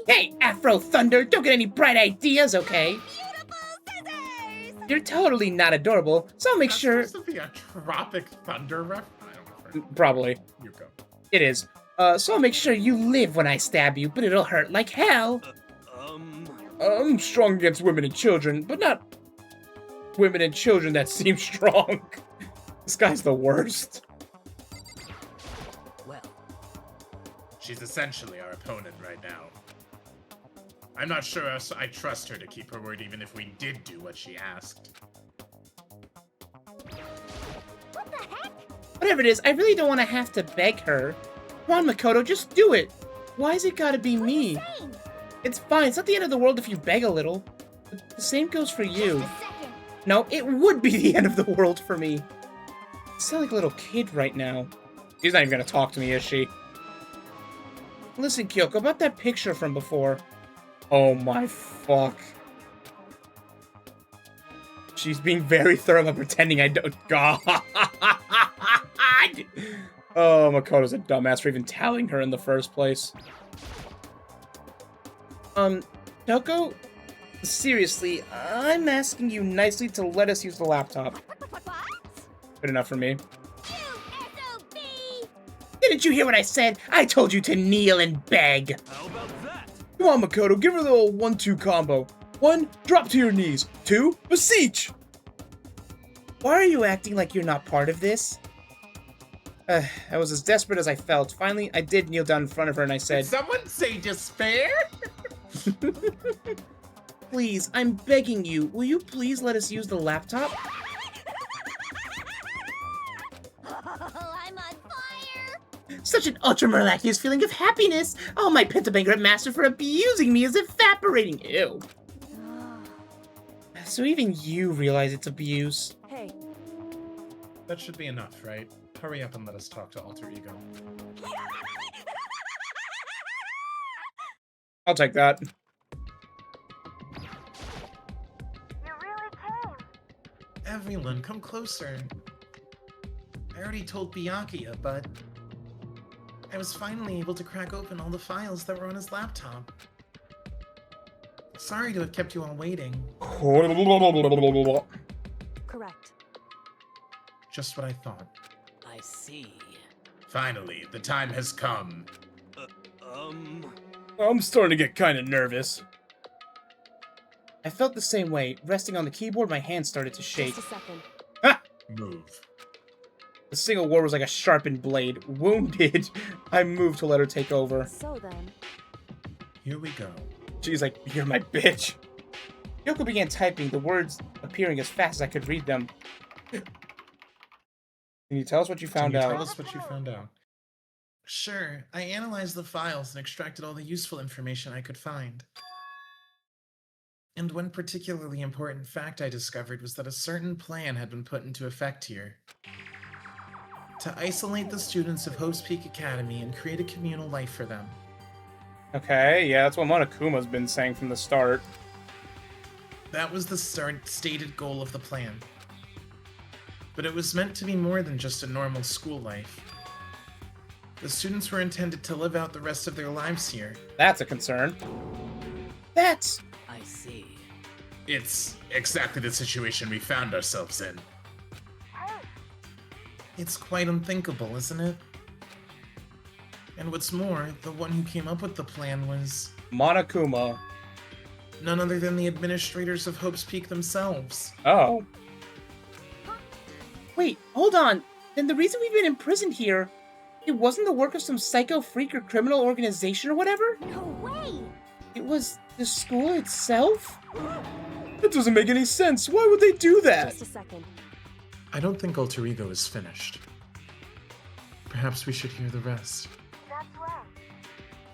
Hey, Afro Thunder, don't get any bright ideas, okay? Beautiful scissors! You're totally not adorable, so I'll make That's sure. supposed to be a Tropic Thunder ref. I don't know. Probably. You go. It is. So I'll make sure you live when I stab you, but it'll hurt like hell. I'm strong against women and children, but not women and children that seem strong. This guy's the worst. Well, She's essentially our opponent right now. I'm not sure I trust her to keep her word even if we did do what she asked. What the heck? Whatever it is, I really don't want to have to beg her. Come on, Makoto, just do it. Why's it gotta be me? Saying. It's fine, it's not the end of the world if you beg a little. The same goes for you. Just a second. No, it would be the end of the world for me. I sound like a little kid right now. She's not even gonna talk to me, is she? Listen, Kyoko, about that picture from before. Oh my fuck. She's being very thorough about pretending I don't. God. Oh, Makoto's a dumbass for even telling her in the first place. Toko? Seriously, I'm asking you nicely to let us use the laptop. What? Good enough for me. You SOB! Didn't you hear what I said? I told you to kneel and beg. How about that? Come on, Makoto, give her the old 1-2 combo. 1, drop to your knees. 2, beseech. Why are you acting like you're not part of this? I was as desperate as I felt. Finally, I did kneel down in front of her and I Did said, someone say despair? please, I'm begging you. Will you please let us use the laptop? I'm on fire! Such an ultra-miraculous feeling of happiness. Oh, my pentabangrate master for abusing me is evaporating. Ew. So even you realize it's abuse. Hey, That should be enough, right? Hurry up and let us talk to Alter Ego. I'll take that. everyone, come closer. I already told Byakuya, but I was finally able to crack open all the files that were on his laptop. Sorry to have kept you all waiting. Correct. Just what I thought. I see. Finally, the time has come. I'm starting to get kind of nervous. I felt the same way. Resting on the keyboard, my hands started to shake. Just a second. Ha! Move. The single word was like a sharpened blade. Wounded, I moved to let her take over. So then, Here we go. She's like, you're my bitch. Yoko began typing, the words appearing as fast as I could read them. Can you tell us what you found out? Tell us what you found out. Sure, I analyzed the files and extracted all the useful information I could find. And one particularly important fact I discovered was that a certain plan had been put into effect here. To isolate the students of Hope's Peak Academy and create a communal life for them. Okay, yeah, that's what Monokuma's been saying from the start. That was the stated goal of the plan. But it was meant to be more than just a normal school life. The students were intended to live out the rest of their lives here. That's a concern. That's... I see. It's exactly the situation we found ourselves in. It's quite unthinkable, isn't it? And what's more, the one who came up with the plan was Monokuma. none other than the administrators of Hope's Peak themselves. Oh. Wait, hold on. Then the reason we've been imprisoned here, it wasn't the work of some psycho freak or criminal organization or whatever? No way! It was the school itself? That doesn't make any sense. Why would they do that? just a second. I don't think Alter Ego is finished. Perhaps we should hear the rest. That's right.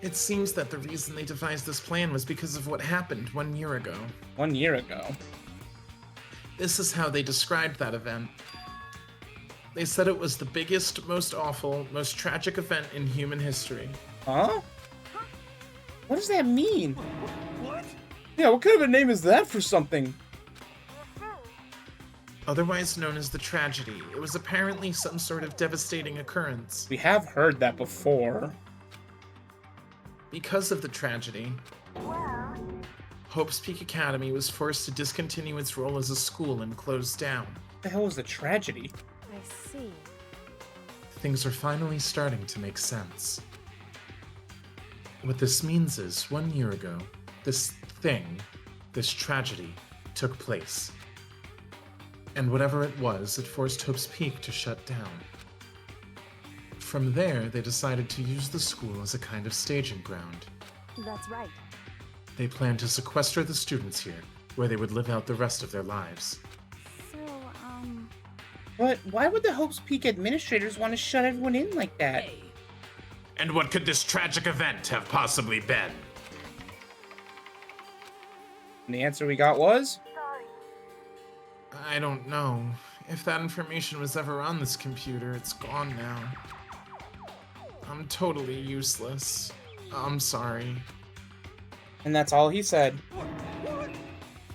It seems that the reason they devised this plan was because of what happened 1 year ago. 1 year ago. This is how they described that event. They said it was the biggest, most awful, most tragic event in human history. Huh? What does that mean? What? Yeah, what kind of a name is that for something? Otherwise known as the tragedy, it was apparently some sort of devastating occurrence. We have heard that before. Because of the tragedy, Hope's Peak Academy was forced to discontinue its role as a school and close down. What the hell is the tragedy? I see. Things are finally starting to make sense. What this means is, 1 year ago, this tragedy, took place. And whatever it was, it forced Hope's Peak to shut down. From there, they decided to use the school as a kind of staging ground. That's right. They planned to sequester the students here, where they would live out the rest of their lives. So, But why would the Hope's Peak administrators want to shut everyone in like that? Hey, And what could this tragic event have possibly been? And the answer we got was? I don't know. If that information was ever on this computer, it's gone now. I'm totally useless. I'm sorry. And that's all he said.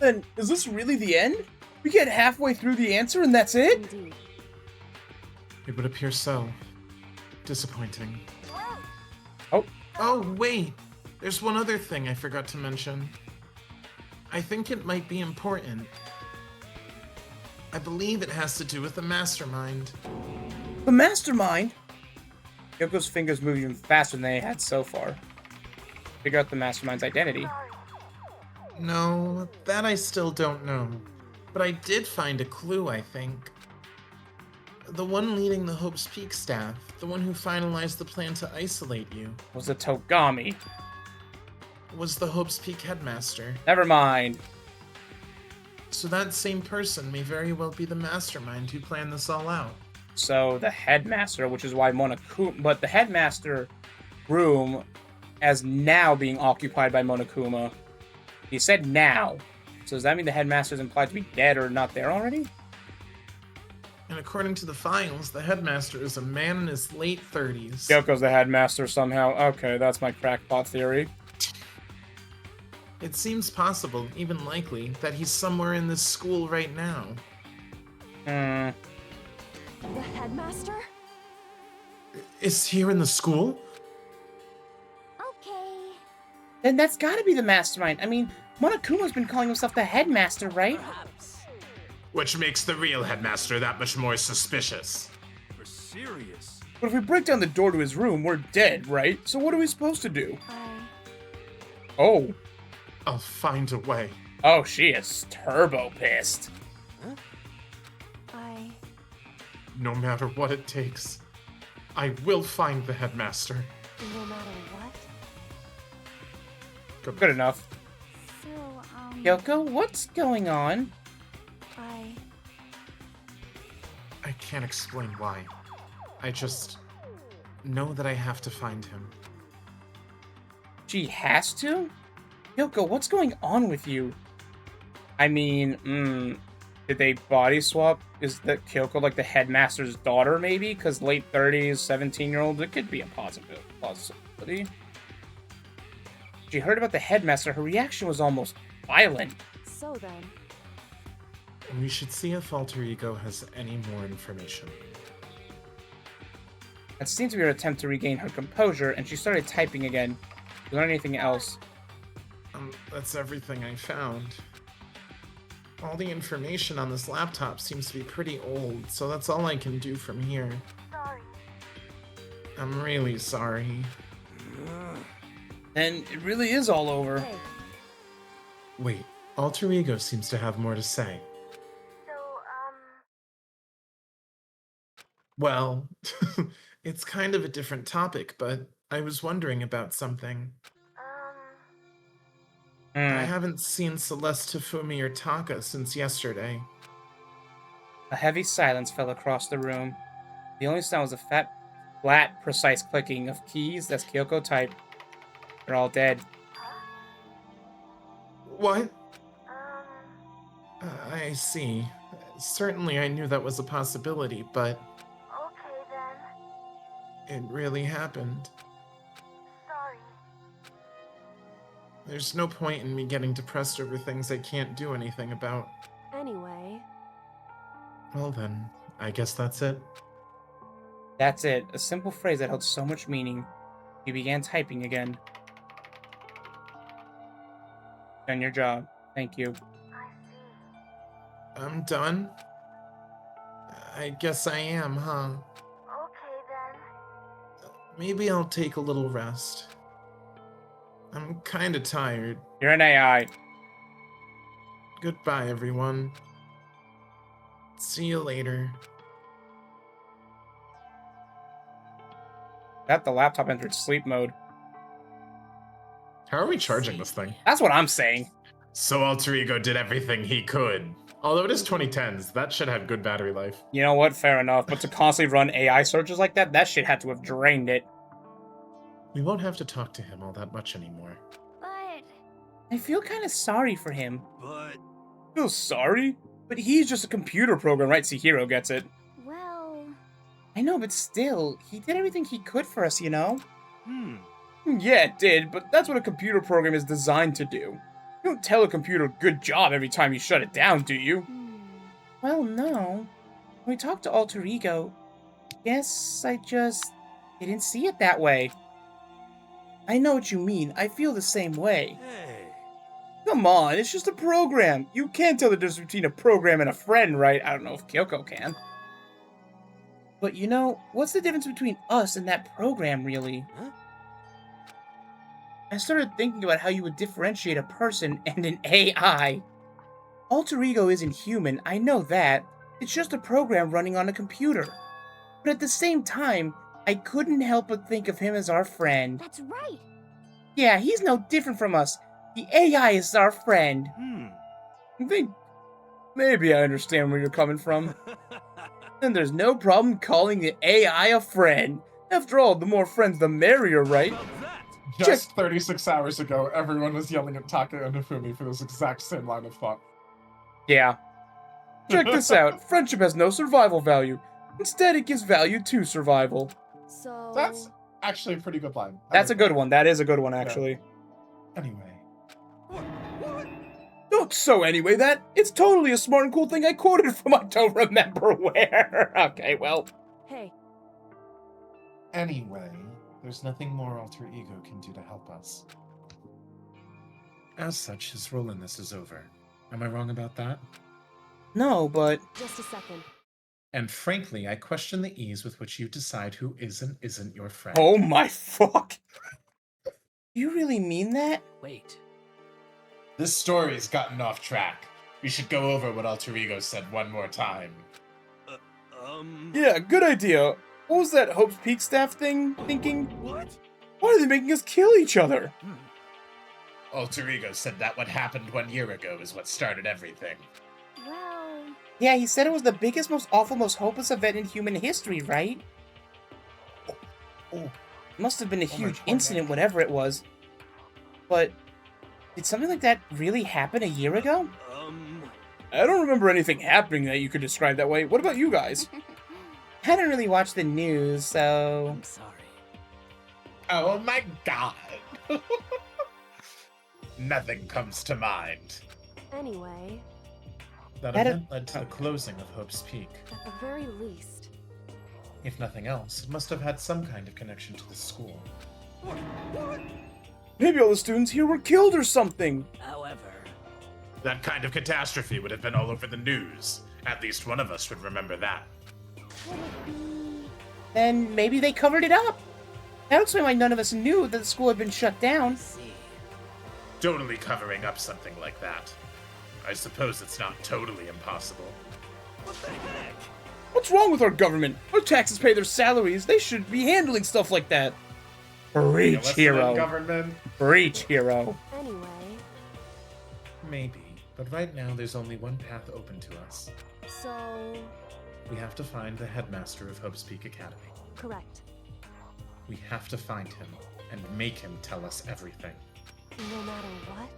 Then, is this really the end? We get halfway through the answer and that's it? indeed. It would appear so. Disappointing. Oh. Oh, wait! There's one other thing I forgot to mention. I think it might be important. I believe it has to do with the mastermind. The mastermind? Yoko's fingers moved even faster than they had so far. Figure out the mastermind's identity. No, that I still don't know. But I did find a clue, I think. The one leading the Hope's Peak staff, the one who finalized the plan to isolate you, Was it Togami? was the Hope's Peak headmaster. Never mind. So that same person may very well be the mastermind who planned this all out. So the headmaster, which is why Monokuma, but the headmaster room as now being occupied by Monokuma. He said now. So does that mean the headmaster is implied to be dead or not there already? And according to the files, the headmaster is a man in his late 30s. Yoko's the headmaster somehow. Okay, that's my crackpot theory. It seems possible, even likely, that he's somewhere in this school right now. Hmm. The headmaster? Is here in the school? Okay. Then that's gotta be the mastermind. I mean, Monokuma's been calling himself the headmaster, right? Perhaps. Which makes the real headmaster that much more suspicious. You're serious? But if we break down the door to his room, we're dead, right? So what are we supposed to do? Oh. I'll find a way. Oh, she is turbo pissed. No matter what it takes, I will find the headmaster. No matter what? Good enough. So, Kyoko, what's going on? I can't explain why. I just know that I have to find him. She has to? Kyoko, what's going on with you? I mean, did they body swap? Is that Kyoko like the headmaster's daughter, maybe? Because late 30s, 17-year-old, it could be a possibility. She heard about the headmaster, her reaction was almost violent. So then. We should see if Alter Ego has any more information. That seemed to be her attempt to regain her composure, and she started typing again. Did you learn anything else? That's everything I found. All the information on this laptop seems to be pretty old, so that's all I can do from here. sorry. I'm really sorry. And it really is all over. Hey, Wait, Alter Ego seems to have more to say. So, Well, it's kind of a different topic, but I was wondering about something. I haven't seen Celeste, Tafumi, or Taka since yesterday. A heavy silence fell across the room. The only sound was a flat, precise clicking of keys as Kyoko typed. They're all dead. What? I see. Certainly I knew that was a possibility, but okay then. it really happened. Sorry. There's no point in me getting depressed over things I can't do anything about. anyway. Well then, I guess that's it. That's it. A simple phrase that held so much meaning. He began typing again. Done your job. Thank you. I see. I'm done? I guess I am, huh? Okay then. Maybe I'll take a little rest. I'm kinda tired. You're an AI. Goodbye, everyone. See you later. That the laptop entered sleep mode. How are we charging this thing? That's what I'm saying. So Alter Ego did everything he could. Although it is 2010s, that should have good battery life. You know what? Fair enough. But to constantly run AI searches like that shit had to have drained it. We won't have to talk to him all that much anymore. But I feel kind of sorry for him. But Feel sorry? But he's just a computer program, right? Hero gets it. well, I know, but still, he did everything he could for us, you know? Yeah, it did, but that's what a computer program is designed to do. You don't tell a computer good job every time you shut it down, do you? Well, no. When we talked to Alter Ego, guess I didn't see it that way. I know what you mean. I feel the same way. hey, Come on, it's just a program. You can't tell the difference between a program and a friend, right? I don't know if Kyoko can. But you know, what's the difference between us and that program, really? Huh? I started thinking about how you would differentiate a person and an AI. Alter Ego isn't human, I know that. It's just a program running on a computer. But at the same time, I couldn't help but think of him as our friend. that's right. Yeah, he's no different from us. The AI is our friend. I think maybe I understand where you're coming from. And there's no problem calling the AI a friend. After all, the more friends, the merrier, right? Just 36 hours ago, everyone was yelling at Taka and Hifumi for this exact same line of thought. Yeah. Check this out. Friendship has no survival value. Instead, it gives value to survival. So. That's actually a pretty good line. That's a good one. That is a good one, actually. Anyway. Don't so anyway that. It's totally a smart and cool thing I quoted from I don't remember where. Okay, well. Hey, Anyway, there's nothing more Alter Ego can do to help us. As such, his role in this is over. Am I wrong about that? No, but... just a second. And frankly, I question the ease with which you decide who is and isn't your friend. Oh my fuck. You really mean that? Wait. This story's gotten off track. We should go over what Alter Ego said one more time. Yeah, good idea. What was that Hope's Peak staff thing thinking? What? Why are they making us kill each other? Alter Ego said that what happened 1 year ago is what started everything. Well, Yeah, he said it was the biggest, most awful, most hopeless event in human history, right? Oh. Must have been a Oh my huge God, incident, Mike. whatever it was. But, did something like that really happen a year ago? I don't remember anything happening that you could describe that way. What about you guys? I don't really watch the news, so... I'm sorry. Oh my god! Nothing comes to mind. anyway, That That event led to the closing of Hope's Peak. at the very least. If nothing else, it must have had some kind of connection to the school. Maybe all the students here were killed or something. However, That kind of catastrophe would have been all over the news. At least one of us would remember that. Could it be? Then maybe they covered it up. That would explain why none of us knew that the school had been shut down. see. Totally covering up something like that. I suppose it's not totally impossible. What's wrong with our government? Our taxes pay their salaries. They should be handling stuff like that. Preach, hero. Government? Preach, hero. Anyway, Maybe, but right now there's only one path open to us. so We have to find the headmaster of Hope's Peak Academy. correct. We have to find him and make him tell us everything. No matter what.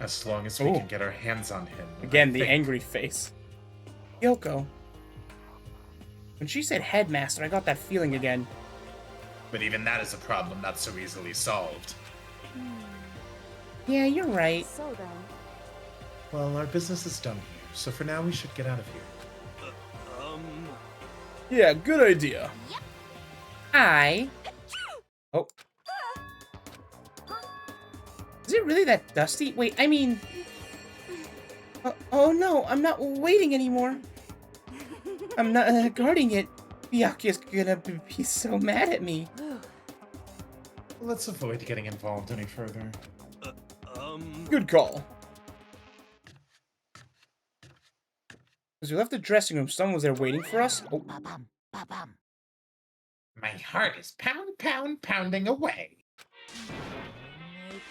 As long as we Ooh. can get our hands on him. Again, I the think- angry face. Yoko. When she said headmaster, I got that feeling again. But even that is a problem not so easily solved. Yeah, you're right. So then, Well, our business is done here, so for now we should get out of here. Yeah, good idea. Oh. Is it really that dusty? Wait, I mean... oh no, I'm not waiting anymore. I'm not guarding it. Byakuya's gonna be so mad at me. Let's avoid getting involved any further. Good call. As we left the dressing room, someone was there waiting for us. Oh, Ba-bum, ba-bum. My heart is pounding away.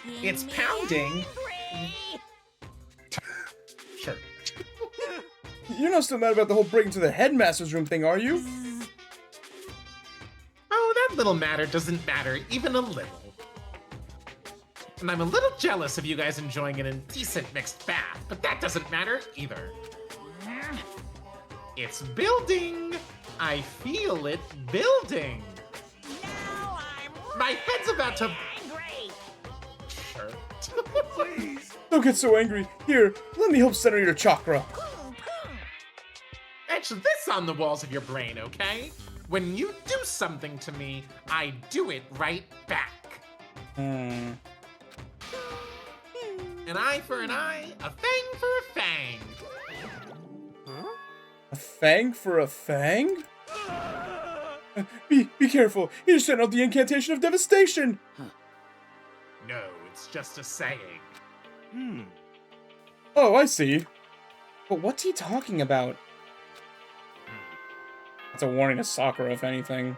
Making It's me pounding. angry. Sure. you're not still mad about the whole breaking to the headmaster's room thing, are you? Oh, that little matter doesn't matter even a little. And I'm a little jealous of you guys enjoying an indecent mixed bath, but that doesn't matter either. It's building. I feel it building. Now I'm My head's about to. angry. Sure. Don't get so angry. Here, let me help center your chakra. Boom, boom. Etch this on the walls of your brain, okay? When you do something to me, I do it right back. Hmm. An eye for an eye, a fang for a fang. A fang for a fang? Be careful. He just sent out the incantation of devastation. No, it's just a saying. Oh, I see. But what's he talking about? That's a warning to Sakura, if anything.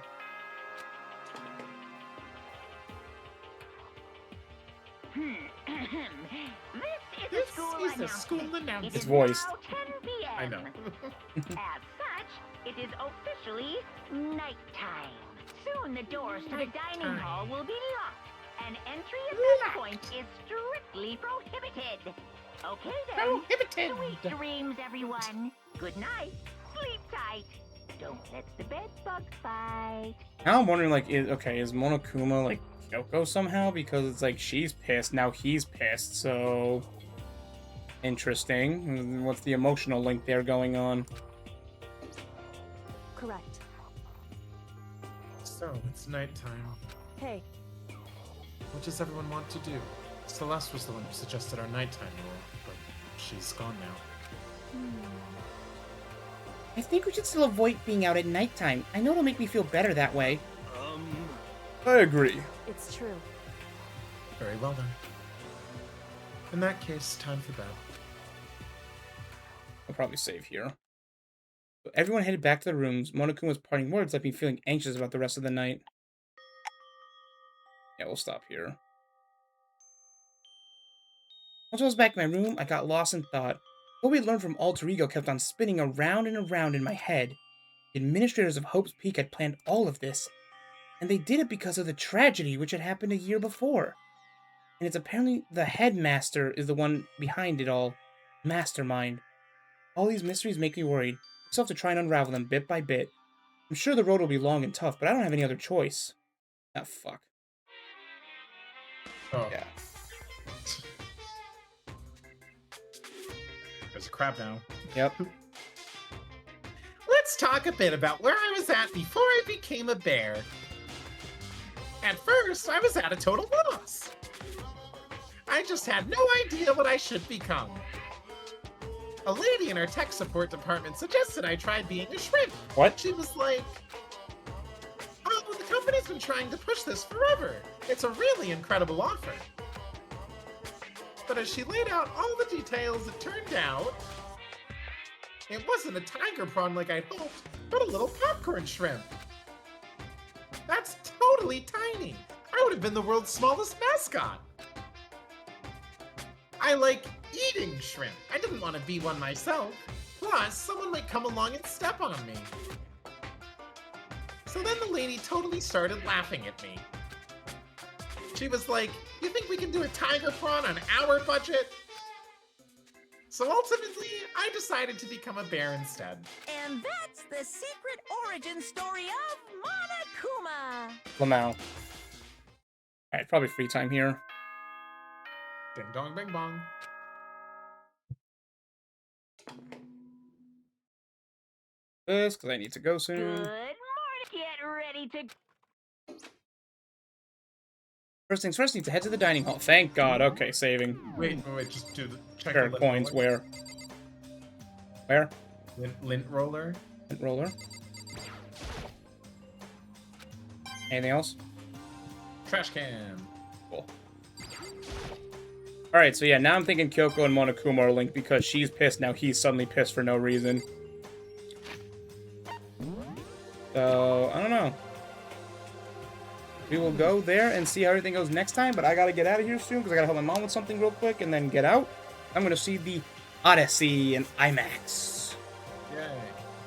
This is a school announcement. announcement. It It's is voiced. now 10 p.m. I know. As such, it is officially nighttime. Soon the doors to the dining hall will be locked, and entry at that point is strictly prohibited. Okay then. Prohibited. Sweet dreams, everyone. Good night. Sleep tight. Don't let the bed bugs bite. Now I'm wondering, like, is Monokuma, like, Kyoko somehow? Because it's like, she's pissed, now he's pissed, so... Interesting. What's the emotional link there going on? Correct. So, it's nighttime. Hey, What does everyone want to do? Celeste was the one who suggested our nighttime rule, but she's gone now. I think we should still avoid being out at nighttime. I know it'll make me feel better that way. I agree. it's true. Very well then. In that case, time for bed. I'll probably save here. So everyone headed back to their rooms. Monokuma's parting words left me feeling anxious about the rest of the night. Yeah, we'll stop here. Once I was back in my room, I got lost in thought. What we had learned from Alter Ego kept on spinning around and around in my head. The administrators of Hope's Peak had planned all of this, and they did it because of the tragedy which had happened a year before. And it's apparently the headmaster is the one behind it all. Mastermind. All these mysteries make me worried. I still have to try and unravel them bit by bit. I'm sure the road will be long and tough, but I don't have any other choice. Ah, fuck. Oh. Yeah. There's a crab now. Yep. Let's talk a bit about where I was at before I became a bear. At first, I was at a total loss. I just had no idea what I should become. A lady in our tech support department suggested I try being a shrimp. What? She was like, "Oh, the company's been trying to push this forever. It's a really incredible offer." But as she laid out all the details, it turned out it wasn't a tiger prawn like I'd hoped, but a little popcorn shrimp. That's totally tiny. I would have been the world's smallest mascot. I like eating shrimp. I didn't want to be one myself. Plus, someone might come along and step on me. So then the lady totally started laughing at me. She was like, "You think we can do a tiger prawn on our budget?" So ultimately, I decided to become a bear instead. And that's the secret origin story of Monokuma. Lamau. Alright, probably free time here. Ding dong bing bong. This, because I need to go soon. Good morning. Get ready to First things first, need to head to the dining hall. Thank God. Okay, saving. Wait, just do the check Sure, the lint coins. roller. Where? Lint roller. Lint roller. Anything else? Trash can. Cool. Alright, so yeah, now I'm thinking Kyoko and Monokuma are linked because she's pissed, now he's suddenly pissed for no reason. So, I don't know. We will go there and see how everything goes next time, but I gotta get out of here soon because I gotta help my mom with something real quick and then get out. I'm gonna see the Odyssey in IMAX.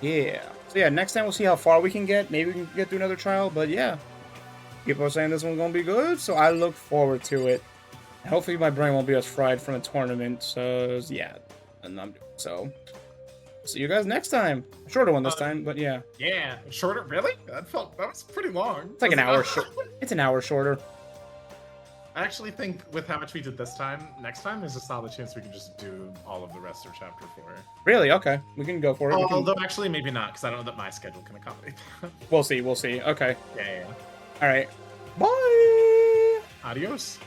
Yay. Yeah. So yeah, next time we'll see how far we can get. Maybe we can get through another trial, but yeah. People are saying this one's gonna be good, so I look forward to it. Hopefully my brain won't be as fried from the tournament, so yeah. And I'm so. See you guys next time. Shorter one this time, but yeah. Yeah, shorter. Really? That was pretty long. It's like an hour short. It's an hour shorter. I actually think with how much we did this time, next time there's a solid chance we can just do all of the rest of chapter 4. Really? Okay. We can go for it. Although actually maybe not, because I don't know that my schedule can accommodate that. We'll see. We'll see. Okay. Yeah. All right. Bye. Adios.